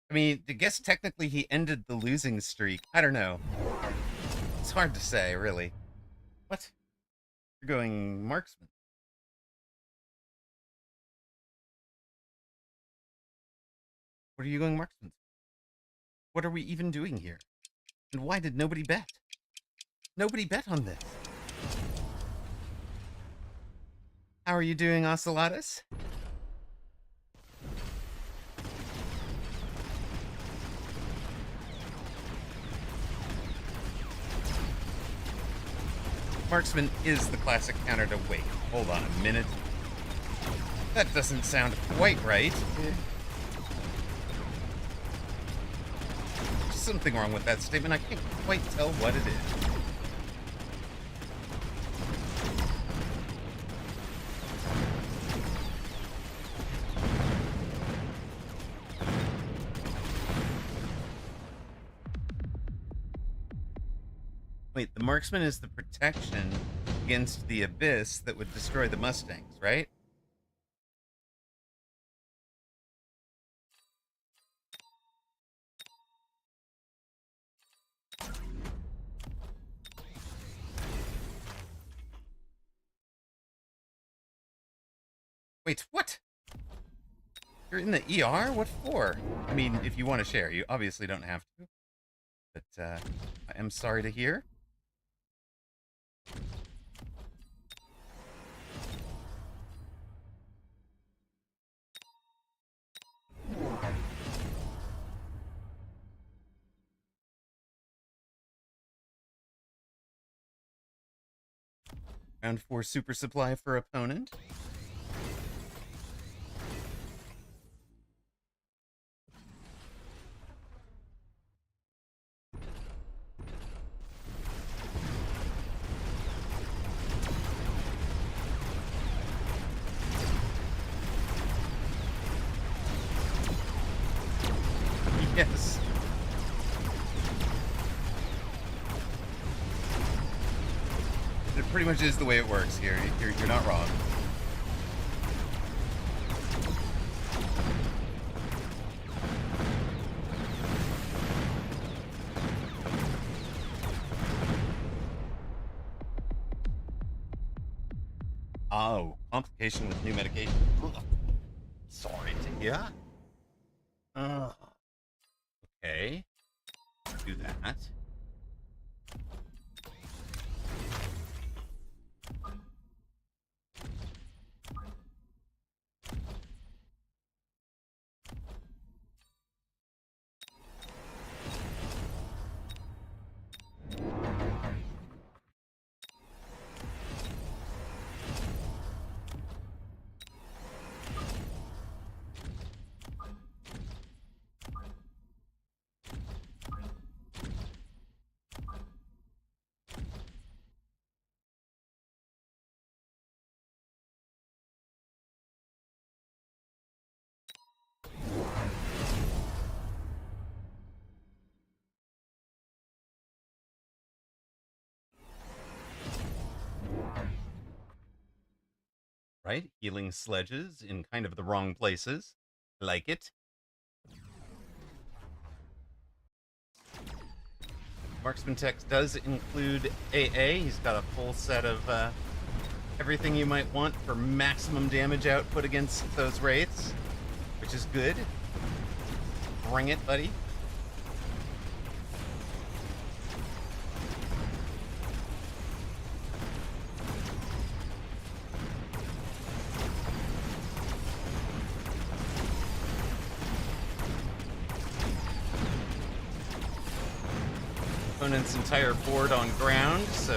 I mean, I guess technically he ended the losing streak. I don't know. It's hard to say, really. What? You're going marksman. What are you going marksman? What are we even doing here? And why did nobody bet? Nobody bet on this. How are you doing, Ocelotus? Marksman is the classic counter to wait. Hold on a minute. That doesn't sound quite right. There's something wrong with that statement. I can't quite tell what it is. Wait, the marksman is the protection against the abyss that would destroy the Mustangs, right? Wait, what? You're in the ER? What for? I mean, if you want to share, you obviously don't have to. But I am sorry to hear. Round 4 super supply for opponent. Yes. It pretty much is the way it works here. You're not wrong. Oh, complication with new medication. Ugh. Sorry to hear. Okay. Do that. Right? Healing sledges in kind of the wrong places. I like it. Marksman Tech does include AA. He's got a full set of everything you might want for maximum damage output against those wraiths, which is good. Bring it, buddy. Opponent's entire board on ground, so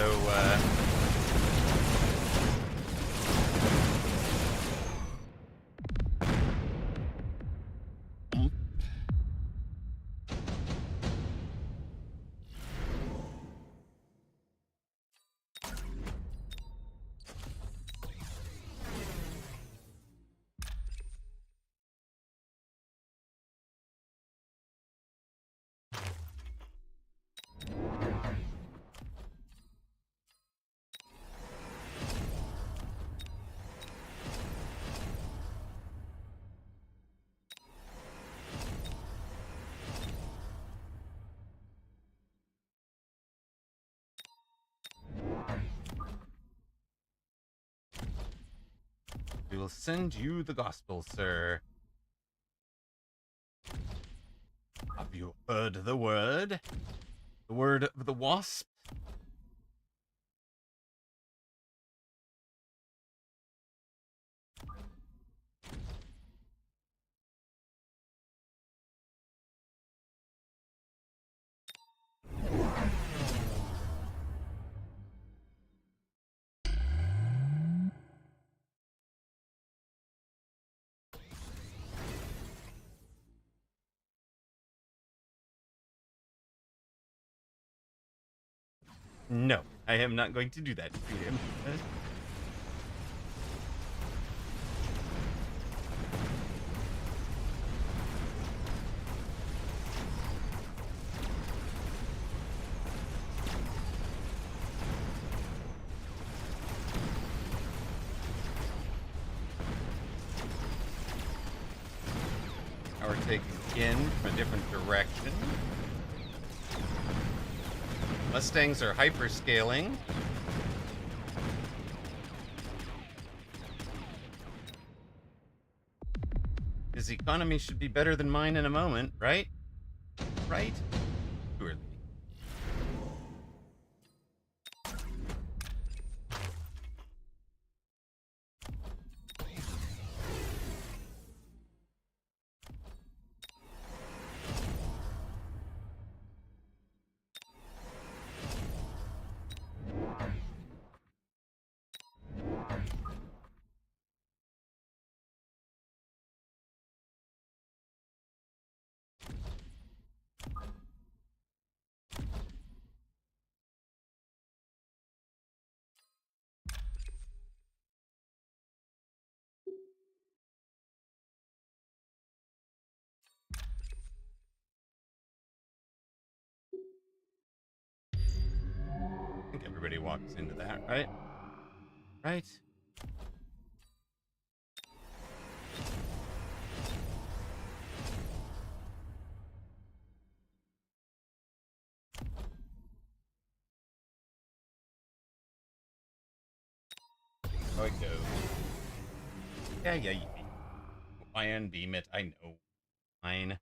we will send you the gospel, sir. Have you heard the word? The word of the wasp? No, I am not going to do that to him. Now we're taking in from a different direction. Mustangs are hyperscaling. His economy should be better than mine in a moment, right? Right? Surely. I think everybody walks into that, right? Right? How it goes. Yeah. Iron beam it, I know. Fine.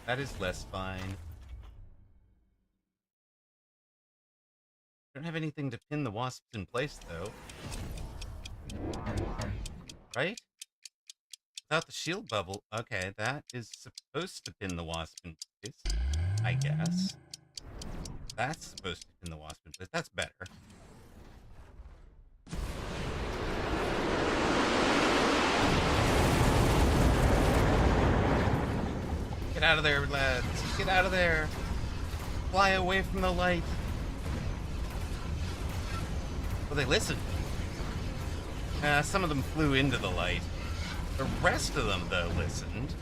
That is less fine. Don't have anything to pin the wasps in place, though. Right? Without the shield bubble. Okay, that is supposed to pin the wasp in place, I guess. That's supposed to pin the wasp in place. That's better. Get out of there, lads. Get out of there. Fly away from the light. Well, they listened. Some of them flew into the light. The rest of them, though, listened.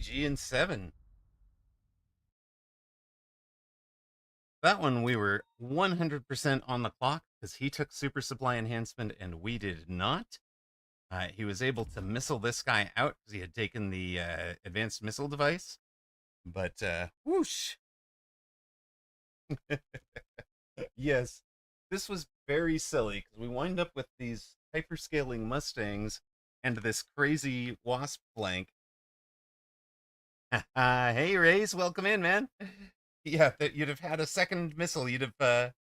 GG in 7. That one we were 100% on the clock because he took super supply enhancement and we did not. He was able to missile this guy out because he had taken the advanced missile device. But whoosh. Yes, this was very silly because we wind up with these hyperscaling Mustangs and this crazy wasp flank. Hey, Rays, welcome in, man. Yeah, that you'd have had a second missile. You'd have,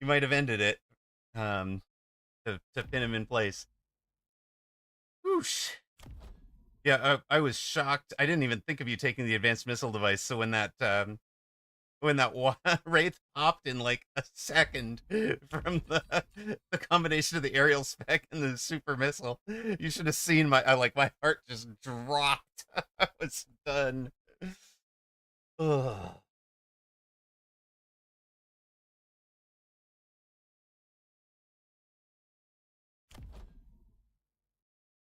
you might have ended it, um, to pin him in place. Whoosh. Yeah, I was shocked. I didn't even think of you taking the advanced missile device. So when that wraith popped in like a second from the combination of the aerial spec and the super missile, you should have seen my my heart just dropped. I was done. Ugh.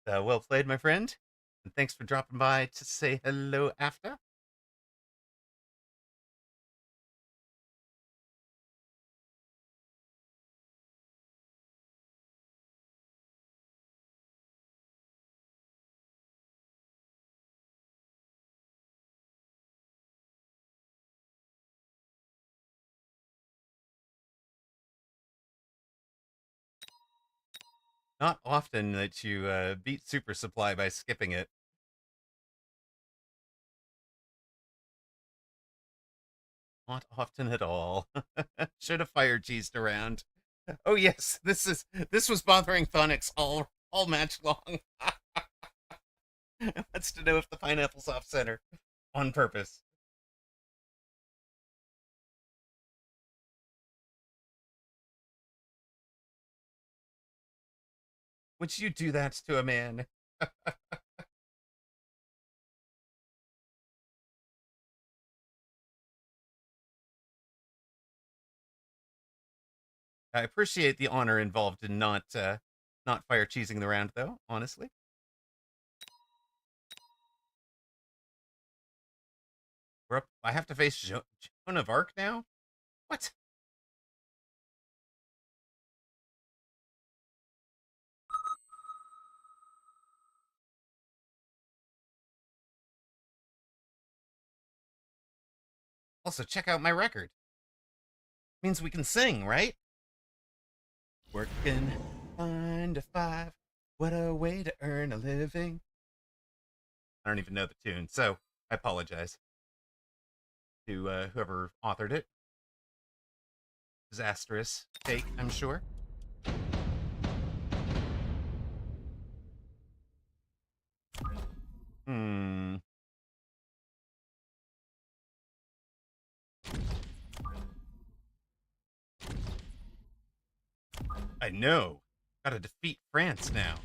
Well played, my friend, and thanks for dropping by to say hello after. Not often that you beat super supply by skipping it. Not often at all. Should have fire cheesed around. Oh yes, this was bothering Thonix all match long. Wants to know if the pineapple's off center on purpose. Would you do that to a man? I appreciate the honor involved in not fire cheesing the round, though. Honestly, we're up. I have to face Joan of Arc now. What? Also, check out my record. Means we can sing, right? Working 9 to 5. What a way to earn a living. I don't even know the tune, so I apologize to whoever authored it. Disastrous take, I'm sure. Hmm. I know. Gotta defeat France now.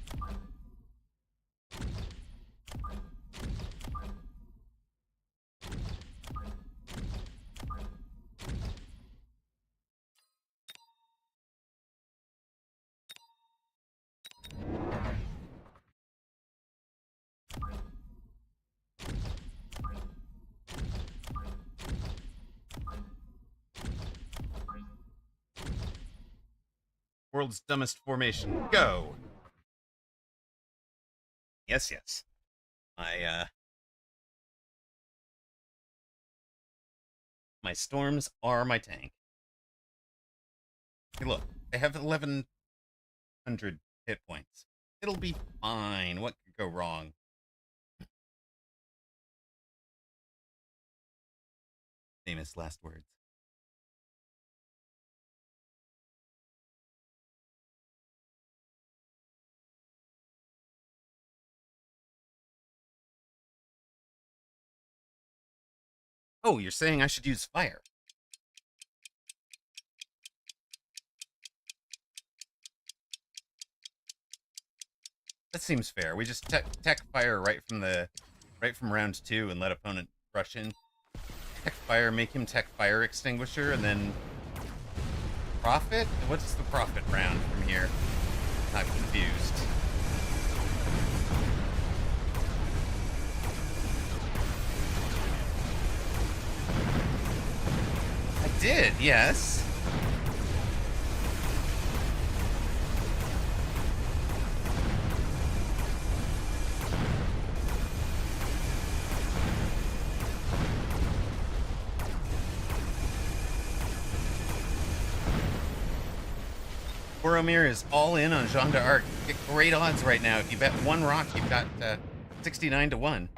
World's dumbest formation. Go. Yes, yes. My storms are my tank. Hey, look, I have 1,100 hit points. It'll be fine. What could go wrong? Famous last words. Oh, you're saying I should use fire? That seems fair. We just tech fire right from round 2 and let opponent rush in. Tech fire, make him tech fire extinguisher, and then profit? What's the profit round from here? I'm confused. yes. Boromir is all in on Jean d'Arc. Get great odds right now. If you bet one rock, you've got 69 to 1.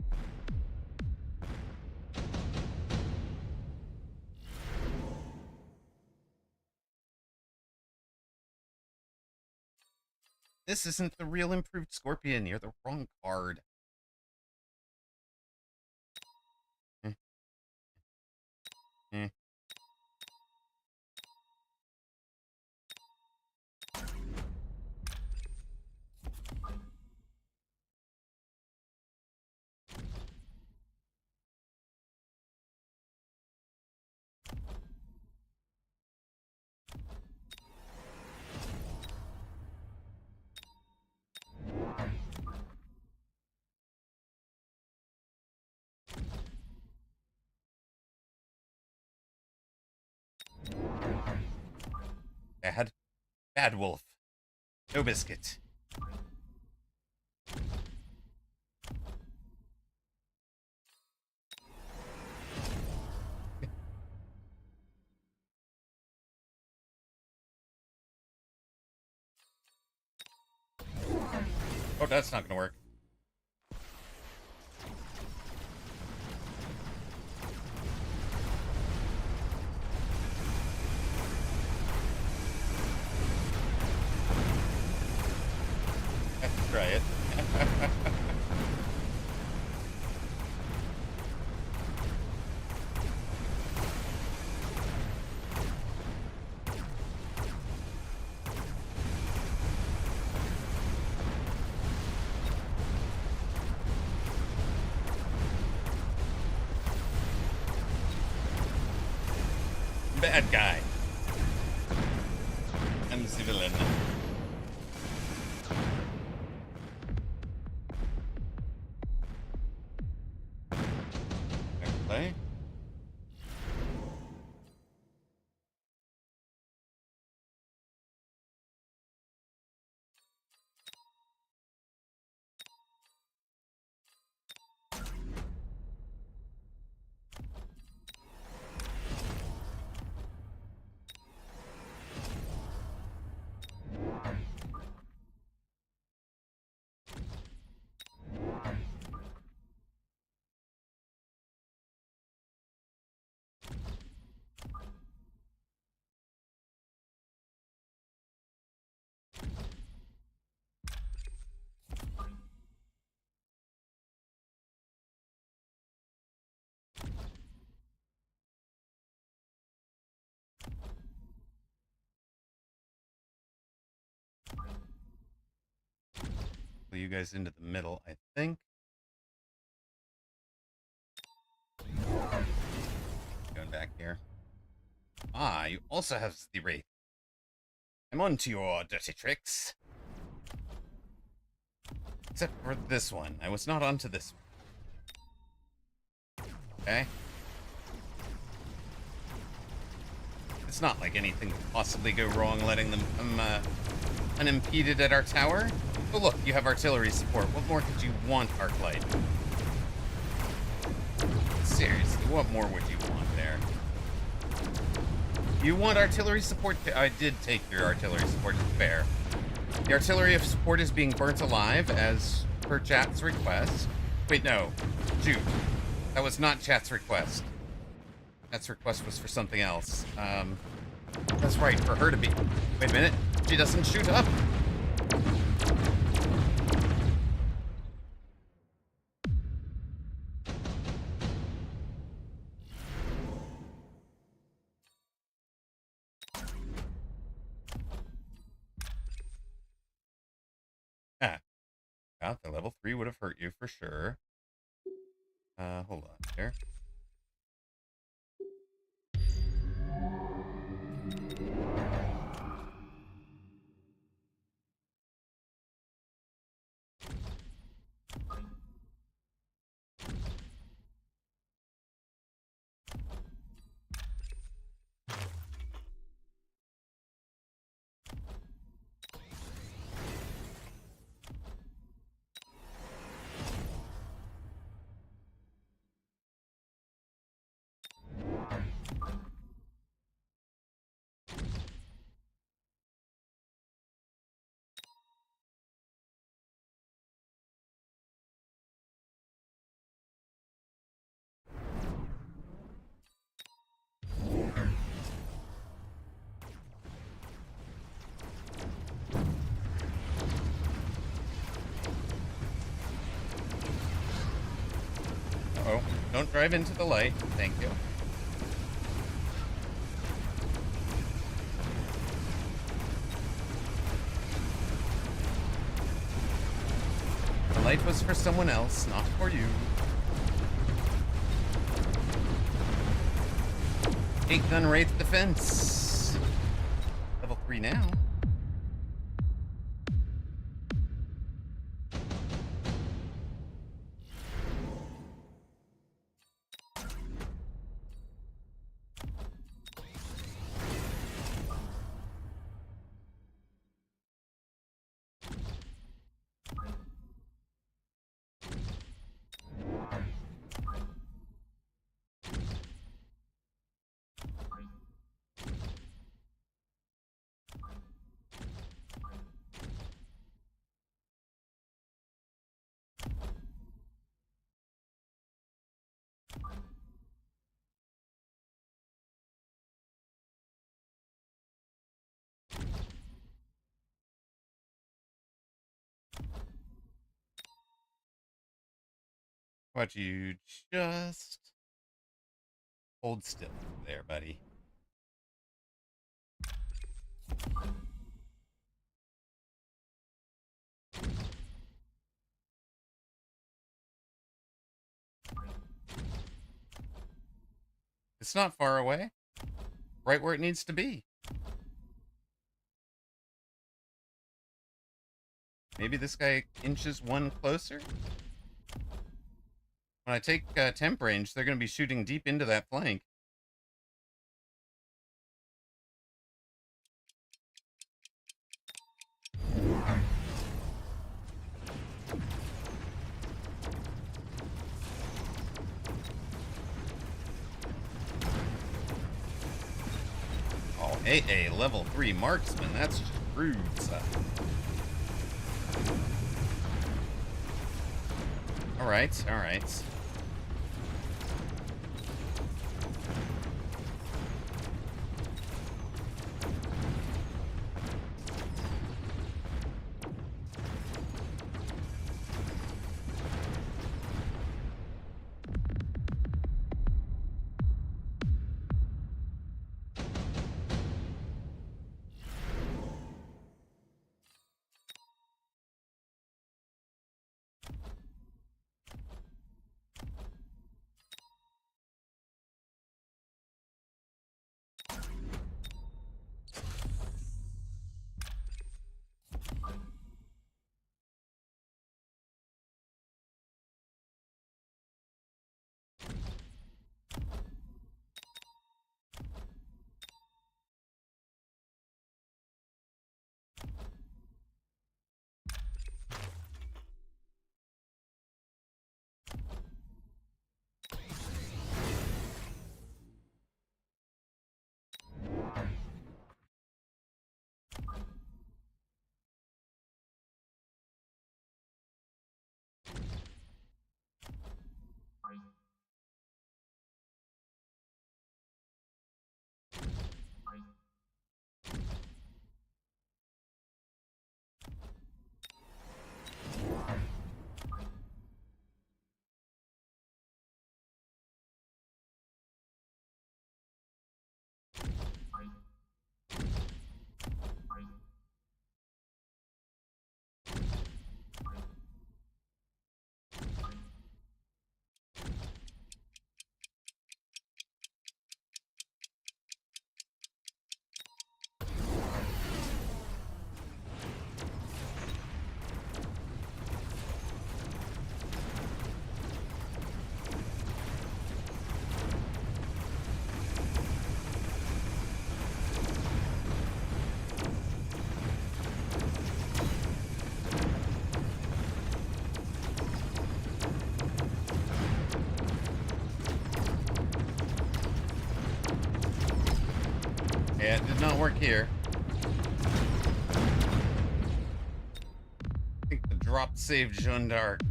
This isn't the real improved Scorpion. You're the wrong card. Eh, eh. Bad wolf. No biscuit. Oh, that's not gonna work. Let's try it. Bad guy. I'm the villain. Play. Pull you guys into the middle, I think. Going back here. Ah, you also have the Wraith. I'm on to your dirty tricks. Except for this one. I was not onto this one. Okay? It's not like anything could possibly go wrong letting them come unimpeded at our tower. Oh look, you have artillery support. What more could you want, Arclight? Seriously, what more would you want there? You want artillery support? I did take your artillery support, it's fair. The artillery of support is being burnt alive as per chat's request. Wait, no. Shoot. That was not chat's request. Chat's request was for something else. That's right, for her to be... Wait a minute. She doesn't shoot up. Ah. God, the level 3 would have hurt you for sure. Hold on here. drive into the light. Thank you. The light was for someone else, not for you. 8-gun Wraith defense. Level 3 now. Why don't you just hold still there, buddy? It's not far away. Right where it needs to be. Maybe this guy inches one closer? When I take temp range, they're going to be shooting deep into that flank. Oh, hey, level 3 marksman. That's just rude stuff. Alright, alright. Yeah, it did not work here. I think the drop saved Jeanne d'Arc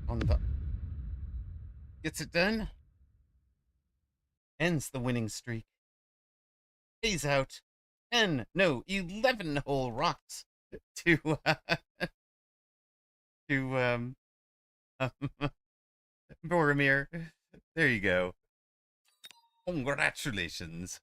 on the... Gets it done. Ends the winning streak. Pays out 10, no, 11 whole rocks to, to, Boromir. There you go. Congratulations.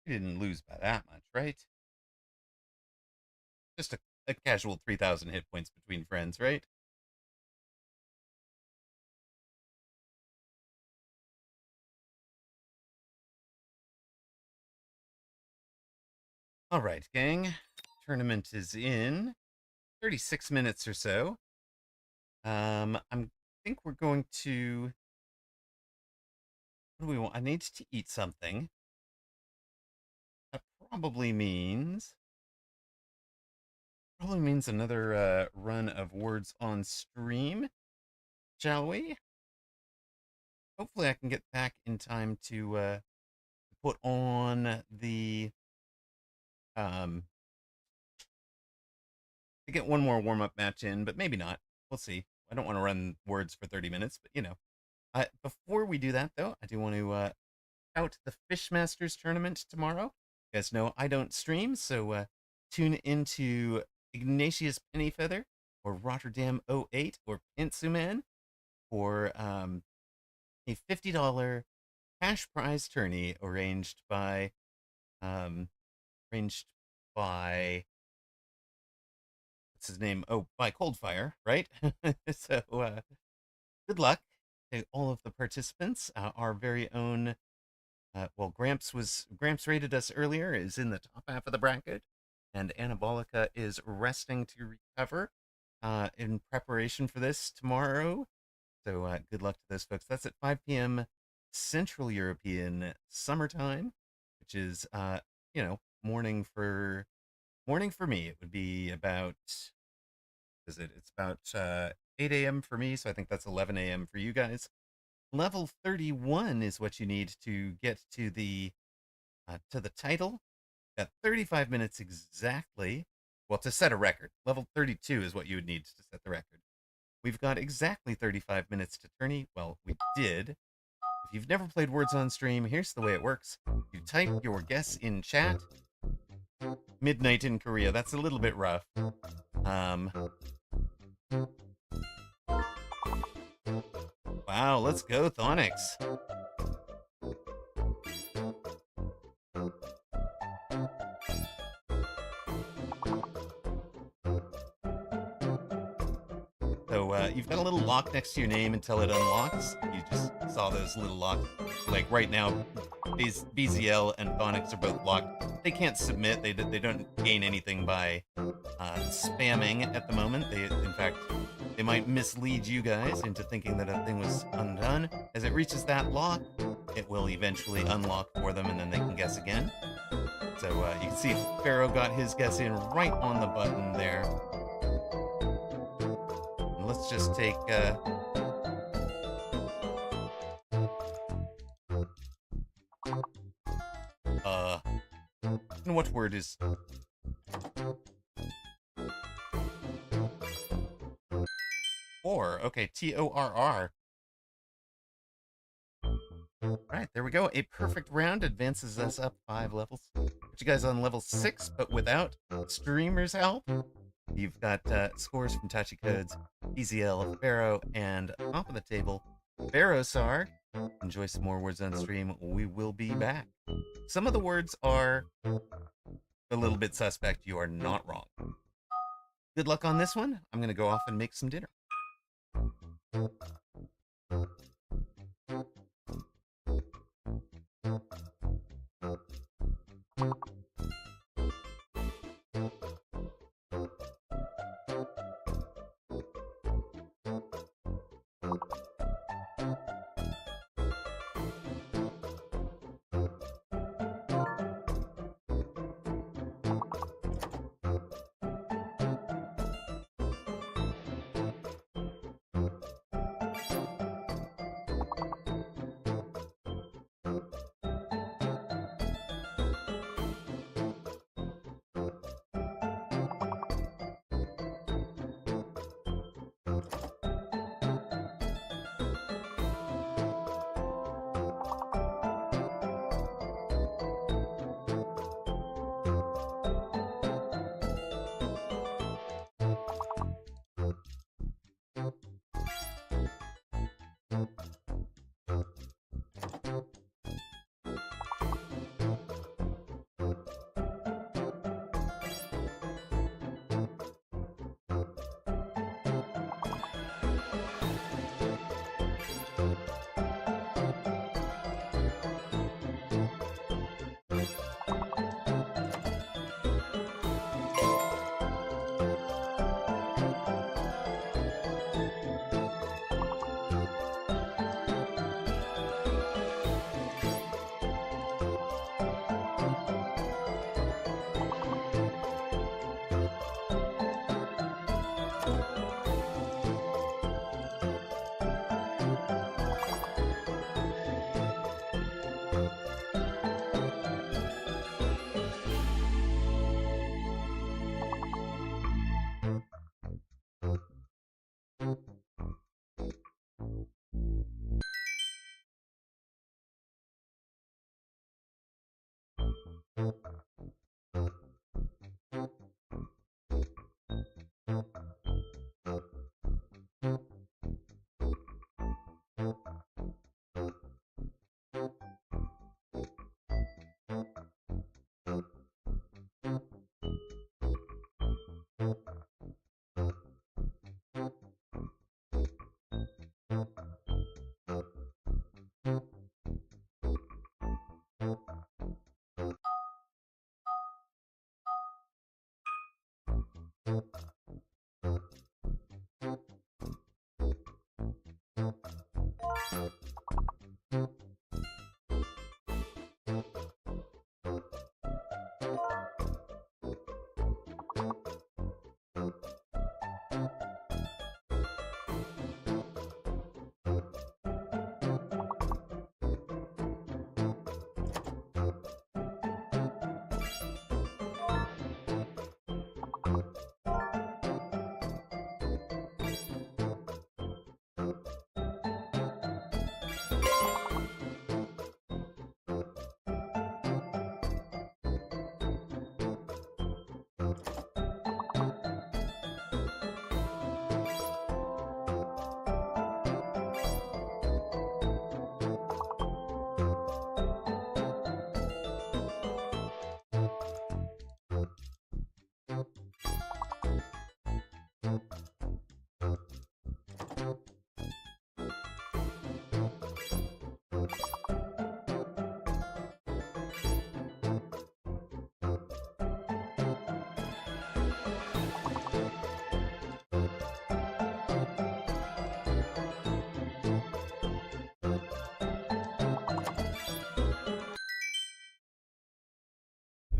You didn't lose by that much, right? Just a casual 3,000 hit points between friends, right? All right, gang. Tournament is in 36 minutes or so. think we're going to. What do we want? I need to eat something. That probably means another run of words on stream. Shall we? Hopefully, I can get back in time to put on the um to get one more warm up match in, but maybe not. We'll see. I don't want to run words for 30 minutes, but before we do that though, I do want to out the Fishmasters tournament tomorrow. You guys know I don't stream, so tune into Ignatius Pennyfeather or Rotterdam '08 or Pinsuman for a $50 cash prize tourney um, arranged by what's his name? Oh, by Coldfire, right? So good luck to all of the participants. Our very own Gramps rated us earlier, is in the top half of the bracket, and Anabolica is resting to recover in preparation for this tomorrow. So good luck to those folks. That's at 5 p.m. Central European summertime, which is morning for me. It would be about it's about 8 a.m. for me, so I think that's 11 a.m. for you guys. Level 31 is what you need to get to the title. Got 35 minutes exactly. Well, to set a record. Level 32 is what you would need to set the record. We've got exactly 35 minutes to tourney. Well, we did. If you've never played Words on Stream, here's the way it works. You type your guess in chat. Midnight in Korea. That's a little bit rough. Wow, let's go, Thonix. So you've got a little lock next to your name until it unlocks. You just saw those little locks. Like right now, BZL and Thonix are both locked. They can't submit. They don't gain anything by spamming at the moment. In fact, they might mislead you guys into thinking that a thing was undone. As it reaches that lock, it will eventually unlock for them, and then they can guess again. So you can see Pharaoh got his guess in right on the button there. And let's just take... and what word is... Torr. Okay, Torr. Right, there we go. A perfect round advances us up 5 levels. Put you guys on level 6, but without streamers' help. You've got scores from Touchy Codes, BZL, Pharaoh, and top of the table, Pharaohsar. Enjoy some more words on stream. We will be back. Some of the words are a little bit suspect. You are not wrong. Good luck on this one. I'm going to go off and make some dinner.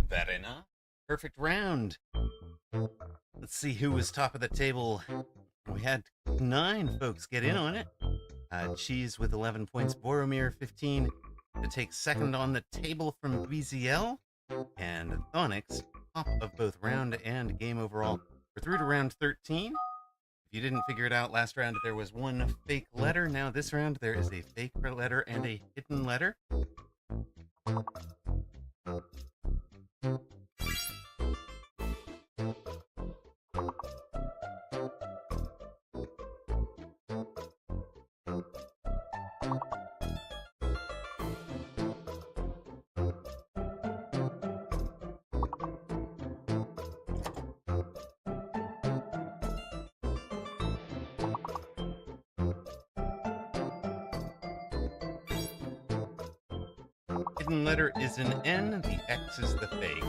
That enough? Perfect round. Let's see who was top of the table. We had 9 folks get in on it. Cheese with 11 points, Boromir 15 to take second on the table from BZL, and Thonix top of both round and game overall. We're through to round 13. If you didn't figure it out last round, there was one fake letter. Now this round, there is a fake letter and a hidden letter. Hidden letter is an N, the X is the fake.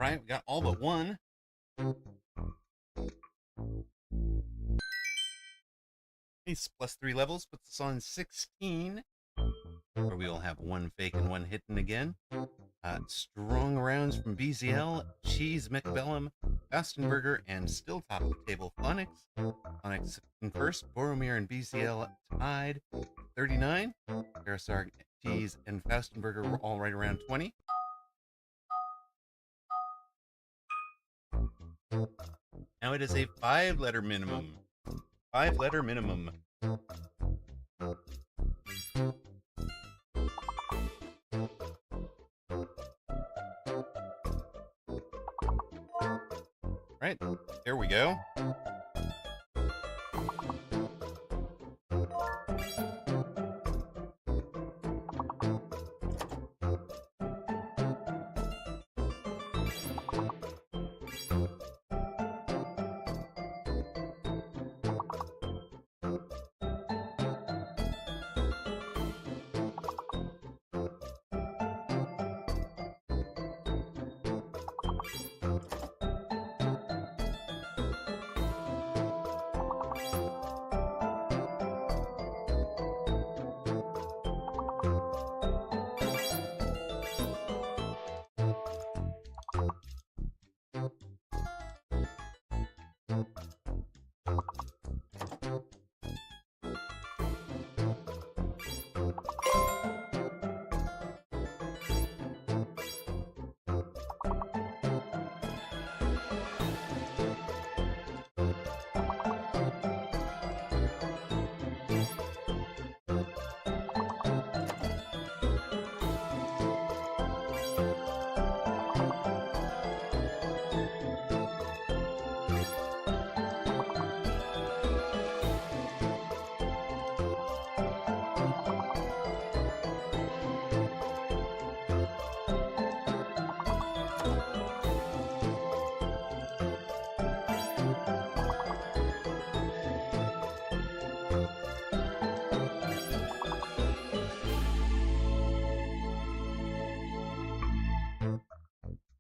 Right, we got all but one. Ace plus 3 levels puts us on 16, where we will have one fake and one hidden again. Strong rounds from BZL, Cheese, McBellum, Fastenberger, and still top of the table, Phonics. Phonics in first, Boromir and BZL tied 39. Karasarg, Cheese, and Fastenberger were all right around 20. Now it is a 5-letter minimum. 5-letter minimum. Right, there we go.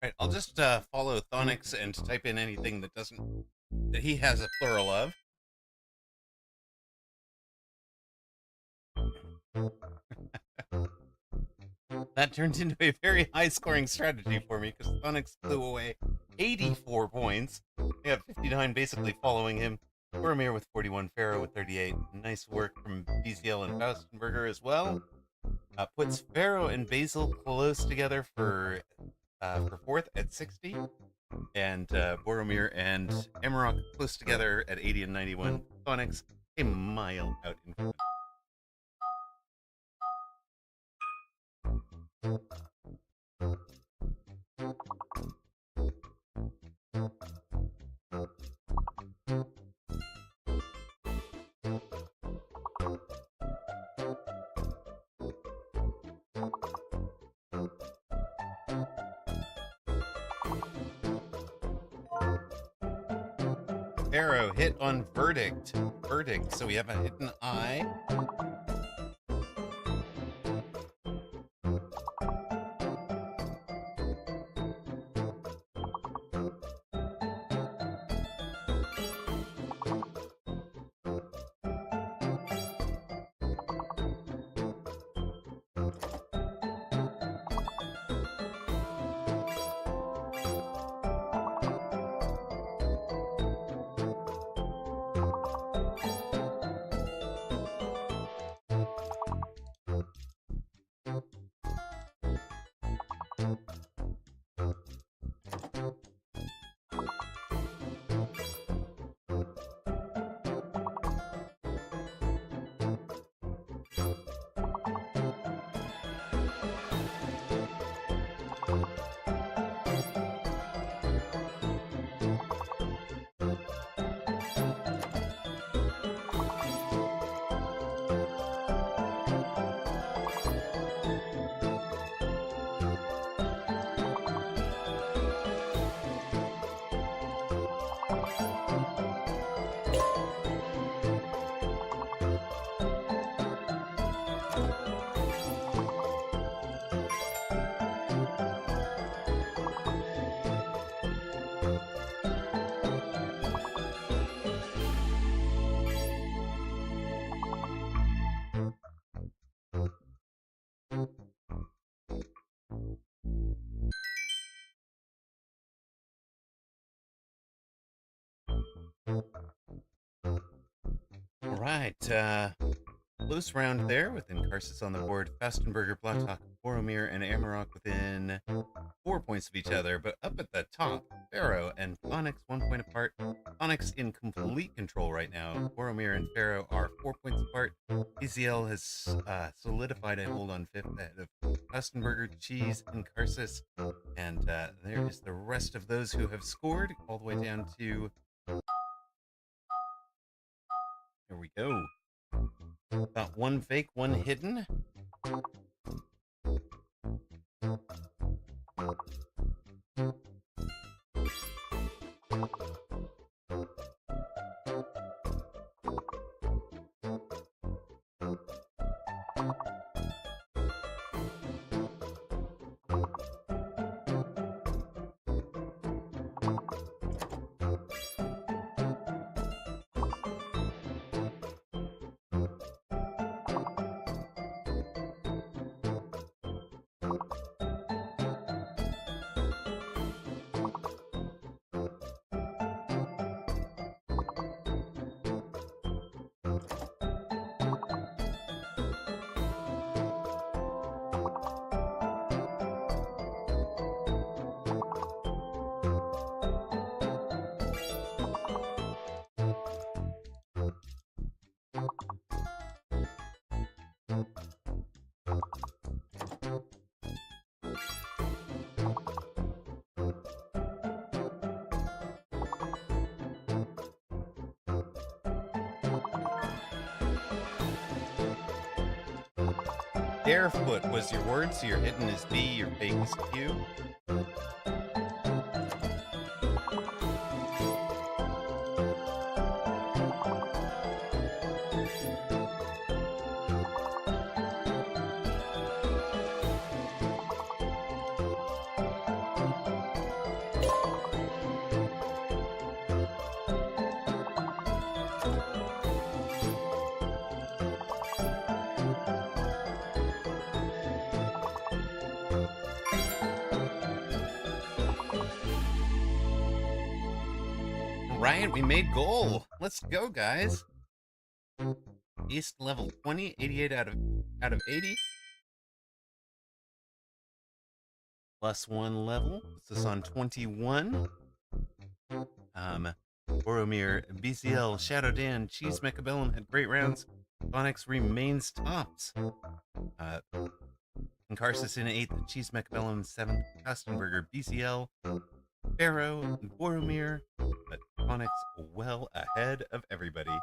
Right, I'll just follow Thonix and type in anything that he has a plural of. That turns into a very high-scoring strategy for me because Thonix flew away 84 points. I have 59 basically following him. Boromir with 41, Pharaoh with 38. Nice work from BCL and Faustenberger as well. Puts Pharaoh and Basil close together for fourth at 60. And Boromir and Amarok close together at 80 and 91. Thonix a mile out in front. Pharaoh hit on verdict. Verdict. So we have a hidden eye. All right. close round there with Incarsus on the board, Fastenberger, Blatok, Boromir, and Amarok within 4 points of each other. But up at the top, Pharaoh and Onyx 1 point apart. Onyx in complete control right now. Boromir and Pharaoh are 4 points apart. ECL has solidified a hold on fifth ahead of Fastenberger, Cheese, Incarsus. And there is the rest of those who have scored all the way down to... Here we go. Got one fake, one hidden. Barefoot was your word, so your hidden is B, your fake is Q. Right, we made goal. Let's go, guys. East level 20, 88 out of 80. Plus 1 level. Puts us on 21. Boromir, BCL, Shadow Dan, Cheese Mechabellum had great rounds. Onyx remains tops. Incarsus in 8th, Cheese Mechabellum 7th, Kastenberger, BCL, Pharaoh, and Boromir, but Onyx well ahead of everybody.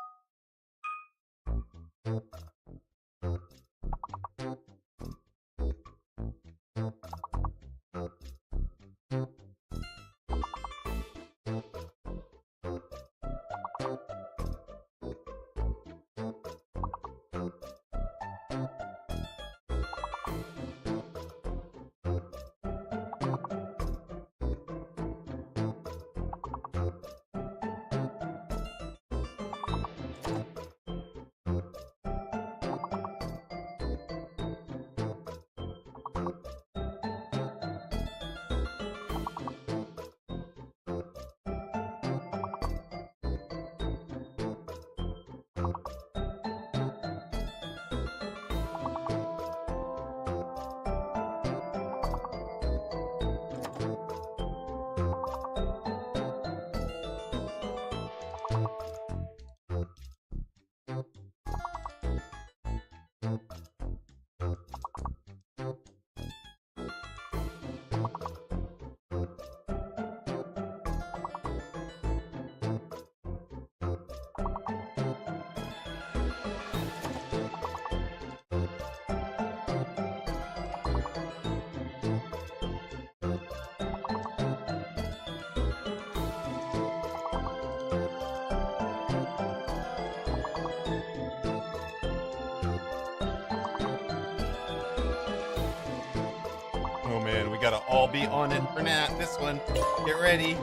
Oh man, we gotta all be on it for Nat. This one. Get ready.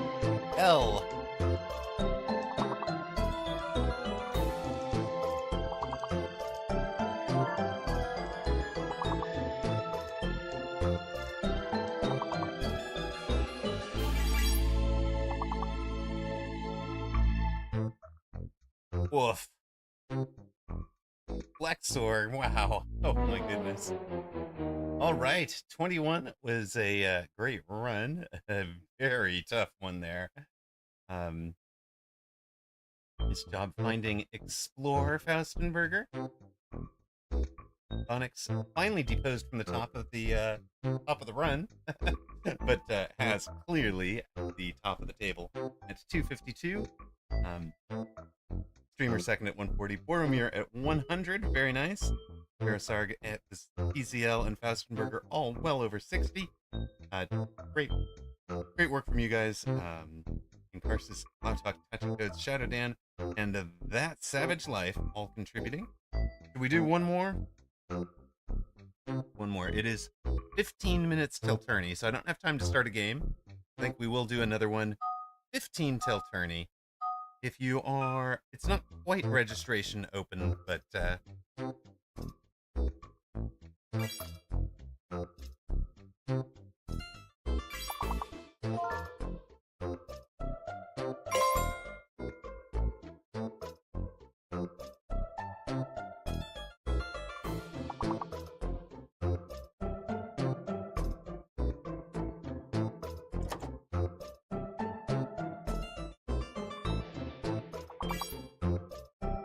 L. Woof. Flexor. Wow. Oh my goodness. All right. 21 was a great run. A very tough one there. Um, nice job finding Explore Faustenberger. Onyx finally deposed from the top of the run, but has clearly the top of the table at 252. Streamer second at 140. Boromir at 100. Very nice. Verisarg at this PCL and Faustenberger all well over 60. Great work from you guys. Incarsus, Loudtalk, Touch Codes, Shadow Dan, and That Savage Life all contributing. Should we do one more? One more. It is 15 minutes till tourney, so I don't have time to start a game. I think we will do another one. 15 till tourney. If you are, it's not quite registration open, but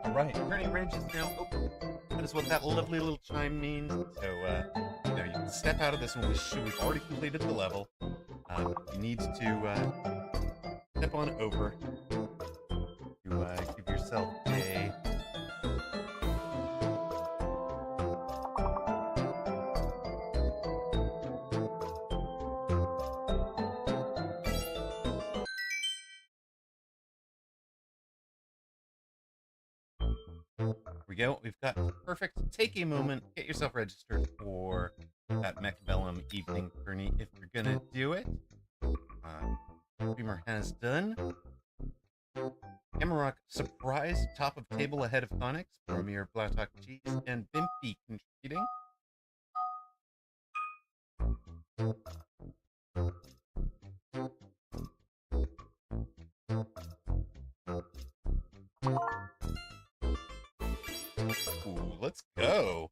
all right, turning range is now open. That is what that lovely little chime means. So, you can step out of this one. We've already completed the level. You need to step on over to give yourself a. Here we go. We've got perfect. Take a moment, get yourself registered for that Mechabellum evening tourney if you're gonna do it. Streamer has done. Emerok surprise top of table ahead of Thonix. Boromir, Blautalk, Cheese, and Bimpy contributing. Ooh, let's go.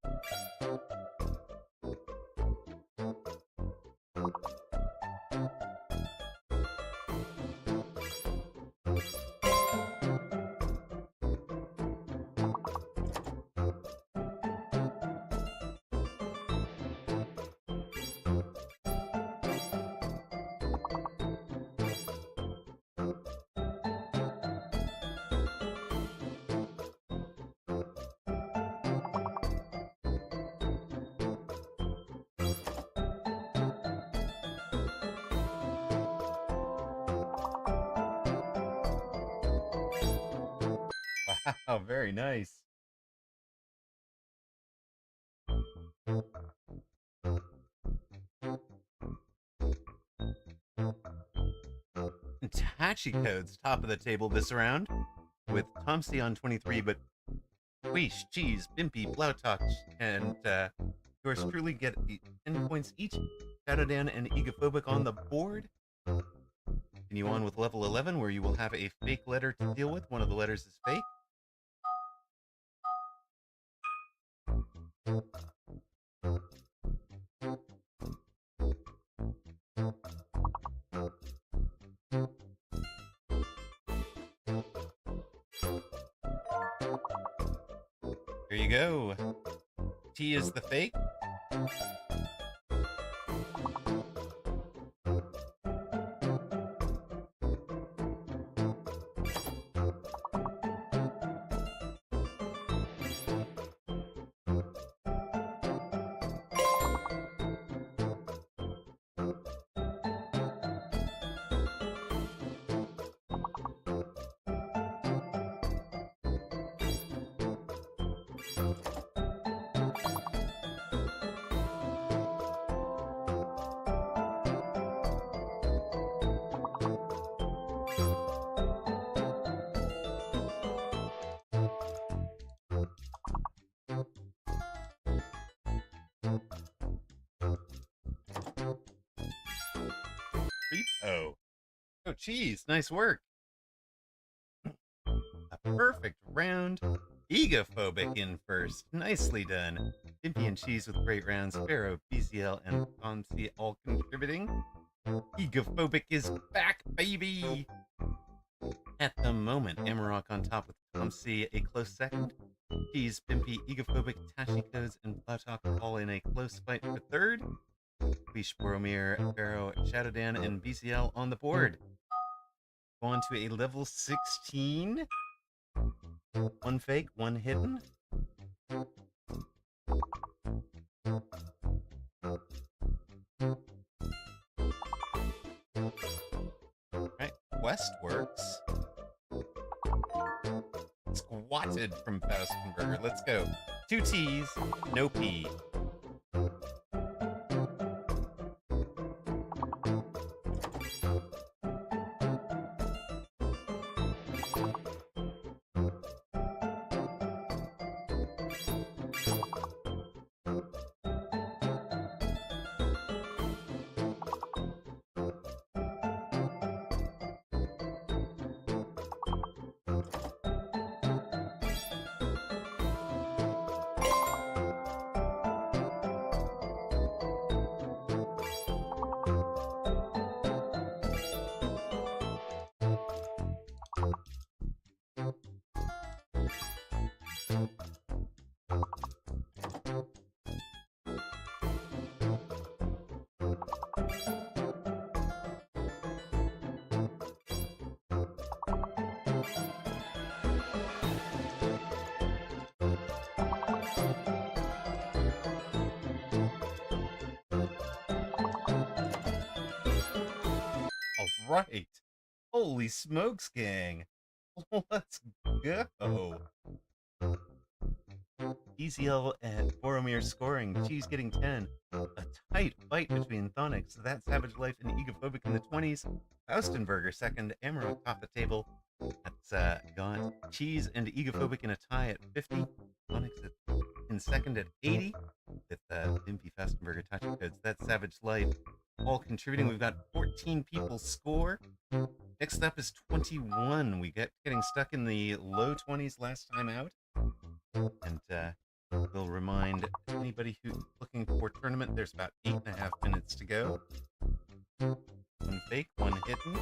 Wow, very nice. Tachi Codes top of the table this round with Tomsy on 23, but Weish, Cheese, Bimpy, Blautalk, and yours truly get 10 points each. Shadowdan and Egophobic on the board. Continue on with level 11, where you will have a fake letter to deal with. One of the letters is fake. Here you go. T is the fake. Repo. Oh, geez, nice work. A perfect round. Egophobic in first. Nicely done. Dimpy and Cheese with great rounds. Pharaoh, BCL, and Pomsey all contributing. Egophobic is back, baby! At the moment, Amarok on top with Pomsey a close second. Cheese, Bimpy, Egophobic, Tashi Codes, and Plowtalk all in a close fight for third. Leash, Boromir, Pharaoh, Shadowdan, and BCL on the board. Go on to a level 16. One fake, one hidden. Alright, Quest works. Squatted from Faustenberger. Let's go. 2 T's, no P. Right. Holy smokes, gang. Let's go. ECL at Boromir scoring. Cheese getting 10. A tight fight between Thonix, That Savage Life, and Egophobic in the 20s. Faustenberger second. Amarok off the table. That's got Cheese and Egophobic in a tie at 50. Thonix in second at 80. With Dimpy, Faustenberger, Tachi Codes. That's Savage Life. All contributing. We've got 14 people score. Next up is 21. We getting stuck in the low 20s last time out. And we'll remind anybody who's looking for tournament, there's about 8.5 minutes to go. One fake, one hidden.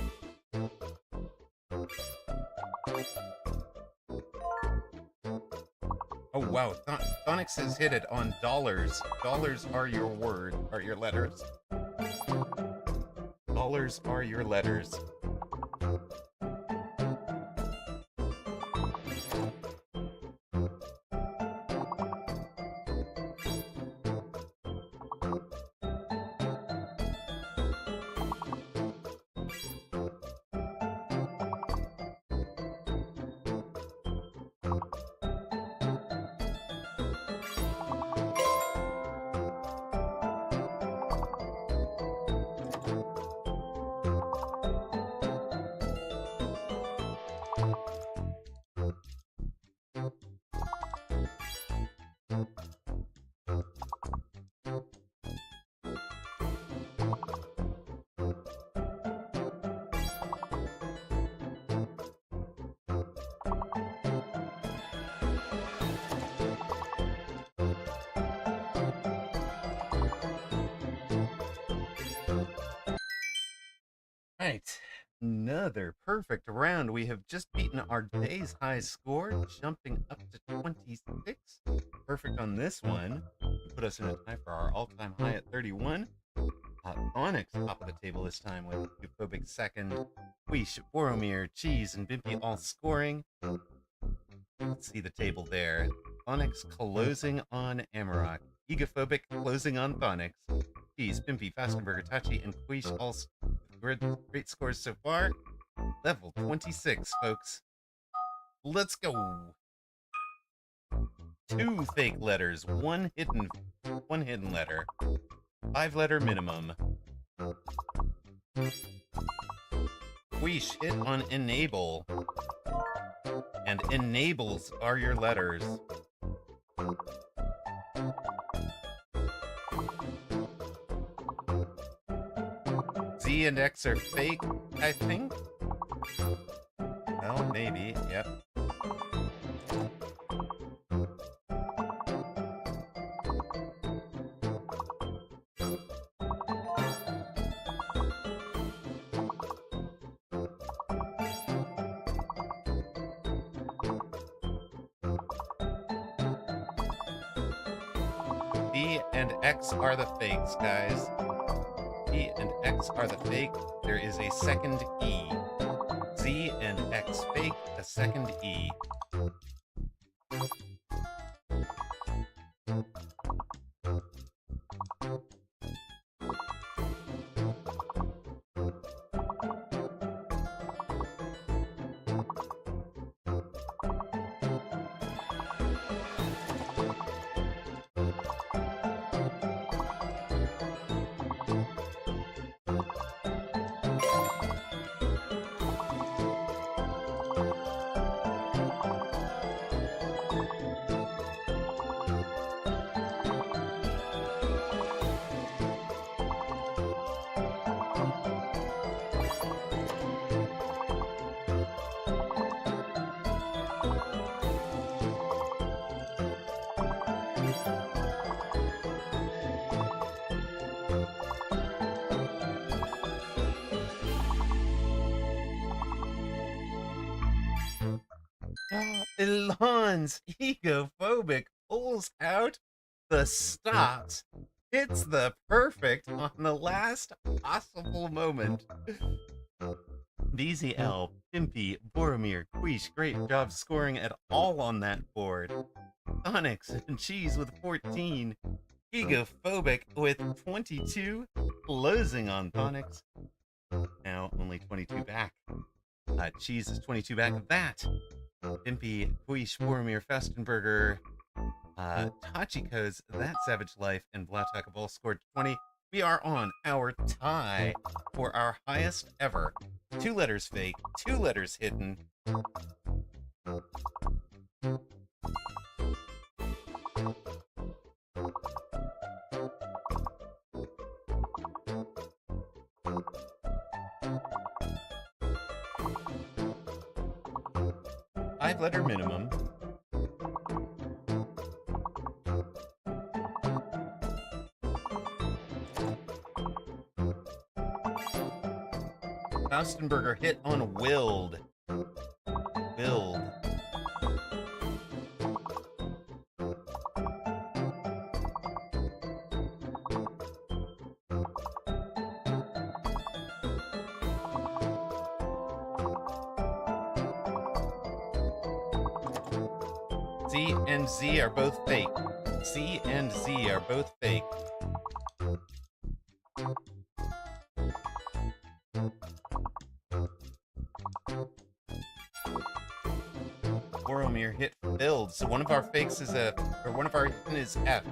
Oh wow, Thonix has hit it on dollars. Dollars are your word, are your letters. Dollars are your letters. Right, another perfect round. We have just beaten our day's high score, jumping up to 26. Perfect on this one. Put us in a tie for our all-time high at 31. Onyx top of the table this time with Euphobic second. Weesh, Boromir, Cheese, and Bimpy all scoring. Let's see the table there. Onyx closing on Amarok. Egophobic closing on Thonix. Cheese, Bimpy, Fastenberger, Tachi, and Quish all great scores so far. Level 26, folks. Let's go. 2 fake letters, one hidden letter. 5-letter minimum. Quish hit on enable. And enables are your letters. Z and X are fake, I think. Well, maybe, yep. B and X are the fakes, guys. B and X are the fake. There is a second E. Z and X fake, a second E. Elon's egophobic pulls out the stops. It's the perfect on the last possible moment. BZL, Pimpy, Boromir, Quiche, great job scoring at all on that board. Onyx and Cheese with 14. Egophobic with 22. Closing on Onyx. Now only 22 back. Cheese is 22 back of that. Pimpy, Quiche, Boromir, Fastenberger, Tachiko's That Savage Life, and Blautak have all scored 20. We are on our tie for our highest ever. 2 letters fake, 2 letters hidden. Five-letter minimum. Faustenberger hit on willed. Willed. C and Z are both fake. C and Z are both fake. Boromir hit filled, so one of our fakes is one of our hidden is F.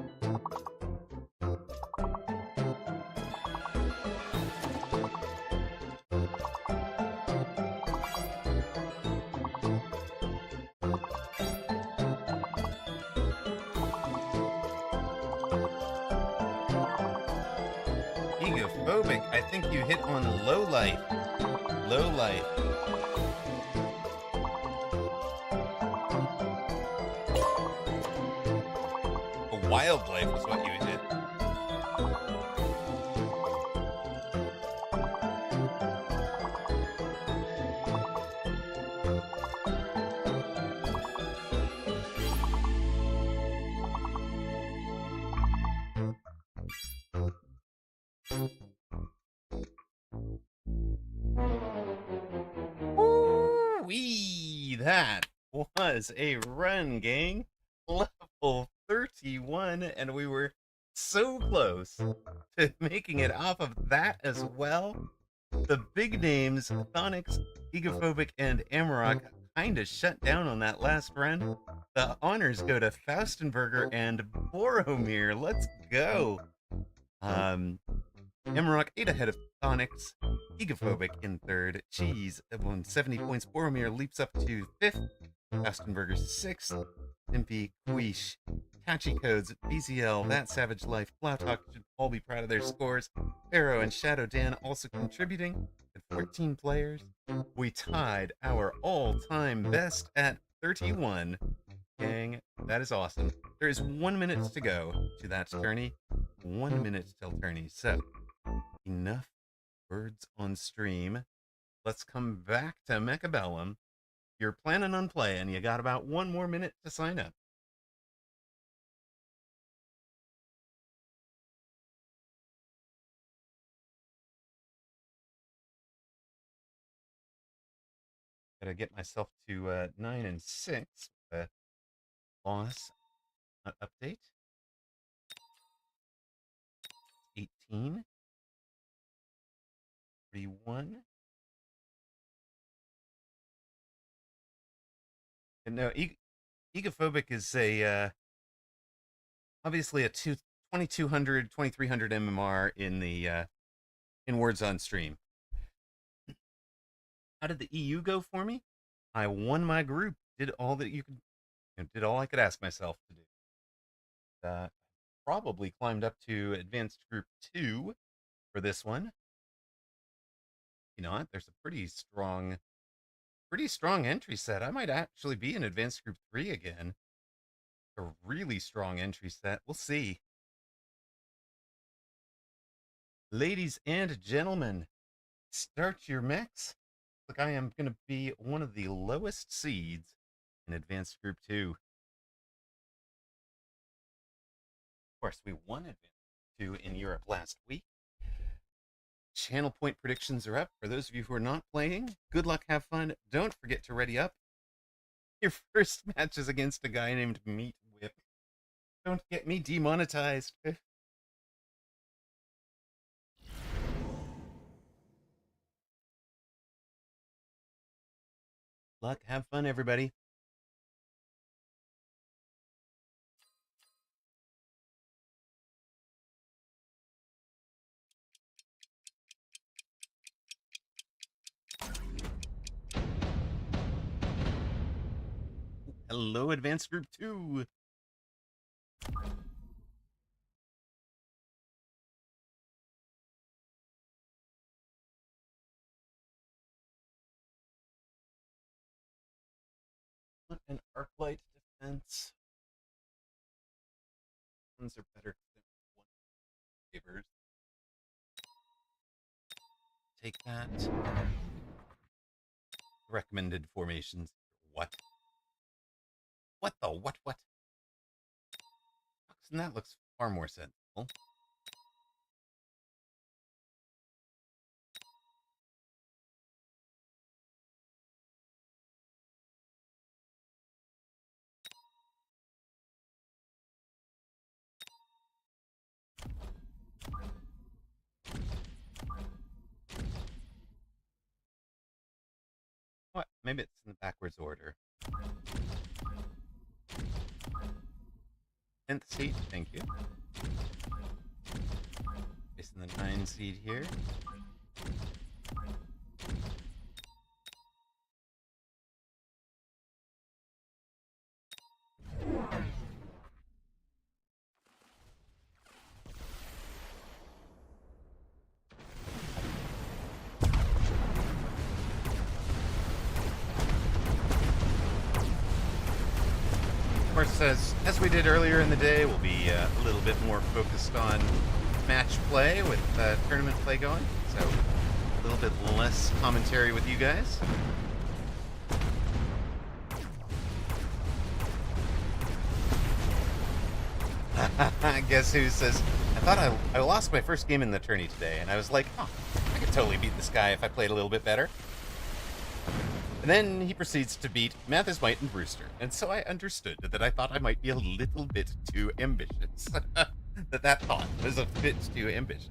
Egophobic, I think you hit on low life. Low life. Wildlife was what you hit. Ooh-wee, that was a run, gang. Level 31, and we were so close to making it off of that as well. The big names, Thonix, Egophobic, and Amarok, kind of shut down on that last run. The honors go to Faustenberger and Boromir. Let's go. Amarok 8 ahead of Thonix. Egophobic in third. Cheese won 70 points. Boromir leaps up to fifth. Faustenberger 6th. Pimpy, Quiche, Catchy Codes, BZL, That Savage Life, Blautalk should all be proud of their scores. Arrow and Shadow Dan also contributing at 14 players. We tied our all-time best at 31. Gang, that is awesome. There is 1 minute to go to that tourney. 1 minute till tourney. So, enough words on stream. Let's come back to Mechabellum. You're planning on playing. You got about 1 more minute to sign up. Gotta get myself to 9 and 6. Loss update. 18. 31. And no, egophobic is a obviously a 2200, 2300 MMR in the in words on stream. How did the EU go for me? I won my group. Did all that you could. Did all I could ask myself to do. Probably climbed up to advanced group 2 for this one. You know what? There's a pretty strong entry set. I might actually be in advanced group 3 again. A really strong entry set. We'll see. Ladies and gentlemen, start your mechs. Look, I am going to be one of the lowest seeds in advanced group 2. Of course, we won advanced 2 in Europe last week. Channel point predictions are up. For those of you who are not playing, good luck, have fun. Don't forget to ready up. Your first match is against a guy named Meat Whip. Don't get me demonetized. Luck, have fun, everybody. Hello, Advanced Group 2. An arc light defense. Ones are better than one favors. Take that. Recommended formations. What? What the what? And that looks far more sensible. What? Maybe it's in the backwards order. 10th seed, thank you. Placing the 9 seed here. Of course, as we did earlier in the day, we'll be a little bit more focused on match play with tournament play going. So a little bit less commentary with you guys. Guess who says, I thought I lost my first game in the tourney today, and I was like, oh, I could totally beat this guy if I played a little bit better. And then he proceeds to beat Mathis, Might, and Brewster. And so I understood that I thought I might be a little bit too ambitious. that thought was a bit too ambitious.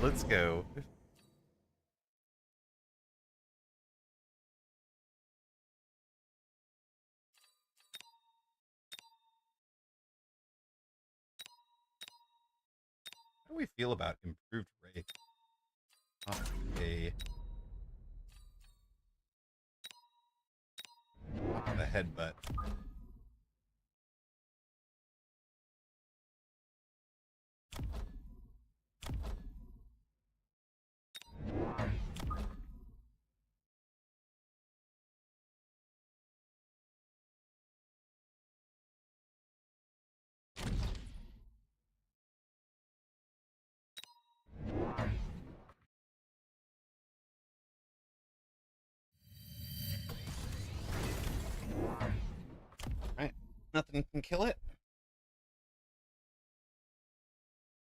Let's go. How do we feel about improved rate? Okay. The headbutt. Alright, nothing can kill it.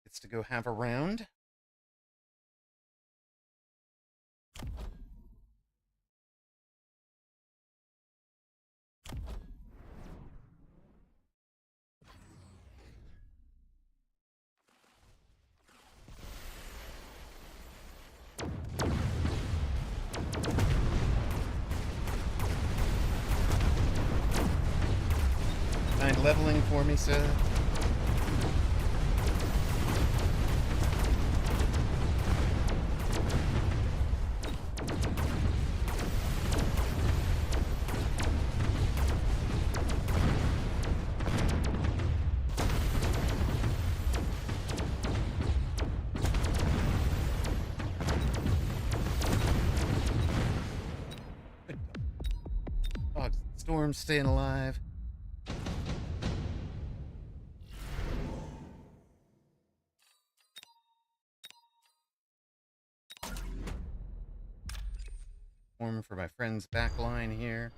Gets to go have a round. leveling for me, sir? Good dog. Dogs, Storm's staying alive. Storm for my friend's back line here.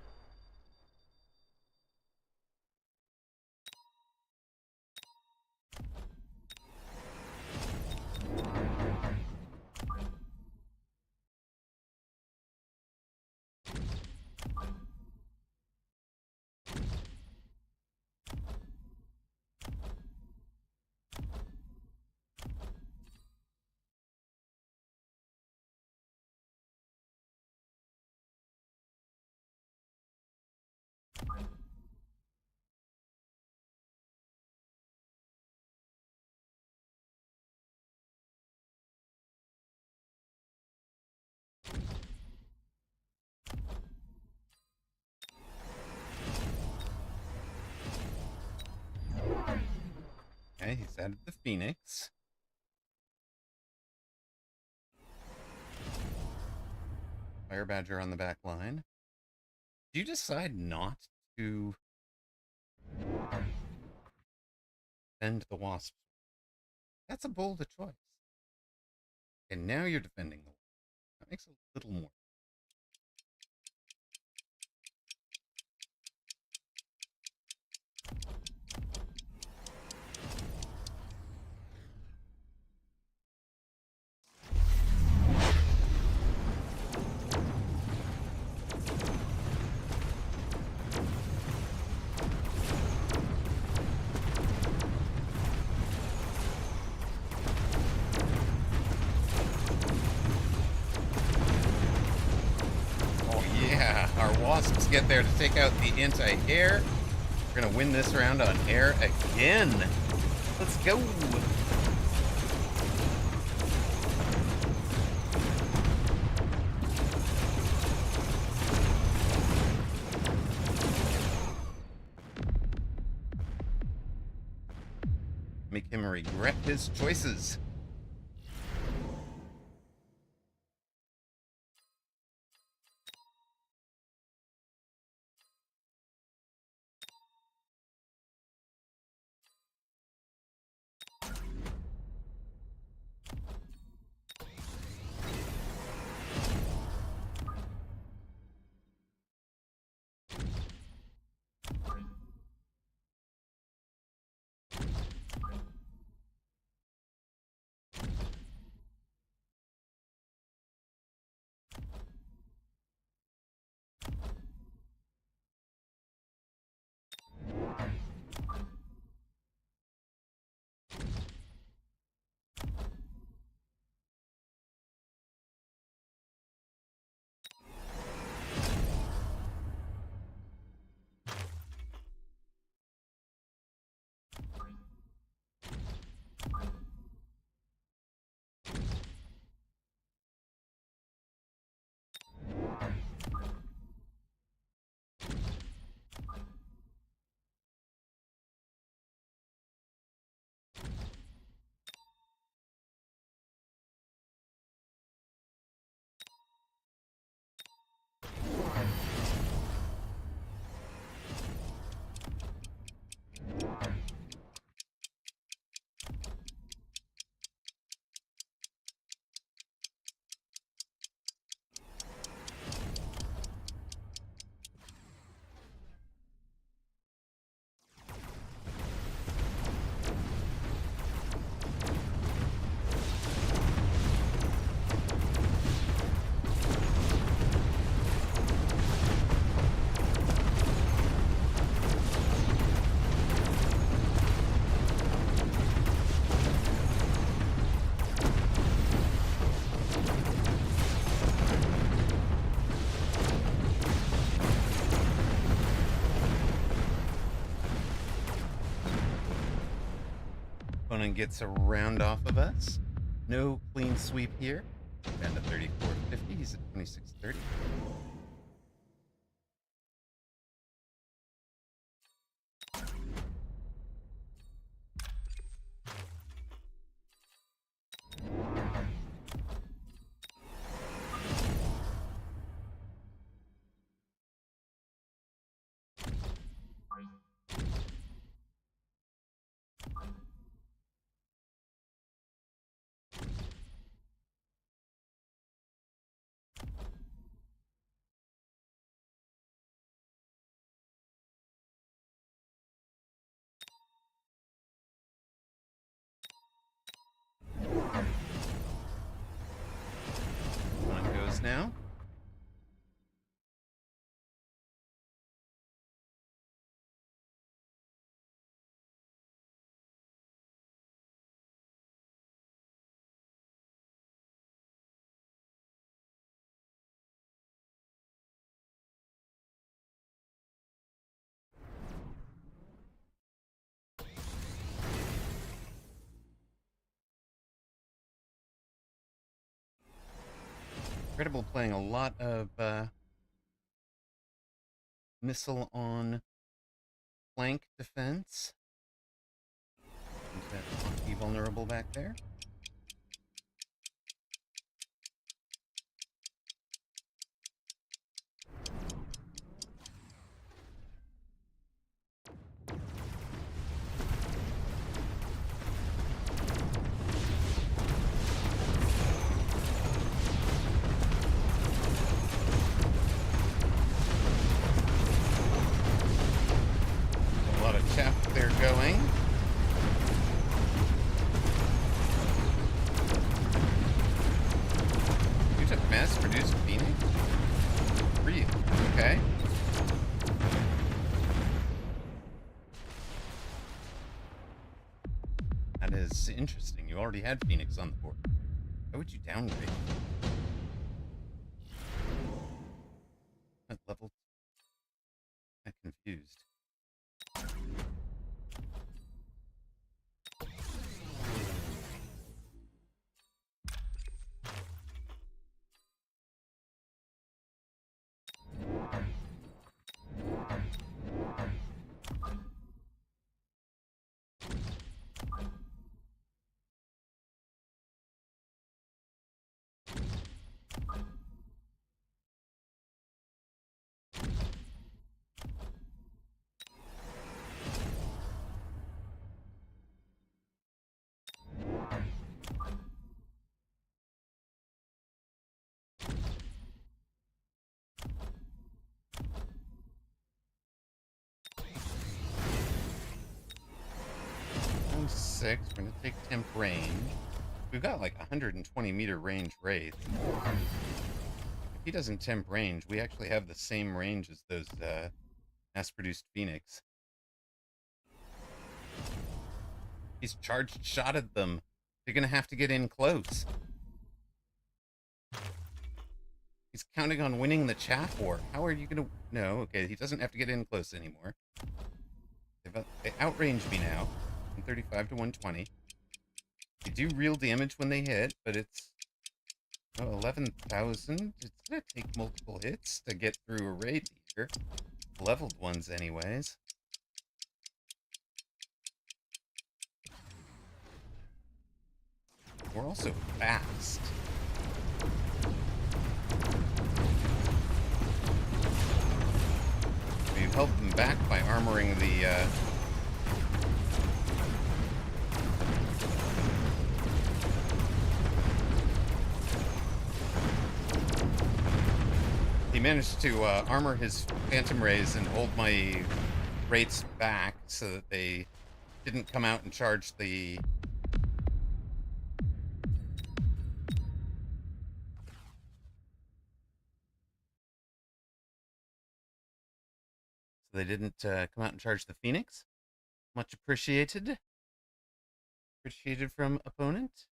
Okay, he's added the Phoenix. Fire Badger on the back line. Do you decide not to defend the Wasp? That's a bold choice. And now you're defending the Wasp. That makes a little more. Our Wasps get there to take out the anti-air. We're going to win this round on air again. Let's go. Make him regret his choices. opponent gets a round off of us. No clean sweep here. Down to 34.50. He's at 26.30. One goes now. Incredible playing a lot of missile on flank defense. Not be vulnerable back there. A lot of chaff there going. You took mass-produced Phoenix? Really? Okay. That is interesting. You already had Phoenix on the board. Why would you downgrade? At level? I'm confused. Round 6, we're going to take temp range. We've got like 120 meter range Wraith. If he doesn't temp range, we actually have the same range as those mass-produced Phoenix. He's charged shot at them. You're going to have to get in close. He's counting on winning the chaff war. How are you going to... No, okay, he doesn't have to get in close anymore. They outrange me now. 135 to 120. They do real damage when they hit, but it's... Oh, 11,000? It's going to take multiple hits to get through a raid here. Leveled ones, anyways. We're also fast. We've held them back by armoring the, He managed to armor his Phantom Rays and hold my Wraiths back so that they didn't come out and charge the... So they didn't come out and charge the Phoenix. Much appreciated. Appreciated from opponent.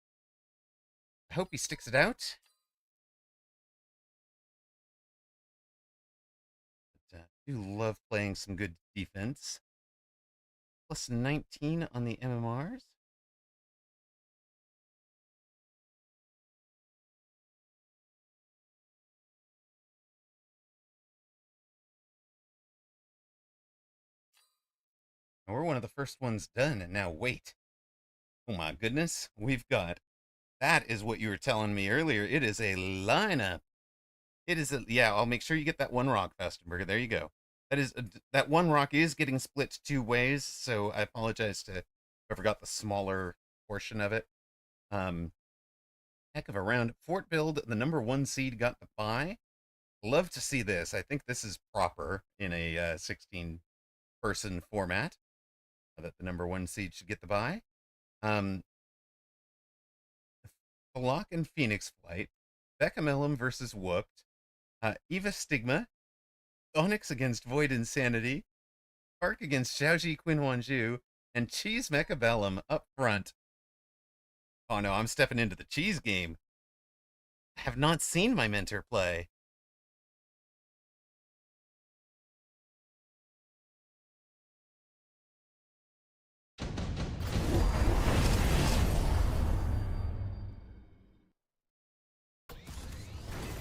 I hope he sticks it out. But, I do love playing some good defense. Plus 19 on the MMRs. We're one of the first ones done, and now wait. Oh my goodness, we've got. That is what you were telling me earlier. It is a lineup. It is a yeah. I'll make sure you get that one rock, Fastenberger. There you go. That one rock is getting split two ways, so I apologize to whoever got the smaller portion of it. Um, Heck of a round. Fort Build, the number one seed, got the bye. Love to see this. I think this is proper in a 16 person format that the number one seed should get the bye. Um, Flock and Phoenix Flight, Beckamelum versus Whooped, Eva Stigma, Onyx against Void Insanity, Park against Xiaoji Quinhuanju, and Cheese Mechabellum up front. Oh no, I'm stepping into the cheese game. I have not seen my mentor play.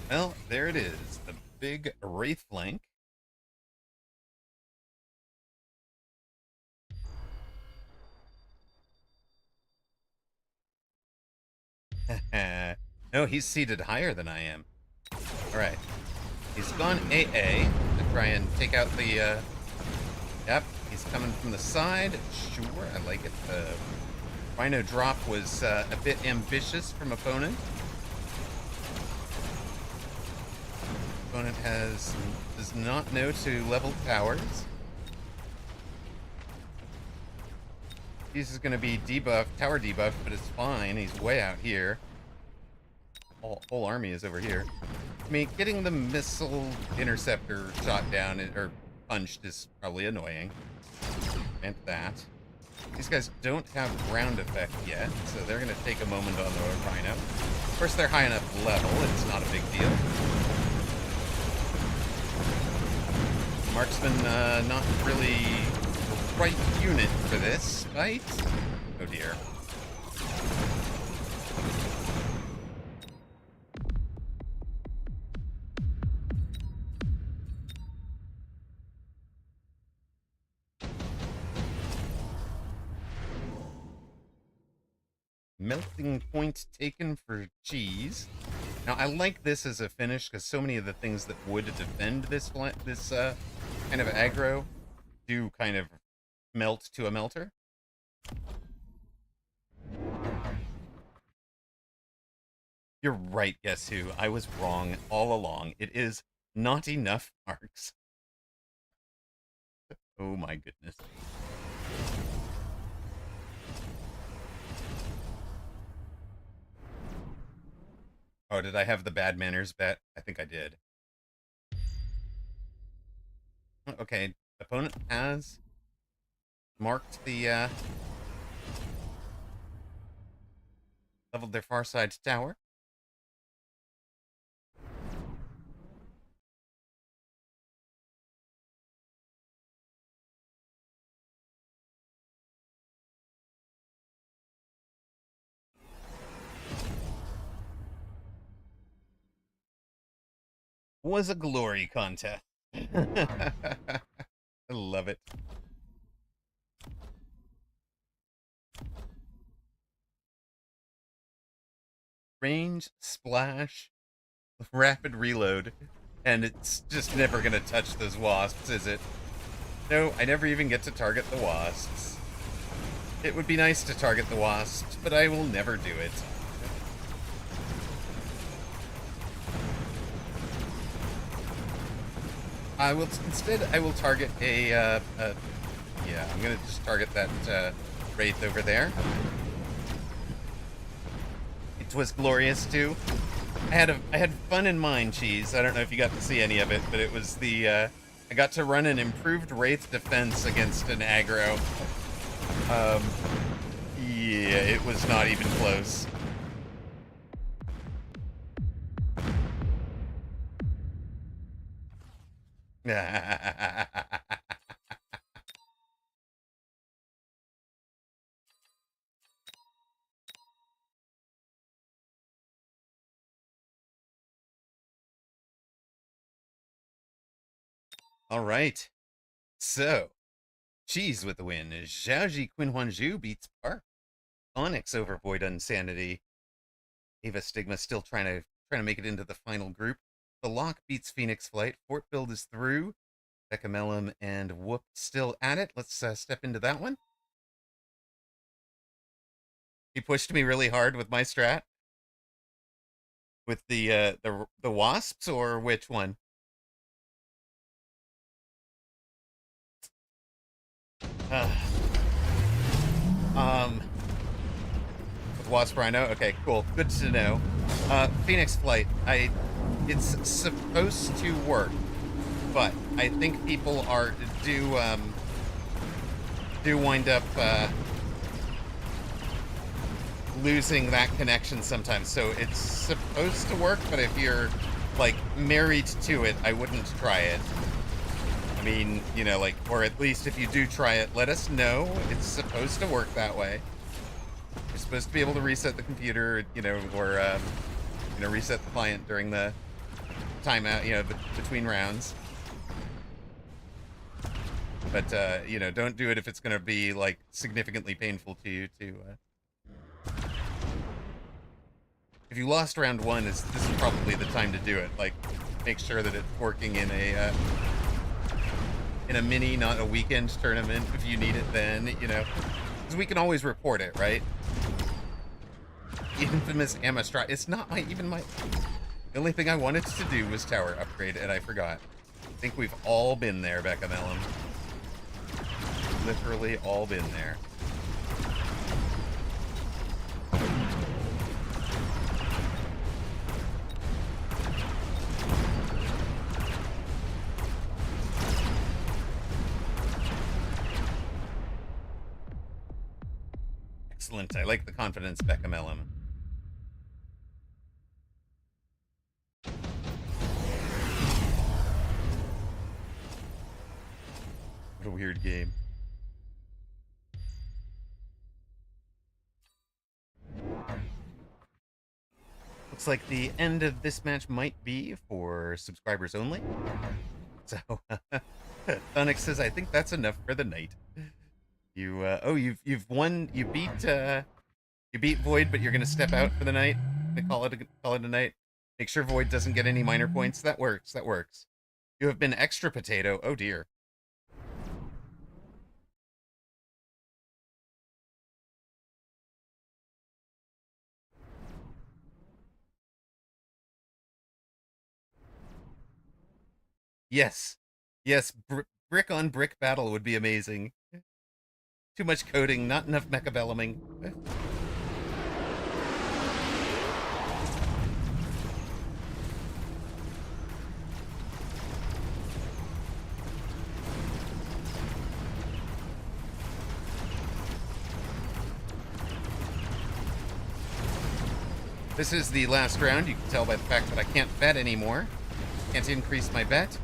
Well, there it is. The big Wraith flank. No, he's seated higher than I am. All right. He's gone AA to try and take out the. Yep, he's coming from the side. Sure, I like it. The Rhino drop was a bit ambitious from opponent. Opponent does not know to level towers. He's going to be debuffed, tower debuffed, but it's fine. He's way out here. Whole army is over here. I mean, getting the missile interceptor shot down or punched is probably annoying. And that. These guys don't have ground effect yet, so they're going to take a moment on the Rhino. Of course, they're high enough level, it's not a big deal. Marksman, not really the right unit for this fight. Oh dear. Melting point taken for cheese. Now I like this as a finish because so many of the things that would defend this kind of aggro do kind of melt to a melter. You're right, guess who? I was wrong all along. It is not enough marks. Oh my goodness. Oh, did I have the bad manners bet? I think I did. Okay, opponent has marked the leveled their far side tower. Was a glory contest. I love it. Range, splash, rapid reload, and it's just never gonna touch those wasps, is it? No, I never even get to target the wasps. It would be nice to target the wasps, but I will never do it. I will target yeah, I'm gonna just target that wraith over there. It was glorious too. I had fun in mine, Cheese. I don't know if you got to see any of it, but it was I got to run an improved wraith defense against an aggro. Yeah, it was not even close. All right. So, Cheese with the win. Zhaoji Qinhuanzhu beats Park. Onyx over Void Insanity. Ava Stigma still trying to make it into the final group. The Lock beats Phoenix Flight. Fort Build is through. Becamelum and Whoop still at it. Let's step into that one. He pushed me really hard with my strat. With the wasps, or which one? With Wasp Rhino. Okay, cool. Good to know. Phoenix Flight. It's supposed to work, but I think people do wind up losing that connection sometimes. So it's supposed to work, but if you're like married to it, I wouldn't try it. I mean, you know, like, or at least if you do try it, let us know. It's supposed to work that way. You're supposed to be able to reset the computer, you know, or reset the client during the timeout, you know, between rounds. But you know, don't do it if it's going to be like significantly painful to you to if you lost round one, this is probably the time to do it. Like, make sure that it's working in a mini, not a weekend tournament. If you need it, then, you know, because we can always report it, right? Infamous Amstrad. It's not my the only thing I wanted to do was tower upgrade, and I forgot. I think we've all been there, Becamelum. Literally all been there. Excellent. I like the confidence, Becamelum. What a weird game. Looks like the end of this match might be for subscribers only. So, Onyx says, I think that's enough for the night. You've won. You beat Void, but you're gonna step out for the night. Call it a night. Make sure Void doesn't get any minor points. That works. That works. You have been extra potato. Oh dear. Yes. Yes, brick on brick battle would be amazing. Too much coding, not enough mechabelluming. This is the last round. You can tell by the fact that I can't bet anymore. Can't increase my bet.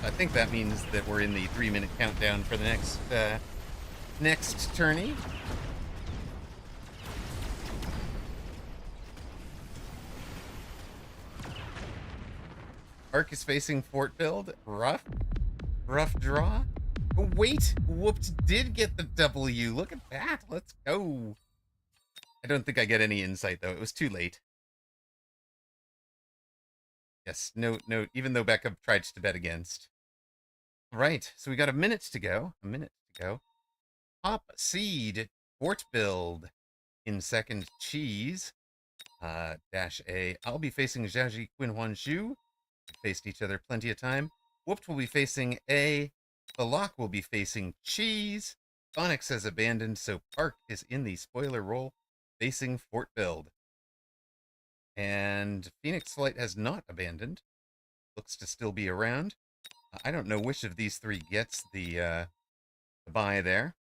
I think that means that we're in the 3-minute countdown for the next tourney. Ark is facing Fort Build. Rough draw. Oh, wait, Whoops did get the W. Look at that. Let's go. I don't think I get any insight, though. It was too late. Yes, no, even though Becca tried to bet against. All right, so we got a minute to go. Top seed, Fort Build. In second, Cheese. Dash A. I'll be facing Zhaoji Qinhuanzhu. Faced each other plenty of time. Whooped will be facing A. The Lock will be facing Cheese. Onyx has abandoned, so Park is in the spoiler role, facing Fort Build. And Phoenix Flight has not abandoned. Looks to still be around. I don't know which of these three gets the bye there.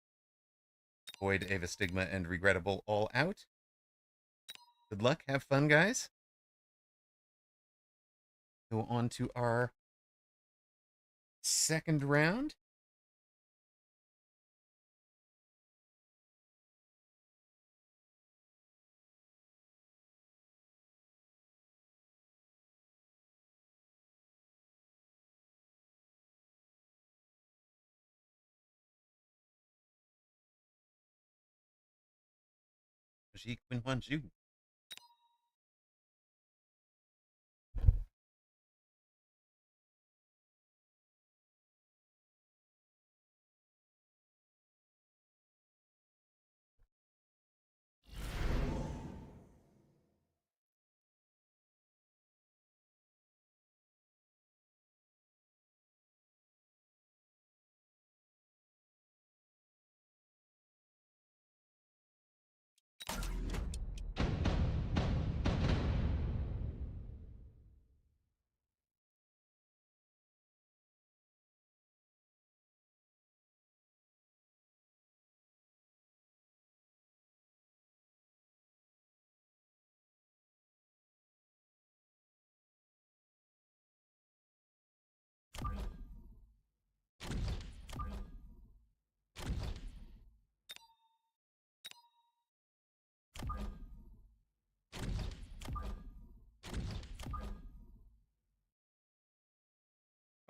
Void, Ava Stigma, and Regrettable all out. Good luck. Have fun, guys. Go on to our second round. Ji Quinhuanju.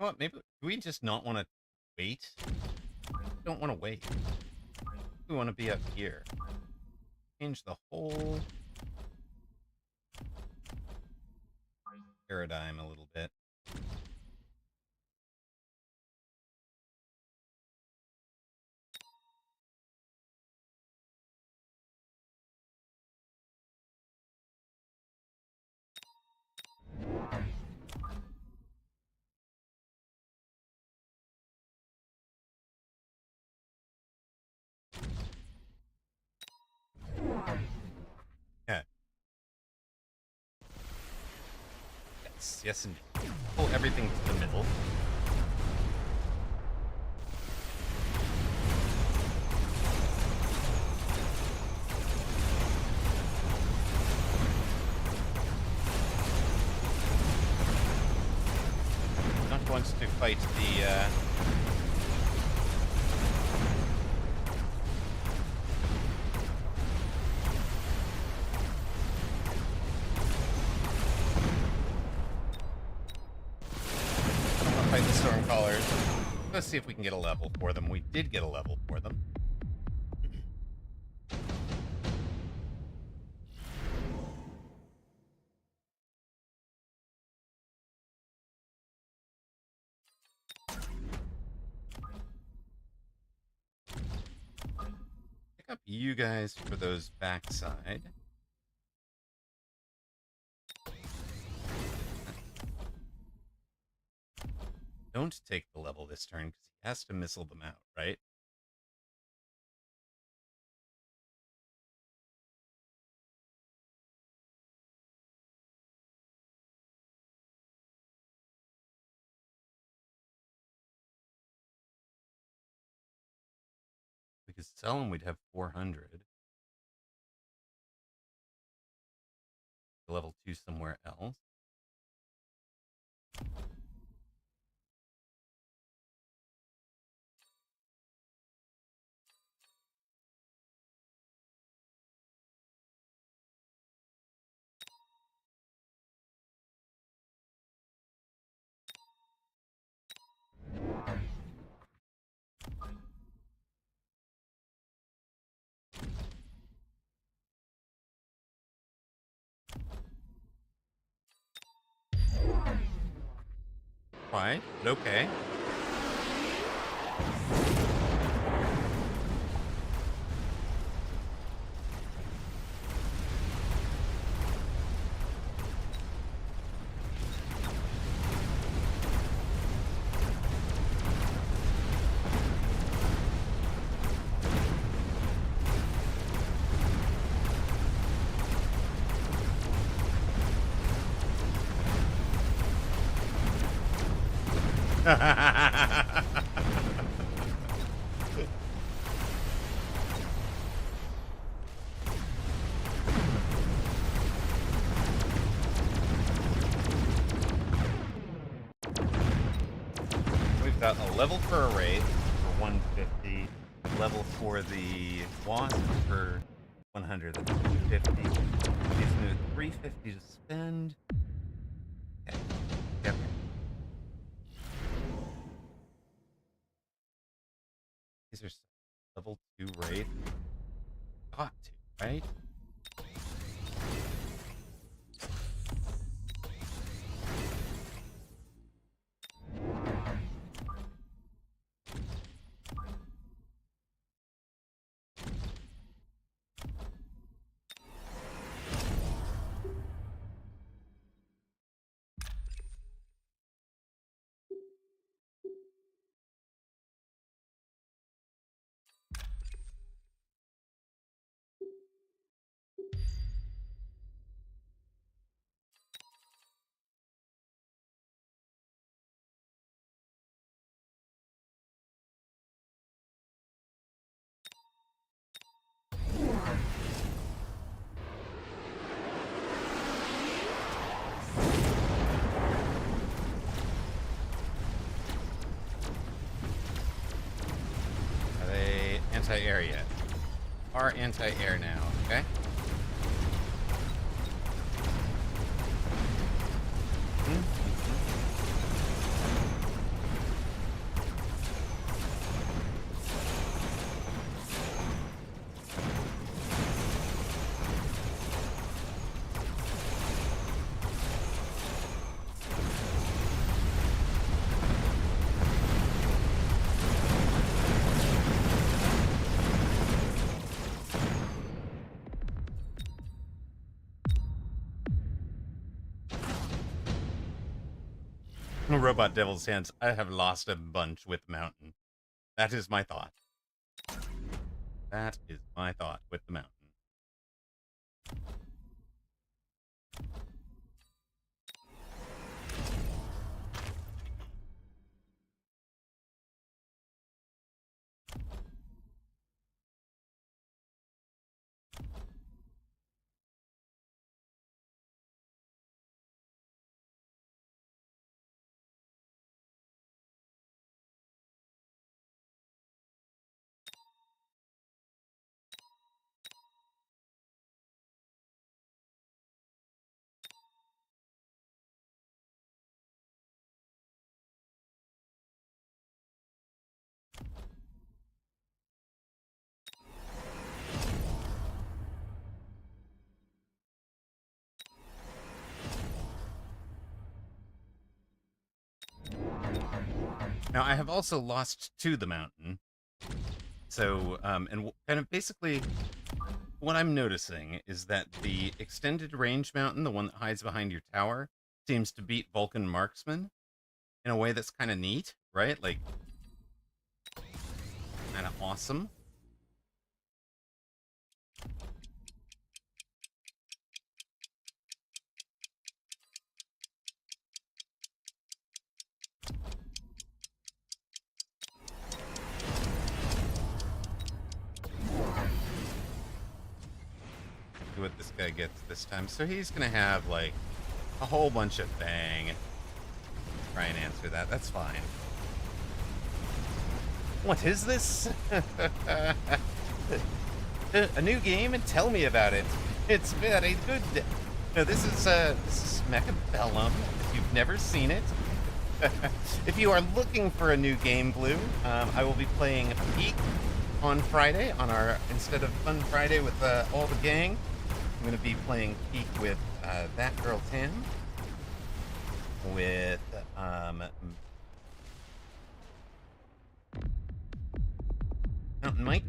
What? Maybe do we just not want to wait? Don't want to wait. We want to be up here. Change the whole paradigm a little bit. Yeah. Yes, yes indeed. Pull everything to the middle. Not wants to fight the fight the Stormcallers. Let's see if we can get a level for them. We did get a level for them. Pick up you guys for those backside. Don't take the level this turn because he has to missile them out, right? We could sell them, we'd have 400. Level 2 somewhere else. Quiet, but okay. We've got a level for a Wraith for 150, level for the Wasp for 100, that's 250. Gives me 350 to spend. Okay. Yep. These are level 2 Wraith. Got to, right? anti-air yet. Are anti-air now, okay? Robot Devil's Hands, I have lost a bunch with Mountain. That is my thought. That is my thought with the Mountain. Now, I have also lost to the Mountain. So, and kind of basically what I'm noticing is that the extended range Mountain, the one that hides behind your tower, seems to beat Vulcan Marksman in a way that's kind of neat, right? Like, kind of awesome. See what this guy gets this time. So he's gonna have like a whole bunch of bang. Try and answer that. That's fine. What is this? A new game, and tell me about it. It's very good. No, this is Mechabellum. If you've never seen it, if you are looking for a new game, Blue, I will be playing Peak on Friday on our instead of Fun Friday with all the gang. I'm going to be playing Peak with that girl Tim, with Mountain Mike.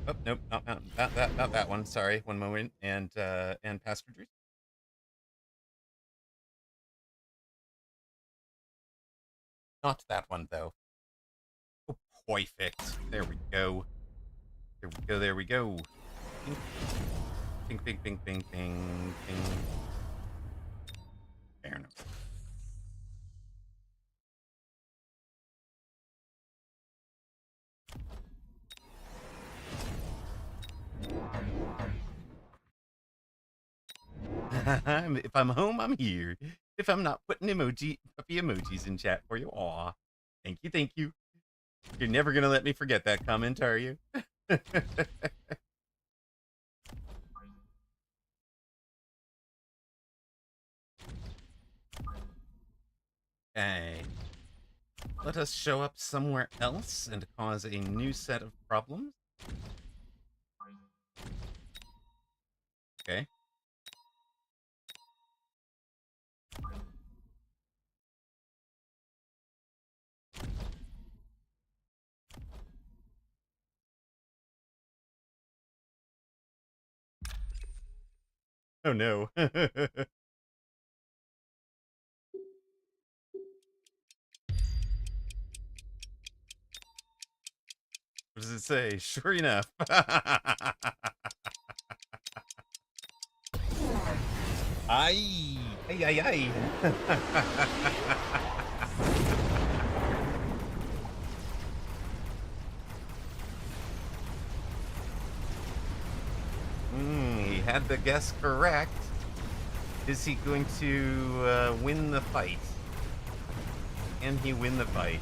Oh nope, not Mountain, not that one. Sorry, one moment. And Pastor Drew. Not that one though. Oh, perfect. There we go. There we go. There we go. Ping, ping, ping, ping, ping, ping. Fair enough. If I'm home, I'm here. If I'm not putting puppy emojis in chat for you, aw. Thank you, thank you. You're never gonna let me forget that comment, are you? Okay. Let us show up somewhere else and cause a new set of problems. Okay. Oh no. What does it say? Sure enough. Ay, ay, ay, ay. He had the guess correct. Is he going to win the fight? Can he win the fight?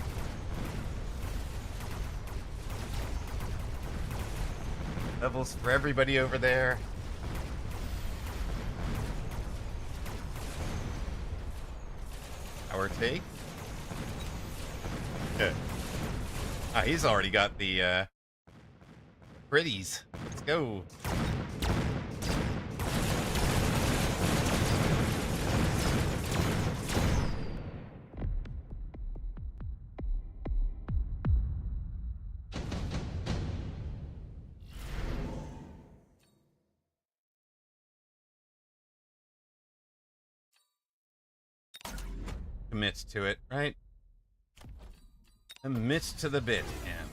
Levels for everybody over there. Power take. Yeah. Ah, he's already got the pretties. Let's go. Commits to it, right? Commits to the bit, man.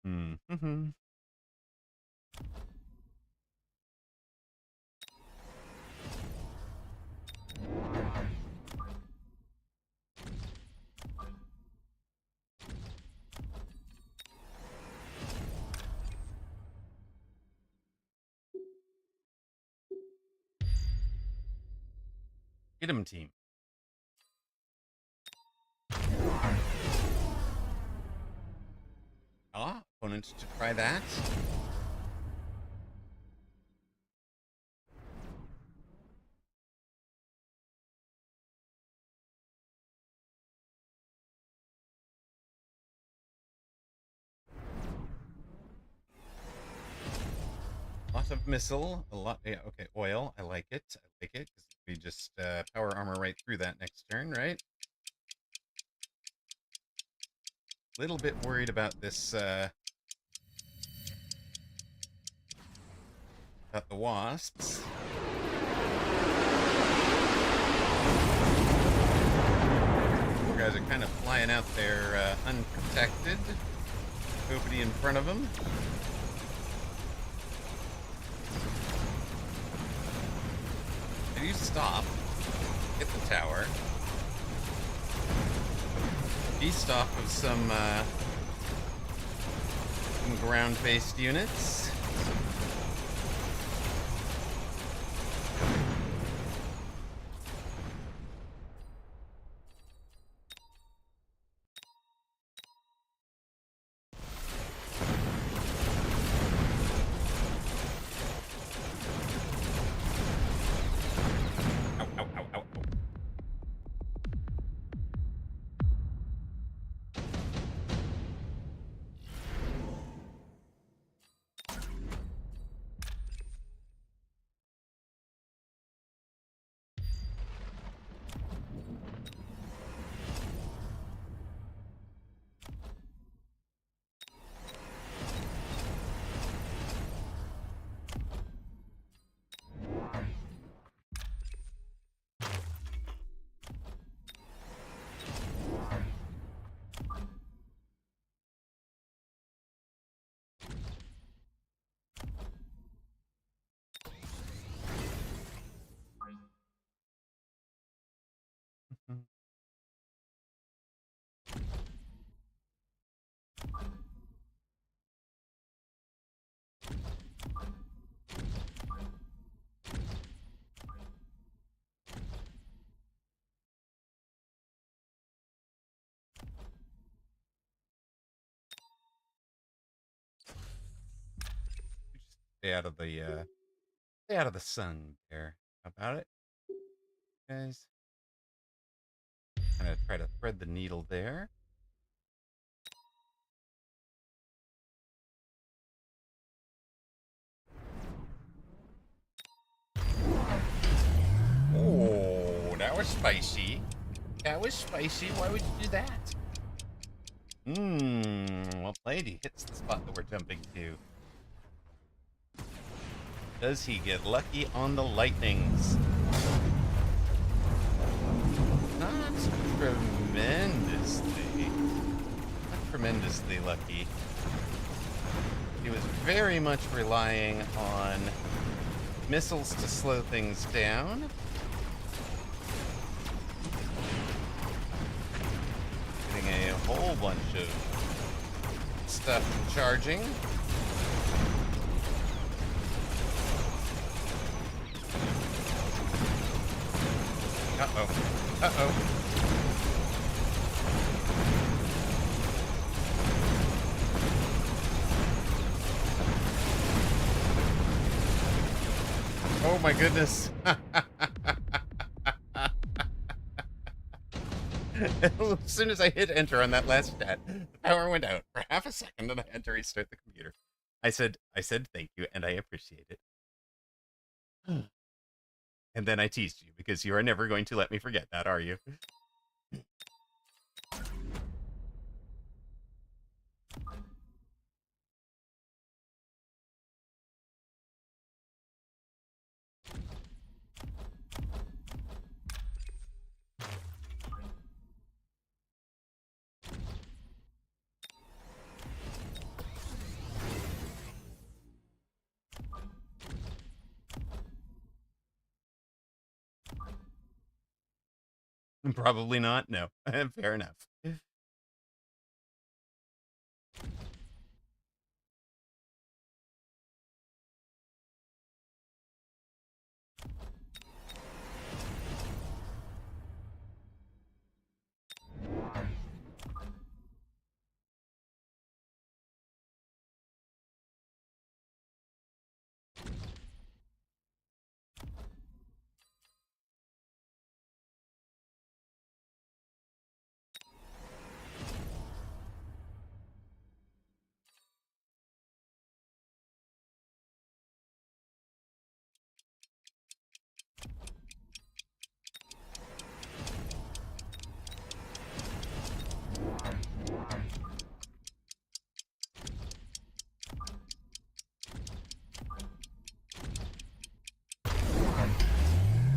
Mm-hmm. Get him, team. Ah, opponent to try that. Lot of missile, a lot. Yeah, okay, oil. I like it. I like it because we just power armor right through that next turn, right? Little bit worried about this. About the wasps. You guys are kind of flying out there unprotected. Nobody in front of them. If you stop, hit the tower. Beast off of some ground-based units. Ow, ow, ow, ow, ow. Stay out of the sun there. How about it, guys? Kind of try to thread the needle there. Oh, that was spicy. That was spicy. Why would you do that? Well played. He hits the spot that we're jumping to. Does he get lucky on the lightnings? Not tremendously lucky. He was very much relying on missiles to slow things down. Getting a whole bunch of stuff charging. Uh-oh. Uh-oh. Oh my goodness. As soon as I hit enter on that last stat, the power went out for half a second and I had to restart the computer. I said thank you and I appreciate it. And then I teased you because you are never going to let me forget that, are you? Probably not. No. Fair enough.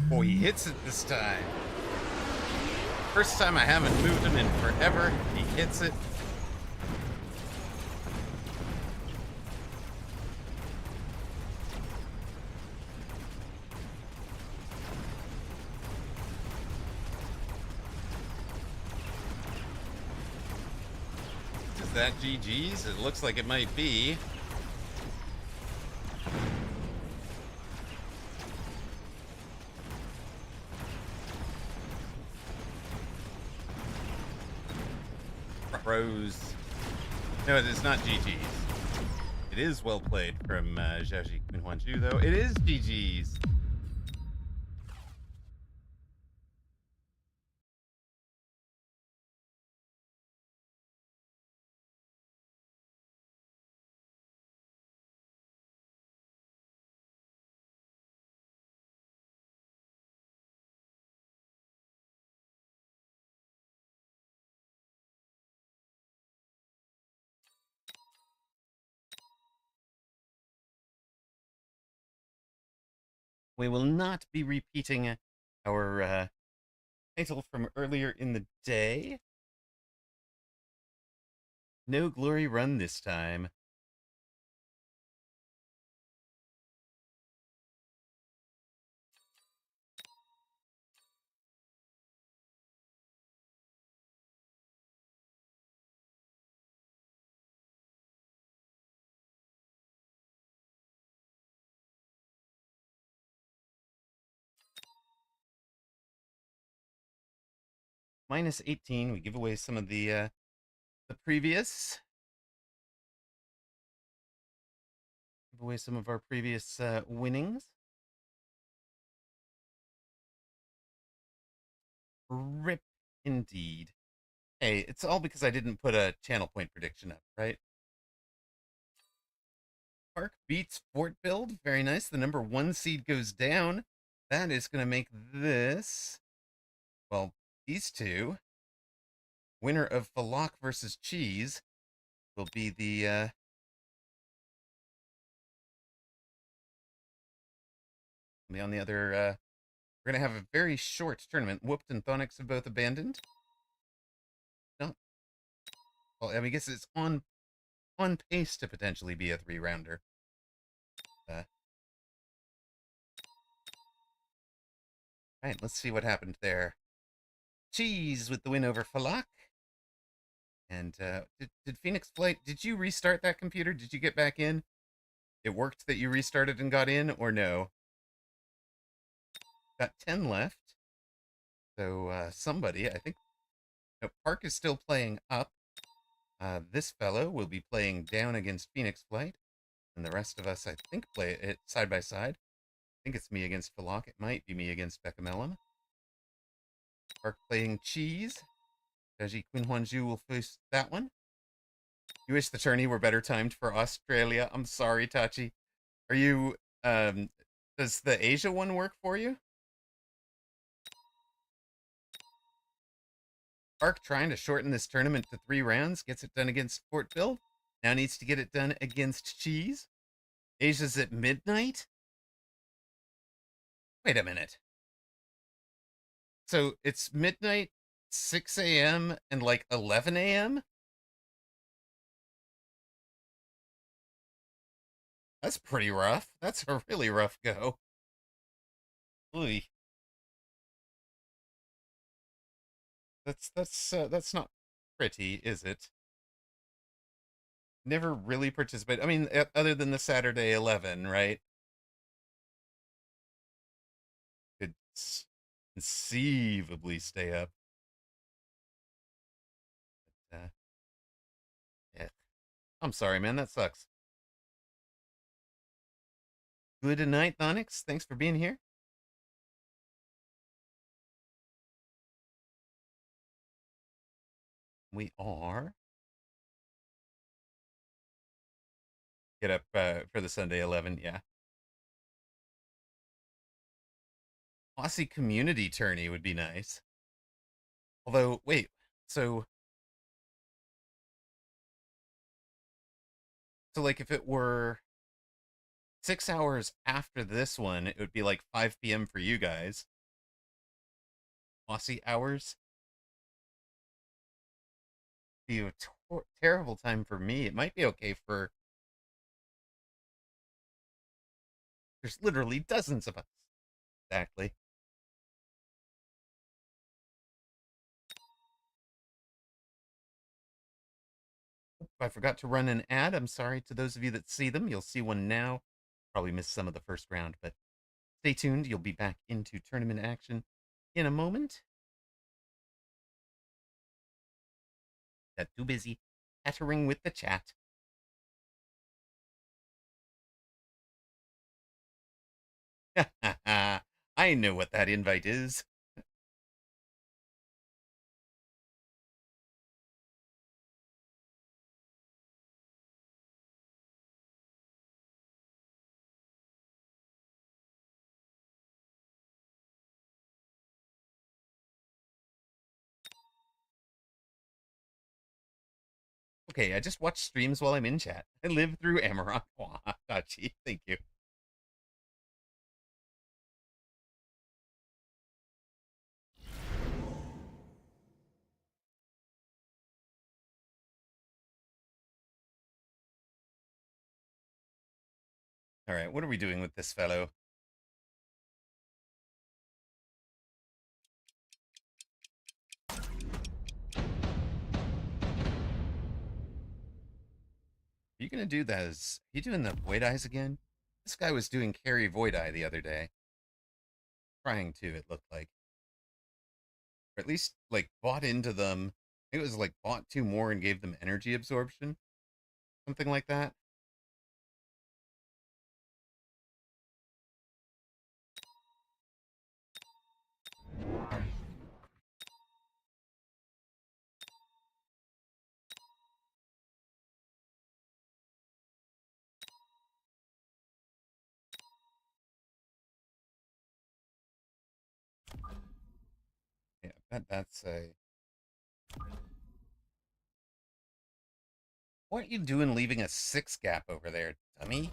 Oh, he hits it this time. First time I haven't moved him in forever. He hits it. Is that GG's? It looks like it might be. Rose. No, it is not GG's. It is well played from Xiaoji Kunhuanju, though. It is GG's. We will not be repeating our title from earlier in the day. No glory run this time. Minus 18. We give away some of the previous. Give away some of our previous winnings. Rip indeed. Hey, it's all because I didn't put a channel point prediction up, right? Park beats Fort Build. Very nice. The number 1 seed goes down. That is going to make this, well, these two. Winner of Falak versus Cheese will be the on the other. We're going to have a very short tournament. Whooped and Thonix have both abandoned. No. Well, I mean, I guess it's on pace to potentially be a 3-rounder. Right, let's see what happened there. Cheese with the win over Falak. And did Phoenix Flight, did you restart that computer? Did you get back in? It worked that you restarted and got in, or no? Got 10 left. So somebody, I think, no, Park is still playing up. This fellow will be playing down against Phoenix Flight. And the rest of us, I think, play it side by side. I think it's me against Philok. It might be me against Beccamelum. Park playing Cheese. Daji Queen Huanju will face that one. You wish the tourney were better timed for Australia. I'm sorry, Tachi. Are you, does the Asia one work for you? Park trying to shorten this tournament to 3 rounds. Gets it done against Fort Bill. Now needs to get it done against Cheese. Asia's at midnight? Wait a minute. So it's midnight, 6 a.m., and like 11 a.m.? That's pretty rough. That's a really rough go. Ooh, that's not pretty, is it? Never really participate. I mean, other than the Saturday 11, right? Could conceivably stay up. But, yeah. I'm sorry, man. That sucks. Good night, Thonix. Thanks for being here. We are get up for the Sunday 11. Yeah. Aussie community tourney would be nice. Although, wait. So, so like if it were 6 hours after this one, it would be like 5 p.m. for you guys. Aussie hours. Be a terrible time for me. It might be okay for. There's literally dozens of us. Exactly. I forgot to run an ad. I'm sorry to those of you that see them. You'll see one now. Probably missed some of the first round, but stay tuned. You'll be back into tournament action in a moment. Got too busy chattering with the chat. I know what that invite is. Okay, I just watch streams while I'm in chat. I live through Amarok. Aw, Tachi, thank you. All right, what are we doing with this fellow? Are you gonna do those? Are you doing the Void Eyes again? This guy was doing carry Void Eye the other day. Trying to, it looked like. Or at least like bought into them. I think it was like bought 2 more and gave them energy absorption. Something like that. Yeah, that's a. What are you doing leaving a 6 gap over there, dummy?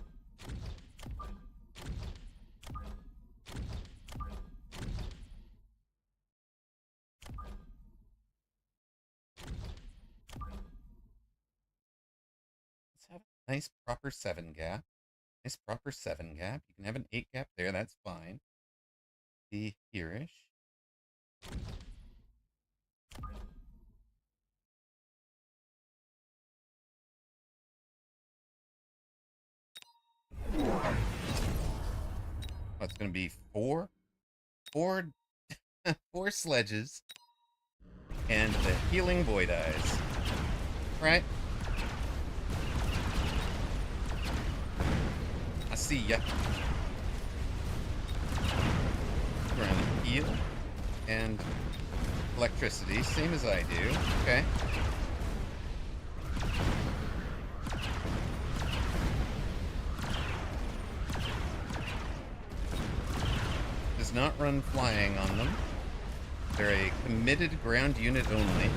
Let's have a nice proper 7 gap. Nice proper 7 gap. You can have an 8 gap there, that's fine. Be here-ish. Oh, it's going to be four, four sledges and the healing void eyes. Right? I see ya. We're going to heal and electricity, same as I do. Okay. Does not run flying on them. They're a committed ground unit only.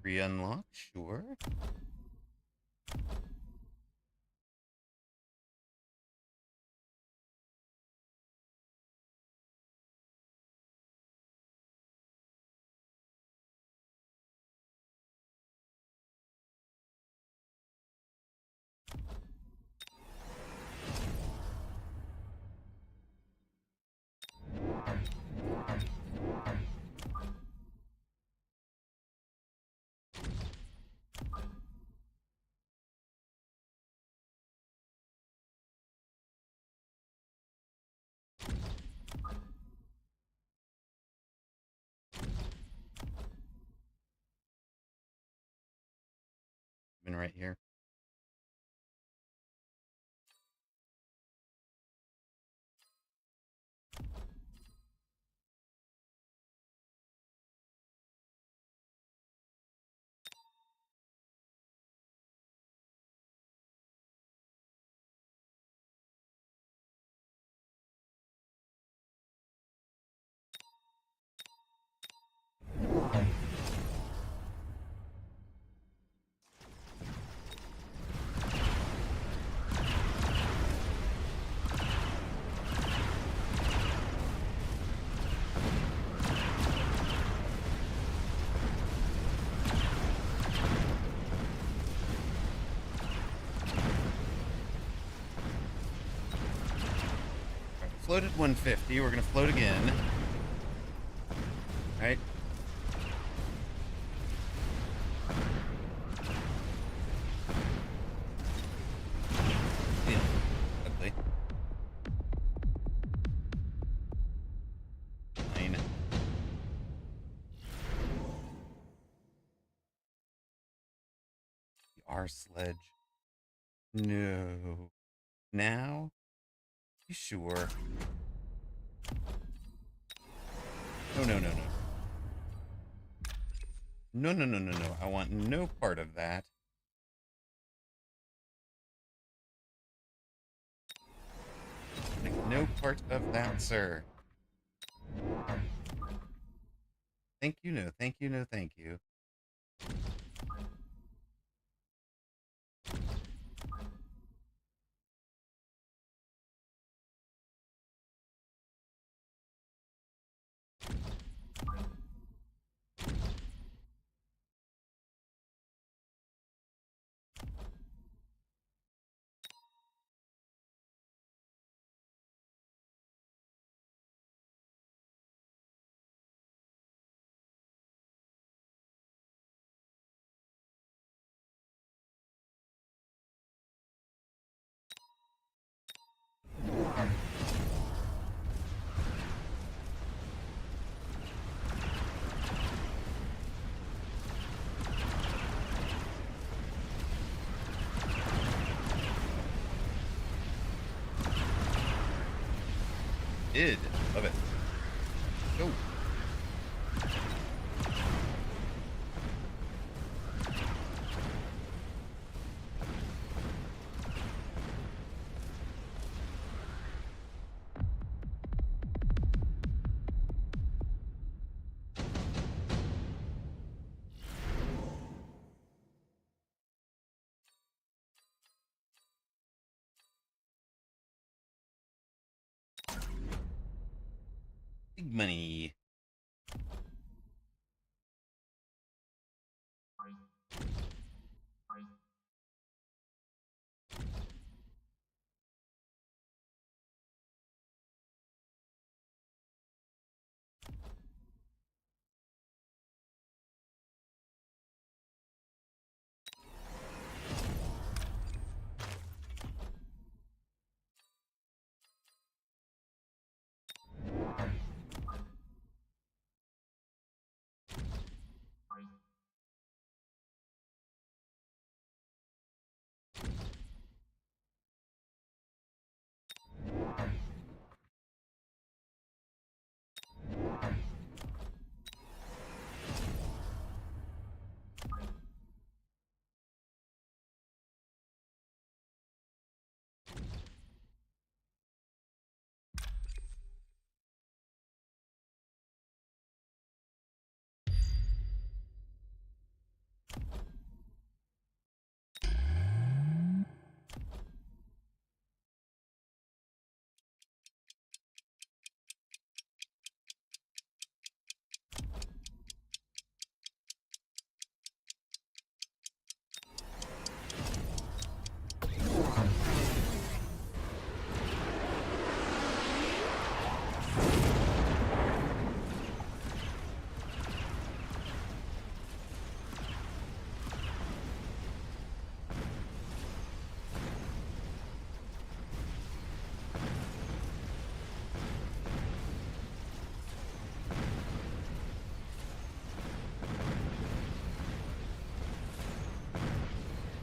Re-unlock, sure. Been right here. Floated 150. We're going to float again. Right? Yeah. Ugly. Fine. The R sledge. No. Now? You sure? No, no, no, no. No, no, no, no, no. I want no part of that. Like, no part of that, sir. Thank you, no. Thank you, no. Thank you. Did. Love it. Go. Big money.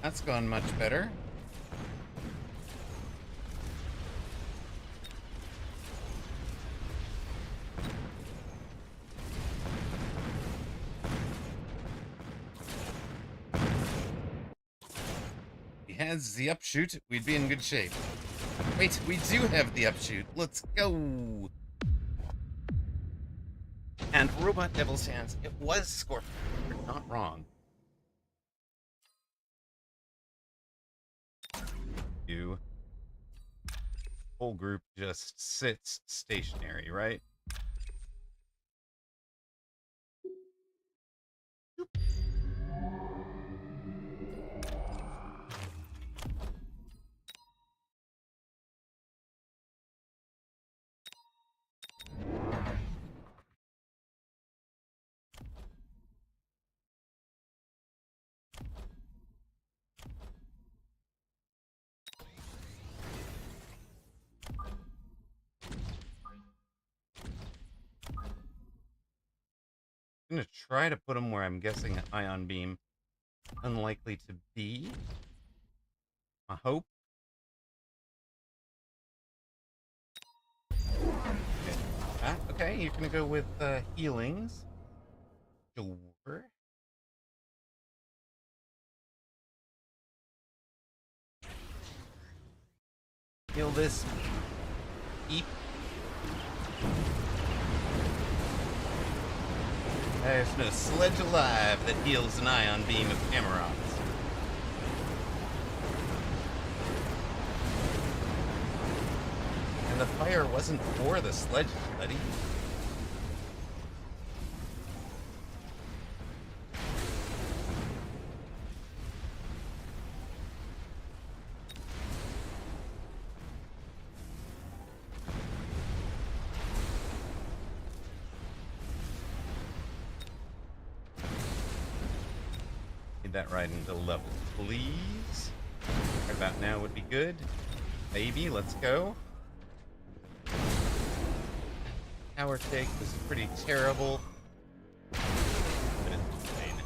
That's gone much better. If he has the upshoot, we'd be in good shape. Wait, we do have the upshoot. Let's go. And Robot Devil's Hands. It was Scorpion. You're not wrong. You. Whole group just sits stationary, right? I'm gonna try to put him where I'm guessing Ion Beam unlikely to be. I hope. Okay, okay, you're gonna go with healings. Sure. Heal this. Eep. There's no sledge alive that heals an Ion Beam of Camerots. And the fire wasn't for the sledges, buddy. Need that right into level, please. Right about now would be good. Maybe, let's go. Tower take was pretty terrible. But it's fine.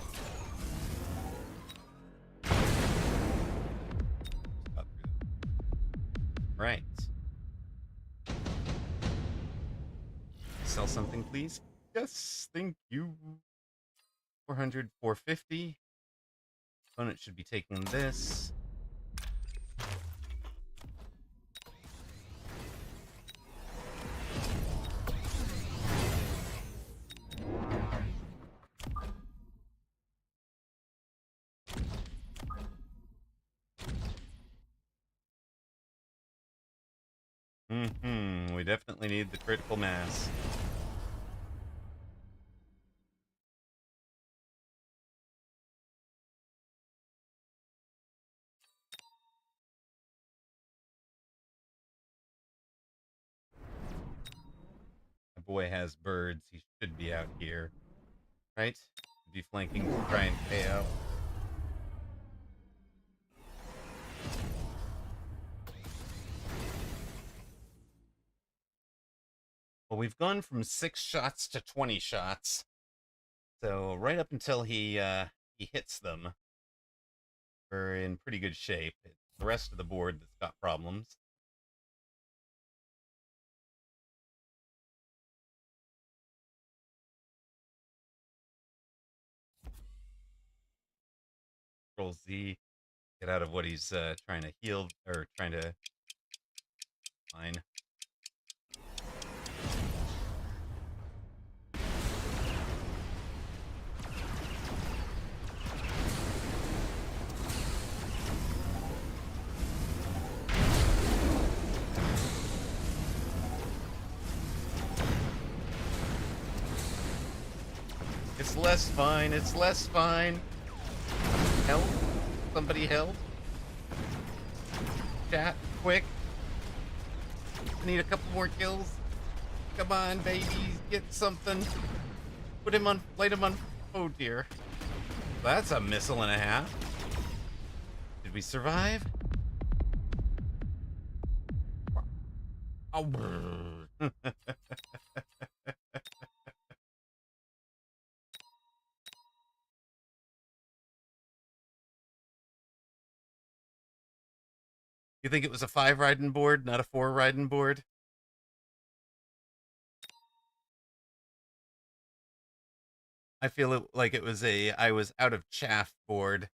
Got through that. Right. Sell something, please. Yes, thank you. 400, 450. Opponent should be taking this. We definitely need the critical mass. My boy has birds. He should be out here. Right? Be flanking to try and KO. Well, we've gone from 6 shots to 20 shots. So right up until he hits them, we're in pretty good shape. It's the rest of the board that's got problems. Control Z, get out of what he's trying to heal or trying to mine. It's less fine. It's less fine. Help. Somebody help. Chat, quick. I need a couple more kills. Come on, babies. Get something. Put him on. Light him on. Oh, dear. That's a missile and a half. Did we survive? Oh. You think it was a 5 riding board, not a 4 riding board? I feel like it was a I was out of chaff board.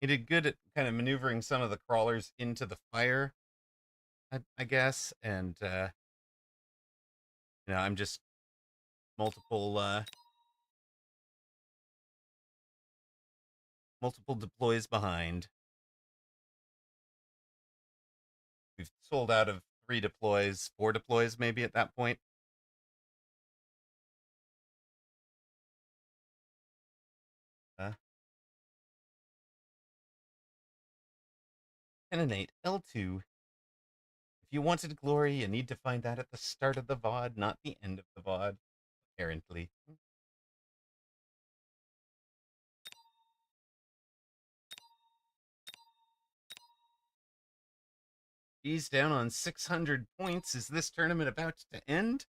He did good at kind of maneuvering some of the crawlers into the fire, I guess, and I'm just multiple deploys behind. We've sold out of 3 deploys, 4 deploys maybe at that point. Uh, 10 and 8, L2. If you wanted glory, you need to find that at the start of the VOD, not the end of the VOD, apparently. He's down on 600 points. Is this tournament about to end?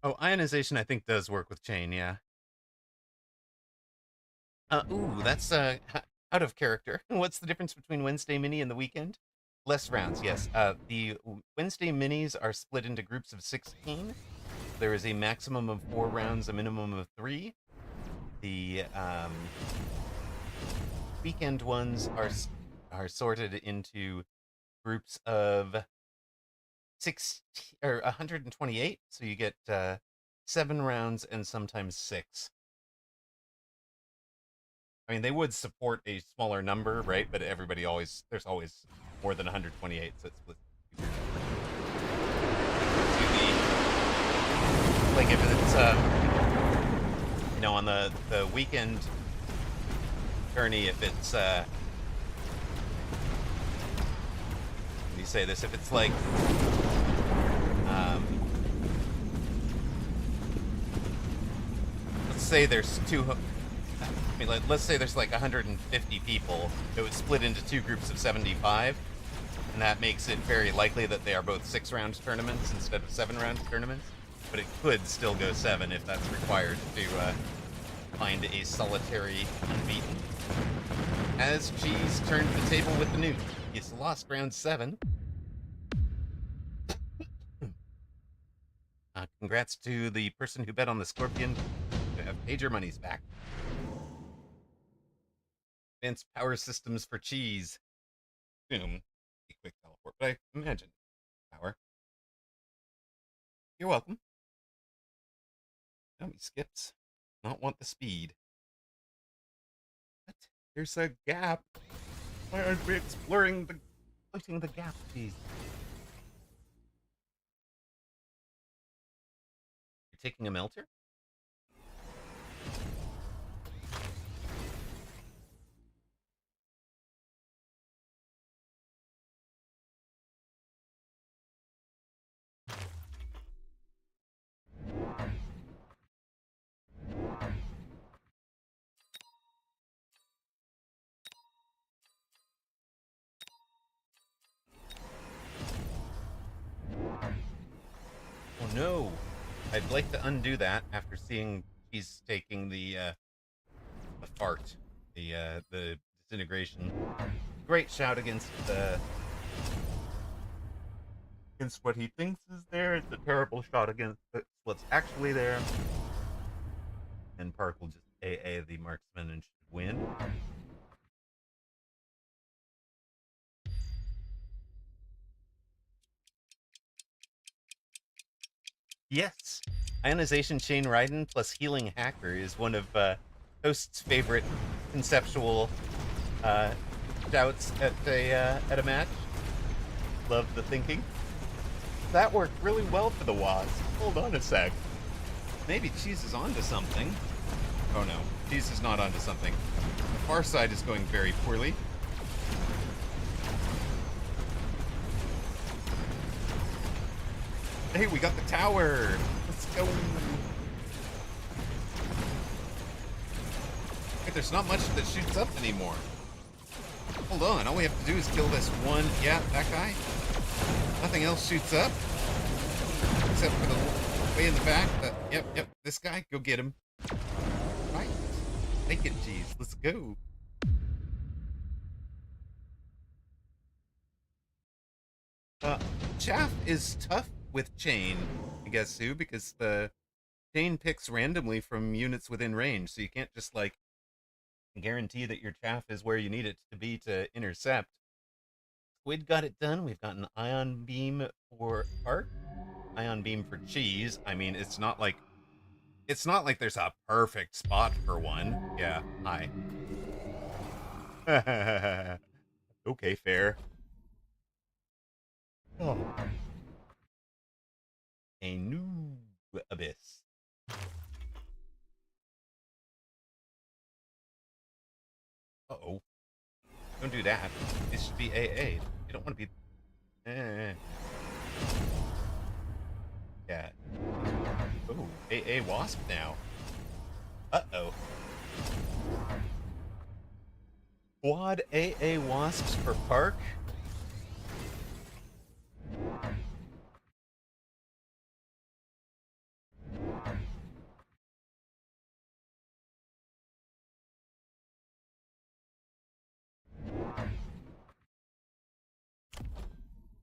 Oh, ionization I think does work with chain, yeah. Ooh, that's out of character. What's the difference between Wednesday Mini and the weekend? Less rounds, yes. The Wednesday Minis are split into groups of 16. There is a maximum of 4 rounds, a minimum of 3. The weekend ones are sorted into groups of 60 or 128, so you get 7 rounds and sometimes 6. I mean, they would support a smaller number, right? But there's always more than 128, so it's split. Like if it's on the weekend tourney, if it's let me say this, if it's like let's say there's let's say there's like 150 people. It would split into 2 groups of 75, and that makes it very likely that they are both 6-round tournaments instead of 7-round tournaments. But it could still go 7 if that's required to find a solitary unbeaten. As Cheese turned the table with the nuke, he's lost round 7. Congrats to the person who bet on the Scorpion. You have paid your monies back. Advanced power systems for Cheese. Boom. A quick teleport, but I imagine power. You're welcome. No, he skips. Not want the speed. What? There's a gap. Why aren't we exploring the gap, please? You're taking a melter? Oh no! I'd like to undo that after seeing he's taking the fart, the disintegration. Great shout against what he thinks is there. It's a terrible shot against what's actually there. And Park will just AA the marksman and should win. Yes. Ionization Chain Raiden plus Healing Hacker is one of Host's favorite conceptual uh, shouts at a match. Love the thinking. That worked really well for the Wasp. Hold on a sec. Maybe Cheese is onto something. Oh no, Cheese is not onto something. The far side is going very poorly. Hey, we got the tower. Let's go. Wait, there's not much that shoots up anymore. Hold on, all we have to do is kill this one. Yeah, that guy. Nothing else shoots up. Except for the way in the back. Yep, this guy. Go get him. Right. Take it, Cheese. Let's go. Chaff is tough with Chain, I guess, Sue, because the Chain picks randomly from units within range, so you can't just, like, guarantee that your Chaff is where you need it to be to intercept. Squid got it done. We've got an Ion Beam for Arc, Ion Beam for Cheese. I mean, it's not like there's a perfect spot for one. Yeah, hi. Okay, fair. Oh. A new abyss. Uh-oh. Don't do that. This should be AA. You don't want to be... Yeah. Oh, AA Wasp now. Uh-oh. Quad AA Wasps for Park?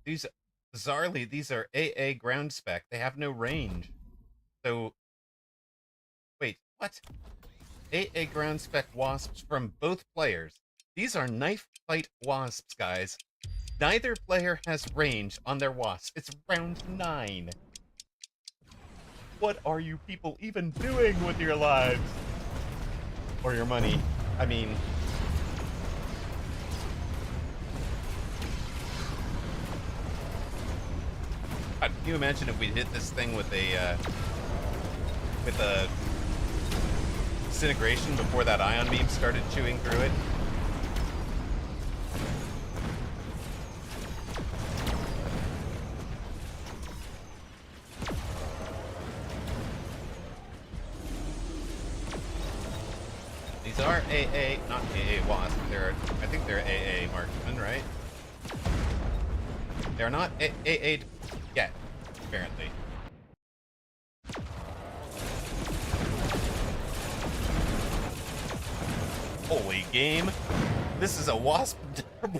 These... Bizarrely, these are AA ground spec. They have no range. So... Wait, what? AA ground spec wasps from both players. These are knife fight wasps, guys. Neither player has range on their wasp. It's round 9. What are you people even doing with your lives? Or your money? I mean... God, can you imagine if we hit this thing with a disintegration before that ion beam started chewing through it? These are AA, not AA Wasp. I think they're AA Marksman, right? They're not AA yet, apparently. Holy game. This is a Wasp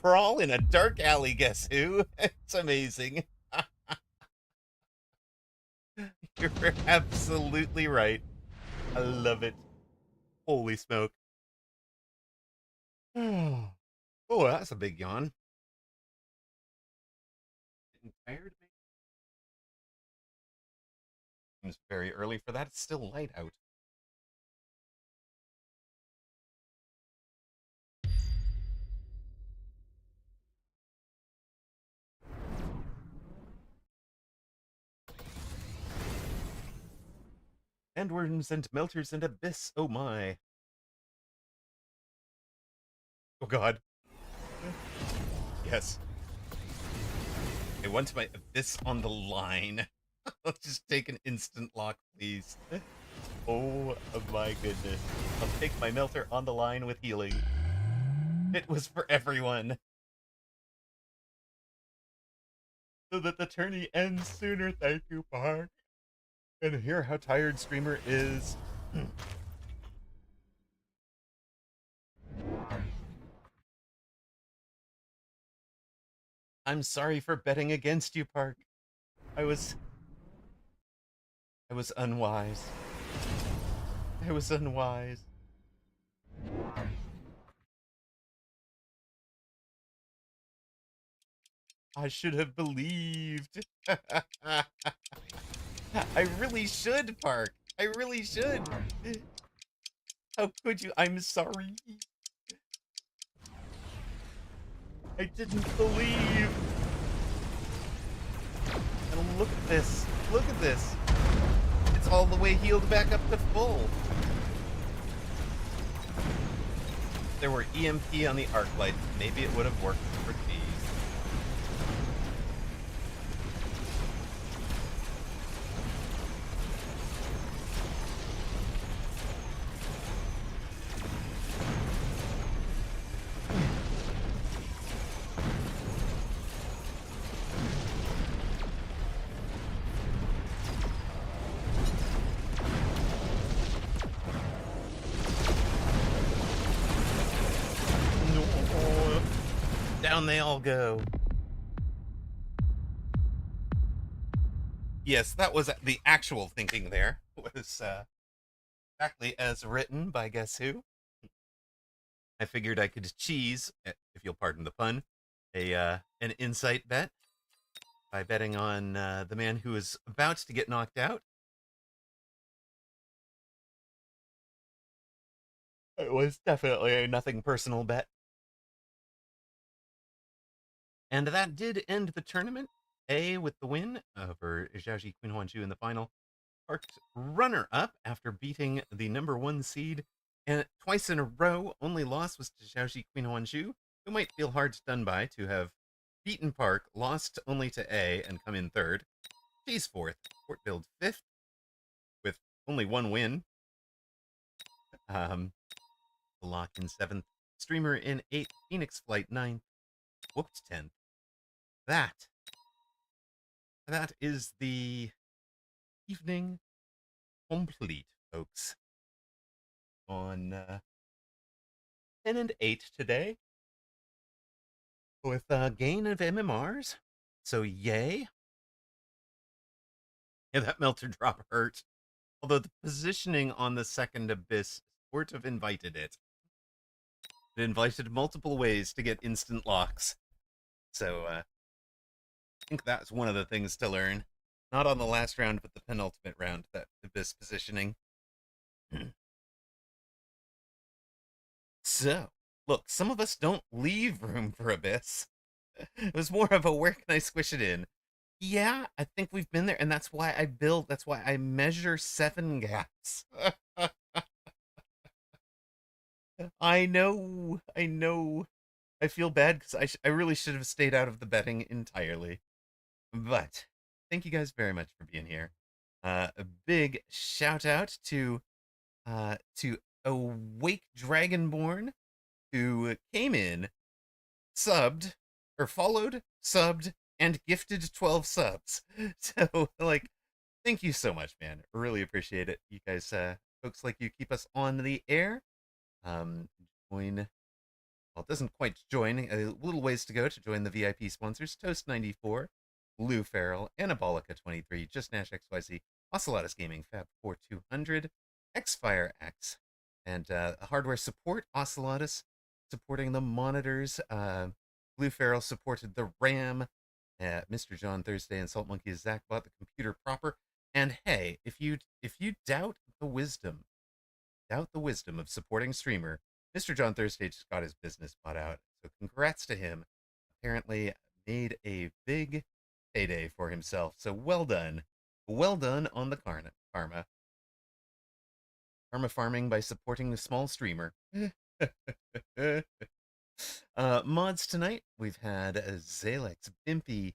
brawl in a dark alley, guess who? It's amazing. You're absolutely right. I love it. Holy smoke. Oh, that's a big yawn. Getting tired, maybe? It's very early for that. It's still light out. Sandworms and melters and abyss. Oh my. Oh god. Yes. I want my abyss on the line. Let's just take an instant lock, please. Oh my goodness. I'll take my melter on the line with healing. It was for everyone. So that the tourney ends sooner. Thank you, Park. And hear how tired Streamer is. I'm sorry for betting against you, Park. I was unwise. I was unwise. I should have believed. I really should park. I really should. How could you? I'm sorry. I didn't believe. And look at this. Look at this. It's all the way healed back up to full. If there were EMP on the arc light, maybe it would have worked for these. No. Down they all go. Yes, that was the actual thinking there. It was exactly as written by Guess Who. I figured I could cheese, if you'll pardon the pun, an insight bet by betting on the man who is about to get knocked out. It was definitely a nothing personal bet. And that did end the tournament. A with the win over Zhaoji Qinhuanzhu in the final. Parked runner-up after beating the number 1 seed, and twice in a row, only loss was to Zhaoji Qinhuanzhu, who might feel hard done by to have beaten Park, lost only to A, and come in third. She's fourth, Fort Build fifth, with only 1 win. Lock in seventh, Streamer in eighth, Phoenix Flight ninth, Whooped 10th. That is the evening complete, folks. On 10 and 8 today, with a gain of MMRs. So yay. Yeah, that melter drop hurt. Although the positioning on the second abyss sort of invited it. It invited multiple ways to get instant locks. So I think that's one of the things to learn. Not on the last round, but the penultimate round, that abyss positioning. So, look, some of us don't leave room for abyss. It was more of a where can I squish it in? Yeah, I think we've been there, and that's why I build, that's why I measure 7 gaps. I know, I know. I feel bad because I really should have stayed out of the betting entirely. But thank you guys very much for being here. A big shout out to Awake Dragonborn, who came in, subbed, or followed, subbed, and gifted 12 subs. So, like, thank you so much, man. Really appreciate it. You guys, folks like you, keep us on the air. Join, well, it doesn't quite join, a little ways to go to join the VIP sponsors: Toast 94, Blue Feral, Anabolica 23, Just Nash XYZ, Ocelotus Gaming, Fab 4200, Xfire X, and hardware support, Ocelotus supporting the monitors. Blue Feral supported the RAM. Mr. John Thursday and Salt Monkey Zach bought the computer proper. And hey, if you doubt the wisdom of supporting streamer, Mr. John Thursday just got his business bought out. So congrats to him. Apparently made a big payday for himself. So well done. Well done on the karma. Karma farming by supporting the small streamer. Mods tonight, we've had Zalex, Bimpy,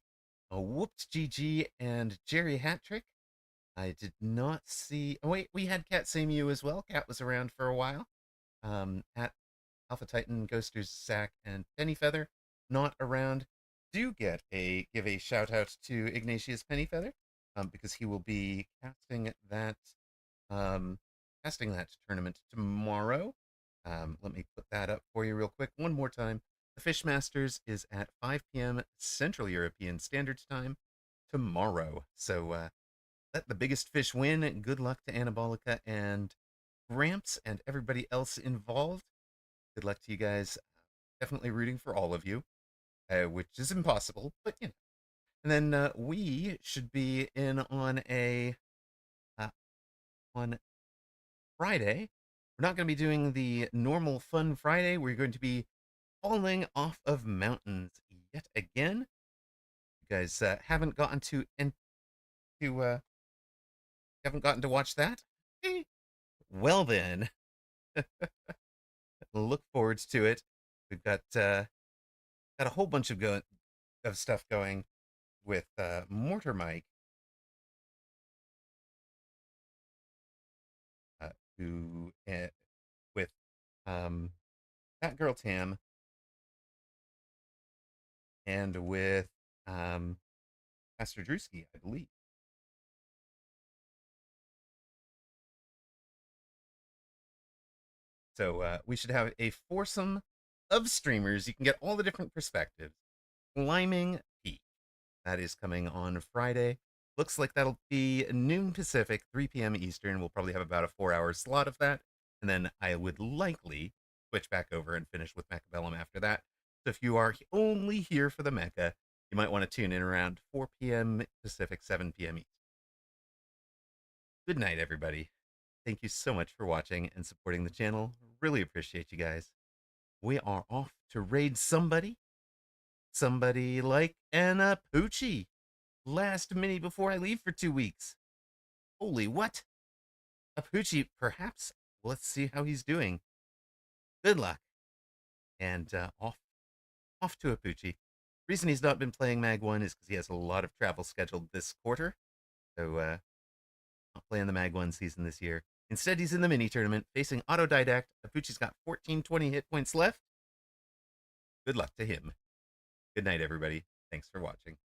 Whooped GG, and Jerry Hattrick. I did not see. Oh wait, we had Cat Same You as well. Cat was around for a while. At Alpha Titan, Ghosters, Zack, and Pennyfeather not around. Do give a shout out to Ignatius Pennyfeather, because he will be casting that tournament tomorrow. Let me put that up for you real quick one more time. The Fishmasters is at 5 p.m. Central European Standard Time tomorrow. So let the biggest fish win. Good luck to Anabolica and Gramps and everybody else involved. Good luck to you guys. Definitely rooting for all of you, which is impossible, but you know. And then we should be in on a on Friday. We're not going to be doing the normal fun Friday. We're going to be falling off of mountains yet again. You guys haven't gotten to haven't gotten to watch that? Eh, well then, look forward to it. We've got a whole bunch of stuff going with Mortar Mike, uh, who with um, that girl Tam, and with um, Pastor Drewski, I believe. So we should have a foursome of streamers. You can get all the different perspectives. Climbing Peak. That is coming on Friday. Looks like that'll be noon Pacific, 3 p.m. Eastern. We'll probably have about a 4 hour slot of that. And then I would likely switch back over and finish with Mechabellum after that. So if you are only here for the Mecha, you might want to tune in around 4 p.m. Pacific, 7 p.m. Eastern. Good night, everybody. Thank you so much for watching and supporting the channel. Really appreciate you guys. We are off to raid somebody. Somebody like Anna Poochie. Last mini before I leave for 2 weeks. Holy what? Apucci, perhaps. Let's see how he's doing. Good luck. And off to Apucci. Reason he's not been playing Mag 1 is because he has a lot of travel scheduled this quarter. So not playing the Mag 1 season this year. Instead, he's in the mini tournament facing Autodidact. Apucci's got 1420 hit points left. Good luck to him. Good night, everybody. Thanks for watching.